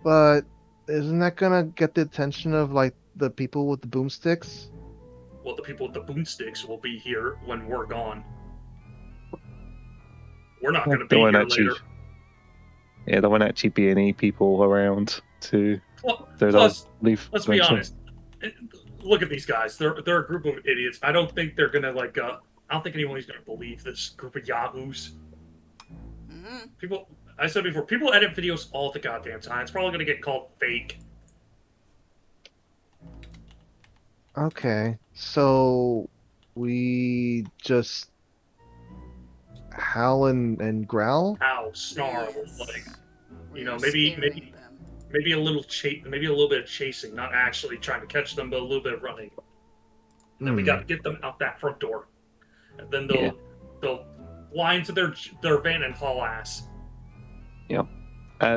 But isn't that gonna get the attention of like the people with the boomsticks? Well, the people with the boomsticks will be here when we're gone. We're not going to There be won't here actually, later. yeah, there won't actually be any people around to. So they'll Plus, leave. let's be eventually. honest. Look at these guys. They're a group of idiots. I don't think they're gonna like. I don't think anyone's gonna believe this group of yahoos. Mm-hmm. People. I said before. People edit videos all the goddamn time. It's probably gonna get called fake. Okay, so we just howl and growl? Ow, snarl, Yes. like We you know, are maybe scaring them. maybe a little maybe a little bit of chasing, not actually trying to catch them, but a little bit of running. And then we got to get them out that front door, and then they'll fly into their van and haul ass.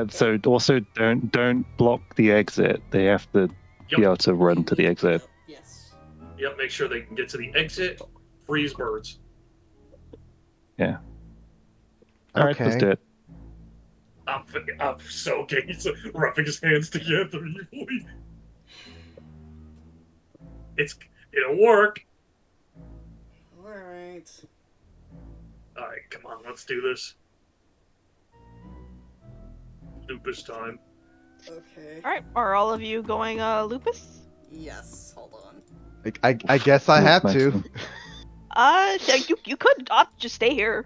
So also don't block the exit. They have to Yep. be able to run to the exit. Yes. Yep. Make sure they can get to the exit. Freeze birds. All right, let's Okay. do it. I'm so gay. He's rubbing his hands together. It'll work. All right. All right, come on, let's do this. Lupus time. Okay. All right, are all of you going lupus? Yes. Hold on. I guess I have to. Maximum. You could opt just stay here.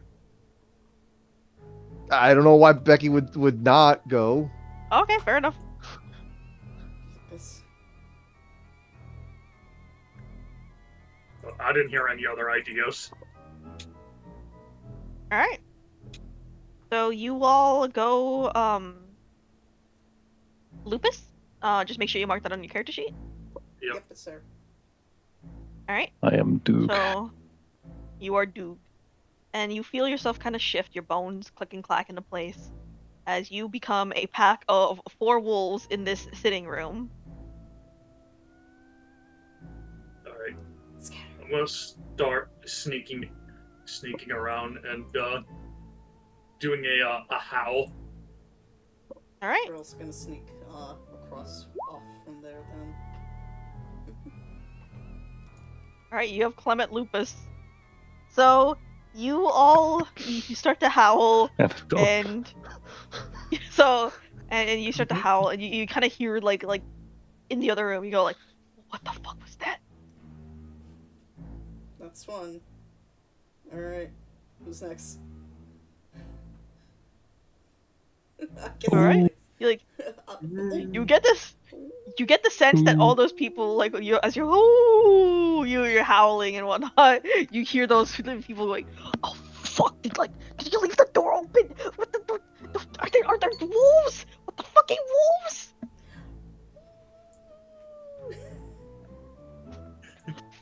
I don't know why Becky would not go. Okay, fair enough. This. I didn't hear any other ideas. All right. So you all go lupus. Just make sure you mark that on your character sheet. Yep. Yep, sir. All right. I am Duke. So you are duped, and you feel yourself kind of shift, your bones click and clack into place, as you become a pack of 4 wolves in this sitting room. All right. Scatter. I'm gonna start sneaking around and doing a howl. All right. We're also gonna sneak across off from there then. All right. You have Clement Lupus. So you all you start to howl, and so and you start to howl, and you kind of hear like in the other room, you go like, what the fuck was that? That's one. All right. Who's next? I guess All right. it's- You like oh, you get this. You get the sense that all those people, like you, as you're, oh, you're howling and whatnot. You hear those people like, oh fuck! Did you leave the door open? What the are there wolves? What the fucking wolves?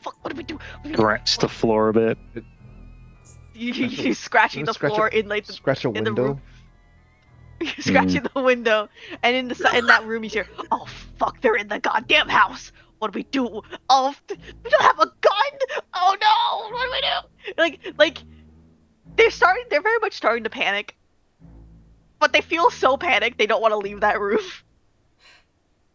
Fuck! What do we do? Scratch the floor a bit. You scratching the Scratch floor a- in like the, Scratch a in the window. room. You're scratching the window, and in that room you hear, "Oh fuck, they're in the goddamn house. What do we do? Oh, we don't have a gun. Oh no, what do we do?" Like they're very much starting to panic, but they feel so panicked they don't want to leave that room.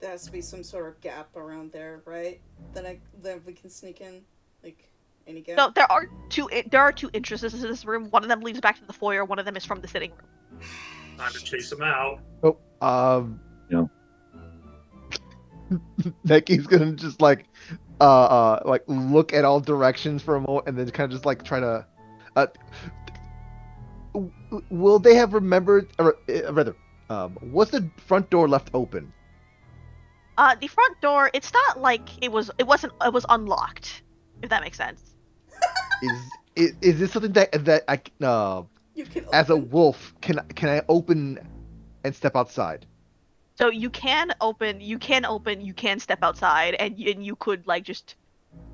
there has to be some sort of gap around there, right? Then we can sneak in, like any gap. No, there are two entrances to this room. One of them leads back to the foyer. One of them is from the sitting room. Time to chase them out. Oh, Yeah. Becky's gonna just like look at all directions for a moment and then kind of just like try to will they have remembered or rather was the front door left open? The front door. It's not like it was unlocked. If that makes sense. Is this something that I You can as a open- wolf can I open and step outside? So you can step outside, and you could like just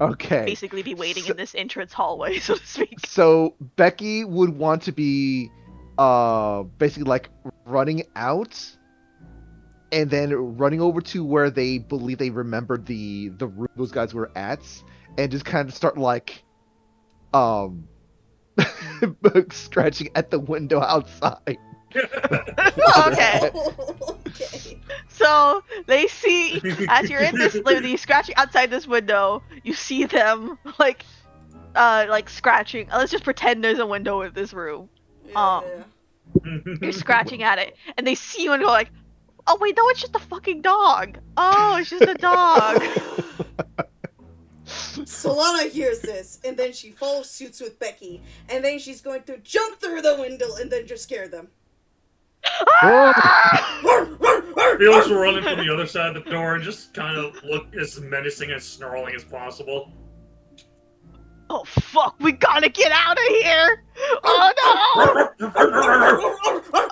Okay. basically be waiting So- in this entrance hallway, so to speak. So Becky would want to be basically like running out and then running over to where they believe they remembered the room those guys were at and just kind of start like scratching at the window outside. Okay. Okay. So they see as you're in this literally scratching outside this window, you see them like scratching. Let's just pretend there's a window in this room. Yeah, You're scratching at it, and they see you and go like, "Oh wait, no, it's just a fucking dog. Oh, it's just a dog." Solana hears this, and then she follows suits with Becky, and then she's going to jump through the window and then just scare them. Felix will run in from the other side of the door and just kind of look as menacing and snarling as possible. Oh fuck, we gotta get out of here! Oh no!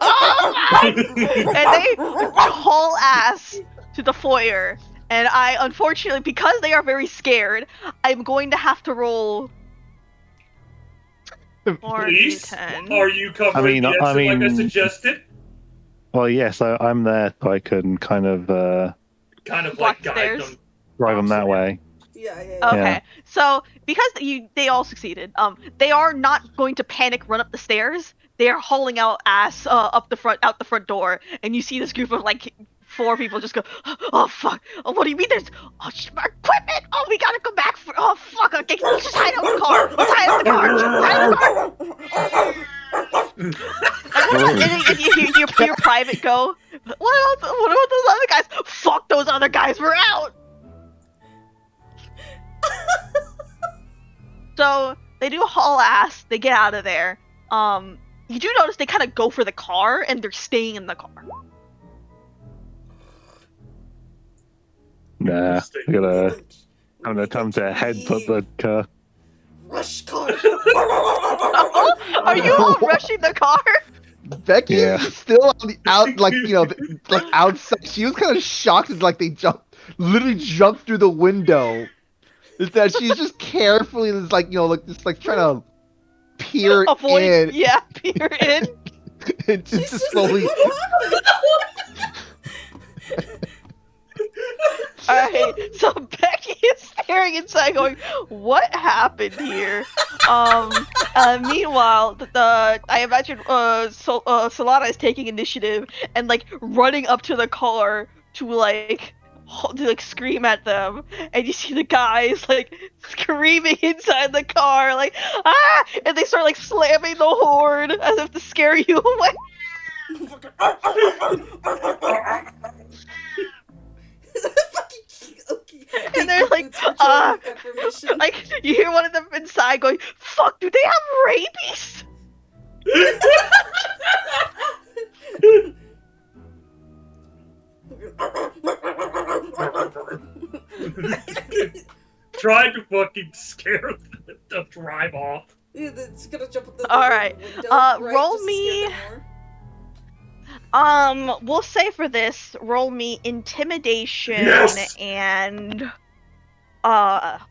Oh my! And they haul ass to the foyer. And I, unfortunately, because they are very scared, I'm going to have to roll 4d10. Are you covering the exit like I suggested? Well, yes, I'm there, so I can kind of Walk guide stairs. them. drive them that way. Yeah. Okay, Yeah. so because they all succeeded, they are not going to panic run up the stairs. They are hauling out ass out the front door, and you see this group of like 4 people just go, "Oh fuck! Oh, what do you mean? There's our equipment! Oh, we gotta go back for! Oh fuck! Okay, let's just hide out in the car. Let's hide out in the car. Hide in the car." And then you hear your private go, "What about those other guys? Fuck, those other guys were out." So they do haul ass. They get out of there. You do notice they kind of go for the car, and they're staying in the car. Nah, I gotta have no time to headbutt the car. Rush car. Are you all rushing the car? Becky Yeah. is still on the like outside. She was kind of shocked as like they literally jumped through the window. Is that she's just carefully just like trying to peer Avoid, in. yeah, peer in. And She's just just slowly. like, what happened? Alright, so Becky is staring inside going, "What happened here?" Meanwhile, I imagine Solana is taking initiative and like running up to the car to scream at them, and you see the guys like screaming inside the car like, "Ah!" And they start like slamming the horn as if to scare you away. And they're like, like you hear one of them inside going, "Fuck, do they have rabies?" Trying to fucking scare them to drive off. It's gonna jump at the Alright, window, roll just to me- scare them more. We'll say for this, roll me intimidation Yes! and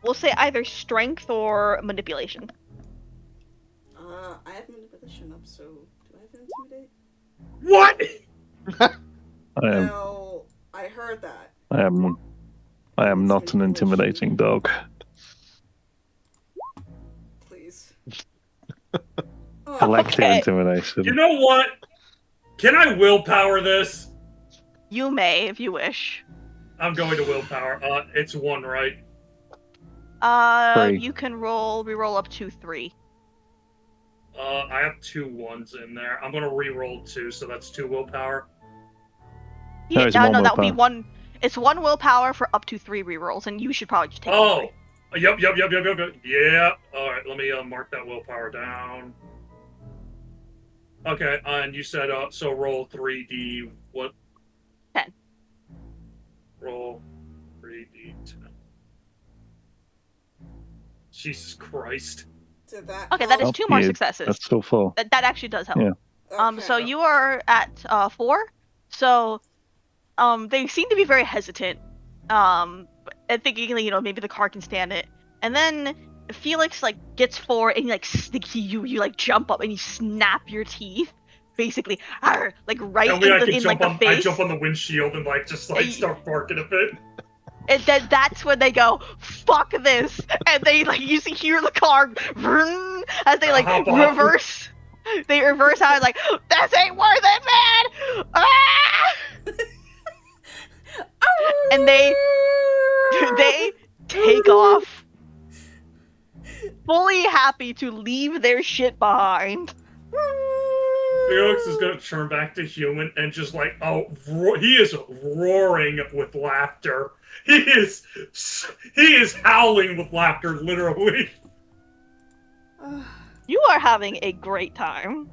we'll say either strength or manipulation. I have manipulation up, so do I have intimidate? What? No, I heard that. I am not an intimidating dog. Please. Collective Okay. intimidation. You know what? Can I willpower this? You may, if you wish. I'm going to willpower. It's 1, right? 3. You can reroll up to 3. I have 2 1s in there. I'm gonna re-roll 2, so that's 2 willpower. No, Yeah, it's one no, that would be willpower. 1. It's 1 willpower for up to 3 rerolls, and you should probably just take Oh! all 3. Yep. Yeah. Alright, let me mark that willpower down. Okay, and you said, so roll 3d, what? 10. Roll 3d10. Jesus Christ. Did that Okay, that is help? 2 more Yeah, successes. That's still 4. That actually does help. Yeah. So Okay. you are at 4. So they seem to be very hesitant. And thinking maybe the car can stand it. And then Felix like gets forward and he like sticks you like jump up and you snap your teeth. Basically, right That way I in can the jump on, face. I jump on the windshield and start barking a bit. And then that's when they go, "Fuck this!" And they like you see hear the car, vroom, as they like Hop off. reverse. They reverse out like, this ain't worth it, man! Ah! And they take off, fully happy to leave their shit behind. Felix is gonna turn back to human and just like, he is roaring with laughter. He is howling with laughter, literally. You are having a great time.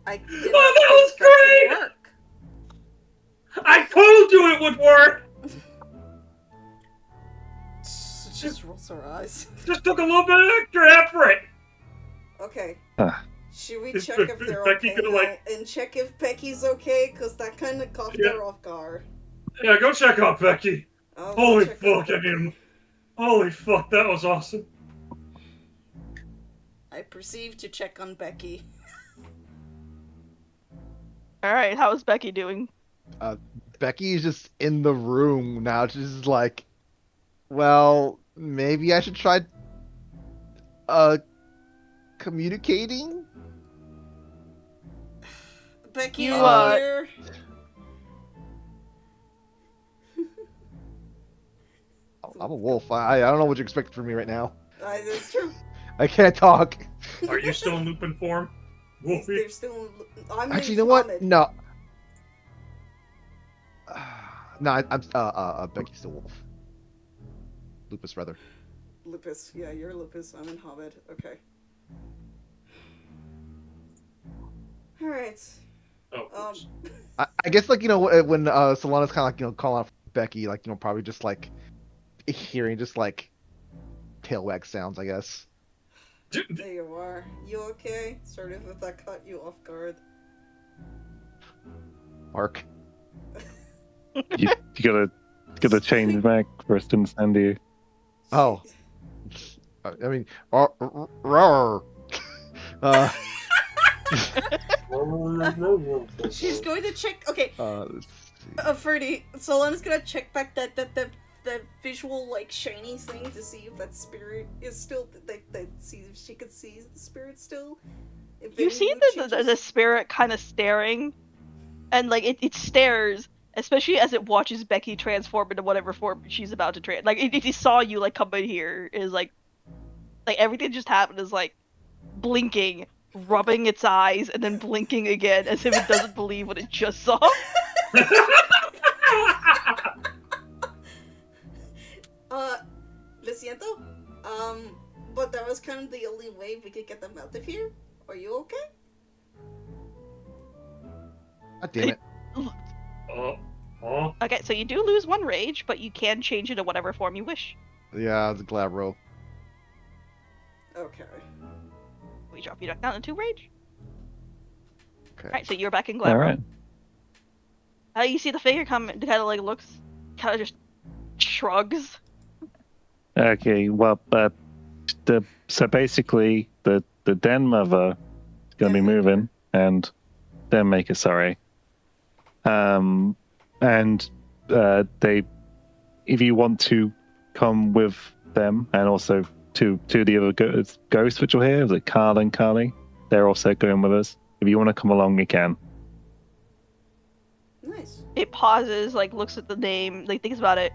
I did Oh, not that was think that great! would work. I told you it would work. She just rolls her eyes. Just took a little bit of extra effort. Okay. Ah. Should we Is check Be- if they're Becky okay gonna, now? like- And check if Becky's okay? Because that kind of caught Yeah. her off guard. Yeah, go check out Becky. I'll go Holy check out fucking Becky. him. Holy fuck, that was awesome. I proceed to check on Becky. Alright, how is Becky doing? Becky is just in the room now. She's just like, well, maybe I should try communicating? Becky, You, you here? I'm a wolf. I don't know what you expect from me right now. That's true. I can't talk. Are you still in lupin form? Wolfie? They're still. I'm Actually, you know what? Muhammad. No. No, I'm Becky's still wolf. Lupus, rather. Lupus. Yeah, you're Lupus. I'm in Hobbit. Okay. Alright. Oh, oops. I guess, like, you know, when Solana's kind of like, you know, calling out Becky, like, you know, probably just like hearing just like tail wag sounds, I guess. There you are. You okay? Sorry if that caught you off guard. Mark. You gotta change back for us to understand you. Oh. I mean, roar. She's going to check. Okay, Let's see. Ferdy. Solana's gonna check back that visual like shiny thing to see if that spirit is still see if she could see the spirit still. If You any see mood the changes. spirit kind of staring, and like it stares, especially as it watches Becky transform into whatever form she's about to trans. Like it saw you like come in here, is like everything just happened is like blinking, rubbing its eyes, and then blinking again as if it doesn't believe what it just saw. Lo siento. But that was kind of the only way we could get them out of here. Are you okay? God damn it. Okay, so you do lose one rage, but you can change it to whatever form you wish. Yeah, it's a Glabro. Okay. We drop you down to 2 rage. Okay. Alright, so you're back in Glabro. All right. You see the figure come, kind of like looks, kind of just shrugs. Okay. Well, so basically the den mother is gonna be moving, and den maker, sorry. And they, if you want to come with them, and also two of the other ghosts which are here, like Carl and Carly, they're also going with us. If you want to come along, you can. Nice. It pauses, like looks at the name, like thinks about it.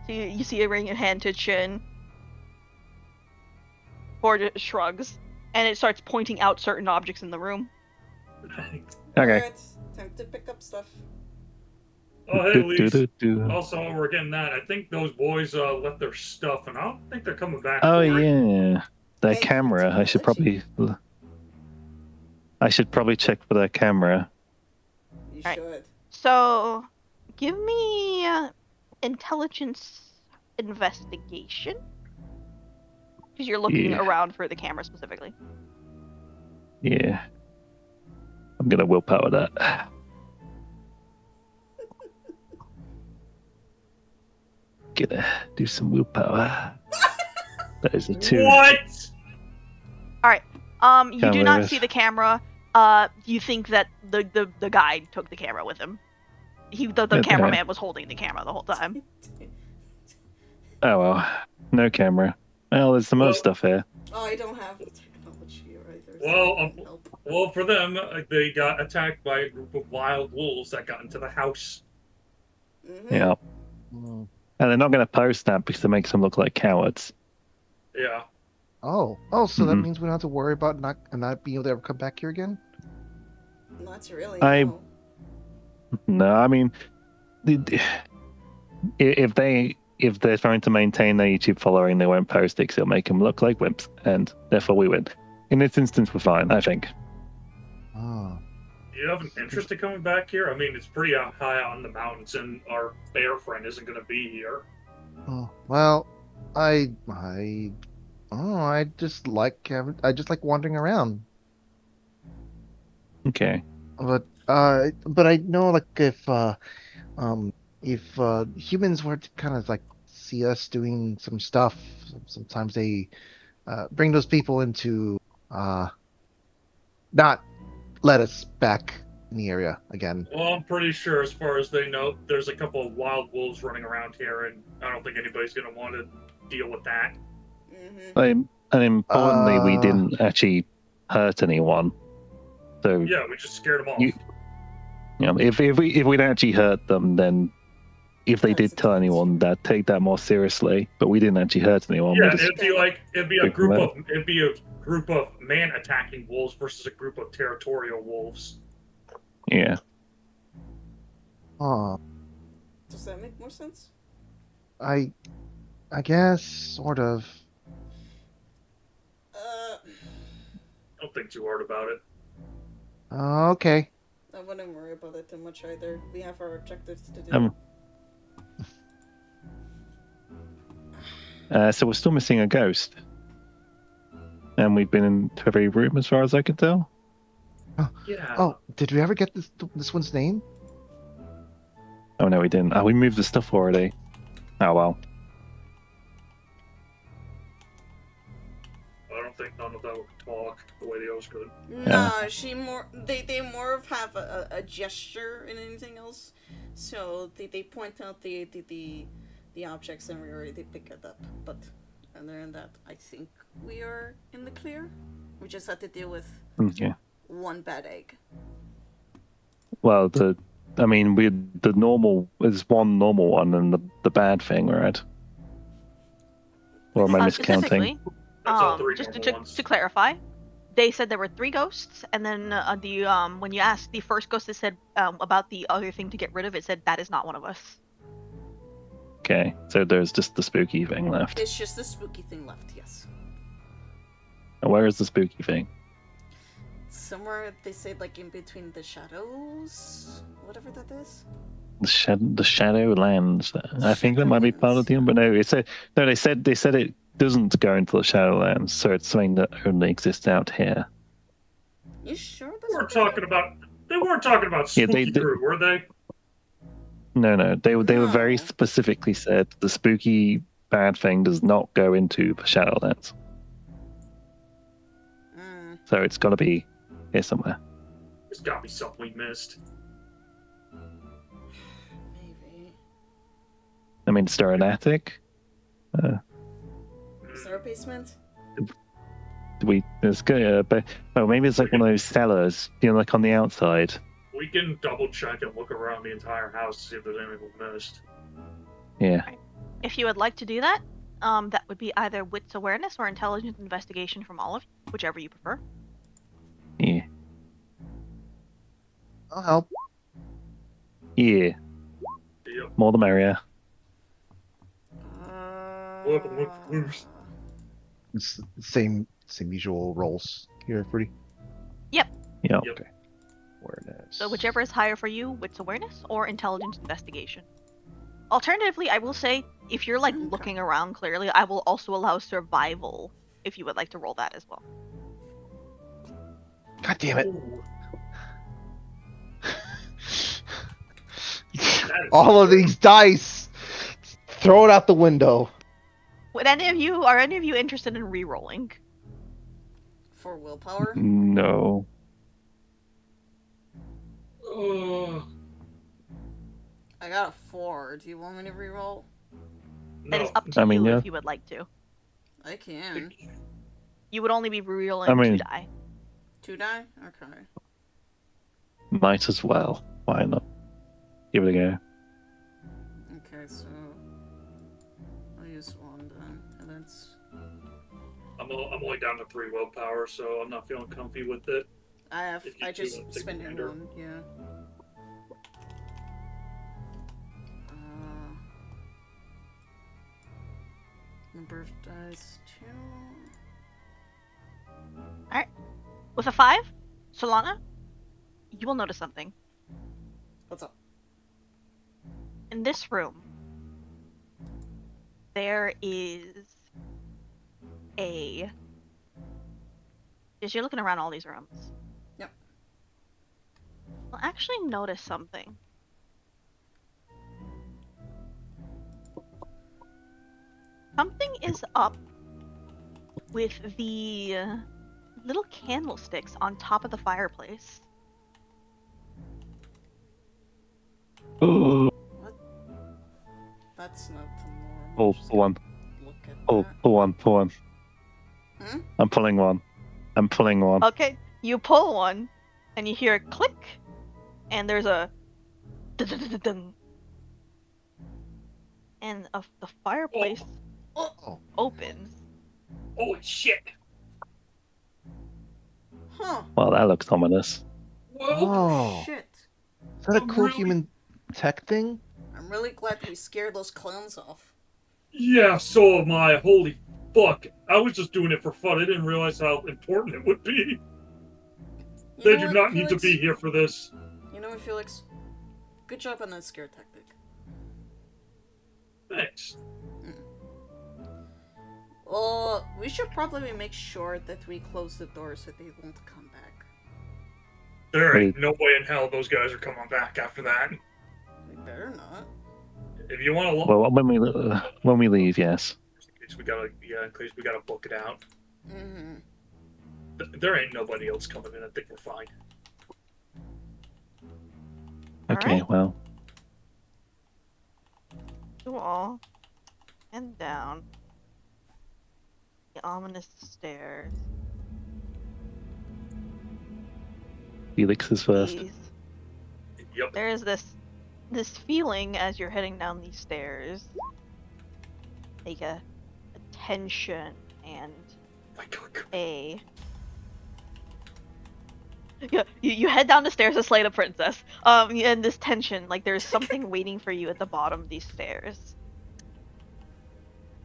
So you see a ring in hand to chin. Ford shrugs, and it starts pointing out certain objects in the room. Okay. Alright, time to pick up stuff. Oh, hey, Lise. Do. Also, while we're getting that, I think those boys left their stuff, and I don't think they're coming back. Oh for it. yeah, their Hey, camera. I should probably check for their camera. You Alright. should. So, give me intelligence investigation. Because you're looking Yeah. around for the camera specifically. Yeah, I'm gonna willpower that. Gonna do some willpower. That is a 2. What? You Can't do not believe see it. the camera. You think that the guy took the camera with him. The Okay. cameraman was holding the camera the whole time. Oh well, no camera. Well, there's some Well- other stuff here. Oh, I don't have the technology either. so Well, I can't help. Well, for them, they got attacked by a group of wild wolves that got into the house. Mm-hmm. Yeah. Mm. And they're not going to post that because it makes them look like cowards. Yeah. Oh, so that Mhm. means we don't have to worry about not being able to ever come back here again. Not really. I- No. No, I mean, if they're trying to maintain their YouTube following, they won't post it because it'll make them look like wimps, and therefore we win. In this instance, we're fine, I think. Oh. Do you have an interest in coming back here? I mean, it's pretty high out in the mountains, and our bear friend isn't going to be here. Oh, well, I just like wandering around. Okay. But I know like if humans were to kind of like see us doing some stuff, sometimes they bring those people into not let us back in the area again. Well, I'm pretty sure, as far as they know, there's a couple of wild wolves running around here, and I don't think anybody's going to want to deal with that. Mm-hmm. And importantly, we Uh, didn't actually hurt anyone. So Yeah, we just scared them off. You- if we'd actually hurt them, then if they That's did tell a different anyone, story. that take that more seriously. But we didn't actually hurt anyone. Yeah, We just, it'd be a Pick them group out. of man attacking wolves versus a group of territorial wolves. yeah. Does that make more sense? I guess sort of. Don't think too hard about it. Okay. I wouldn't worry about it too much either. We have our objectives to do. So we're still missing a ghost, and we've been into every room as far as I can tell. Yeah. Oh, did we ever get this one's name? Oh no, we didn't. Oh, we moved the stuff already. Oh well. I don't think none of them would talk the way the others could. Nah, they more of have a gesture and anything else. So they point out the objects and they pick it up. But other than that, I think we are in the clear. We just had to deal with Okay. one bad egg. Well, the normal is one normal one and the bad thing, right? Or am I miscounting? Specifically, That's all three just normal ones. to clarify, they said there were 3 ghosts, and then when you asked the first ghost that said about the other thing to get rid of, it said that is not one of us. Okay, so there's just the spooky thing left. It's just the spooky thing left, yes. And where is the spooky thing? Somewhere they said like in between the shadows, whatever that is. The shadow lands. I think that might be part of the but no, they said it doesn't go into the Shadowlands, so it's something that only exists out here. You sure They weren't talking about Yeah, Spooky Crew, were they? No, they were very No. specifically said the spooky bad thing does not go into the Shadowlands, so it's got to be here somewhere. There's gotta be something we missed. Maybe. I mean, is there an attic? Is there a basement? It's good, but maybe it's like one of those cellars, like on the outside. We can double check and look around the entire house to see if there's anything we missed. Yeah. If you would like to do that, that would be either wits awareness or intelligence investigation from all of you, whichever you prefer. Yeah. I'll help. Yeah. Yep. More the merrier. Look clues. It's the same usual rolls here, Fruity. Yeah. Yep. Okay. Awareness. So whichever is higher for you, wits awareness or intelligence investigation. Alternatively, I will say, if you're like Okay. looking around clearly, I will also allow survival if you would like to roll that as well. God damn it! Ooh, All of these dice. Throw it out the window. Would are any of you interested in re-rolling? For willpower? No. I got a 4. Do you want me to reroll? That is No. up to I mean, you yeah. if you would like to. I can. You would only be rolling I mean- 2 die. 2 die? Okay. Might as well. Why not? Give it a go. Okay, so I'll use 1 then, and that's. I'm only down to 3 willpower, so I'm not feeling comfy with it. If you I do just take spent commander. 1. Yeah. Number of dice 2. With a 5, Solana, you will notice something. What's up? In this room, there is a. As you're looking around all these rooms. Yep. You'll actually notice something. Something is up with the little candlesticks on top of the fireplace. Oh, That's not the norm. pull Just one. look at Oh, that. pull one. Pull one. Hmm? I'm pulling one. I'm pulling one. Okay, you pull one, and you hear a click, and there's a dun-dun-dun-dun-dun. And the fireplace Oh. opens. Holy shit! Huh. Well, that looks ominous. Well, Oh. Shit. Is that a cool Really? human tech thing? I'm really glad we scared those clowns off. yeah, so am I. Holy fuck. I was just doing it for fun. I didn't realize how important it would be. You They know do what, not need to Felix? be here for this. You know what, Felix? Good job on that scare tactic. Thanks. Well, we should probably make sure that we close the door so they won't come back. There ain't no way in hell those guys are coming back after that. We better not. If you want to look, Well, when we leave, yes. in case we gotta book it out. Mm-hmm. There ain't nobody else coming in. I think we're fine. Okay, Alright. well, You all and down the ominous stairs. Felix is first. These- Yep. There is this feeling as you're heading down these stairs, like a tension and My God. a. Yeah, you head down the stairs to slay the princess. And this tension, like there's something waiting for you at the bottom of these stairs.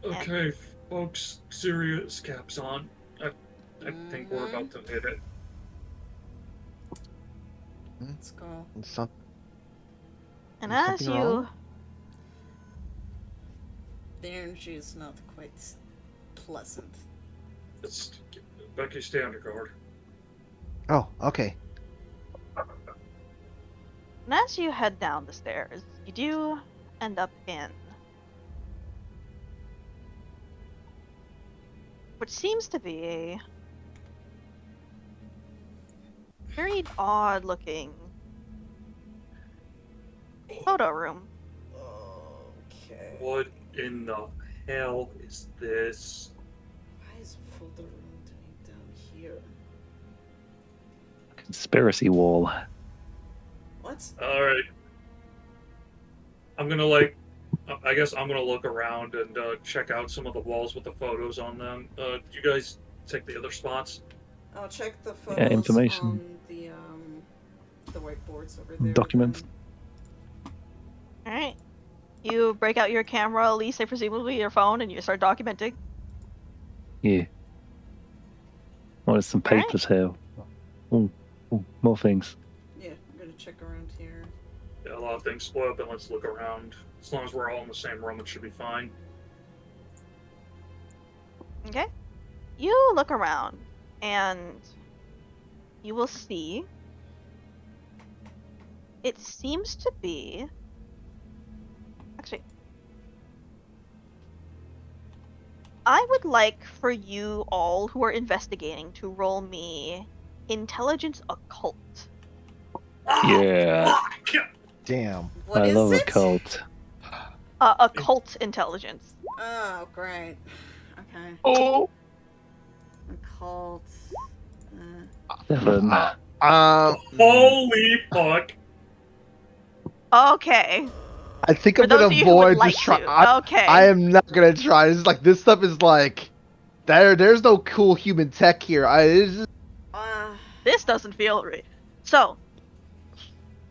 Okay, folks, serious caps on. I think we're about to hit it. Let's go. Some, And Is as something you wrong? The energy is not quite pleasant. Becky, stay under guard. oh, okay. And as you head down the stairs, you do end up in what seems to be a very odd looking photo room. Okay. What in the hell is this? Why is a photo room doing down here? Conspiracy wall. What? Alright. I guess I'm gonna look around and check out some of the walls with the photos on them. You guys take the other spots? I'll check the photos information. on the whiteboards over there. Documents. then. Alright. You break out your camera, at least presumably your phone, and you start documenting. Yeah. Well, there's some Alright. papers here. Ooh, more things. Yeah, I'm gonna check around here. Yeah, a lot of things split up, and let's look around. As long as we're all in the same room, it should be fine. Okay. You look around, and you will see it seems to be. Actually, I would like for you all who are investigating to roll me intelligence occult. Yeah. Fuck! Damn. What I is love it? a cult. Occult intelligence. Oh, great. Okay. Oh, Occult. 7. Holy fuck! Okay. I think For I'm gonna those of you who would avoid like just try. to. Okay. I am not gonna try. This is like this stuff is like there's no cool human tech here. It's just, This doesn't feel right. So,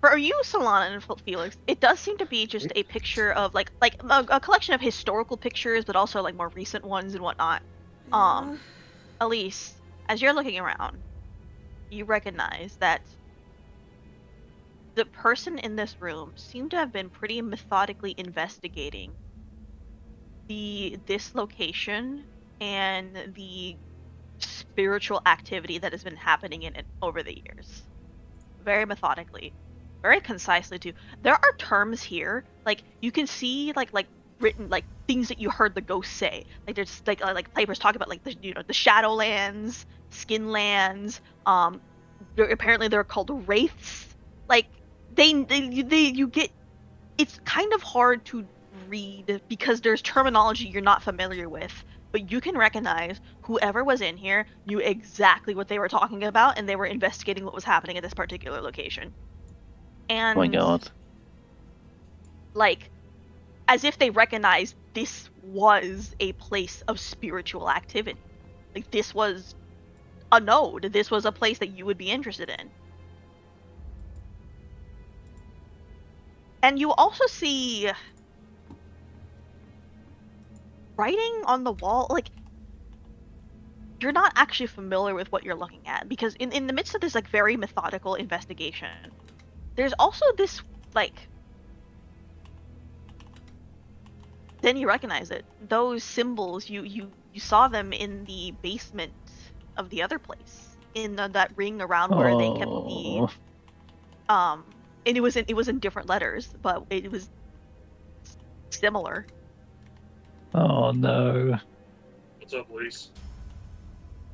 for you, Solana and Felix, it does seem to be just a picture of like a collection of historical pictures, but also like more recent ones and whatnot. Elise, as you're looking around, you recognize that the person in this room seemed to have been pretty methodically investigating this location and the spiritual activity that has been happening in it over the years. Very methodically, very concisely too. There are terms here, like you can see like written like things that you heard the ghost say. Like there's like papers talk about like the the Shadowlands, Skinlands. Apparently they're called wraiths. Like you get. It's kind of hard to read because there's terminology you're not familiar with, but you can recognize whoever was in here knew exactly what they were talking about, and they were investigating what was happening at this particular location. And Oh my god. like as if they recognized this was a place of spiritual activity. Like this was a node. This was a place that you would be interested in. And you also see writing on the wall, like you're not actually familiar with what you're looking at because in the midst of this like very methodical investigation, there's also this like then you recognize it. Those symbols you saw them in the basement of the other place in that ring around where they kept the and it was in different letters, but it was similar. Oh no. What's up, Lise?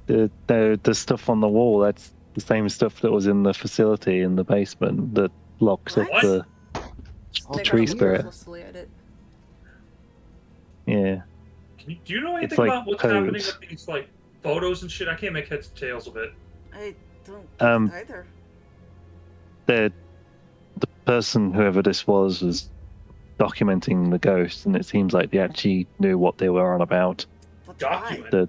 The stuff on the wall, that's the same stuff that was in the facility in the basement that locks up What? the Take tree a look spirit. closely at it. Yeah. Do you know anything like about what's happening codes. with these like photos and shit? I can't make heads and tails of it. I don't get it either. The person, whoever this was documenting the ghost, and it seems like they actually knew what they were on about. But Document. The-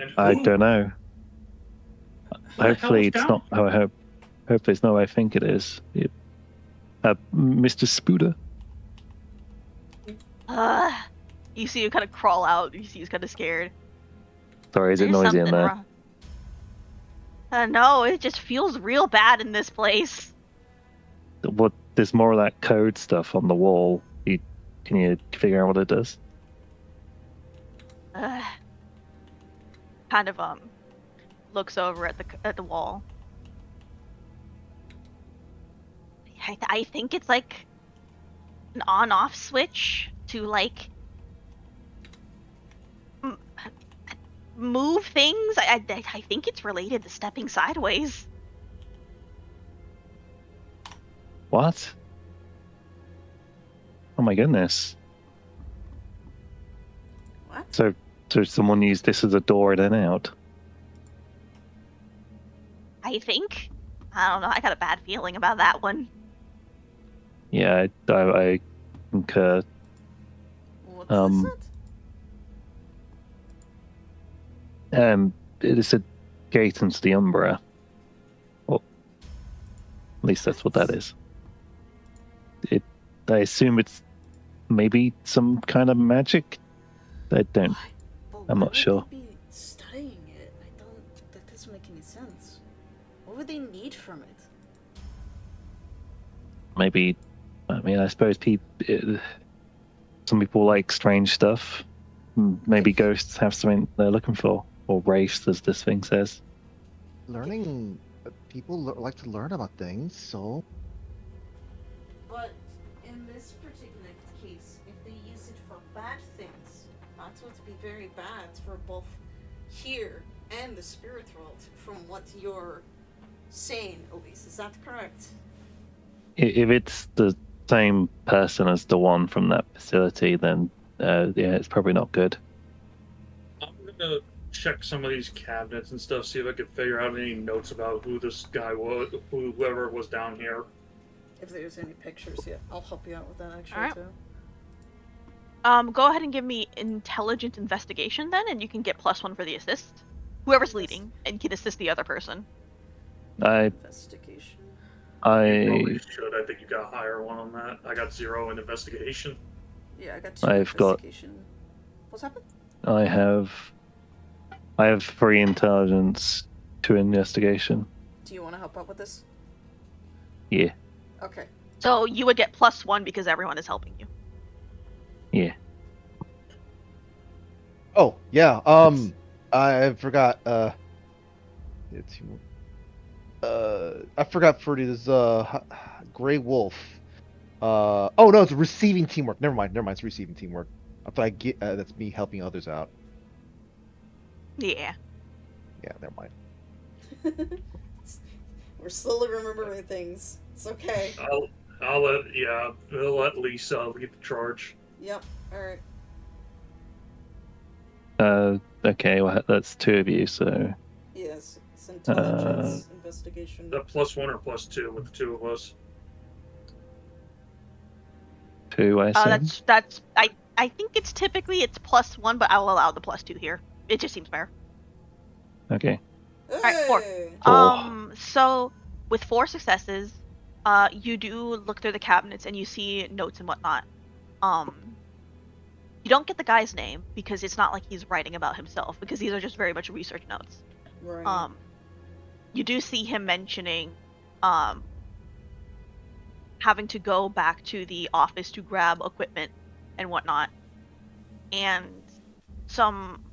And I who? don't know. Who the hell Hopefully is it's down? not. Hopefully it's not what I think it is. Mr. Spooder. You see him kind of crawl out. You see he's kind of scared. Sorry, is it There's noisy in something there? wrong. No, it just feels real bad in this place. What? There's more of that code stuff on the wall. Can you figure out what it does? Kind of looks over at the wall. I think it's like an on-off switch to like move things. I think it's related to stepping sideways. What? Oh my goodness. What? So someone used this as a door in and out. I think. I don't know. I got a bad feeling about that one. Yeah, I concur. What is it? It is a gate into the Umbra. Well, at least that's what that is. I assume it's maybe some kind of magic. I don't. Why? But I'm why not sure. would they be studying it? That doesn't make any sense. What would they need from it? Maybe. I mean, I suppose some people like strange stuff. Maybe ghosts have something they're looking for, or wraiths, as this thing says. learning. People like to learn about things, so But in this particular case, if they use it for bad things, that would be very bad for both here and the spirit world, from what you're saying, Elise. Is that correct? If it's the same person as the one from that facility, then yeah, it's probably not good. I'm gonna check some of these cabinets and stuff, see if I can figure out any notes about who this guy was, whoever was down here. If there's any pictures, yeah, I'll help you out with that actually Alright. too. Go ahead and give me intelligent investigation then, and you can get +1 for the assist. Whoever's leading, and can assist the other person. I Investigation. You I probably should. I think you got a higher one on that. I got 0 in investigation. Yeah, I got 2 I've got- investigation. What's happened? I have 3 intelligence, 2 investigation. Do you want to help out with this? Yeah. Okay. So you would get +1 because everyone is helping you. Yeah. Oh yeah. I forgot. Yeah, teamwork. I forgot for this. Gray Wolf. Oh no, it's receiving teamwork. Never mind. It's receiving teamwork. I thought I get that's me helping others out. Yeah. Yeah, never mind. We're slowly remembering things. It's okay. I'll let Lisa lead the charge. Yep. Alright. Okay, well that's 2 of you, so Yes. It's intelligence, investigation. The +1 or +2 with the 2 of us. 2 I assume. That's I think it's typically it's +1, but I'll allow the +2 here. It just seems fair. Okay. Alright, 4. Hey! So with 4 successes, you do look through the cabinets and you see notes and whatnot. You don't get the guy's name because it's not like he's writing about himself, because these are just very much research notes. Right. You do see him mentioning having to go back to the office to grab equipment and whatnot, and some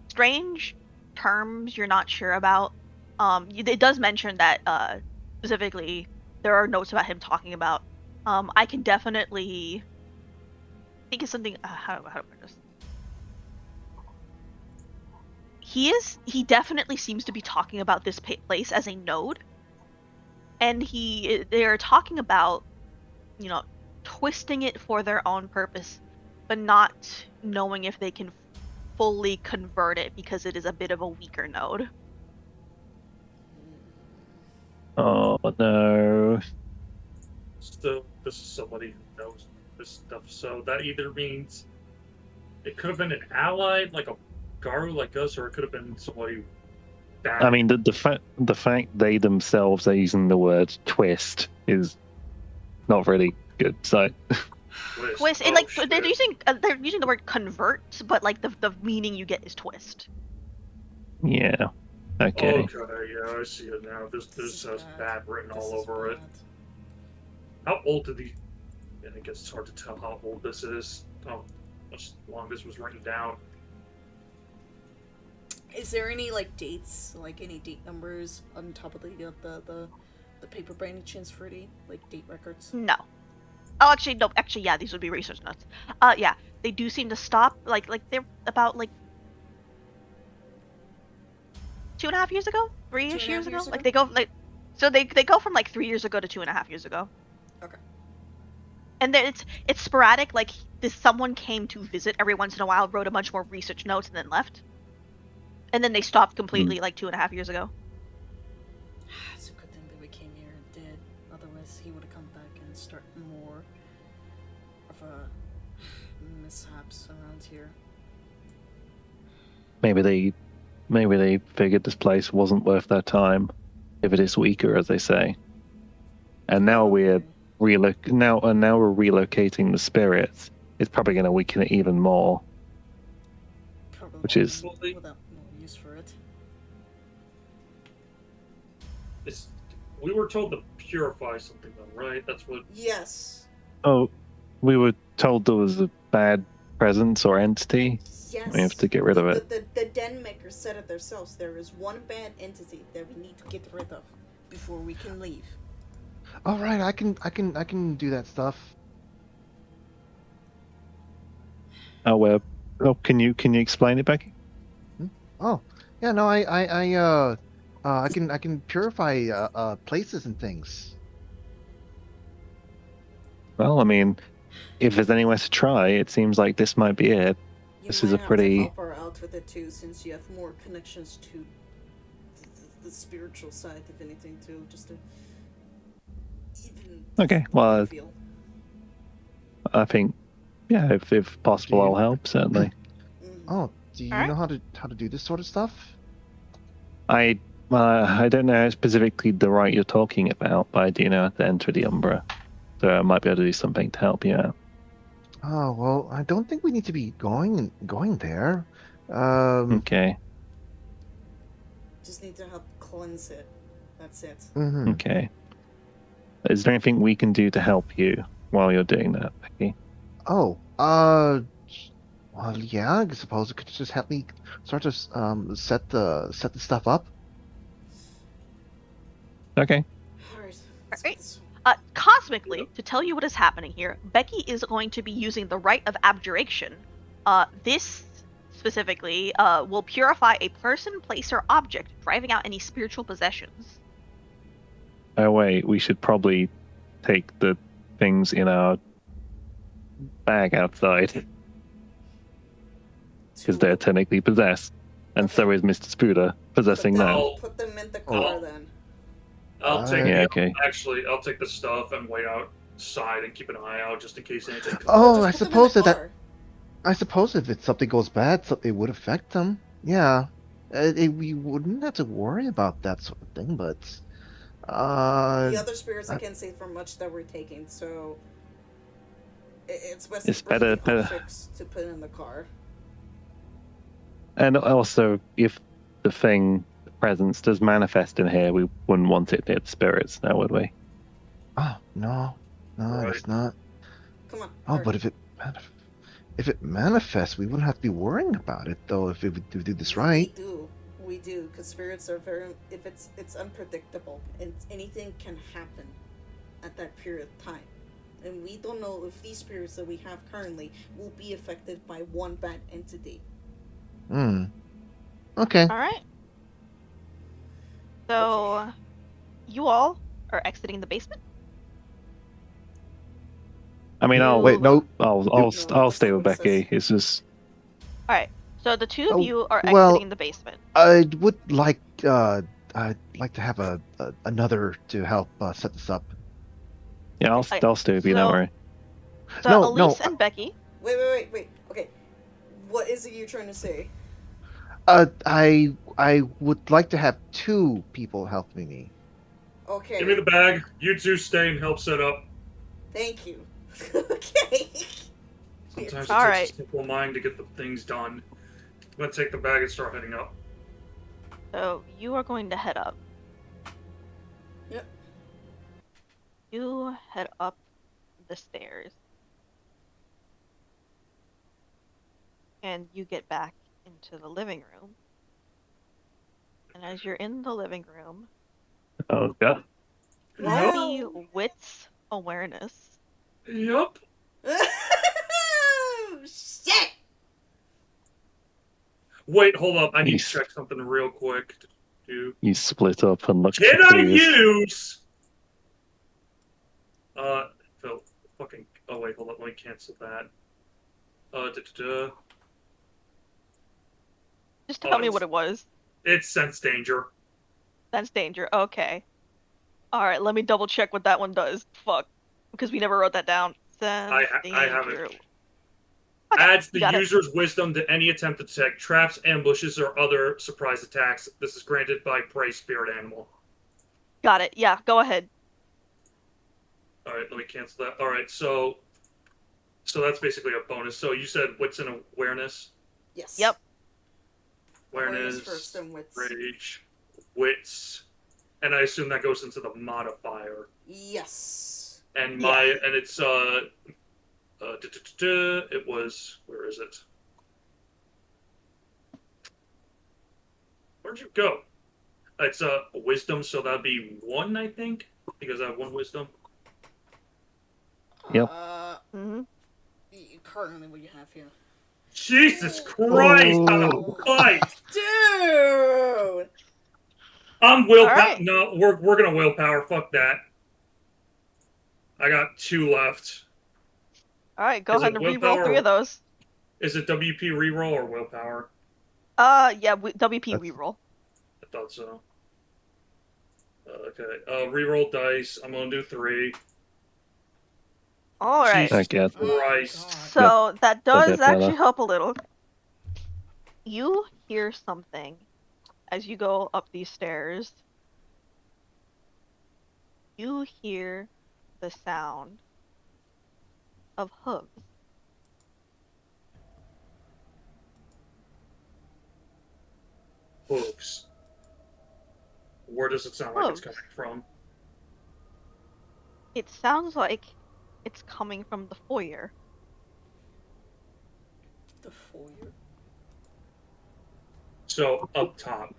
strange terms you're not sure about. It does mention that specifically there are notes about him talking about. I can definitely think it's something. How do I put this? He definitely seems to be talking about this place as a node, and they're talking about, twisting it for their own purpose, but not knowing if they can fully convert it because it is a bit of a weaker node. Oh no. So this is somebody who knows this stuff. So that either means it could have been an ally, like a Garu like us, or it could have been somebody bad. I mean, the fact they themselves are using the word twist is not really good. So Twist, Oh, and like shit. they're using the word convert, but like the meaning you get is twist. yeah. Okay. Okay, yeah, I see it now. This is has bad. bad written This all is over it. bad. How old did he? Yeah, I guess it's hard to tell how old this is. How much long this was written down. Is there any like dates, like any date numbers on top of the paper by any chance, Fruity? Like date records? No. Oh, actually, no. Actually, yeah, these would be research notes. Yeah, they do seem to stop. Like they're about like 2.5 years ago, 3-ish 2.5 years ago. years Like ago? they go so they go from like 3 years ago to 2.5 years ago. Okay. And then it's sporadic. Like someone came to visit every once in a while, wrote a bunch more research notes, and then left. And then they stopped completely like 2.5 years ago. It's a good thing that we came here and did. Otherwise, he would have come back and start more of a mishaps around here. Maybe they figured this place wasn't worth their time, if it is weaker, as they say. And now we're relocating the spirits. It's probably going to weaken it even more. Probably Which is- without more use for it. We were told to purify something, though, right? That's what. Yes. Oh, we were told there was a bad presence or entity. Yes. We have to get rid of it. The den makers said it themselves. There is one bad entity that we need to get rid of before we can leave. All right, I can do that stuff. Oh, well. Oh, can you explain it, Becky? Oh, yeah, no, I can purify places and things. Well, I mean, if there's anywhere to try, it seems like this might be it. You This might is a have pretty- to help her out with it too, since you have more connections to the spiritual side, if anything, too. Just to even Okay, well, feel. I think, yeah, if possible, I'll help, certainly. Oh, do you Alright. know how to do this sort of stuff? I don't know specifically the rite you're talking about, but I do know how to enter the Umbra. So I might be able to do something to help you out. Oh well, I don't think we need to be going there. Okay, Just need to help cleanse it. That's it. mhm. okay. Is there anything we can do to help you while you're doing that, Becky? Oh, well, yeah. I suppose it could just help me start to set the stuff up. Okay. Alright. Alright. Cosmically, to tell you what is happening here, Becky is going to be using the rite of abjuration. This specifically will purify a person, place, or object, driving out any spiritual possessions. Oh wait, we should probably take the things in our bag outside because they're technically possessed, and so is Mr. Spooder possessing them. Put them in the car then. I'll take Yeah, the, okay. Actually, I'll take the stuff and wait outside and keep an eye out just in case anything comes Oh, Just I put them in the suppose that car. I suppose if something goes bad, it would affect them. Yeah, we wouldn't have to worry about that sort of thing. But The other spirits I can't say for much that we're taking, so it's best It's to bring better the to- objects to put in the car. And also, if the thing, the presence, does manifest in here, we wouldn't want it near the spirits, now would we? oh no, I Right. guess not. Come on. Oh, hurry. but if it manifests, we wouldn't have to be worrying about it though. If we do this right. We do, because spirits are very. If it's unpredictable, and anything can happen at that period of time, and we don't know if these spirits that we have currently will be affected by one bad entity. Hmm. Okay. Alright. So, you all are exiting the basement. I mean, I'll Wait, no. I'll No, stay that's with not what it Becky. says. It's just Alright. So the two of Oh, you are well- exiting the basement. I would like I'd like to have another to help set this up. yeah. I'll stay with you. Don't So- worry. So No, Elise no, and Becky. Wait. Okay, what is it you're trying to say? I would like to have two people helping me. Okay. Give me the bag. You two stay and help set up. Thank you. Okay. Sometimes All it right. takes a simple mind to get the things done. I'm gonna take the bag and start heading up. So you are going to head up. Yep. You head up the stairs. And you get back into the living room. And as you're in the living room, Oh god. roll me wits awareness. Yup. Oh, shit! Wait, hold up. I need to Yes. check something real quick. You split up and look. Can I confused. use? Phil, fucking. Oh wait, hold up. Let me cancel that. Just tell me it's- what it was. It's sense danger. Sense danger. Okay. Alright, let me double check what that one does. Fuck. Because we never wrote that down. Sense I have danger. it. Okay, Adds the got it. user's wisdom to any attempt to detect traps, ambushes, or other surprise attacks. This is granted by prey spirit animal. Got it. Yeah, go ahead. All right, let me cancel that. All right, so that's basically a bonus. So you said wits and awareness. Yes. Yep. Awareness, first and wits. rage, wits, and I assume that goes into the modifier. Yes. And Yeah. and it's it was, where is it? Where'd you go? It's wisdom, so that'd be 1, I think, because I have 1 wisdom. Yep. Mm-hmm. Currently, what you have here. Jesus Christ! On a Oh. fight! Dude. I'm willpower. Alright. No, we're gonna willpower. Fuck that. I got 2 left. Alright, go Is ahead it and re-roll willpower? 3 of those. Is it WP reroll or willpower? Yeah, WP That's- reroll. I thought so. Okay. Reroll dice. I'm gonna do 3. All right. Jesus Okay. Oh, Christ. God. So that a does bit better. actually help a little. You hear something as you go up these stairs. You hear the sound of hooves. Hooves. Where does it sound like it's Hooves. coming from? It sounds like it's coming from the foyer. The foyer. So, up top.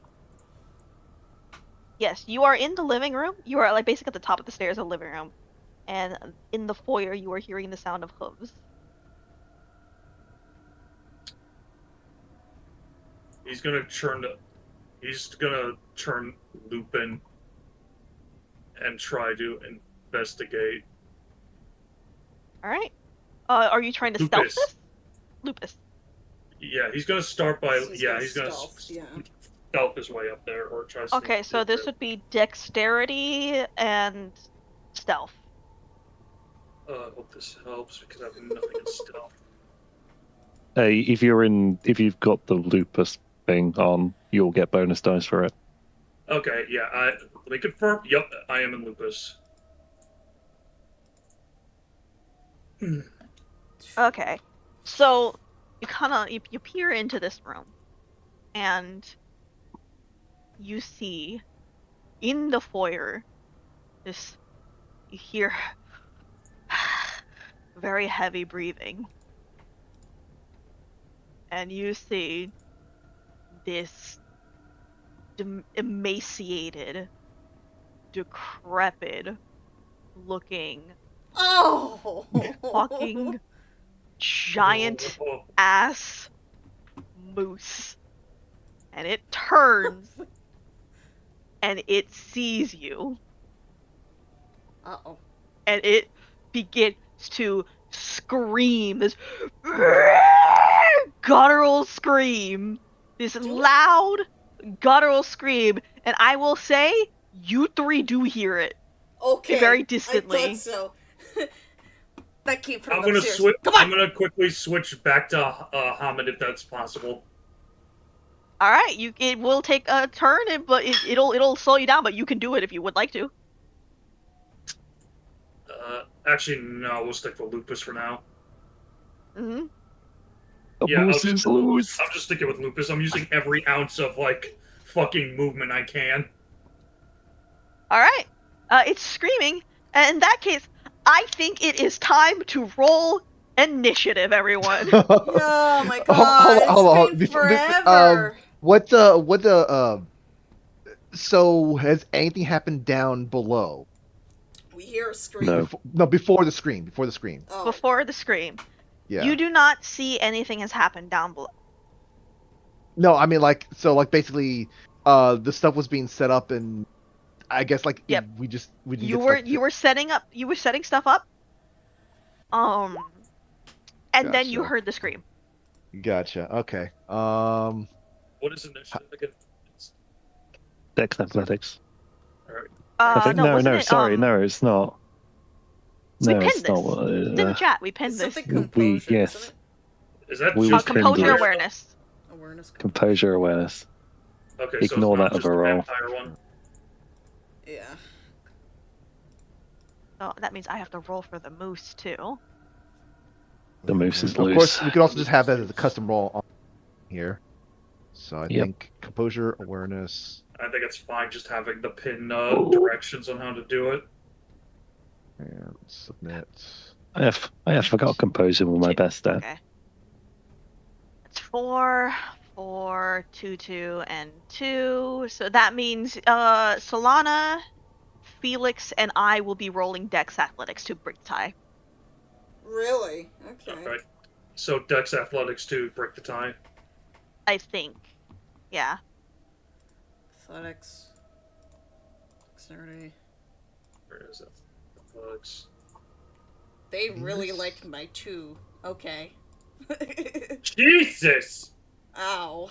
Yes, you are in the living room. You are like basically at the top of the stairs of the living room. And in the foyer, you are hearing the sound of hooves. He's gonna turn Lupin and try to investigate. All right. Are you trying to stealth Lupus. this? Lupus. Yeah, he's gonna start by He's yeah, gonna he's gonna stealth, yeah. stealth his way up there or try. To Okay, so this would be dexterity and stealth. Hope this helps because I have nothing in stealth. If you've got the lupus thing on, you'll get bonus dice for it. Okay, yeah. Let me confirm. Yep, I am in Lupus. Okay. So you kind of you peer into this room, and you see in the foyer this. You hear very heavy breathing, and you see this emaciated, decrepit looking Oh! fucking giant Oh, ass moose. And it turns and it sees you Uh-oh. and it begins to scream this guttural scream. This Do it. loud guttural scream, and I will say you three do hear it. Okay. Very I distantly. thought so. That came from I'm gonna upstairs. switch. Come on! I'm gonna quickly switch back to Hamid if that's possible. All right, it will take a turn, but it'll slow you down. But you can do it if you would like to. Actually, no. We'll stick with Lupus for now. Mm-hmm. The Yeah, moose is loose. I'm just sticking with Lupus. I'm using every ounce of like fucking movement I can. All right. It's screaming, and in that case, I think it is time to roll initiative, everyone. Oh my god, it's been forever. So has anything happened down below? We hear a scream. No. Before the scream. Before the scream. Oh. Before the scream, Yeah. you do not see anything has happened down below. No, I mean like basically, the stuff was being set up, and I guess like Yep. we didn't You get were setting stuff up. And then you Gotcha. heard the scream. Gotcha. Okay. What is initiative again? Dex athletics. Alright. I think no, wasn't no, it, sorry, no, it's not. we No, pinned it's not. this. It's in the chat. We pinned It's this. something composure, yes. isn't it? Is that We just will Composure Kindle. awareness. Awareness. Composure awareness. Okay, Ignore so it's not that just as a the roll. vampire one. Yeah. So that means I have to roll for the moose too. The moose is Of loose. course, we could also just have that as a custom roll on here. So I Yep. think composure, awareness, I think it's fine just having the pin directions on how to do it. and submit. I forgot composure with my best stat. Okay. It's 4, 4, 2, 2, and 2. So that means Solana, Felix, and I will be rolling Dex Athletics to break the tie. Really? Okay. Alright. So Dex Athletics to break the tie. I think. Yeah. Athletics. Dexterity. Where is it? Athletics. They really like my 2. Okay. Jesus! Ow.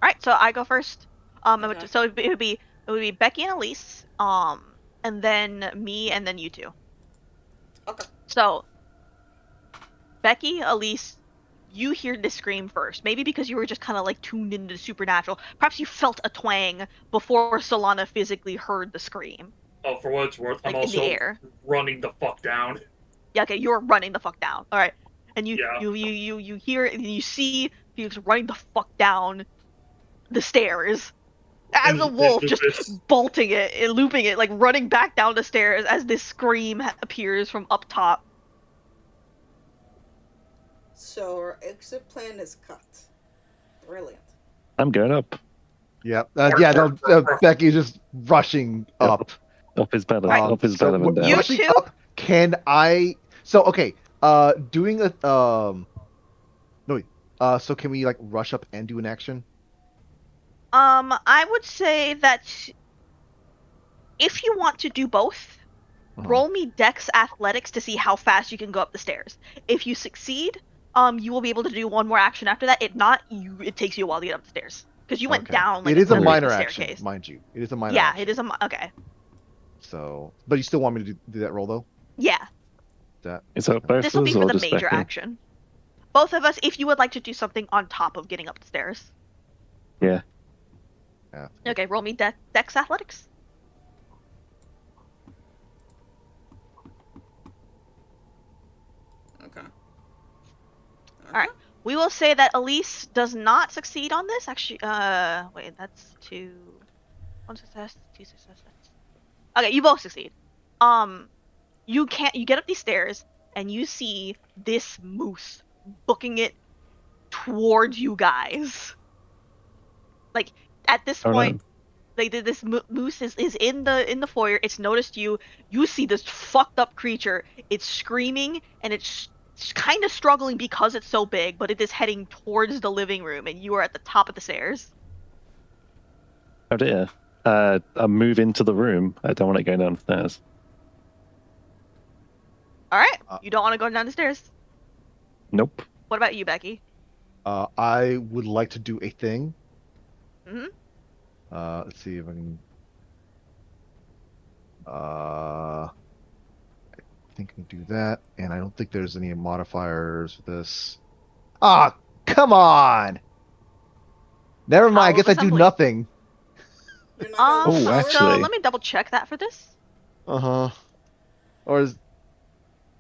All right, so I go first. Okay. So it would be Becky and Elise, and then me, and then you two. Okay. So Becky, Elise, you hear the scream first. Maybe because you were just kind of like tuned into the supernatural. Perhaps you felt a twang before Solana physically heard the scream, Oh, for what it's worth, I'm like in the also air. running the fuck down. Yeah, okay, you're running the fuck down. All right, and you Yeah. you you you you hear it, and you see Felix running the fuck down the stairs as a And wolf, just Lupus. bolting it and looping it, like running back down the stairs as this scream appears from up top. So our exit plan is cut. Brilliant. I'm going up. Yep. Yeah. No. Becky's just rushing Yep. up. Up is better. Right. Up is better than down. You Rushing two? up. Can I? So okay. Doing a No. Wait. So can we like rush up and do an action? I would say that if you want to do both, roll me Dex Athletics to see how fast you can go up the stairs. If you succeed, you will be able to do one more action after that. If not, it takes you a while to get up the stairs because you went Okay. down like It is a creepy minor staircase. action, mind you. It is a minor Yeah, action. it is okay. So, but you still want me to do that roll though? Yeah, That. Is that both this of will be us for or the just major Becky? action. Both of us, if you would like to do something on top of getting up the stairs. Yeah. Yeah. Okay, roll me Dex Athletics. Okay. Alright. We will say that Elise does not succeed on this. Actually, wait, that's two. One success, two successes. Okay, you both succeed. You get up these stairs and you see this moose booking it towards you guys. Like, at this Oh point, no. like this moose is in the foyer. It's noticed you. You see this fucked up creature. It's screaming and it's kind of struggling because it's so big, but it is heading towards the living room, and you are at the top of the stairs. Oh dear. I move into the room. I don't want to go downstairs. All right, Uh, you don't want to go down the stairs. Nope. What about you, Becky? I would like to do a thing. Mm-hmm. Let's see if I can. I think I can do that, and I don't think there's any modifiers for this. Ah, come on! Never mind. I Power guess of I do assembly. nothing. You're not Oh, gonna power? actually- So let me double check that for this. Or is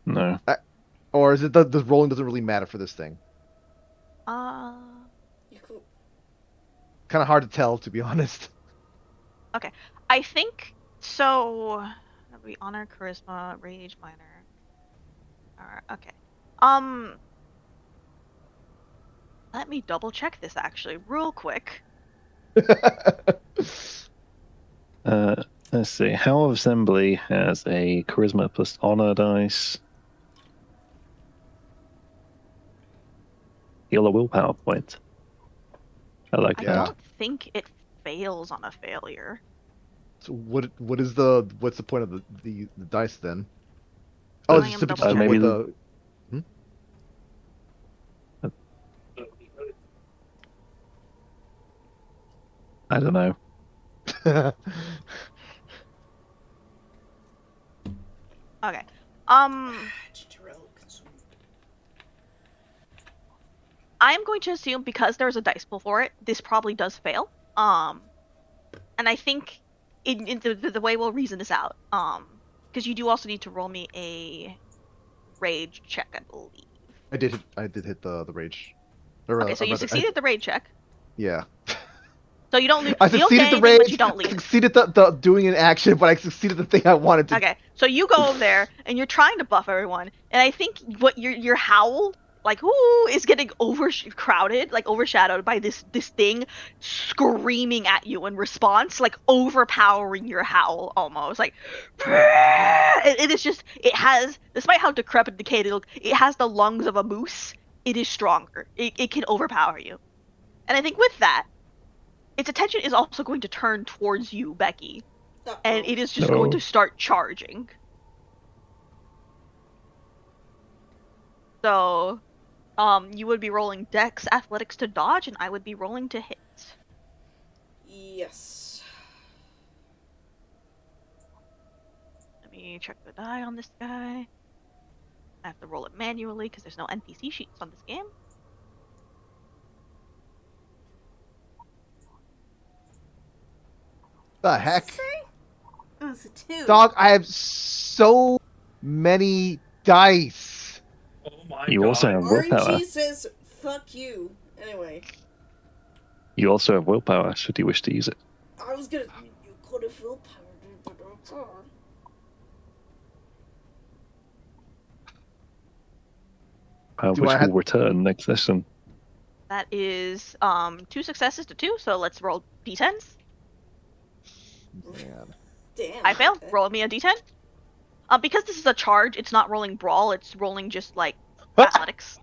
No. it the rolling doesn't really matter for this thing? You could. Kind of hard to tell, to be honest. I think so. That would be honor, charisma, rage, minor. Okay. Let me double check this actually, real quick. Let's see. How of Assembly has a charisma plus honor dice. Heal a willpower point. I like I Yeah. that. don't think it fails on a failure. So what's the point of the dice then? I Oh, am just to double maybe with the. I don't know. Okay. Ginger ale consumed. I'm going to assume because there's a dice pool for it, this probably does fail. And I think in the way we'll reason this out, because you do also need to roll me a rage check, I believe. I did hit the rage. Or, Okay, so you rather, succeeded the rage check. Yeah. So you don't lose. I You don't succeeded get the anything, but rage. you don't I leave. succeeded the doing an action, but I succeeded the thing I wanted to. Okay, so you go over there and you're trying to buff everyone, and I think what your howl, like ooh, is getting overcrowded, like overshadowed by this thing screaming at you in response, like overpowering your howl almost, like it is just it has, despite how decrepit decayed it looks, it has the lungs of a moose. It is stronger. It can overpower you, and I think with that, its attention is also going to turn towards you, Becky. And it is just going to start charging. So, you would be rolling Dex Athletics to dodge, and I would be rolling to hit. Yes. Let me check the die on this guy. I have to roll it manually because there's no NPC sheets on this game. The What's it heck? say? Oh, it's a 2. Dog, I have so many dice. Oh my You god. also have willpower. RNG says, fuck you. Anyway, You also have willpower, should you wish to use it. I was gonna. You could have willpower. Do Which I have- will return next session. That is 2 successes to 2, so let's roll d10s. Man. Damn. I failed. okay. Roll me a d10. Because this is a charge, it's not rolling brawl, it's rolling just like athletics.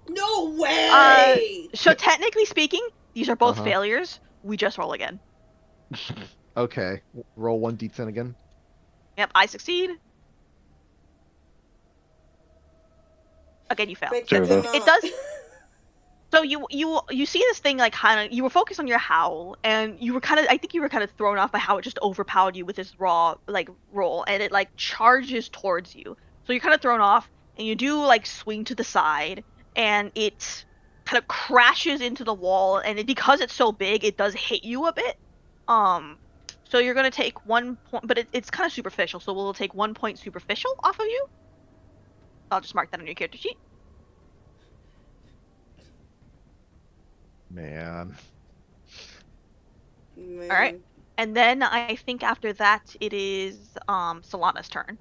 No way! So technically speaking, these are both Uh-huh. failures. We just roll again. Okay. Roll 1d10 again. Yep, I succeed. Again, you fail. But Sure, then, It does- So you see this thing like kind of, you were focused on your howl, and you were kind of, I think you were kind of thrown off by how it just overpowered you with this raw like roll, and it like charges towards you. So you're kind of thrown off, and you do like swing to the side, and it kind of crashes into the wall, and because it's so big, it does hit you a bit. So you're gonna take 1 point, but it's kind of superficial, so we'll take 1 point superficial off of you. I'll just mark that on your character sheet. Man. Man. Alright. And then I think after that it is Solana's turn.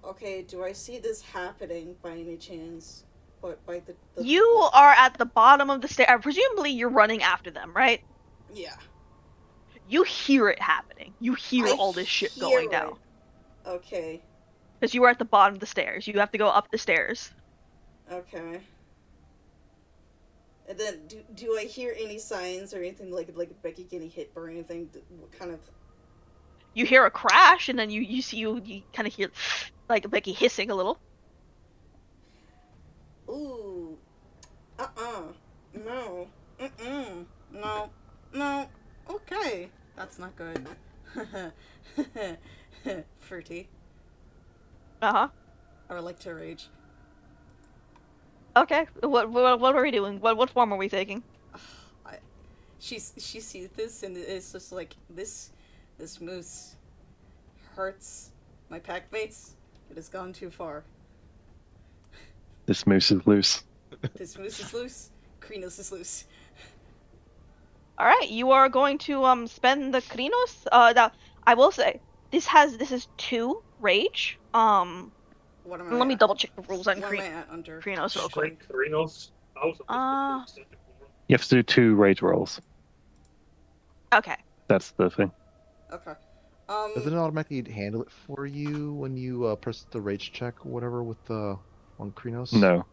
Okay, do I see this happening by any chance? But by the You are at the bottom of the stair. Presumably you're running after them, right? Yeah. You hear it happening. You hear I all this shit hear going it. down. Okay. Because you were at the bottom of the stairs. You have to go up the stairs. Okay. And then, do I hear any signs or anything like Becky getting hit or anything? What kind of? You hear a crash, and then you see you kind of hear like Becky hissing a little. Ooh. No. No. No. Okay. That's not good. Fruity. Uh-huh. I would like to rage. Okay. What are we doing? What form are we taking? She sees this and it's just like this moose hurts my pack mates. It has gone too far. This moose is loose. This moose is loose. Krinos is loose. All right, you are going to spend the Krinos. Now I will say this is 2 rage. What am I? Let me double check the rules on What am I at under? Krinos real quick. Krinos. I was You have to do 2 rage rolls. Okay. That's the thing. Okay. Doesn't it automatically handle it for you when you press the rage check or whatever with the on Krinos? No.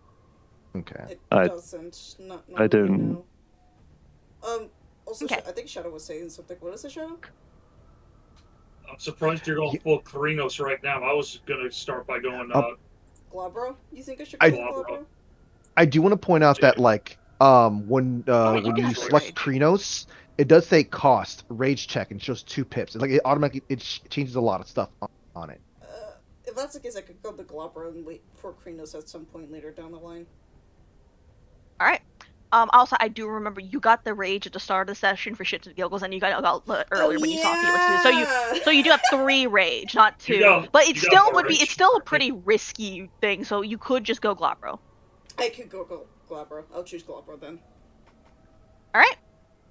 Okay. It I- doesn't. Not I really, didn't. no. Also, Okay. I think Shadow was saying something. What is it, Shadow? I'm surprised you're going full Krinos right now. I was gonna start by going Glabro? You think I should I- go Glabro? I do want to point out that like when you you have select rage. Krinos, it does say cost rage check and shows 2 pips. Like it automatically changes a lot of stuff on it. If that's the case, I could go the Glabro and wait for Krinos at some point later down the line. All right. Also, I do remember you got the rage at the start of the session for shits and giggles, and you got it earlier when you saw Felix do it. So you do have 3 rage, not 2. But it you got still more would be. rage. It's still a pretty risky thing. So you could just go Glabro. I could go Glabro. I'll choose Glabro then. All right.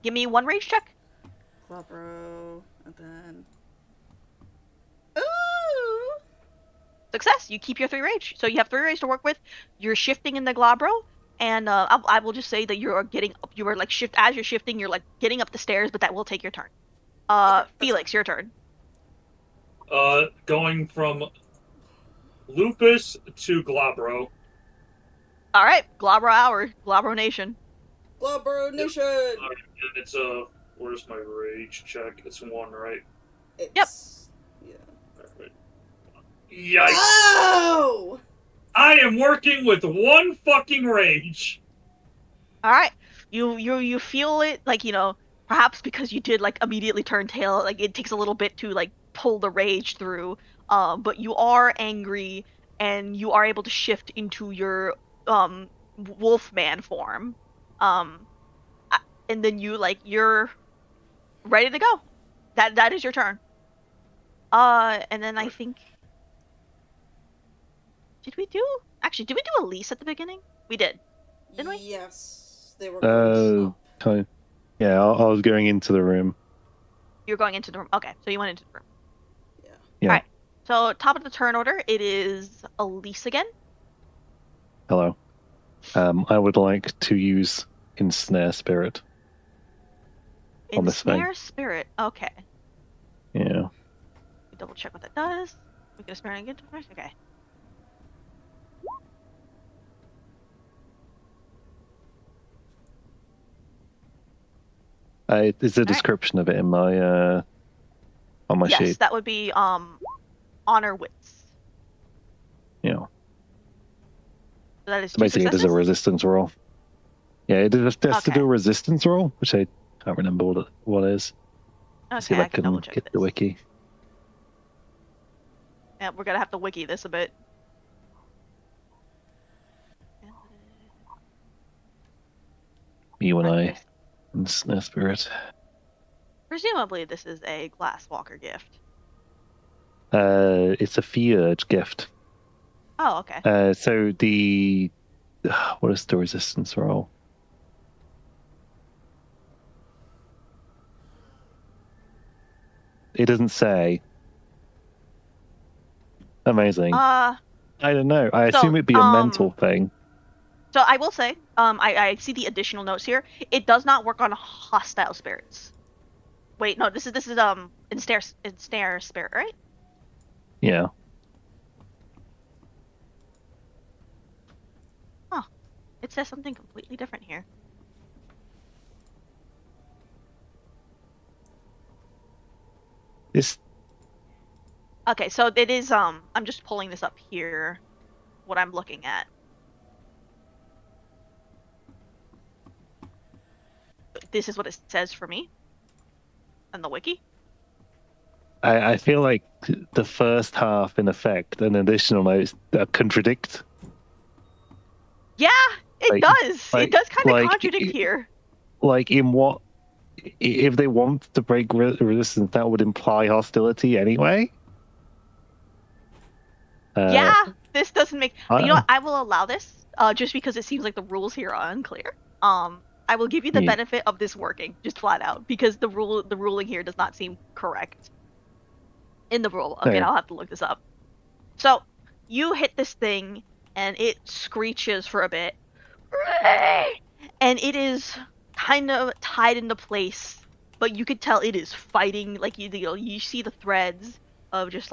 Give me 1 rage check. Glabro, and then. Ooh! Success. You keep your 3 rage. So you have 3 rage to work with. You're shifting in the Glabro, and I will just say that you are getting up. You are like as you're shifting. You're like getting up the stairs, but that will take your turn. Okay, Felix, your turn. going from Lupus to Glabro. All right. Glabro hour. Glabro nation. Glabro Nation! And it's where's my rage check? It's 1, right? It's, yeah. Alright. Yikes! Oh! I am working with one fucking rage. All right, you feel it, like, perhaps because you did like immediately turn tail, like it takes a little bit to like pull the rage through. But you are angry, and you are able to shift into your wolfman form. Um, and then you're ready to go. That is your turn. And then I think, did we do Elise at the beginning? We did, didn't we? Yes, they were going up. Kind of, yeah, I was going into the room. You're going into the room. Okay, so you went into the room. Yeah. Yeah. All right. So top of the turn order, it is Elise again. Hello. I would like to use Ensnare Spirit. On this thing. Ensnare Spirit. Okay. Yeah. Double check what that does. We can snare again. Okay. There's a description of it in my on my yes, sheet. that would be honor wits. Yeah. So that is So basically, it is a successes? resistance roll. Yeah, it has to Okay. do a resistance roll, which I can't remember what it is. Okay, See if I can can double check get this. the wiki. Yeah, we're gonna have to wiki this a bit. You and I, Yes. Ensnare Spirit. Presumably, this is a Glasswalker gift. It's a Feared gift. Oh, okay. So the what is the resistance roll? It doesn't say. Amazing. I don't know. I assume it'd be a mental thing. So I will say, I see the additional notes here. It does not work on hostile spirits. Wait, no, this is ensnare spirit, right? Yeah. Huh. It says something completely different here. This. Okay, so it is I'm just pulling this up here, what I'm looking at. This is what it says for me on the wiki. I feel like the first half, in effect, and additional notes contradict. Yeah, it does. It does kind of contradict here. Like, in what? If they want to break resistance, that would imply hostility anyway. Yeah, this doesn't make. You know what? I will allow this, just because it seems like the rules here are unclear. I will give you the benefit of this working, just flat out, because the ruling here does not seem correct. In the rule. Again, I'll have to look this up. So, you hit this thing, and it screeches for a bit. And it is kind of tied into place, but you could tell it is fighting. Like, you see the threads of just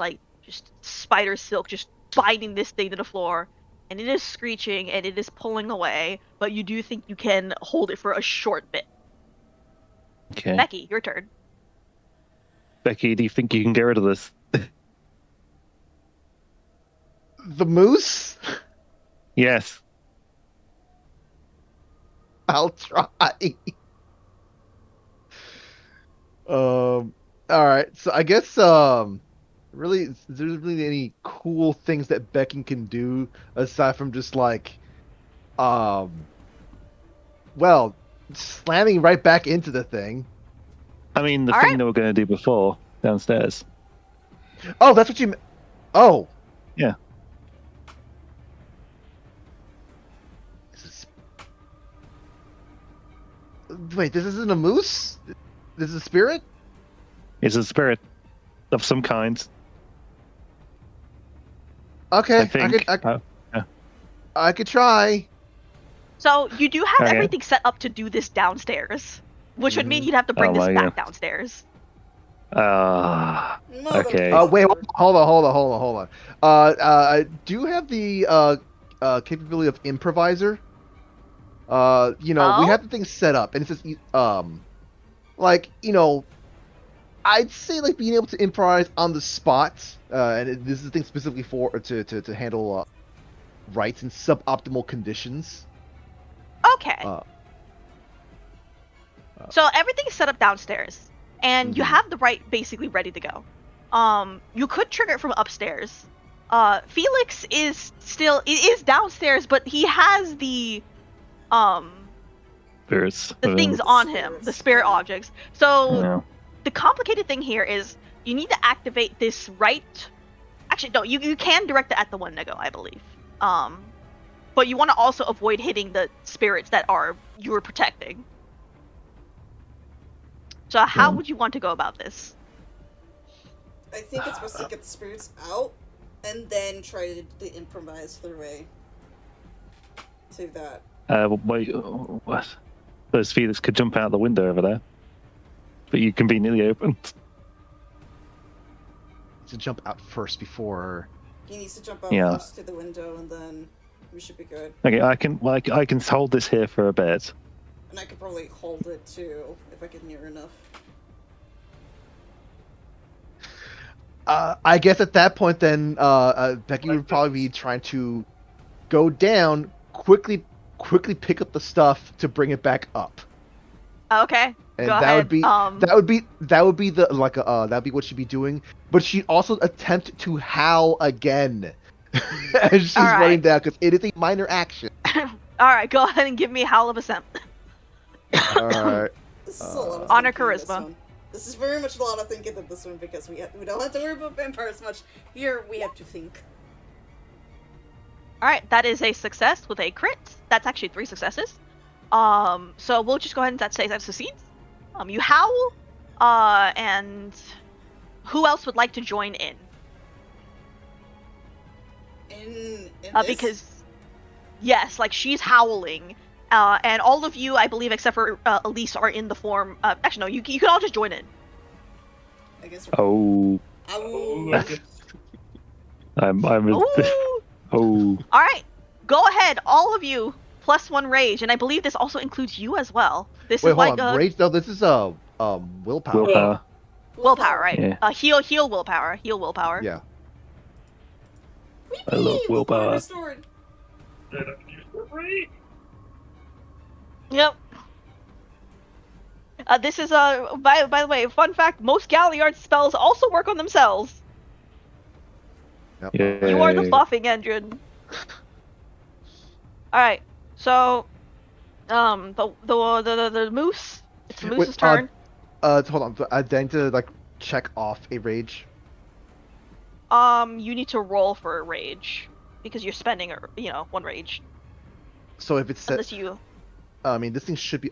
spider silk just binding this thing to the floor, and it is screeching, and it is pulling away, but you do think you can hold it for a short bit. Okay. Becky, your turn. Becky, do you think you can get rid of this? The moose? Yes. I'll try. All right. So I guess really there's really any cool things that Becky can do aside from just like well, slamming right back into the thing. I mean, the thing they were going to do before downstairs. Oh, that's what you. Oh. Yeah. Wait, this isn't a moose? This is a spirit? It's a spirit of some kind. Okay, I think. I could try. So you do have everything set up to do this downstairs, which would mean you'd have to bring this back downstairs. Okay. Wait, hold on. I do have the capability of improviser. We have the thing set up, and it's just I'd say like being able to improvise on the spot. And this is a thing specifically to handle right in suboptimal conditions. Okay. Uh, So everything is set up downstairs, and you Mhm. have the right basically ready to go. You could trigger it from upstairs. Felix is downstairs, but he has the Spirits. the within. things on him, the Spirits, spirit yeah. objects. So Yeah. the complicated thing here is you need to activate this right. Actually, no, you can direct it at the Wendigo, I believe. But you want to also avoid hitting the spirits that you were protecting. So how Yeah. would you want to go about this? I think it's best to get the spirits out and then try to improvise their way to that. Wait, what? Those Felix could jump out the window over there, but you conveniently opened. to jump out first before. He needs to jump out Yeah. first to the window, and then we should be good. Okay, I can hold this here for a bit. And I could probably hold it too if I get near enough. I guess at that point, then Becky would probably be trying to go down, quickly pick up the stuff to bring it back up, Okay. and Go that ahead. would be that would be the that'd be what she'd be doing. But she'd also attempt to howl again as she's Alright. running down because it is a minor action. All right, go ahead and give me a howl of ascent. All right. This is a lot of Honor thinking, this charisma. one. This is very much a lot of thinking in this one because we don't have to worry about vampires much. Here we have to think. All right, that is a success with a crit. That's actually 3 successes. So we'll just go ahead and say that succeeds. You howl, and who else would like to join in? In this? Because yes, like she's howling, and all of you, I believe, except for Elise, are in the form. Actually, no, you can all just join in. I guess. Oh, Ow. I guess- I'm Ooh! oh. All right, go ahead, all of you. +1 rage, and I believe this also includes you as well. This Wait, is hold like on. Rage? No, this is willpower. Willpower. willpower, right? Yeah. Heal willpower. Heal willpower. Yeah. I love willpower. Restored. And I can use for free. Yep. This is by the way, fun fact: most Galliard spells also work on themselves. Yep. Yeah. You are the buffing engine. All right, so the moose. It's the Wait, moose's turn. Hold on. I need to like check off a rage. You need to roll for a rage because you're spending 1 rage. So if it's set, Unless you. I mean, this thing should be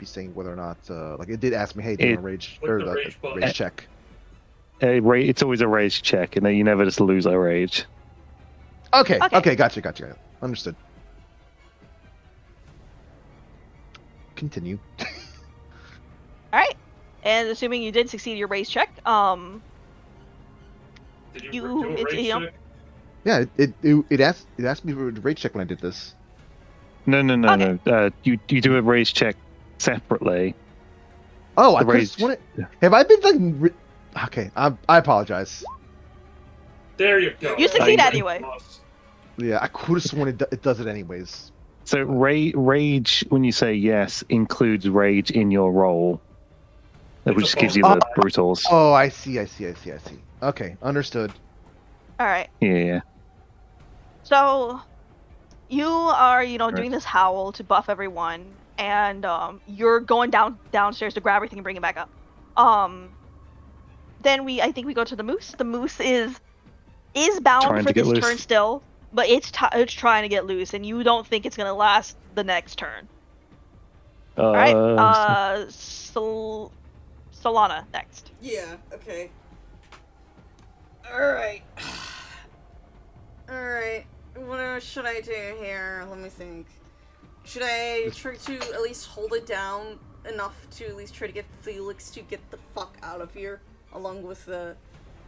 saying whether or not like it did ask me, hey, do you want a rage Click or the the rage button. rage check? It's always a rage check, and then you never just lose a rage. Okay. Okay. Okay. Gotcha. Understood. Continue. All right, and assuming you did succeed your raise check, Did You- you do a it's, race you know- check? Yeah. It asked me for the rage check when I did this. No. Okay. No. You do a rage check separately. Oh, I The could have sworn rage- it. Have I been like? Okay. I apologize. There you go. You succeed I- anyway. Yeah, I could have sworn it does it anyways. So rage, when you say yes, includes rage in your roll, which It's a gives you bonus. the brutals. Oh, I see. Okay, understood. All right. Yeah. So, you are, Right. doing this howl to buff everyone, and you're going downstairs to grab everything and bring it back up. Then I think we go to the moose. The moose is bound Trying for to get this loose. turn still, but it's trying to get loose, and you don't think it's gonna last the next turn. All right. Solana next. Yeah. Okay. All right. All right. What should I do here? Let me think. Should I try to at least hold it down enough to at least try to get Felix to get the fuck out of here, along with the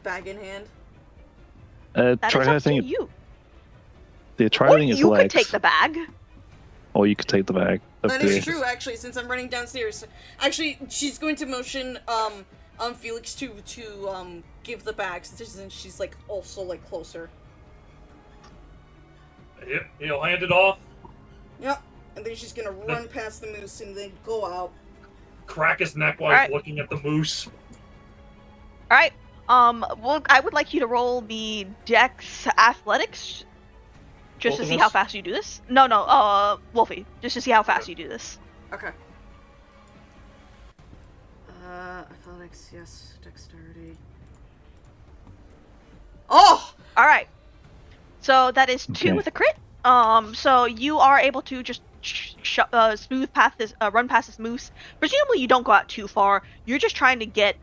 bag in hand? That try is up to anything. you. Try Or anything his you legs, could take the bag. or you could take the bag. Up That to is you. true, actually, since I'm running downstairs. Actually, she's going to motion Felix to give the bag since she's like also like closer. He'll hand it off, Yep. And then she's gonna run past the moose and then go out. crack his neck while Alright. he's looking at the moose. All right. Well, I would like you to roll the Dex Athletics, just Both to of see us? how fast you do this. No, Wolfie, just to see how fast you do this. Okay. Athletics, yes. Dexterity. Oh! All right. So that is 2 Okay. with a crit. So you are able to just smooth past this, run past this moose. Presumably, you don't go out too far. You're just trying to get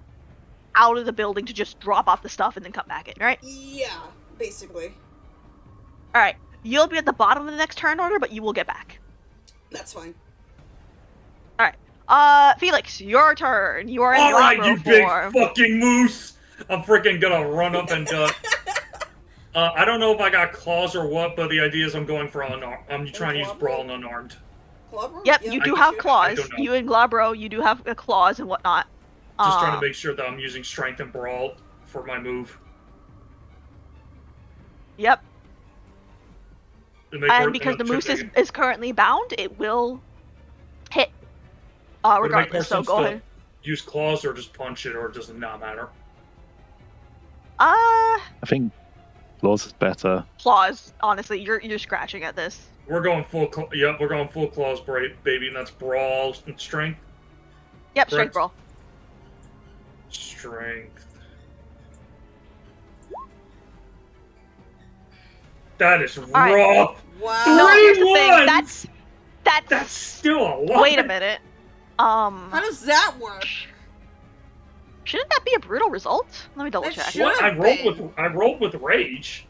out of the building to just drop off the stuff and then come back in, right? Yeah, basically. All right. You'll be at the bottom of the next turn order, but you will get back. That's fine. Felix, your turn. You are in Alright, Glabro you big form. fucking moose! I'm freaking gonna run up and, I don't know if I got claws or what, but the idea is I'm going for unarmed. I'm trying to use Glabro? brawl and unarmed. Clobber? Yep, Yeah, you I do can have shoot. I claws. don't know. You and Glabro, you do have claws and whatnot. Just trying to make sure that I'm using strength and brawl for my move. Yep. To make And her- because the check moose that- is currently bound, it will hit. would it make more Regardless. So sense go to ahead. use claws or just punch it, or does it not matter? I think claws is better. Claws. Honestly, you're scratching at this. We're going full. Yep, we're going full claws, baby, and that's brawl and strength. Yep, Correct. strength roll. Strength. That is right. rough. Wow. No, here's the 3 thing. ones! That's That's still a lot. Wait a minute. How does that work? Shouldn't that be a brutal result? Let me double That check. should- What? Should've I rolled with rage.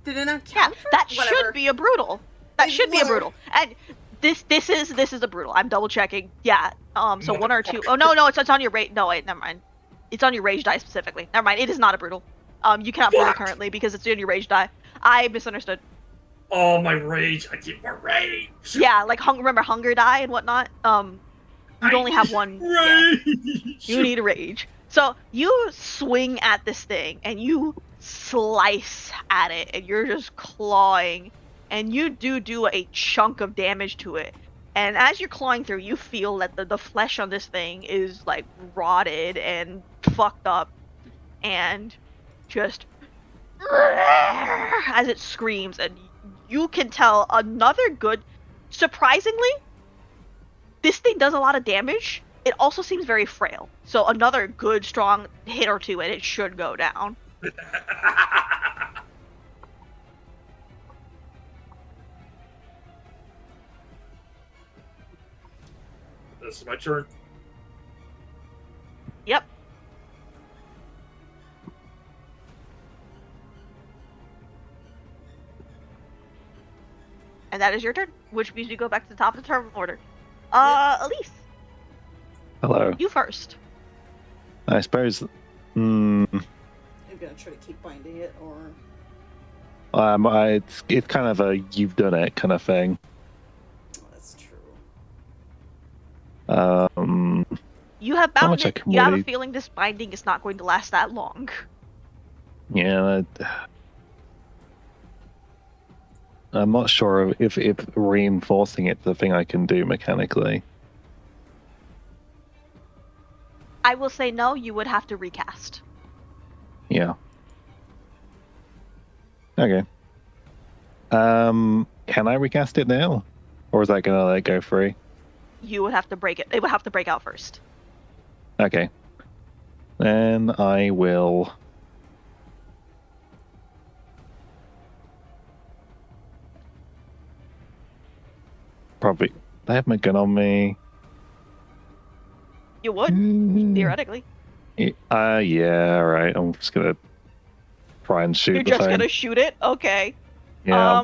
Did it not Yeah, count? for that whatever? should be a brutal. That Like, should be a whatever. brutal. And this is a brutal. I'm double checking. Yeah. So 1 or 2. Motherfucker. Oh no, it's on your rage. No wait, never mind. It's on your rage die specifically. Never mind. It is not a brutal. You cannot brutal Fuck. currently because it's on your rage die. I misunderstood. Oh, my rage. I get more rage. Yeah, like remember hunger die and whatnot. You'd only have one. Yeah. Rage. You need a rage. So you swing at this thing and you slice at it and you're just clawing and you do a chunk of damage to it. And as you're clawing through, you feel that the flesh on this thing is like rotted and fucked up and just as it screams, and you can tell another good, surprisingly, this thing does a lot of damage. It also seems very frail. So another good, strong hit or two, and it should go down. This is my turn. Yep. And that is your turn, which means you go back to the top of the turn order. Elise, Hello. you first. I suppose. I'm gonna try to keep binding it, or It's kind of a you've done it kind of thing. oh, that's true. You have How bound much I it. can You have a really- feeling this binding is not going to last that long. Yeah. I'm not sure if reinforcing it's the thing I can do mechanically. I will say no, you would have to recast. Yeah. Okay. Can I recast it now, or is that gonna let it go free? You would have to break it. It would have to break out first. Okay. Then I will. Probably. I have my gun on me. You would, Mm. theoretically. Yeah, right. I'm just gonna try and shoot You're the just thing. gonna shoot it? Okay. Yeah.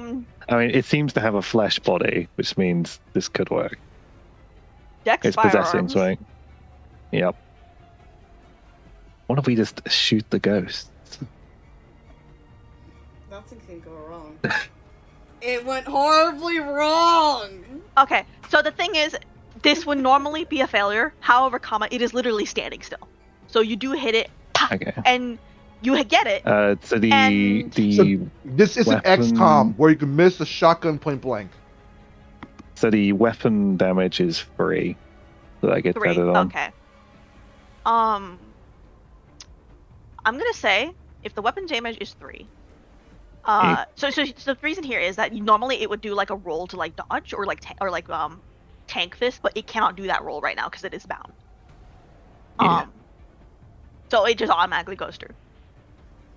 I mean, it seems to have a flesh body, which means this could work. Dex It's possessing firearms. something. Yep. What if we just shoot the ghosts? Nothing can go wrong. It went horribly wrong. Okay, so the thing is, this would normally be a failure. However, it is literally standing still. So you do hit it, Okay. and You get it. So the And- the This isn't Weapon- XCOM where you can miss a shotgun point blank. so the weapon damage is 3 that I get 3. added on. Okay. I'm gonna say if the weapon damage is 3. So the reason here is that normally it would do like a roll to like dodge or like tank fist, but it cannot do that roll right now because it is bound. Yeah. So it just automatically goes through.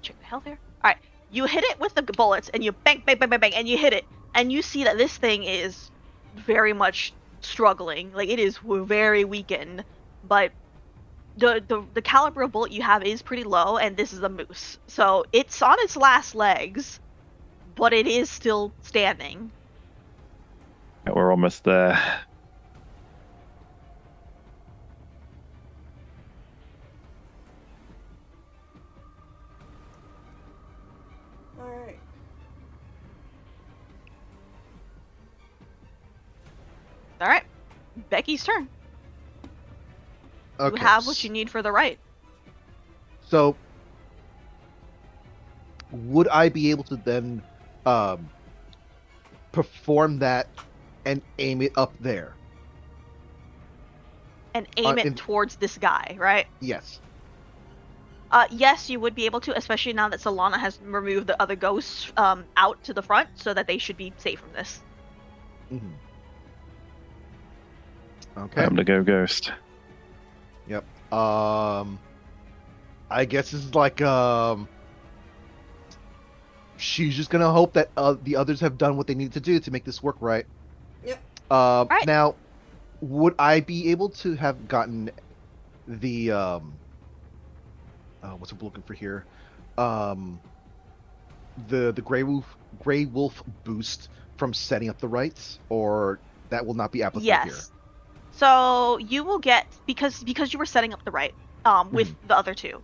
Check the health here. All right, you hit it with the bullets and you bang, bang, bang, bang, bang, and you hit it, and you see that this thing is very much struggling. Like it is very weakened, but the caliber of bullet you have is pretty low, and this is a moose, so it's on its last legs, but it is still standing. We're almost there. Alright. All right, Becky's turn. Okay. You have what you need for the right. So, would I be able to then perform that and aim it up there? And aim it towards this guy, right? Yes. Yes, you would be able to, especially now that Solana has removed the other ghosts out to the front, so that they should be safe from this. Mm-hmm. Okay. I'm the go ghost. Yep. I guess this is like she's just gonna hope that the others have done what they need to do to make this work right. Yep. Right. Now, would I be able to have gotten the what's I'm looking for here? The Grey Wolf boost from setting up the rights, or that will not be applicable Yes. here? So you will get because you were setting up the right with the other two.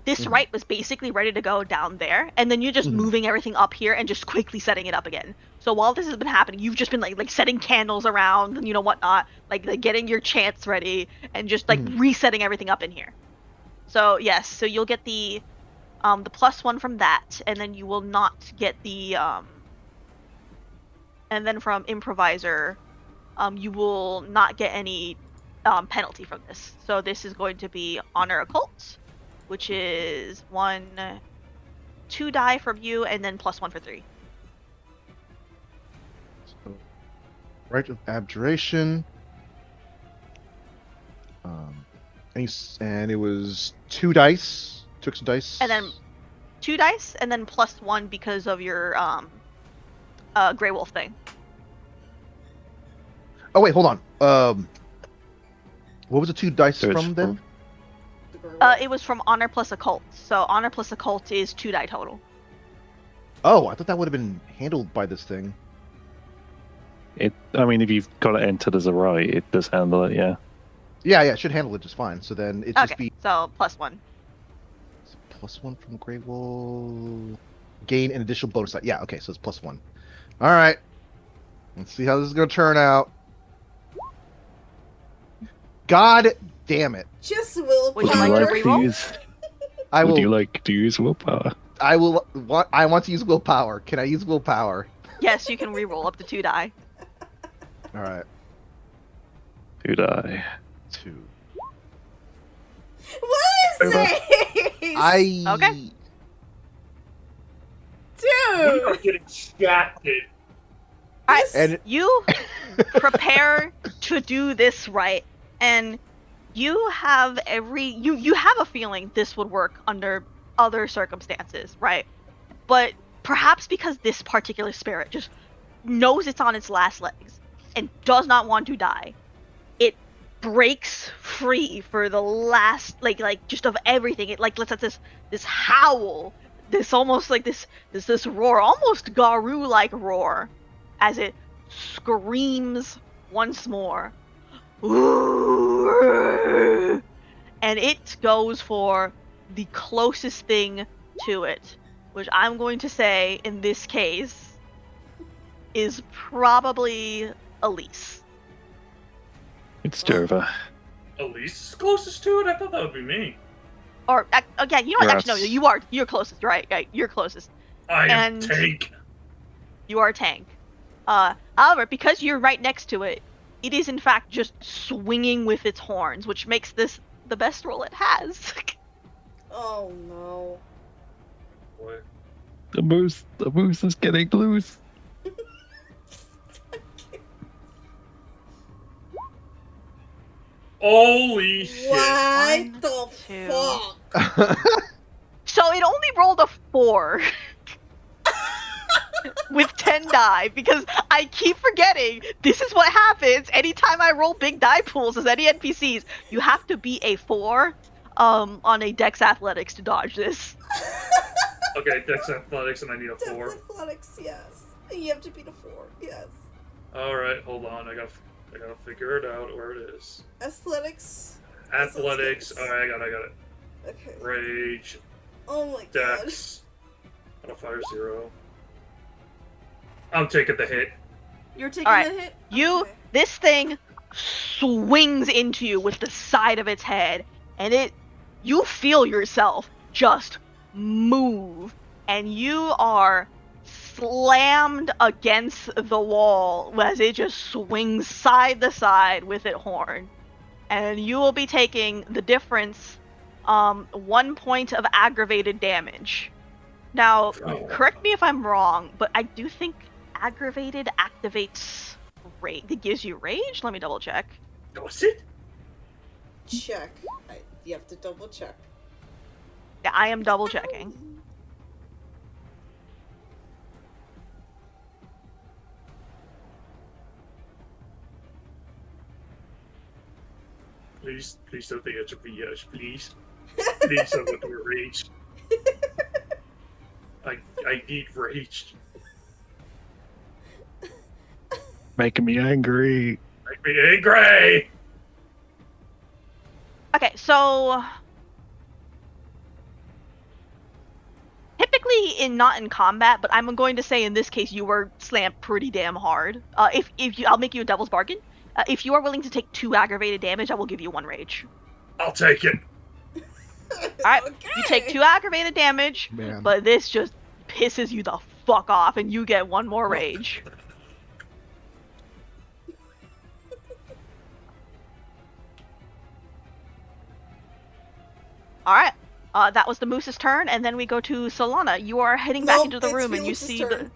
This Mhm. right was basically ready to go down there, and then you're just Mhm. moving everything up here and just quickly setting it up again. So while this has been happening, you've just been like setting candles around and whatnot, like getting your chants ready and just like Mhm. resetting everything up in here. So yes, so you'll get the +1 from that, and then you will not get the and then from improviser, you will not get any penalty from this. So this is going to be honor occult, which is 2 die from you, and then +1 for 3. So, right of abjuration. And it was 2 dice. Took some dice. And then 2 dice, and then +1 because of your Grey Wolf thing. Oh wait, hold on. What was the 2 dice So it's from then? The girl. It was from honor plus occult. So honor plus occult is 2 die total. Oh, I thought that would have been handled by this thing. I mean, if you've got it entered as a right, it does handle it, yeah. Yeah, it should handle it just fine. So then it just Okay, be so +1. +1 from Grey Wolf. Gain an additional bonus die. Yeah, okay, so it's +1. All right. Let's see how this is gonna turn out. God damn it! Just Would Would you you like to like to reroll? use? I Would will. you like to use willpower? I will. I want to use willpower. Can I use willpower? Yes, you can reroll up to 2 die. All right. 2 die. 2. What is this? Okay. We are Dude! getting scatted. Alright, And you prepare to do this right, and you have you have a feeling this would work under other circumstances, right? But perhaps because this particular spirit just knows it's on its last legs and does not want to die, it breaks free for the last like just of everything. It like lets out this howl, this almost like this roar, almost Garu like roar, as it screams once more. And it goes for the closest thing to it, which I'm going to say in this case is probably Elise. It's Jova. Elise is closest to it? I thought that would be me. Or yeah, you know what? Actually, no, Yes. you're closest, right? You're closest. I am And- tank. You are a tank. However, because you're right next to it, it is in fact just swinging with its horns, which makes this the best roll it has. Oh no. What? The moose is getting loose. Holy shit! What One, the two. fuck? So it only rolled a 4 with 10 die because I keep forgetting this is what happens anytime I roll big die pools as any NPCs. You have to be a 4 on a Dex Athletics to dodge this. Okay, Dex Athletics, and I need a 4. Dex Athletics, yes. You have to beat a 4, yes. All right, hold on. I gotta figure it out where it is. Athletics. Athletics. skills. All right, I got it. Okay. Rage, Oh my god. Dex, modifier 0. I'm taking the hit. You're taking Alright, the hit? You, Okay. this thing swings into you with the side of its head, and you feel yourself just move, and you are slammed against the wall as it just swings side to side with its horn. And you will be taking the difference, 1 point of aggravated damage. Now, correct me if I'm wrong, but I do think aggravated activates rage. It gives you rage? Let me double check. Does it? Check. You have to double check. Yeah, I am double checking. Please don't think it's a BS, please. Please don't go to rage. I need rage. Making me angry. Make me angry! Okay, so typically not in combat, but I'm going to say in this case you were slammed pretty damn hard. I'll make you a devil's bargain. If you are willing to take 2 aggravated damage, I will give you 1 rage. I'll take it. Alright, Okay. you take 2 aggravated damage, Man. but this just pisses you the fuck off, and you get 1 more rage. Alright, that was the moose's turn, and then we go to Solana. You are heading back Nope, into the it's room, and you Felix's see turn.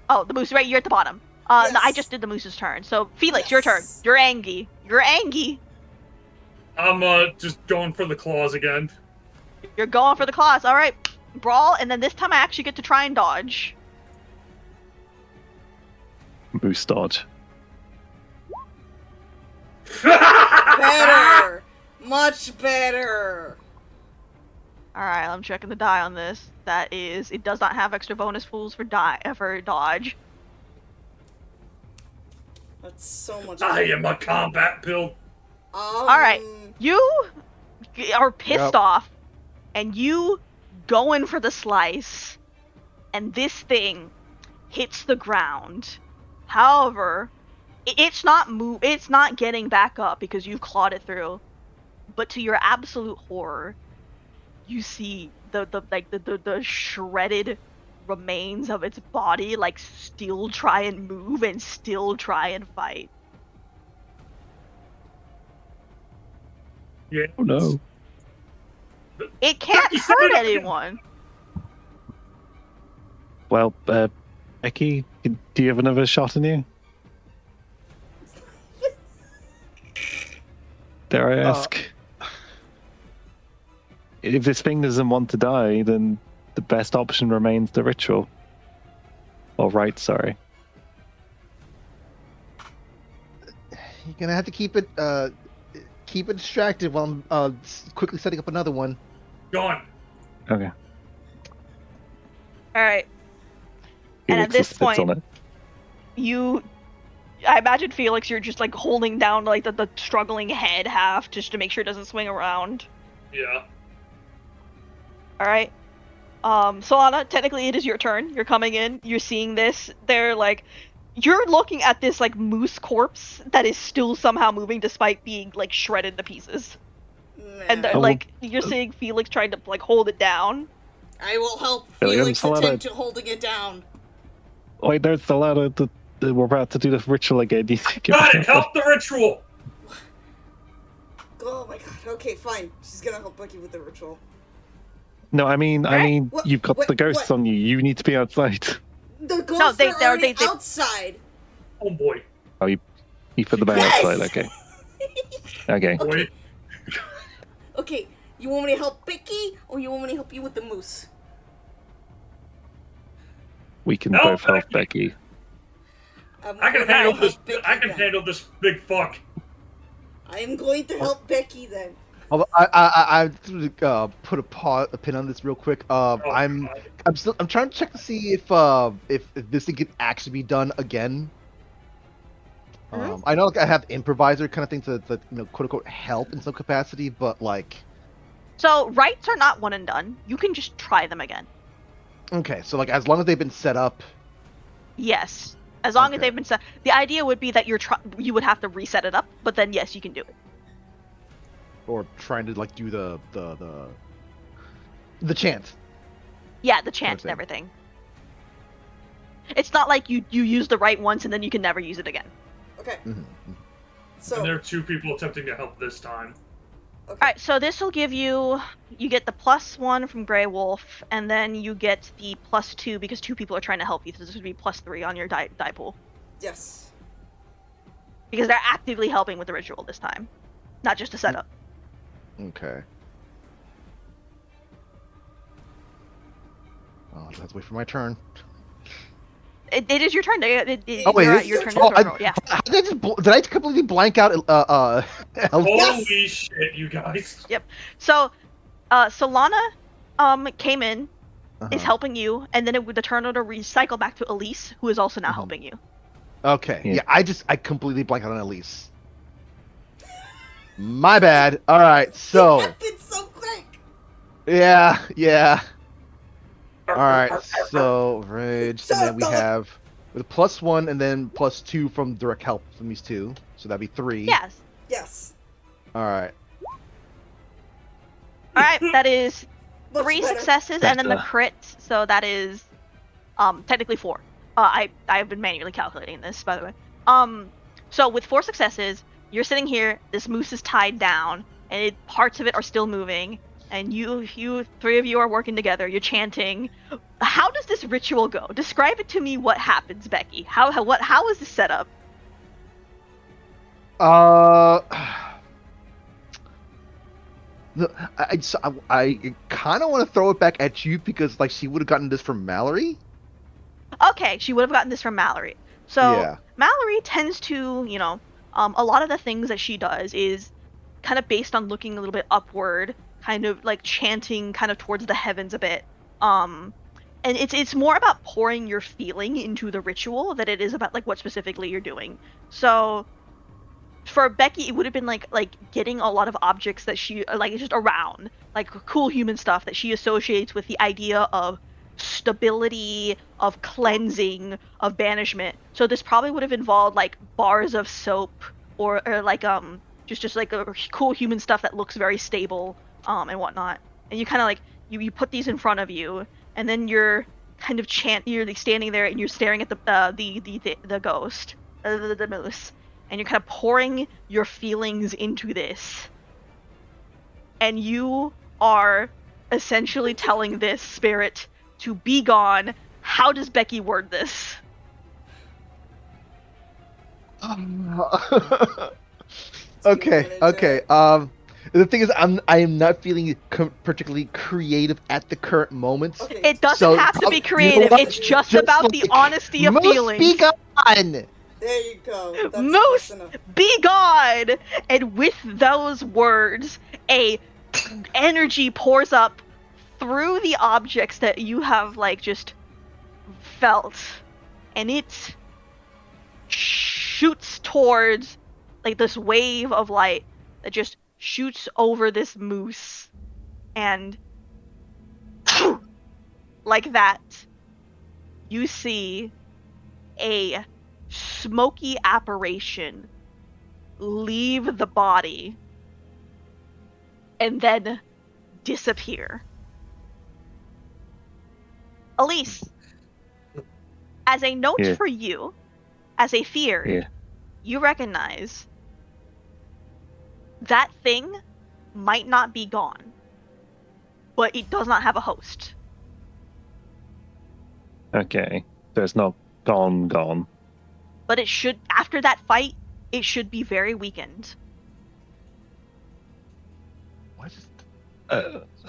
Oh, the moose, right? You're at the bottom. No, I Yes. just did the moose's turn. So, Felix, your turn. Yes. You're angry. You're angry. I'm just going for the claws again. You're going for the claws. All right, brawl, and then this time I actually get to try and dodge. Moose dodge. Better! Much better! All right, I'm checking the die on this. That is, it does not have extra bonus pools for dodge. That's so much I am a combat build. Alright. You are pissed Yep. off, and you go in for the slice, and this thing hits the ground. However, it's not getting back up because you've clawed it through. But to your absolute horror, you see the shredded remains of its body like still try and move and still try and fight. Yeah. Oh no. It can't Becky, say hurt it again. anyone. Well, Becky, do you have another shot in you? Dare I ask? If this thing doesn't want to die, then the best option remains the ritual. Or right, sorry. You're gonna have to keep it distracted while I'm quickly setting up another one. Gone. Okay. All right. And at Felix this sits point, on it. I imagine Felix, you're just like holding down like the struggling head half just to make sure it doesn't swing around. Yeah. All right. Solana, technically it is your turn. You're coming in. You're seeing this. You're looking at this like moose corpse that is still somehow moving despite being like shredded to pieces. And Nah. like you're seeing Felix trying to like hold it down. I will help Billiam, Felix Salada. attempt to holding it down. Wait, there's the ladder. We're about to do the ritual again. You think Got it! Help the ritual! Oh my god. Okay, fine. She's gonna help Becky with the ritual. No, I mean, What- you've got what- the ghosts what? on you. You need to be outside. The ghosts they- are they're- already they- outside. Oh boy. Oh, you put the man Yes! outside. Okay. Okay. Boy. Okay, you want me to help Becky, or you want me to help you with the moose? We can Help both help Becky. I'm I can going to handle help this. Becky I can then. handle this big fuck. I am going to help Becky then. Although I put a pin on this real quick. I'm God. I'm trying to check to see if this thing can actually be done again. I know like, I have improviser kind of thing to quote unquote help in some capacity, but like So rites are not one and done. You can just try them again. okay, so like as long as they've been set up. Yes, as long as Okay. they've been set. The idea would be that you would have to reset it up, but then yes, you can do it. Or trying to like do the chant. Yeah, the chant and Understand. everything. It's not like you use the right once and then you can never use it again. Okay, Mhm. so And there are two people attempting to help this time. okay. Alright, so this will give you get the +1 from Grey Wolf, and then you get the +2 because 2 people are trying to help you, so this would be +3 on your die pool. Yes. Because they're actively helping with the ritual this time. Not just a setup. Okay. Oh, I'll have to wait for my turn. It is your turn. Oh wait, you're this at your is- turn oh, to roll, yeah. How did I did I completely blank out? Holy shit, you guys! So, Solana came in, is Uh-huh. helping you, and then the turn would recycle back to Elise, who is also now Mhm. helping you. Okay, Yeah. yeah, I completely blanked out on Elise. My bad. All right, so It happened so quick. yeah. All right, so rage, and then we Shut up. have with +1 and then +2 from direct help from these two, so that'd be 3. Yes. Yes. All right. Alright, that is Much 3 better. successes and then the Better. crit, so that is technically 4. I've been manually calculating this, by the way. So with 4 successes, you're sitting here, this moose is tied down, and parts of it are still moving, and you 3 of you are working together, you're chanting. How does this ritual go? Describe it to me. What happens, Becky? How is this set up? No, I kind of want to throw it back at you because like she would have gotten this from Mallory. Okay, she would have gotten this from Mallory. So Yeah. Mallory tends to, a lot of the things that she does is kind of based on looking a little bit upward, kind of like chanting kind of towards the heavens a bit. And it's more about pouring your feeling into the ritual than it is about like what specifically you're doing. So for Becky, it would have been like getting a lot of objects that she like just around, like cool human stuff that she associates with the idea of stability, of cleansing, of banishment. So this probably would have involved like bars of soap or like just like a cool human stuff that looks very stable and whatnot. And you kind of like you put these in front of you, and then you're kind of you're like standing there and you're staring at the ghost, the moose, and you're kind of pouring your feelings into this, and you are essentially telling this spirit to be gone. How does Becky word this? Okay. The thing is, I am not feeling particularly creative at the current moment. Okay. It doesn't So, have to be you know creative. what? It's just Just about the like, honesty of Moose, feelings. be gone! There you go. That's Moose, close enough. be gone! And with those words, a energy pours up through the objects that you have like just felt, and it shoots towards like this wave of light that just shoots over this moose, and like that you see a smoky apparition leave the body and then disappear. Elise, as a note Yeah. for you, as a feared, Yeah. you recognize that thing might not be gone, but it does not have a host. Okay. So it's not gone. But it should, after that fight, it should be very weakened. What is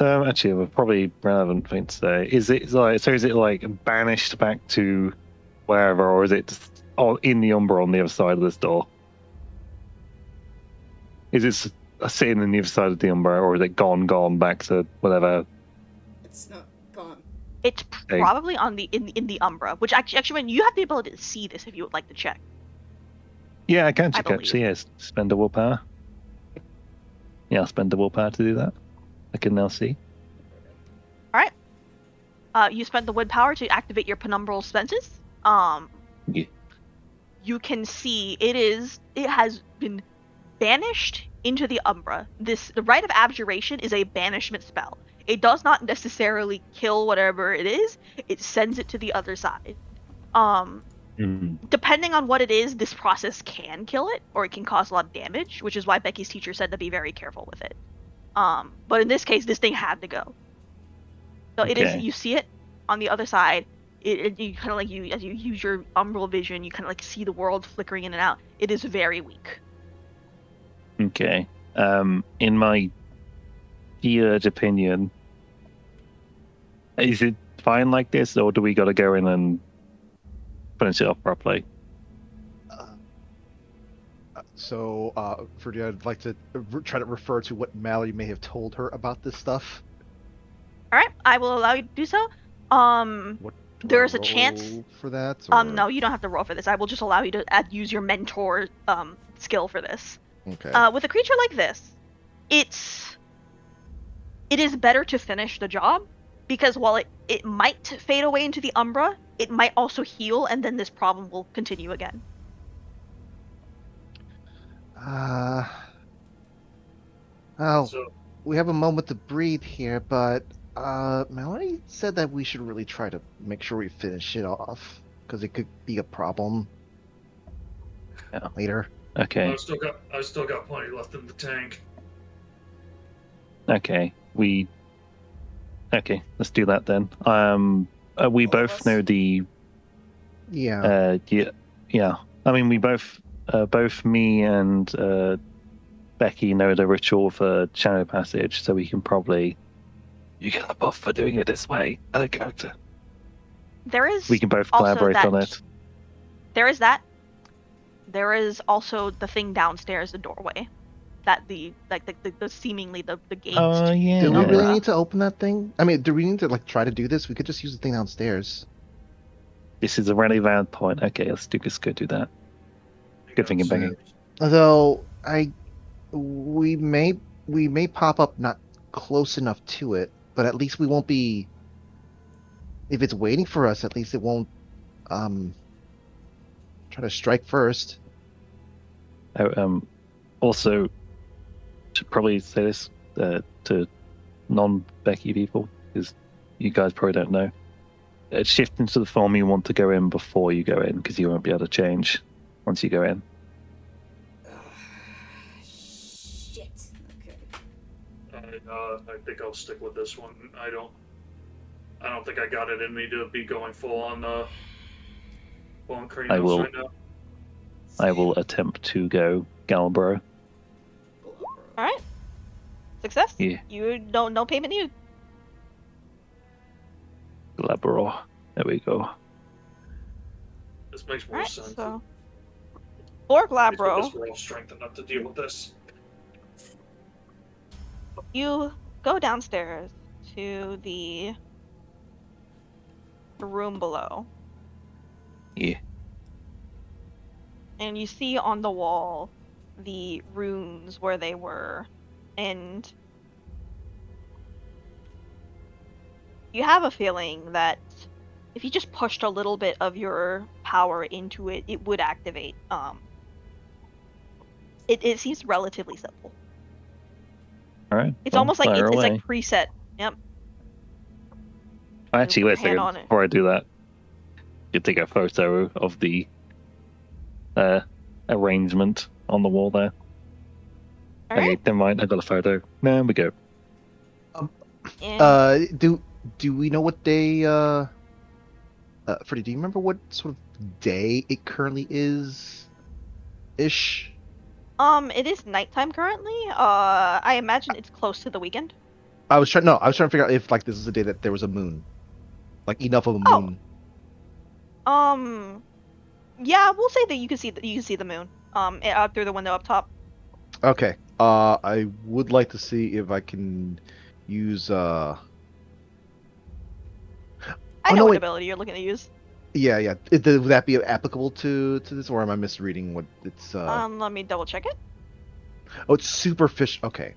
Actually, a probably relevant thing to say is it like so? Is it like banished back to wherever, or is it just in the Umbra on the other side of this door? Is it sitting on the other side of the Umbra, or is it gone back to whatever? It's not gone. It's Hey. probably on the in the Umbra, which actually, when you have the ability to see this, if you would like to check. Yeah, I can I check believe. actually. Yes, spend a willpower. Yeah, I'll spend a willpower to do that. I can now see. You spent the willpower to activate your penumbral senses. Yeah. You can see it has been banished into the Umbra. The Rite of Abjuration is a banishment spell. It does not necessarily kill whatever it is. It sends it to the other side. Depending on what it is, this process can kill it, or it can cause a lot of damage, which is why Becky's teacher said to be very careful with it. But in this case, this thing had to go. So it is. Okay. You see it on the other side. You kind of like as you use your umbral vision, you kind of like see the world flickering in and out. It is very weak. Okay. In my feared opinion, is it fine like this, or do we got to go in and finish it off properly? Ferdy, I'd like to try to refer to what Mallory may have told her about this stuff. All right, I will allow you to do so. What, do There's I a chance. roll for that? Or... No, you don't have to roll for this. I will just allow you to use your mentor skill for this. Okay. With a creature like this, it is better to finish the job, because while it might fade away into the Umbra, it might also heal, and then this problem will continue again. Well, So, we have a moment to breathe here, but Mallory said that we should really try to make sure we finish it off, because it could be a problem later. Okay. I still got plenty left in the tank. Okay. Okay, let's do that then. We All of both us? know the. Yeah. Yeah. I mean, we both me and Becky know the ritual for Shadow Passage, so we can probably. You get a buff for doing it this way as a character. There is. We can both also collaborate that, on it. There is that. There is also the thing downstairs, the doorway, that the seemingly the gates. Yeah. Do we really Umbra. need to open that thing? I mean, do we need to try to do this? We could just use the thing downstairs. This is a really valid point. Okay, let's go do that. Good thinking, Becky. Although we may pop up not close enough to it, but at least we won't be. If it's waiting for us, at least it won't try to strike first. Also, should probably say this to non-Becky people, because you guys probably don't know. Shift into the form you want to go in before you go in, because you won't be able to change once you go in. Shit. Okay. I think I'll stick with this one. I don't think I got it in me to be going full on Kranos right now. I will attempt to go Galbro. All right. Success. Yeah. You don't no payment needed. Galbro. There we go. This makes more All right. sense. So for Because Glabro, we're all strength enough to deal with this. you go downstairs to the room below. Yeah. And you see on the wall the runes where they were, and you have a feeling that if you just pushed a little bit of your power into it, it would activate. It seems relatively simple. All right. It's well, almost like fire it's away. like preset. Yep. Actually, wait a Hand second. on it. Before I do that, you take a photo of the arrangement on the wall there. All Okay, right. never mind. I got a photo. There we go. And Do we know what day? Freddie, do you remember what sort of day it currently is? Ish. it is nighttime currently. I imagine it's close to the weekend. I was trying. No, I was trying to figure out if like this is a day that there was a moon, like enough of a Oh. moon. Yeah, we'll say that you can see the moon. Out through the window up top. Okay. I would like to see if I can use. I Oh, know no, what wait. ability you're looking to use. Yeah, yeah. Would that be applicable to this, or am I misreading what it's? Let me double check it. Oh, it's superficial. Okay.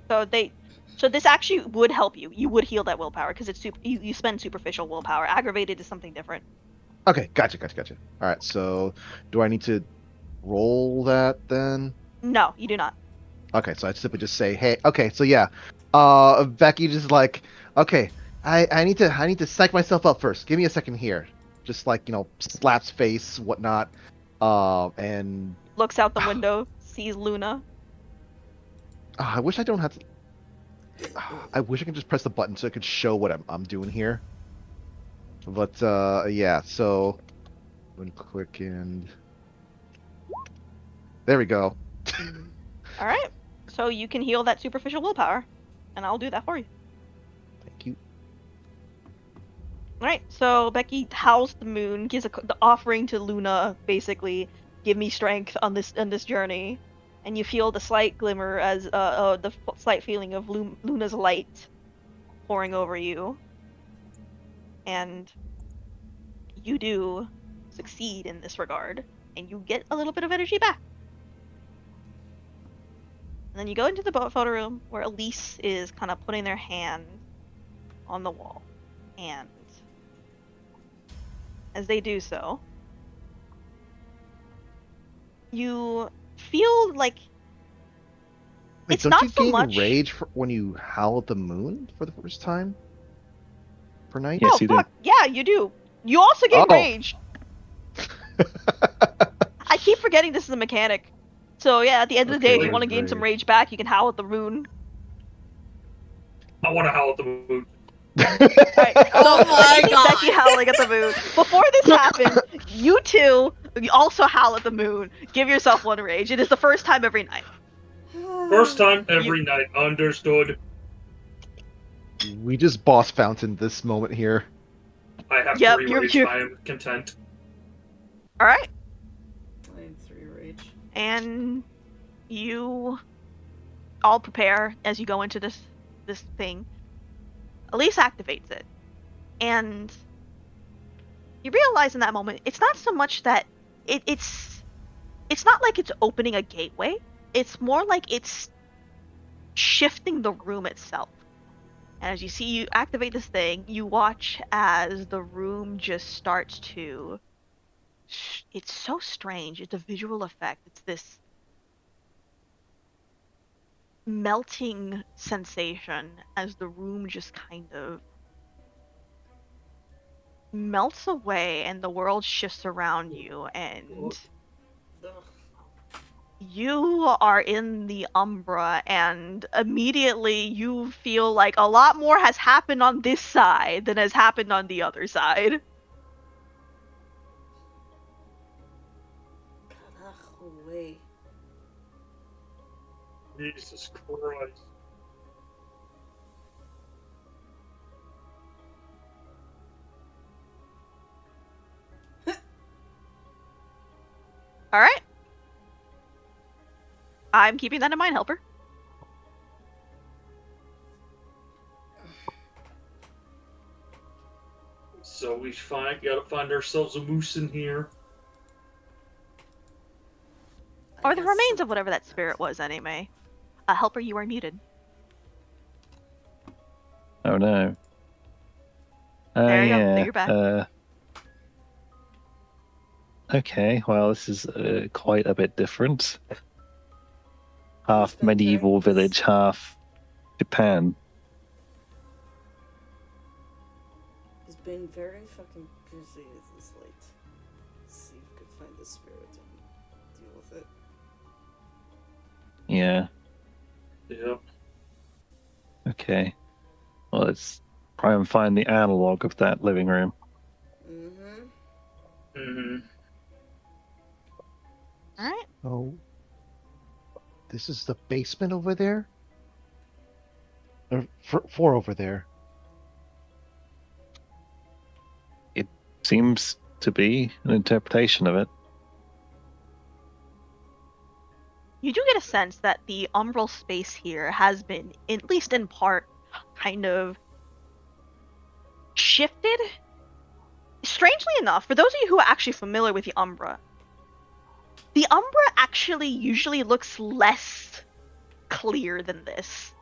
So this actually would help you. You would heal that willpower because it's you spend superficial willpower. Aggravated is something different. Okay. Gotcha. All right. So, do I need to roll that then? No, you do not. Okay. So I simply just say, hey. Okay. So yeah. Becky just like, okay. I need to psych myself up first. Give me a second here. Just like slaps face, whatnot. And Looks out the window, sees Luna. I wish I don't have to. I wish I could just press the button so it could show what I'm doing here. But yeah, so one click and there we go. All right. So you can heal that superficial willpower, and I'll do that for you. Thank you. All right. So Becky howls the moon, gives the offering to Luna, basically, give me strength on this journey, and you feel the slight glimmer as the slight feeling of Luna's light pouring over you, and you do succeed in this regard, and you get a little bit of energy back. And then you go into the photo room where Elise is kind of putting their hand on the wall. And as they do so, you feel like Wait, it's don't not you so gain much. rage when you howl at the moon for the first time per night? Yes, Oh, you do. fuck. Yeah, you do. You also gain Oh. rage. I keep forgetting this is a mechanic. So yeah, at the end of the day, if Okay, you want to what is gain some rage? rage back, you can howl at the moon. I want to howl at the moon. Alright, Oh my Becky God. howling at the moon. Before this happened, you two also howl at the moon. Give yourself one rage. It is the first time every night. First time every night. Understood. We just boss fountain this moment here. I have Yep, 3 you're- rage. you're- I am content. Alright, I have 3 rage. and you all prepare as you go into this thing. Elise activates it, and you realize in that moment it's not so much that it's not like it's opening a gateway. It's more like it's shifting the room itself. And as you activate this thing, you watch as the room just starts to. It's so strange. It's a visual effect. It's this melting sensation as the room just kind of melts away and the world shifts around you, and Ugh. you are in the Umbra, and immediately you feel like a lot more has happened on this side than has happened on the other side. Carajo, way. Jesus Christ. Alright. I'm keeping that in mind, Helper. So we gotta find ourselves a moose in here. I Or the guess remains so. of whatever that spirit was, anyway. Helper, you are muted. Oh no. There you go. Yeah. There you're back. Okay. Well, this is quite a bit different. half been medieval carrying this? village, half Japan. He's been very fucking busy this late. See if we could find the spirit and deal with it. Yeah. Yep. Okay. Well, let's try and find the analog of that living room. Mm-hmm. Mm-hmm. Alright. Oh, this is the basement over there? Or four over there? Seems to be an interpretation of it. You do get a sense that the umbral space here has been, at least in part, kind of shifted. Strangely enough, for those of you who are actually familiar with the Umbra actually usually looks less clear than this.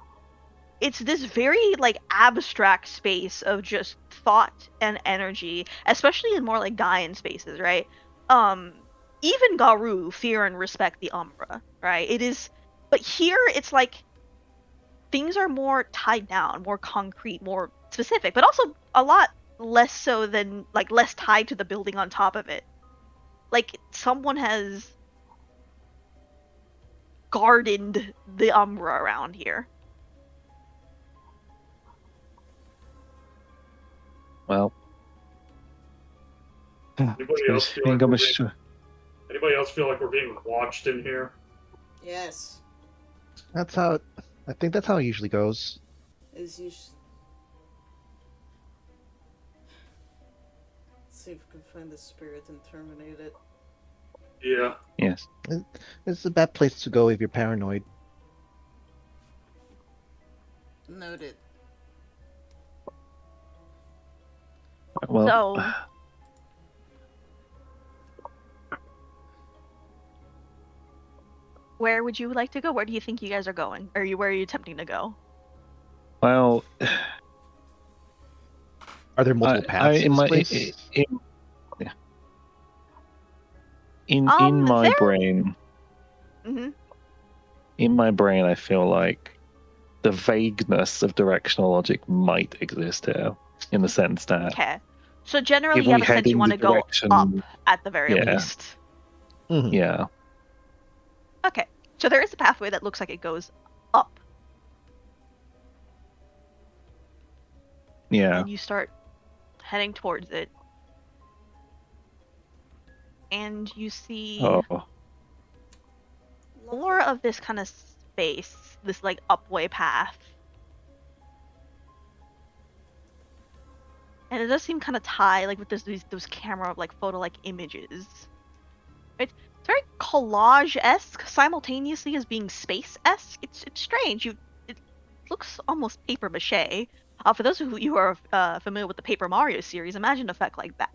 It's this very like abstract space of just thought and energy, especially in more like Gaian spaces, right? Even Garu fear and respect the Umbra, right? It is, but here it's like things are more tied down, more concrete, more specific, but also a lot less so than like less tied to the building on top of it. Like someone has gardened the Umbra around here. Well, I Anybody else suppose feel being like we're a being, anybody else feel like we're being watched in here? Yes. That's how. I think that's how it usually goes. Is you. See if we can find the spirit and terminate it. Yeah. Yes. It's a bad place to go if you're paranoid. Noted. Well, So where would you like to go? Where do you think you guys are going? Where are you attempting to go? well, Are there multiple paths to in this my place? in my There. brain, Mm-hmm. in my brain, I feel like the vagueness of directional logic might exist here, in the sense that Okay. So generally, if you have we a head sense you in want the to go direction, up at the very Yeah. least. Mhm. yeah, Okay. So there is a pathway that looks like it goes up, yeah, and you start heading towards it, and you see oh, more of this kind of space, this like upway path. And it does seem kind of tied, like with those camera like photo like images. It's very collage-esque simultaneously as being space-esque. It's strange. It looks almost paper mache. For those of you who are familiar with the Paper Mario series, imagine an effect like that.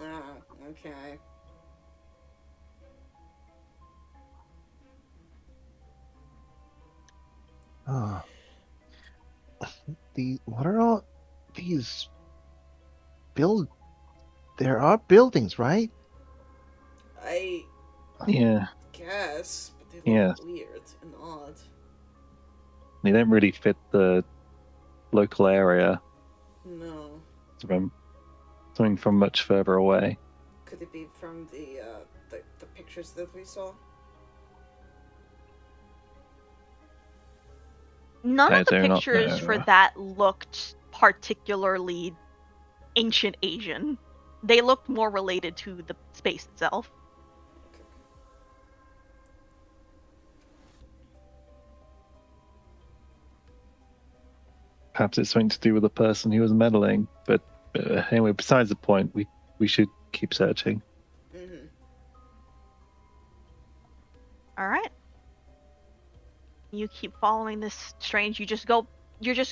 Oh, okay. Ah, what are all these build? There are buildings, right? I yeah, guess, but they look Yeah. weird and odd. they don't really fit the local area. No. From something from much further away. Could it be from the pictures that we saw? None I of the do not pictures for know. that looked particularly ancient Asian. They looked more related to the space itself. Okay. Perhaps it's something to do with the person who was meddling. But anyway, besides the point, we should keep searching. Mm-hmm. All right. You keep following this strange. You're just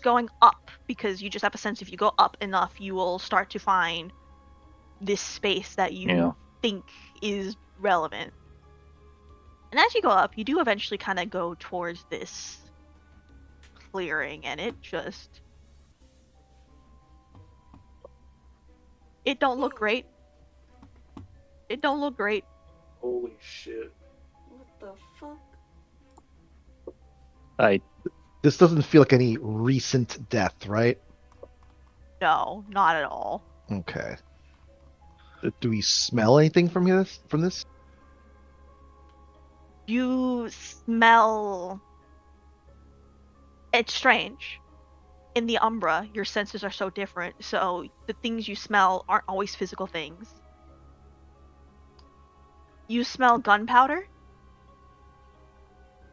going up because you just have a sense if you go up enough, you will start to find this space that you Yeah. think is relevant. And as you go up, you do eventually kind of go towards this clearing, and it don't look great. It don't look great. Holy shit. What the fuck? I This doesn't feel like any recent death, right? No, not at all. Okay. Do we smell anything from this? From this? You smell. It's strange. In the Umbra, your senses are so different, so the things you smell aren't always physical things. You smell gunpowder.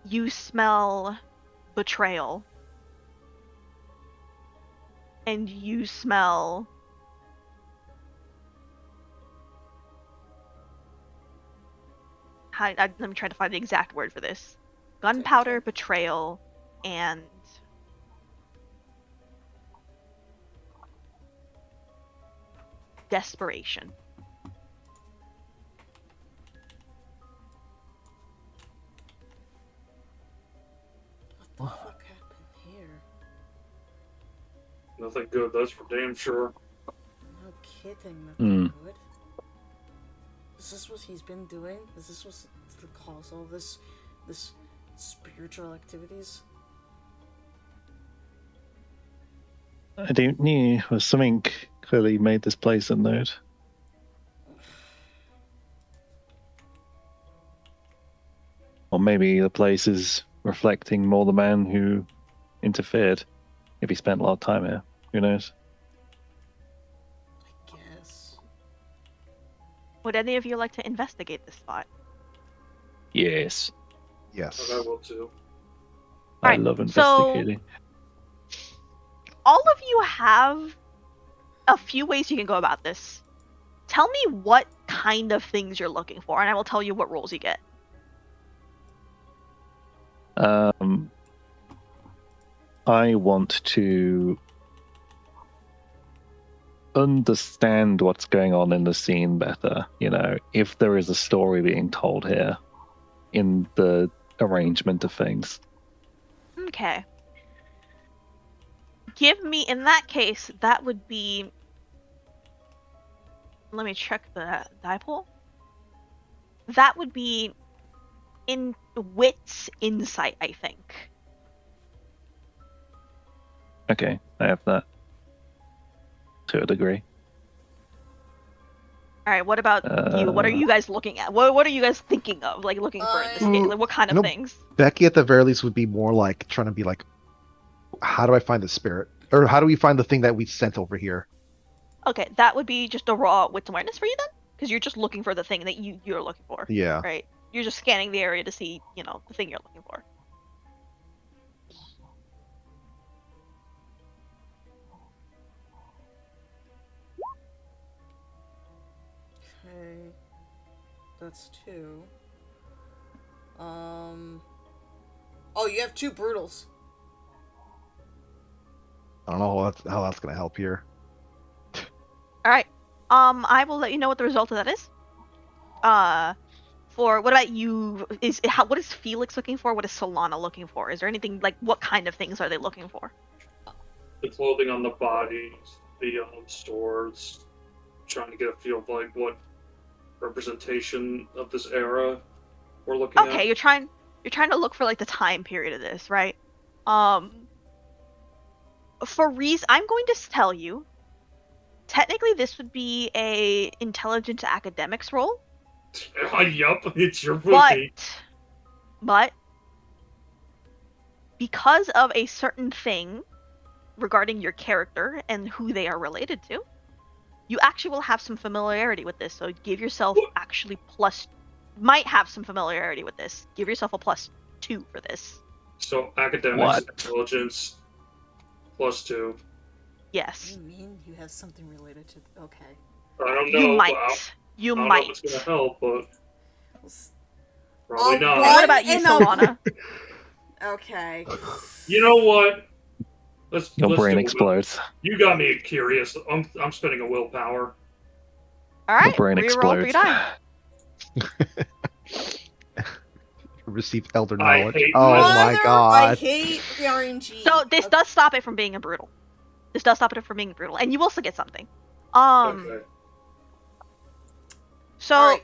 You smell betrayal. And you smell let me try to find the exact word for this. Gunpowder, betrayal, and desperation. What the fuck happened here? Nothing good, that's for damn sure. No kidding, nothing Hmm. good. Is this what he's been doing? Is this what's the cause of all this spiritual activities? I don't know. Was something clearly made this place a node? Or maybe the place is reflecting more the man who interfered. If he spent a lot of time here, who knows? I guess. Would any of you like to investigate this spot? Yes, Yes. But I will too. I Alright, love so- investigating. All of you have a few ways you can go about this. Tell me what kind of things you're looking for, and I will tell you what rolls you get. I want to understand what's going on in the scene better. You know, if there is a story being told here in the arrangement of things. Okay. Give me, in that case, that would be. Let me check the die pool. That would be in wits insight, I think. Okay, I have that to a degree. All right. What about you? What are you guys looking at? What are you guys thinking of? Like looking for in this game? Like what kind of Nope. things? Becky, at the very least, would be more like trying to be like, how do I find the spirit? Or how do we find the thing that we sent over here? Okay, that would be just a raw wits awareness for you then, because you're just looking for the thing that you're looking for. Yeah. Right. You're just scanning the area to see, the thing you're looking for. Okay. That's 2. Oh, you have 2 brutals. I don't know how that's gonna help here. All right. I will let you know what the result of that is. For what about you? What is Felix looking for? What is Solana looking for? Is there anything like what kind of things are they looking for? The clothing on the bodies, the swords, trying to get a feel of like what representation of this era we're looking at. Okay, you're trying to look for like the time period of this, right? For reason, I'm going to tell you. Technically, this would be a intelligence academics role. Yup, it's your movie. But because of a certain thing regarding your character and who they are related to, you actually will have some familiarity with this. So give yourself might have some familiarity with this. Give yourself a +2 for this. So academics, What? intelligence, +2. Yes. You mean you have something related to? Okay. I don't know. You but might. I You don't know might. if it's gonna help, but Well, probably not. And what about you, And a- Solana? Okay. You know what? Let's Your brain do it. explodes. You got me curious. I'm spending a willpower. All Your right. brain Reroll 3 explodes. die. Receive elder I knowledge. hate Oh Mother, my I god. hate the RNG. So this does stop it from being a brutal. This does stop it from being brutal, and you will still get something. Okay. So Alright.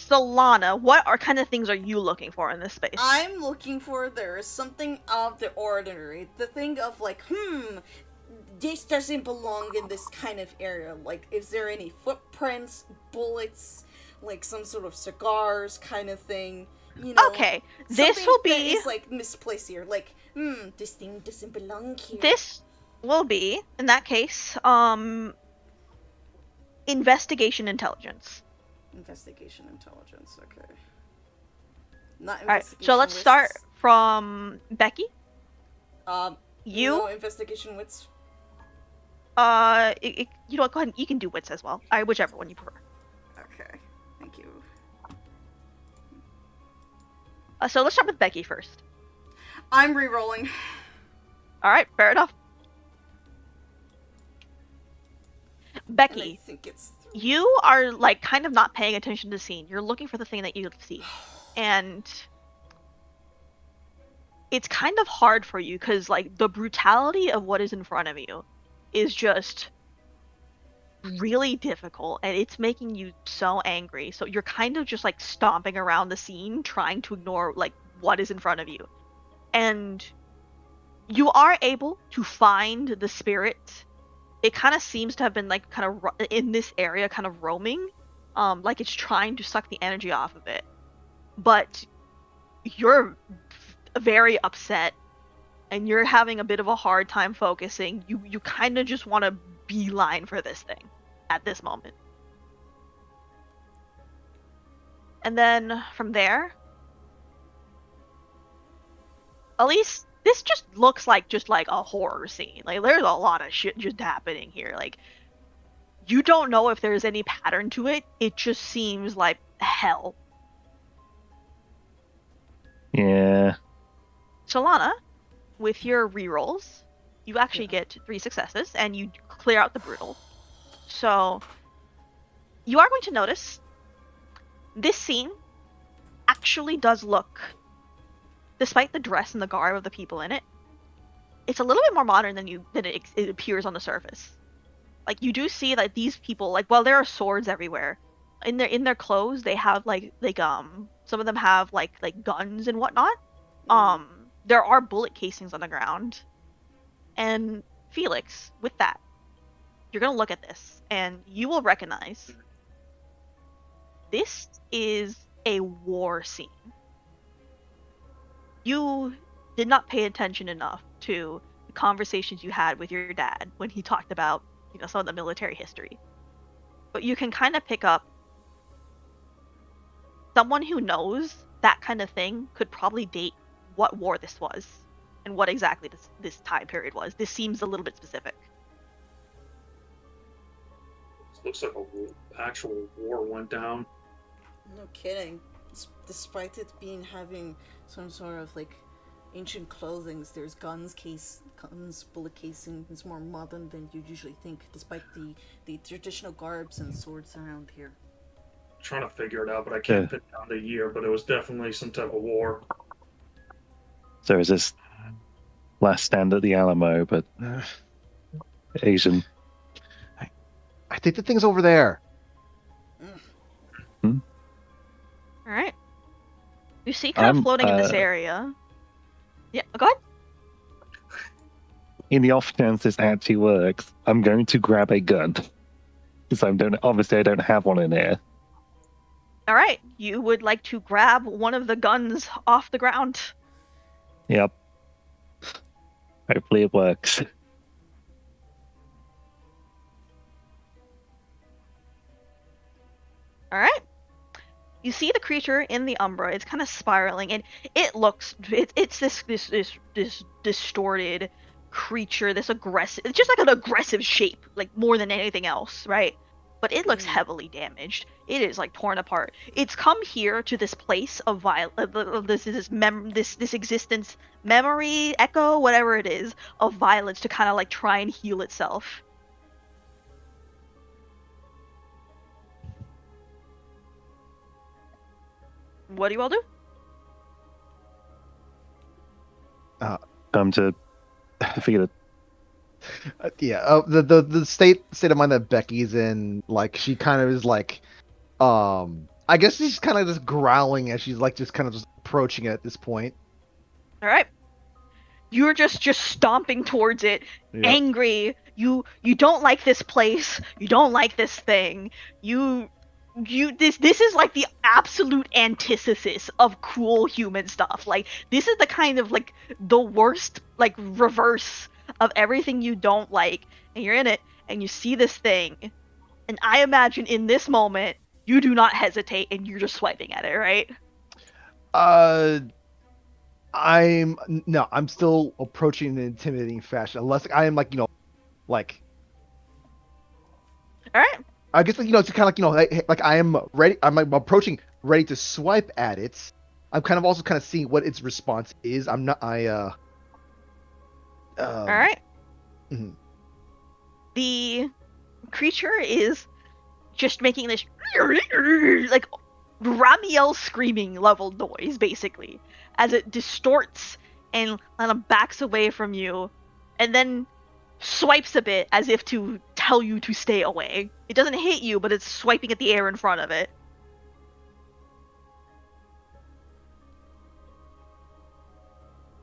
Solana, what are kind of things are you looking for in this space? I'm looking for there is something out of the ordinary. The thing of like, this doesn't belong in this kind of area. Like, is there any footprints, bullets, like some sort of cigars kind of thing? You know, Okay, this something will that be is like misplaced here. Like, this thing doesn't belong here. this will be in that case investigation intelligence. Investigation intelligence. Okay. Not All right, investigation. so let's wits. start from Becky. You No investigation wits. you know what, go ahead, you can do wits as well. Whichever one you prefer. Okay. Thank you. So let's start with Becky first. I'm re-rolling. All right, fair enough. And I Becky, think it's you are like kind of not paying attention to the scene. You're looking for the thing that you see, and it's kind of hard for you because like the brutality of what is in front of you is just really difficult, and it's making you so angry. So you're kind of just like stomping around the scene trying to ignore like what is in front of you, and you are able to find the spirit. It kind of seems to have been like kind of in this area kind of roaming, like it's trying to suck the energy off of it, but you're very upset and you're having a bit of a hard time focusing. You kind of just want to beeline for this thing at this moment. And then from there, at least this just looks like a horror scene. Like there's a lot of shit just happening here. Like you don't know if there's any pattern to it. It just seems like hell. Yeah. Solana, with your rerolls, you actually get 3 successes and you clear out the brutal. So you are going to notice this scene actually does look, despite the dress and the garb of the people in it, it's a little bit more modern than it appears on the surface. Like you do see that these people, like, while there are swords everywhere, in their clothes they have like some of them have like guns and whatnot. There are bullet casings on the ground. And Felix, with that, you're gonna look at this and you will recognize this is a war scene. You did not pay attention enough to the conversations you had with your dad when he talked about, you know, some of the military history. But you can kind of pick up someone who knows that kind of thing could probably date what war this was and what exactly this time period was. This seems a little bit specific. This looks like actual war went down. no kidding. Despite it having some sort of like ancient clothing, there's guns, bullet casing. It's more modern than you usually think, despite the traditional garbs and swords around here. Trying to figure it out, but I can't pin down the year. But it was definitely some type of war. So is this Last Stand at the Alamo, but Asian? I think the thing's over there. Hmm? All right. You see, kind of floating in this area. Yeah, go ahead. In the off chance this actually works, I'm going to grab a gun. Because obviously I don't have one in here. All right. You would like to grab one of the guns off the ground. Yep. Hopefully it works. All right. You see the creature in the Umbra. It's kind of spiraling, and it's this distorted creature, this aggressive. It's just like an aggressive shape, like more than anything else, right? But it looks heavily damaged. It is like torn apart. It's come here to this place of this existence, memory, echo, whatever it is, of violence to kind of like try and heal itself. What do you all do? Come to defeat it. The state of mind that Becky's in, like she kind of is like, I guess she's kind of just growling as she's like just kind of just approaching it at this point. All right. You're just stomping towards it, Yep. angry. You don't like this place. You don't like this thing. This is like the absolute antithesis of cool human stuff. Like this is the kind of like the worst like reverse of everything you don't like. And you're in it and you see this thing. And I imagine in this moment you do not hesitate and you're just swiping at it, right? I'm still approaching in an intimidating fashion, unless I am like like. All right. I guess like it's kind of like I am ready. I'm like approaching, ready to swipe at it. I'm kind of also kind of seeing what its response is. I'm not. All right. Mhm. The creature is just making this like Ramiel screaming level noise, basically, as it distorts and kind of backs away from you, and then swipes a bit as if to tell you to stay away. It doesn't hit you, but it's swiping at the air in front of it.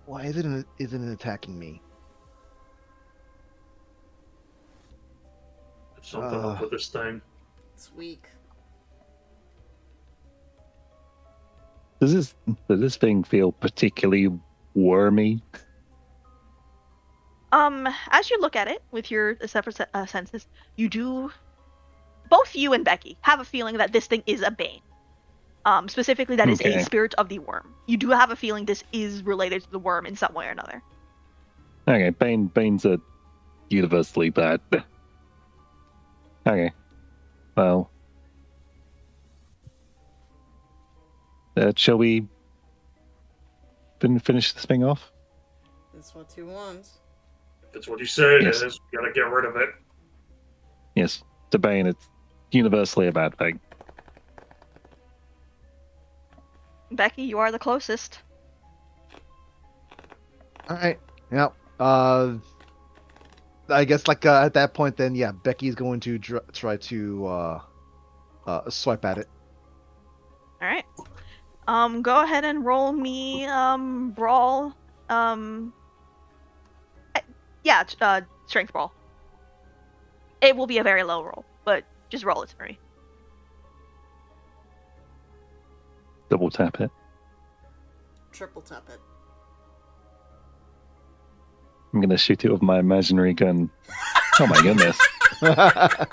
Why isn't it attacking me? There's something up with this thing. It's weak. Does this thing feel particularly wormy? As you look at it with your separate senses, you do, both you and Becky have a feeling that this thing is a bane. Specifically, that is a Okay. spirit of the worm. You do have a feeling this is related to the worm in some way or another. Okay, Banes are universally bad. Okay, well, shall we finish this thing off? That's what you want. If it's what you say it Yes. is, we gotta get rid of it. Yes, the Bane, it's universally a bad thing. Becky, you are the closest. All right. Yeah. I guess like at that point, then yeah, Becky's going to try to swipe at it. All right. Go ahead and roll me brawl. Strength brawl. It will be a very low roll, but just roll it for me. Double tap it. Triple tap it. I'm gonna shoot it with my imaginary gun. Oh my goodness. Oh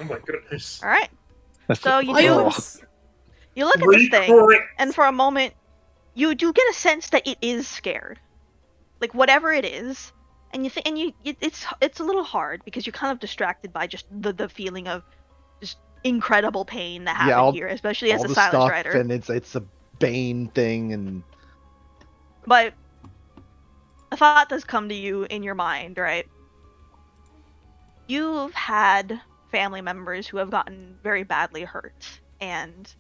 my goodness. All right. That's So you do. Violence! You look at this thing, Recrit. and for a moment, you do get a sense that it is scared, like whatever it is, and it's a little hard because you're kind of distracted by just the feeling of just incredible pain that happened here, especially as all a the silence stuff, rider. and it's a Bane thing, and But a thought does come to you in your mind, right? You've had family members who have gotten very badly hurt, and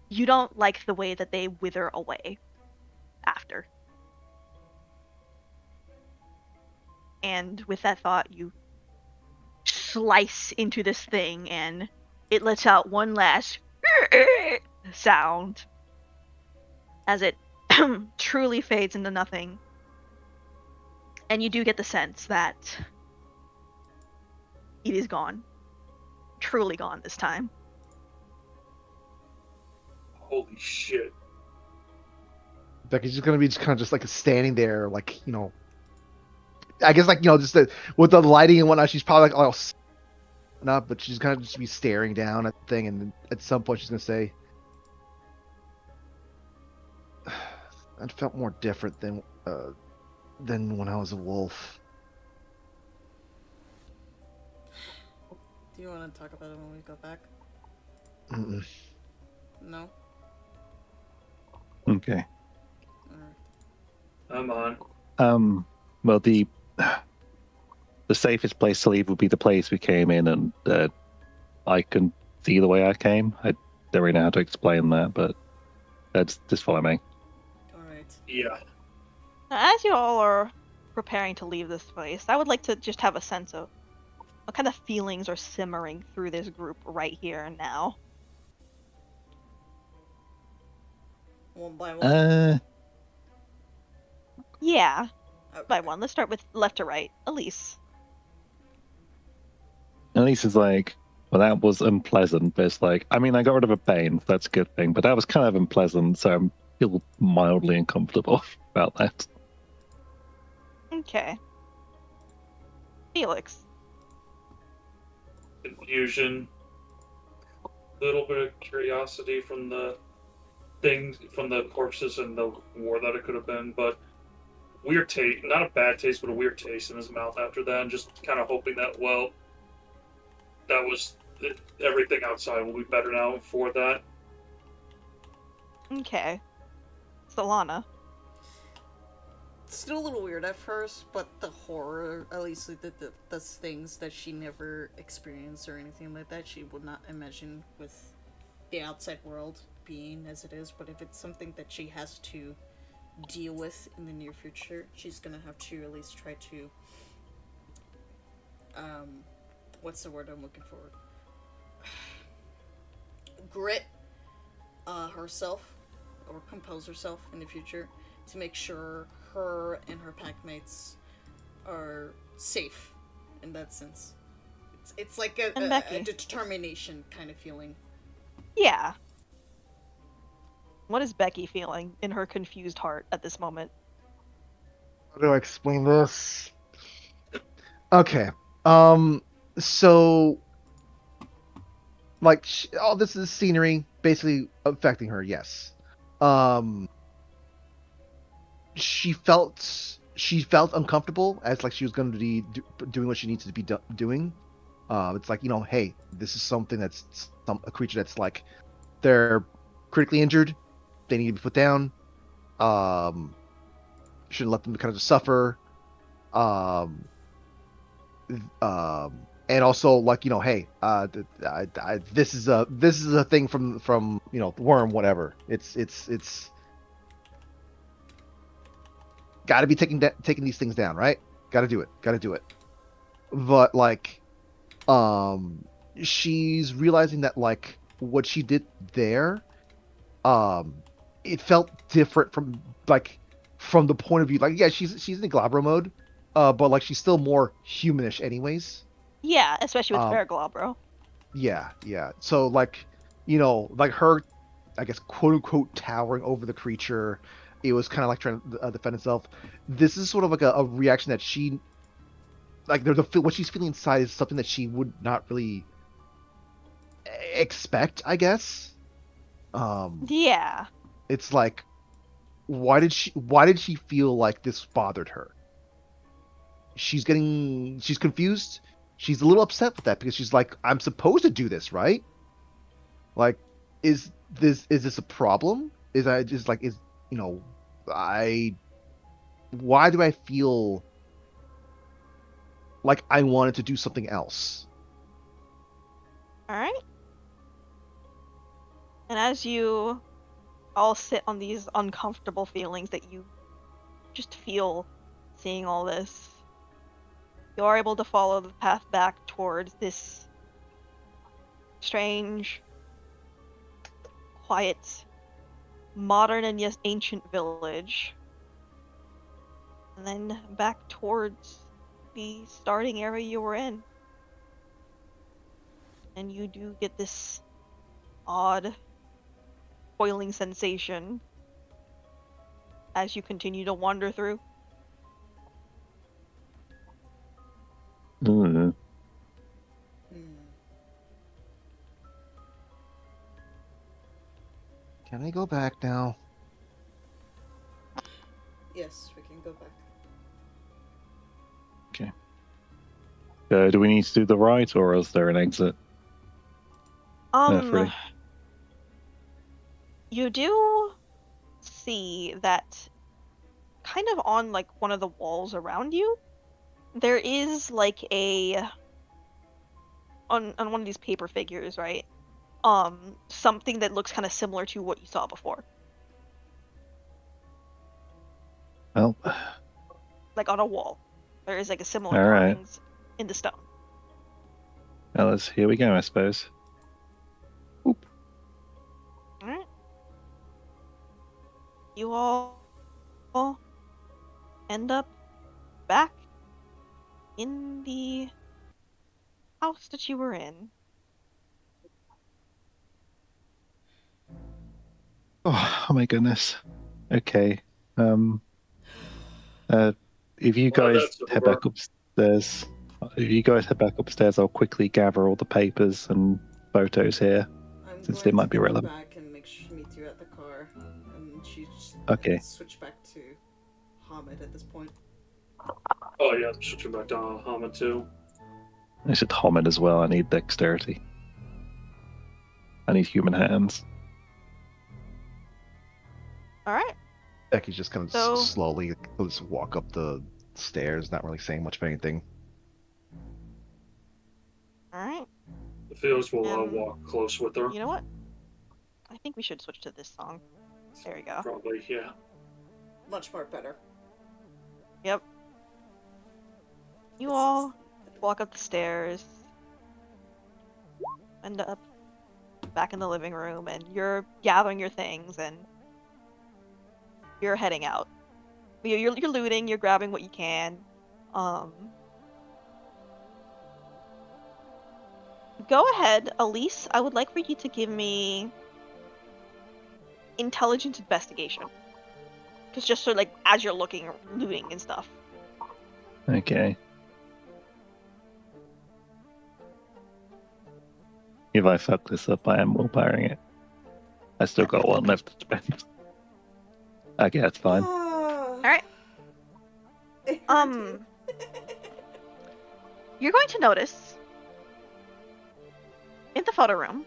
you don't like the way that they wither away after. And with that thought, you slice into this thing, and it lets out one last sound as it truly fades into nothing. And you do get the sense that it is gone. Truly gone this time. Holy shit. Becky's just gonna be just kind of just like standing there, like I guess like just with the lighting and whatnot. She's probably like not, but she's gonna just be staring down at the thing, and at some point she's gonna say, "That felt more different than when I was a wolf." Do you want to talk about it when we go back? Mm-mm. No? Okay. Alright. I'm on. Well, the safest place to leave would be the place we came in, and I can see the way I came. I don't really know how to explain that, but that's just follow me. Alright. Yeah. Now, as you all are preparing to leave this place, I would like to just have a sense of What kind of feelings are simmering through this group right here and now? One by one. Yeah, Okay. by one. Let's start with left to right. Elise. Elise is like, well, that was unpleasant, but it's like, I mean, I got rid of a pain, so that's a good thing, but that was kind of unpleasant, so I'm feel mildly uncomfortable about that. Okay. Felix. Confusion, little bit of curiosity from the things, from the corpses and the war that it could have been, but weird taste, not a bad taste, but a weird taste in his mouth after that, and just kind of hoping that, well, that was everything outside will be better now for that. Okay. Solana. Still a little weird at first, but the horror, at least the things that she never experienced or anything like that, she would not imagine with the outside world being as it is. But if it's something that she has to deal with in the near future, she's gonna have to at least try to, what's the word I'm looking for? Grit herself, or compose herself in the future to make sure her and her packmates are safe in that sense. It's like a determination kind of feeling. Yeah. What is Becky feeling in her confused heart at this moment? How do I explain this? Okay. So like all this is scenery basically affecting her. Yes. Um. She felt uncomfortable as like she was going to be doing what she needs to be doing. It's like, hey, this is something that's a creature that's like they're critically injured. They need to be put down. Um, shouldn't let them kind of just suffer. Um, and also like hey, this is a thing from the worm, whatever. It's got to be taking these things down, right? Got to do it. Got to do it. But like, um, she's realizing that like what she did there, um, it felt different from the point of view. Like, yeah, she's in Glabro mode, but like she's still more humanish, anyways. Yeah, especially with Um, Glabro. yeah. So like, like her, I guess, quote unquote, towering over the creature. It was kind of like trying to defend itself. This is sort of like a reaction that she like. What she's feeling inside is something that she would not really expect, I guess. Yeah. It's like, why did she feel like this bothered her? She's confused. She's a little upset with that because she's like, I'm supposed to do this, right? Like, is this a problem? Is I just like is I why do I feel like I wanted to do something else? All right. And as you all sit on these uncomfortable feelings that you just feel seeing all this, you are able to follow the path back towards this strange, quiet, modern and yes ancient village. And then back towards the starting area you were in. And you do get this odd boiling sensation as you continue to wander through. Mm. Can I go back now? Yes, we can go back. Okay. Do we need to do the right, or is there an exit? Free. You do see that kind of on like one of the walls around you, there is like on one of these paper figures, right? Something that looks kind of similar to what you saw before. Well, Like on a wall. There is like a similar All right. carvings in the stone. Alice, here we go, I suppose. Alright. You all end up back in the house that you were in. Oh my goodness. Okay. If you Well, guys that's head over. back upstairs, I'll quickly gather all the papers and photos here, I'm since going they to might be get you relevant. back and meet you at the car. And she's Okay. switch back to Hamid at this point. Oh yeah, switching back to Hamid too. I should Homid as well. I need dexterity. I need human hands. Alright. Becky's just kind of So- slowly just walk up the stairs, not really saying much of anything. Alright. The Felix will Um, walk close with her. You know what? I think we should switch to this song. There we go. Probably, yeah. Much more better. Yep. You all walk up the stairs, end up back in the living room, and you're gathering your things, and you're heading out. You're looting, you're grabbing what you can. Go ahead, Elise. I would like for you to give me intelligence investigation. Because just so, like, as you're looking, looting and stuff. Okay. If I fuck this up, I am willpowering it. I still got one left to spend. Okay, that's fine. Alright. You're going to notice in the photo room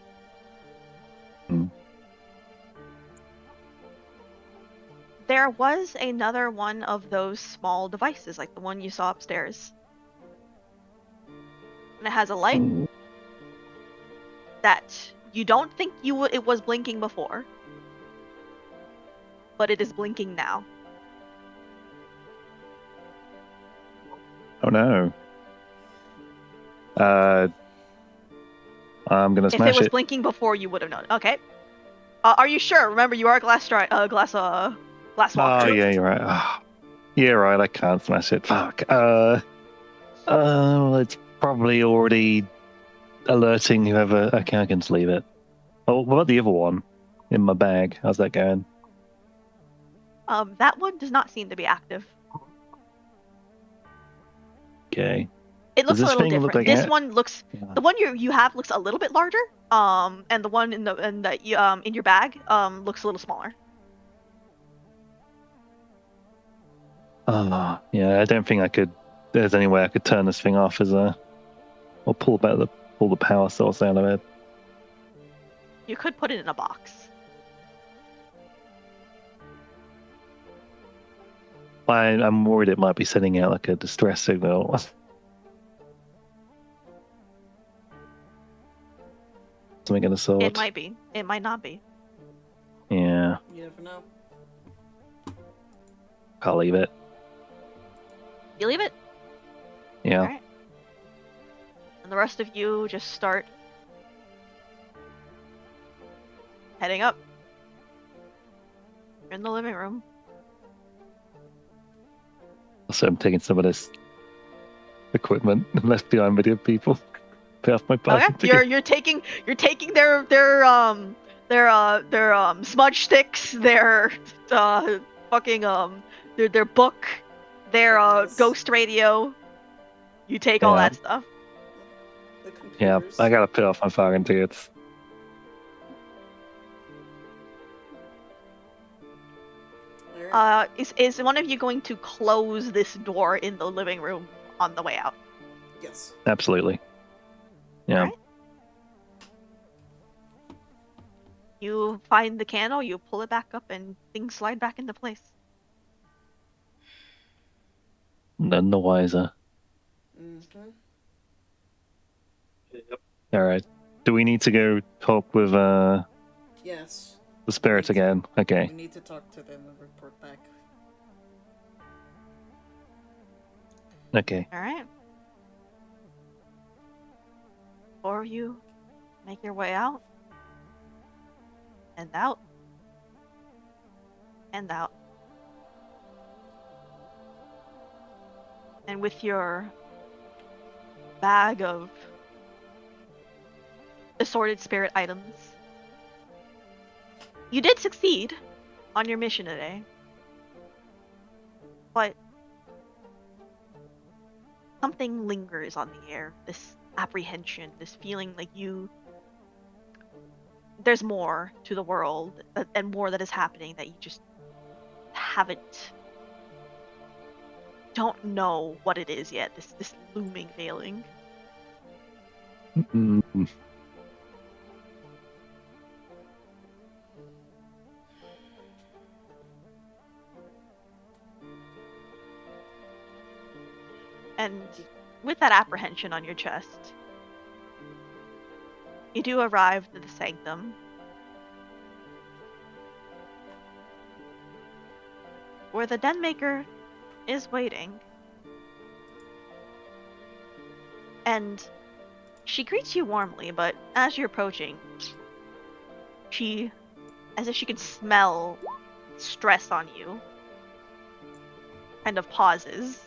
there was another one of those small devices, like the one you saw upstairs. And it has a light that you don't think it was blinking before, but it is blinking now. Oh no. I'm gonna If smash it was it. blinking before, you would have known. Okay. Are you sure? Remember, you are a glass walker. Oh yeah, you're right. Oh, yeah, right. I can't smash it. Fuck. It's probably already alerting whoever. Okay, I can just leave it. Oh, what about the other one in my bag? How's that going? That one does not seem to be active. Okay. It looks a this little thing look different. like This it? one looks. Yeah. The one you have looks a little bit larger. And the one in your bag looks a little smaller. Yeah. I don't think there's any way I could turn this thing off, or pull the power source out of it. You could put it in a box. I'm worried it might be sending out like a distress signal. Something of the sort. It might be. It might not be. Yeah, You never know. I'll leave it. You leave it, Yeah. Alright. and the rest of you just start heading up. You're in the living room. Also, I'm taking some of this equipment and left behind with the people. Pay off my parking Okay. ticket. You're taking their smudge sticks, their fucking their book, their Yes. ghost radio. You take all Yeah. that stuff. The Yeah, computers. I gotta pay off my parking tickets. Alright. Is one of you going to close this door in the living room on the way out? Yes. Absolutely. Yeah. Alright. You find the candle, you pull it back up, and things slide back into place. None the wiser. Mm-hmm. Yep. All right. Do we need to go talk with Yes. the spirits again? Okay. We need to talk to them and report back. Okay. All right. Four of you make your way out. And out. And out. And with your bag of assorted spirit items, you did succeed on your mission today. But something lingers on the air. This apprehension, this feeling like there's more to the world and more that is happening that you just don't know what it is yet. This looming feeling. Mm, And with that apprehension on your chest, you do arrive to the sanctum, where the den maker is waiting. And she greets you warmly, but as you're approaching, she, as if she could smell stress on you, kind of pauses.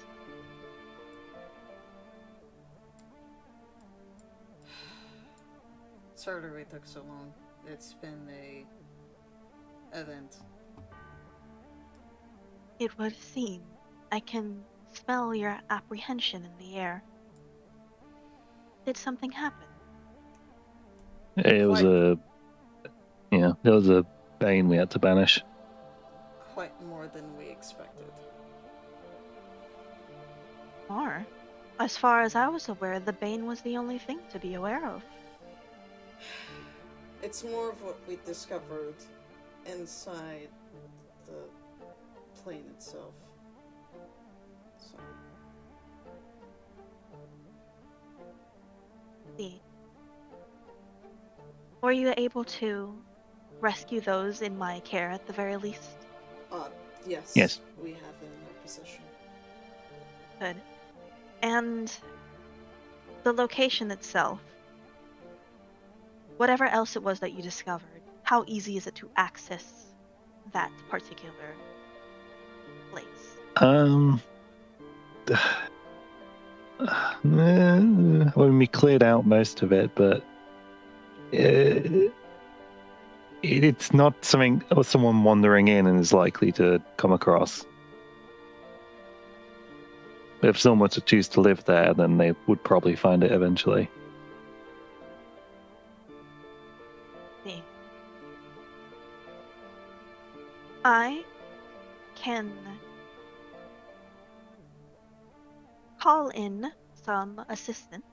Sorry it took so long. It's been a event. It would seem I can smell your apprehension in the air. Did something happen? it was there was a bane we had to banish. Quite more than we expected. Or, as far as I was aware, the Bane was the only thing to be aware of. It's more of what we discovered inside the plane itself. So. See. Were you able to rescue those in my care at the very least? Yes. Yes. We have it in our possession. Good. And the location itself, whatever else it was that you discovered, how easy is it to access that particular place? We cleared out most of it, but it's not something someone wandering in and is likely to come across. If someone were to choose to live there, then they would probably find it eventually. See. I can call in some assistance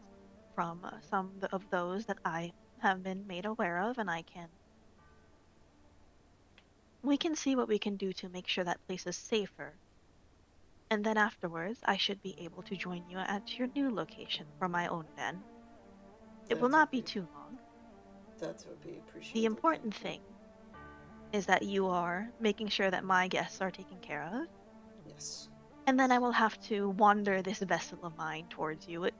from some of those that I have been made aware of, and we can see what we can do to make sure that place is safer. And then afterwards, I should be able to join you at your new location for my own den. It will not be too long. That would be appreciated. The important thing is that you are making sure that my guests are taken care of. Yes. And then I will have to wander this vessel of mine towards you. It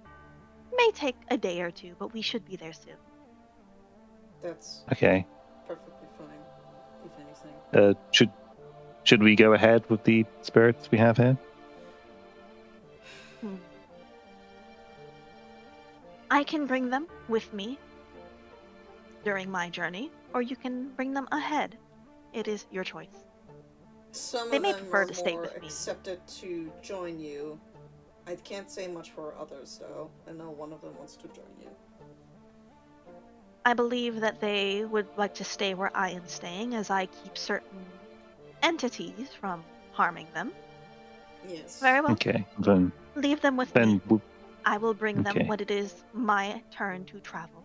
may take a day or two, but we should be there soon. That's Okay. perfectly fine, if anything. Should we go ahead with the spirits we have here? I can bring them with me during my journey, or you can bring them ahead. It is your choice. Some They of may them prefer are to stay more with me. accepted to join you. I can't say much for others, though. I know one of them wants to join you. I believe that they would like to stay where I am staying, as I keep certain entities from harming them. Yes. Very well. Okay, then Leave them with me. we- I will bring them Okay. when it is my turn to travel.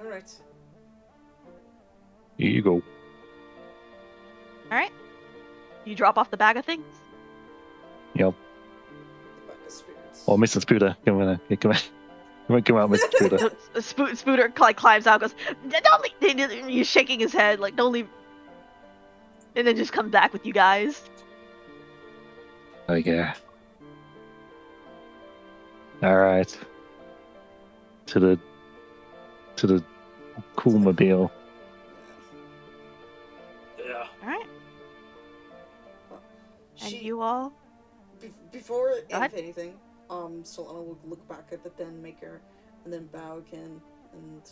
Alright. here you go. Alright? You drop off the bag of things? Yep. The Buck of Spirits. Oh, Mr. Spooter, come on, come on, come out, Mr. Spooter. Spooter climbs out, goes, don't leave. He's shaking his head, like, don't leave. And then just comes back with you guys. Oh yeah. All right. To the to the cool mobile. Yeah. All right. And She, you all? before ahead. anything, Solana will look back at the den maker and then bow again and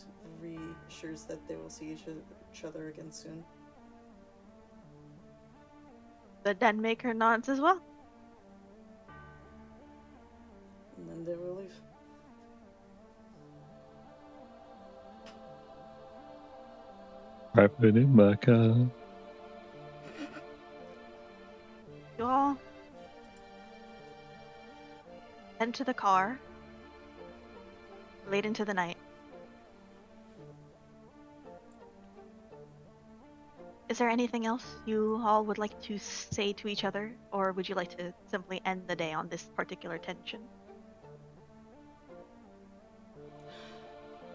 reassures that they will see each other again soon. The den maker nods as well. And then they will leave. Right in my car. You all head to the car late into the night. Is there anything else you all would like to say to each other, or would you like to simply end the day on this particular tension?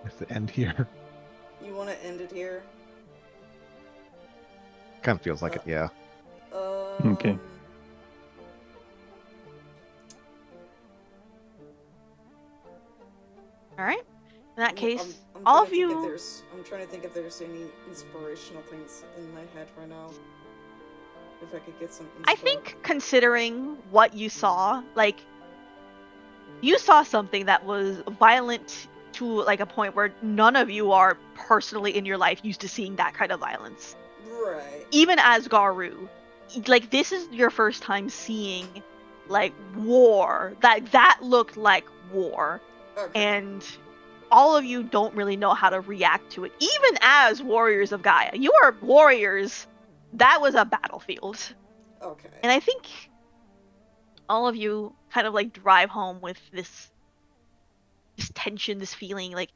It's the end here. You want to end it here? Kind of feels like it, yeah. Okay. All right. In that case, I'm all trying of to think you. I'm trying to think if there's any inspirational things in my head right now. If I could get some. I think considering what you saw, like, you saw something that was violent to like a point where none of you are personally in your life used to seeing that kind of violence. Right. Even as Garu, like, this is your first time seeing like war. That looked like war. Okay. And all of you don't really know how to react to it. Even as warriors of Gaia, you are warriors. That was a battlefield. Okay. And I think all of you kind of like drive home with this tension, this feeling, like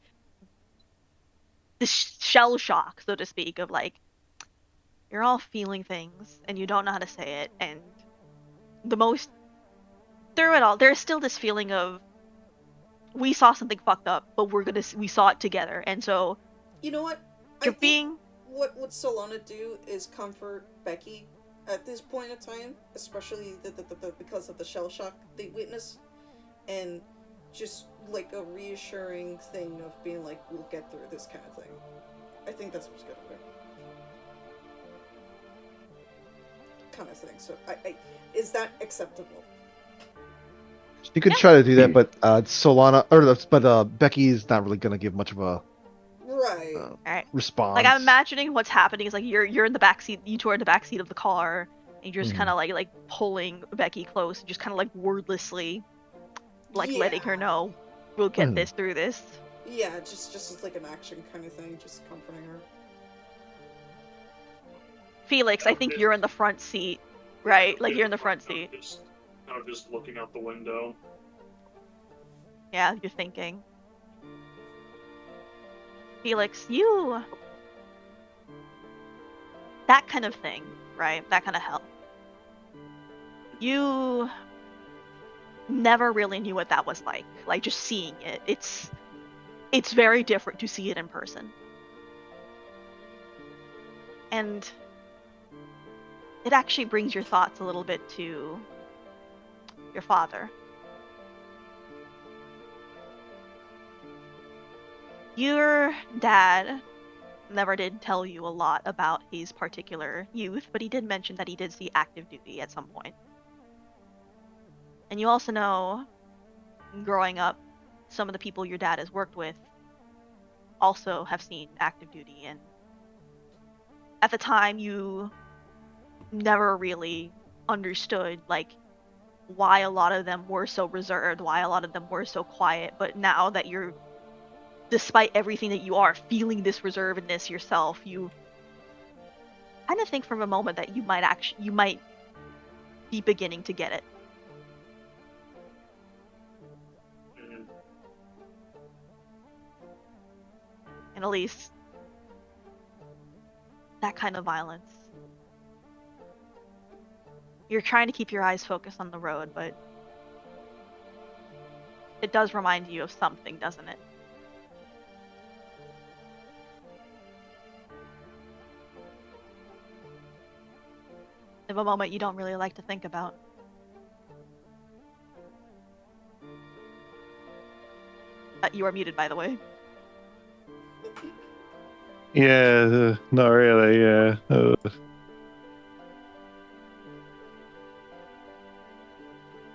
this shell shock, so to speak, of like you're all feeling things and you don't know how to say it. And through it all, there's still this feeling of we saw something fucked up, but we saw it together. And so You know what? you're being. What would Solana do is comfort Becky at this point in time, especially because of the shell shock they witnessed, and just like a reassuring thing of being like, we'll get through this kind of thing. I think that's what's gonna do. Kind of thing. So, is that acceptable? You could try to do that, but Solana Becky's not really gonna give much of a Right. Alright. response. Like, I'm imagining what's happening is like you're in the backseat, you two are in the backseat of the car, and you're just Mhm. kind of like pulling Becky close, and just kind of like wordlessly, like letting her know we'll get Mhm. this through this. Yeah, just as like an action kind of thing, just comforting her. Felix, I think you're in the front seat, right? Like you're in the front seat. Kind of just looking out the window. Yeah, you're thinking. Felix, that kind of thing, right? That kind of hell. You never really knew what that was like. Like, just seeing it. It's very different to see it in person. And it actually brings your thoughts a little bit to your father. Your dad never did tell you a lot about his particular youth, but he did mention that he did see active duty at some point. And you also know, growing up, some of the people your dad has worked with also have seen active duty, and at the time you never really understood like why a lot of them were so reserved, why a lot of them were so quiet, but now that you're, despite everything that you are, feeling this reservedness yourself, you kind of think from a moment that you might be beginning to get it. And at least that kind of violence. You're trying to keep your eyes focused on the road, but it does remind you of something, doesn't it? Of a moment you don't really like to think about. You are muted, by the way. Yeah, not really. Yeah.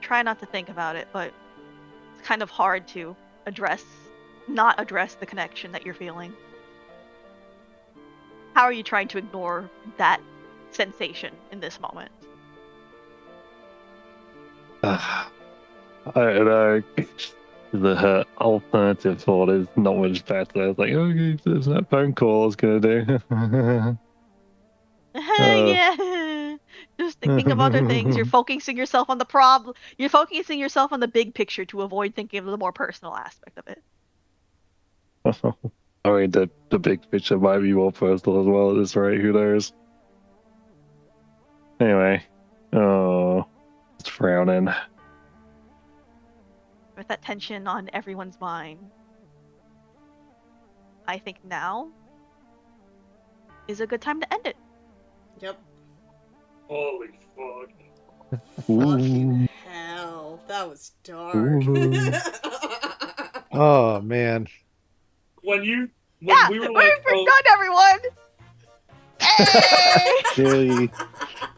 Try not to think about it, but it's kind of hard to not address the connection that you're feeling. How are you trying to ignore that sensation in this moment? I don't know. The alternative thought is not much better. It's like, okay, there's that phone call I was gonna do. Yeah. Just thinking of other things. You're focusing yourself on the problem. You're focusing yourself on the big picture to avoid thinking of the more personal aspect of it. I mean, the big picture might be more personal as well at this rate. Who knows? Anyway, just frowning. With that tension on everyone's mind, I think now is a good time to end it. Yep. Holy fuck. Fucking hell. That was dark. Ooh. Oh man. When we were we're like, oh, done, everyone. Hey! Yay.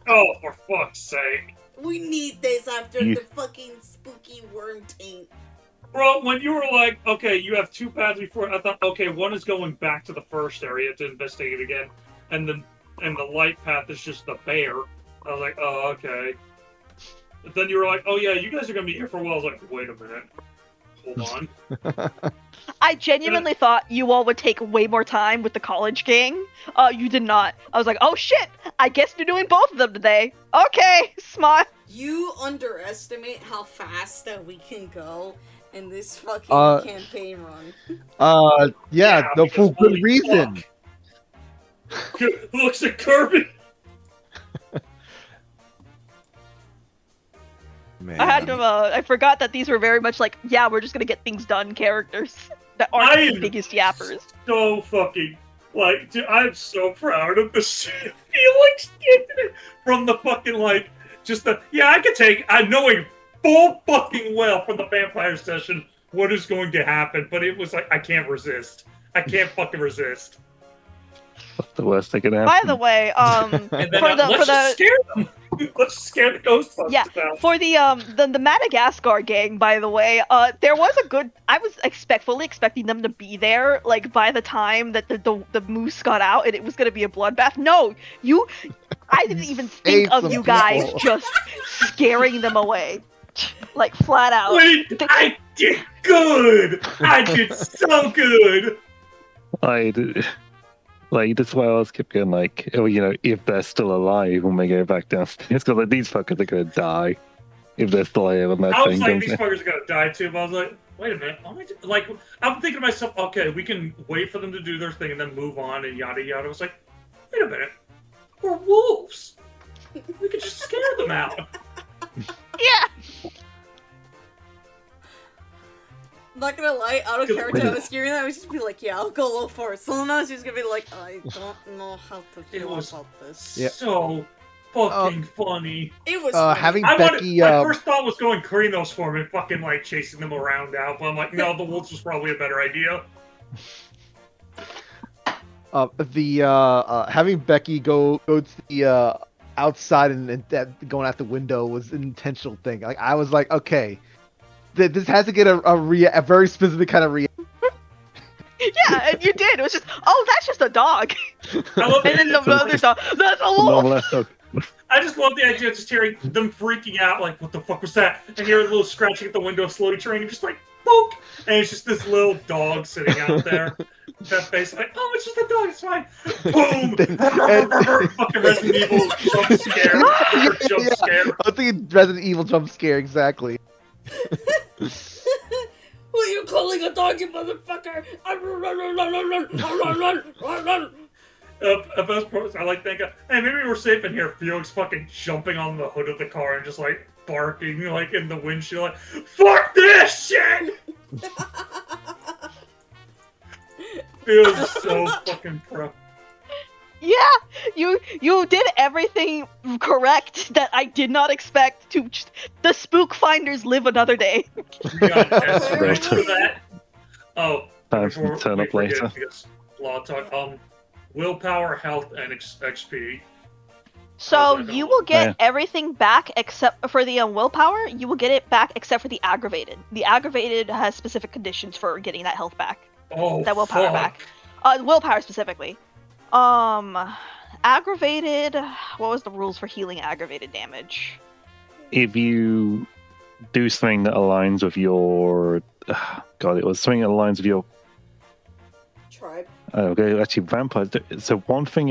oh, for fuck's sake. We need this after You- the fucking spooky worm taint. Bro, when you were like, okay, you have 2 paths before, I thought, okay, one is going back to the first area to investigate again, and the light path is just the bear. I was like, oh, okay. But then you were like, oh yeah, you guys are gonna be here for a while. I was like, wait a minute. Hold on. I genuinely thought you all would take way more time with the college gang. You did not. I was like, oh shit, I guess you're doing both of them today. Okay, smart. You underestimate how fast that we can go in this fucking campaign run. Yeah, no, because for good holy reason. fuck. Looks at Kirby. Man. I forgot that these were very much like, yeah, we're just gonna get things done characters that aren't I the am biggest yappers. So fucking, like, dude, I'm so proud of the Felix kid from the fucking, like, just the, yeah, I can take, I knowing full fucking well from the vampire session what is going to happen, but it was like, I can't resist. I can't fucking resist. What's the worst that can happen? By the way, And then let's just scare them. Let's scare the Ghostbusters Yeah, out. for the Madagascar gang, by the way, there was a good. I was fully expecting them to be there, like by the time that the moose got out, and it was gonna be a bloodbath. No, I didn't even think Save of some you guys people. just scaring them away, like flat out. Wait, I did good. I did so good. Like, that's why I was kept going, like, oh, you know, if they're still alive when they go back downstairs, because, like, these fuckers are gonna die if they're still here when that I was thing like, comes these in. fuckers are gonna die too, but I was like, wait a minute. Like, I'm thinking to myself, okay, we can wait for them to do their thing and then move on and yada yada. I was like, wait a minute. We're wolves. We could just scare them out. Yeah. Not gonna lie, out of character, I was hearing that, I was just be like, yeah, I'll go low first. So now she's gonna be like, I don't know how to It feel was- about this. Yeah. So fucking funny. It was funny. having My Becky, first thought was going Krinos for him and fucking like chasing them around out, but I'm like, no, the wolves was probably a better idea. having Becky go to the outside and that going out the window was an intentional thing. Like I was like, okay, this has to get a very specific kind of reaction. Yeah, and you did. It was just, oh, that's just a dog. I love And then the the, other dog, that's a Normal wolf. ass dog. I just love the idea of just hearing them freaking out, like, what the fuck was that? And hearing a little scratching at the window, slowly turning, just like, poke! And it's just this little dog sitting out there. That face, like, oh, it's just a dog, it's fine. Boom! Fucking Resident Evil jump scare. Jump scare. I'm thinking Resident Evil jump scare exactly. Who are you calling a dog, you motherfucker? Run. Best part, I like thinking, hey, maybe we're safe in here. Felix fucking jumping on the hood of the car and just like barking like in the windshield, like, fuck this shit! Feels so fucking pro. Yeah, you did everything correct that I did not expect to. The spook finders live another day. We got S Right. for that. Oh, Time to before turn we up forget, later. because law talk. willpower, health, and XP. So How's that you gonna will work? get Yeah. everything back except for the willpower. You will get it back except for the aggravated. The aggravated has specific conditions for getting that health back. Oh, That willpower fuck. back. Willpower specifically. Aggravated. What was the rules for healing aggravated damage? If you do something that aligns with your, God, it was something that aligns with your. Tribe. Okay, actually, vampires. So one thing,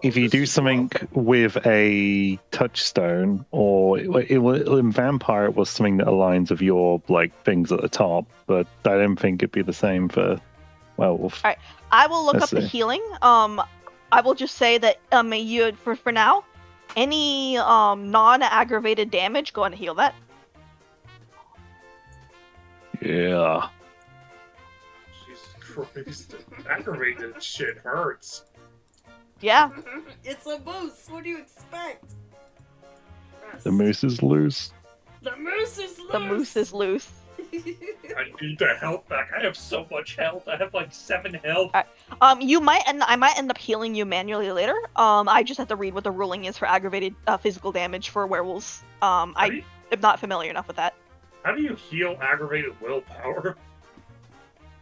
if you this do is something rough. with a touchstone, or in vampire, it was something that aligns with your like things at the top. But I don't think it'd be the same for werewolf. Alright. I will look Let's up the see. healing. I will just say that you for now, any non-aggravated damage, go on and heal that. Yeah. Jesus Christ. Aggravated shit hurts. Yeah. It's a moose. What do you expect? The moose is loose. The moose is loose. The moose is loose. I need the health back. I have so much health. I have like 7 health. I might end up healing you manually later. I just have to read what the ruling is for aggravated physical damage for werewolves. How do I you, am not familiar enough with that. how do you heal aggravated willpower?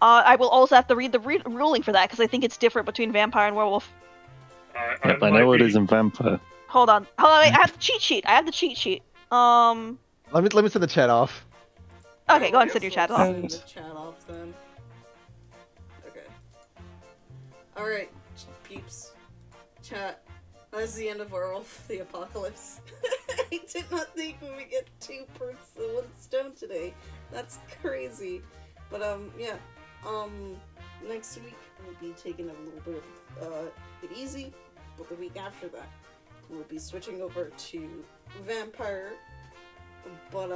I will also have to read the ruling for that because I think it's different between vampire and werewolf. Yep, I know it is in vampire. Hold on, wait, I have the cheat sheet. Let me send the chat off. Okay, go ahead and send your chat off. Send the chat off then. Okay. Alright, peeps. Chat. That's the end of Werewolf the Apocalypse. I did not think we would get 2 birds with 1 stone today. That's crazy. But, yeah. Next week we'll be taking a little bit of, it easy. But the week after that, we'll be switching over to Vampire. But,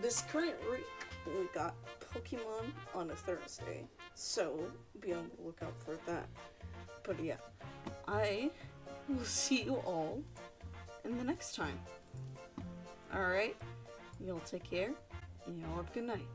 this current week, we got Pokemon on a Thursday, so be on the lookout for that. But yeah, I will see you all in the next time. Alright, y'all take care, and y'all have a good night.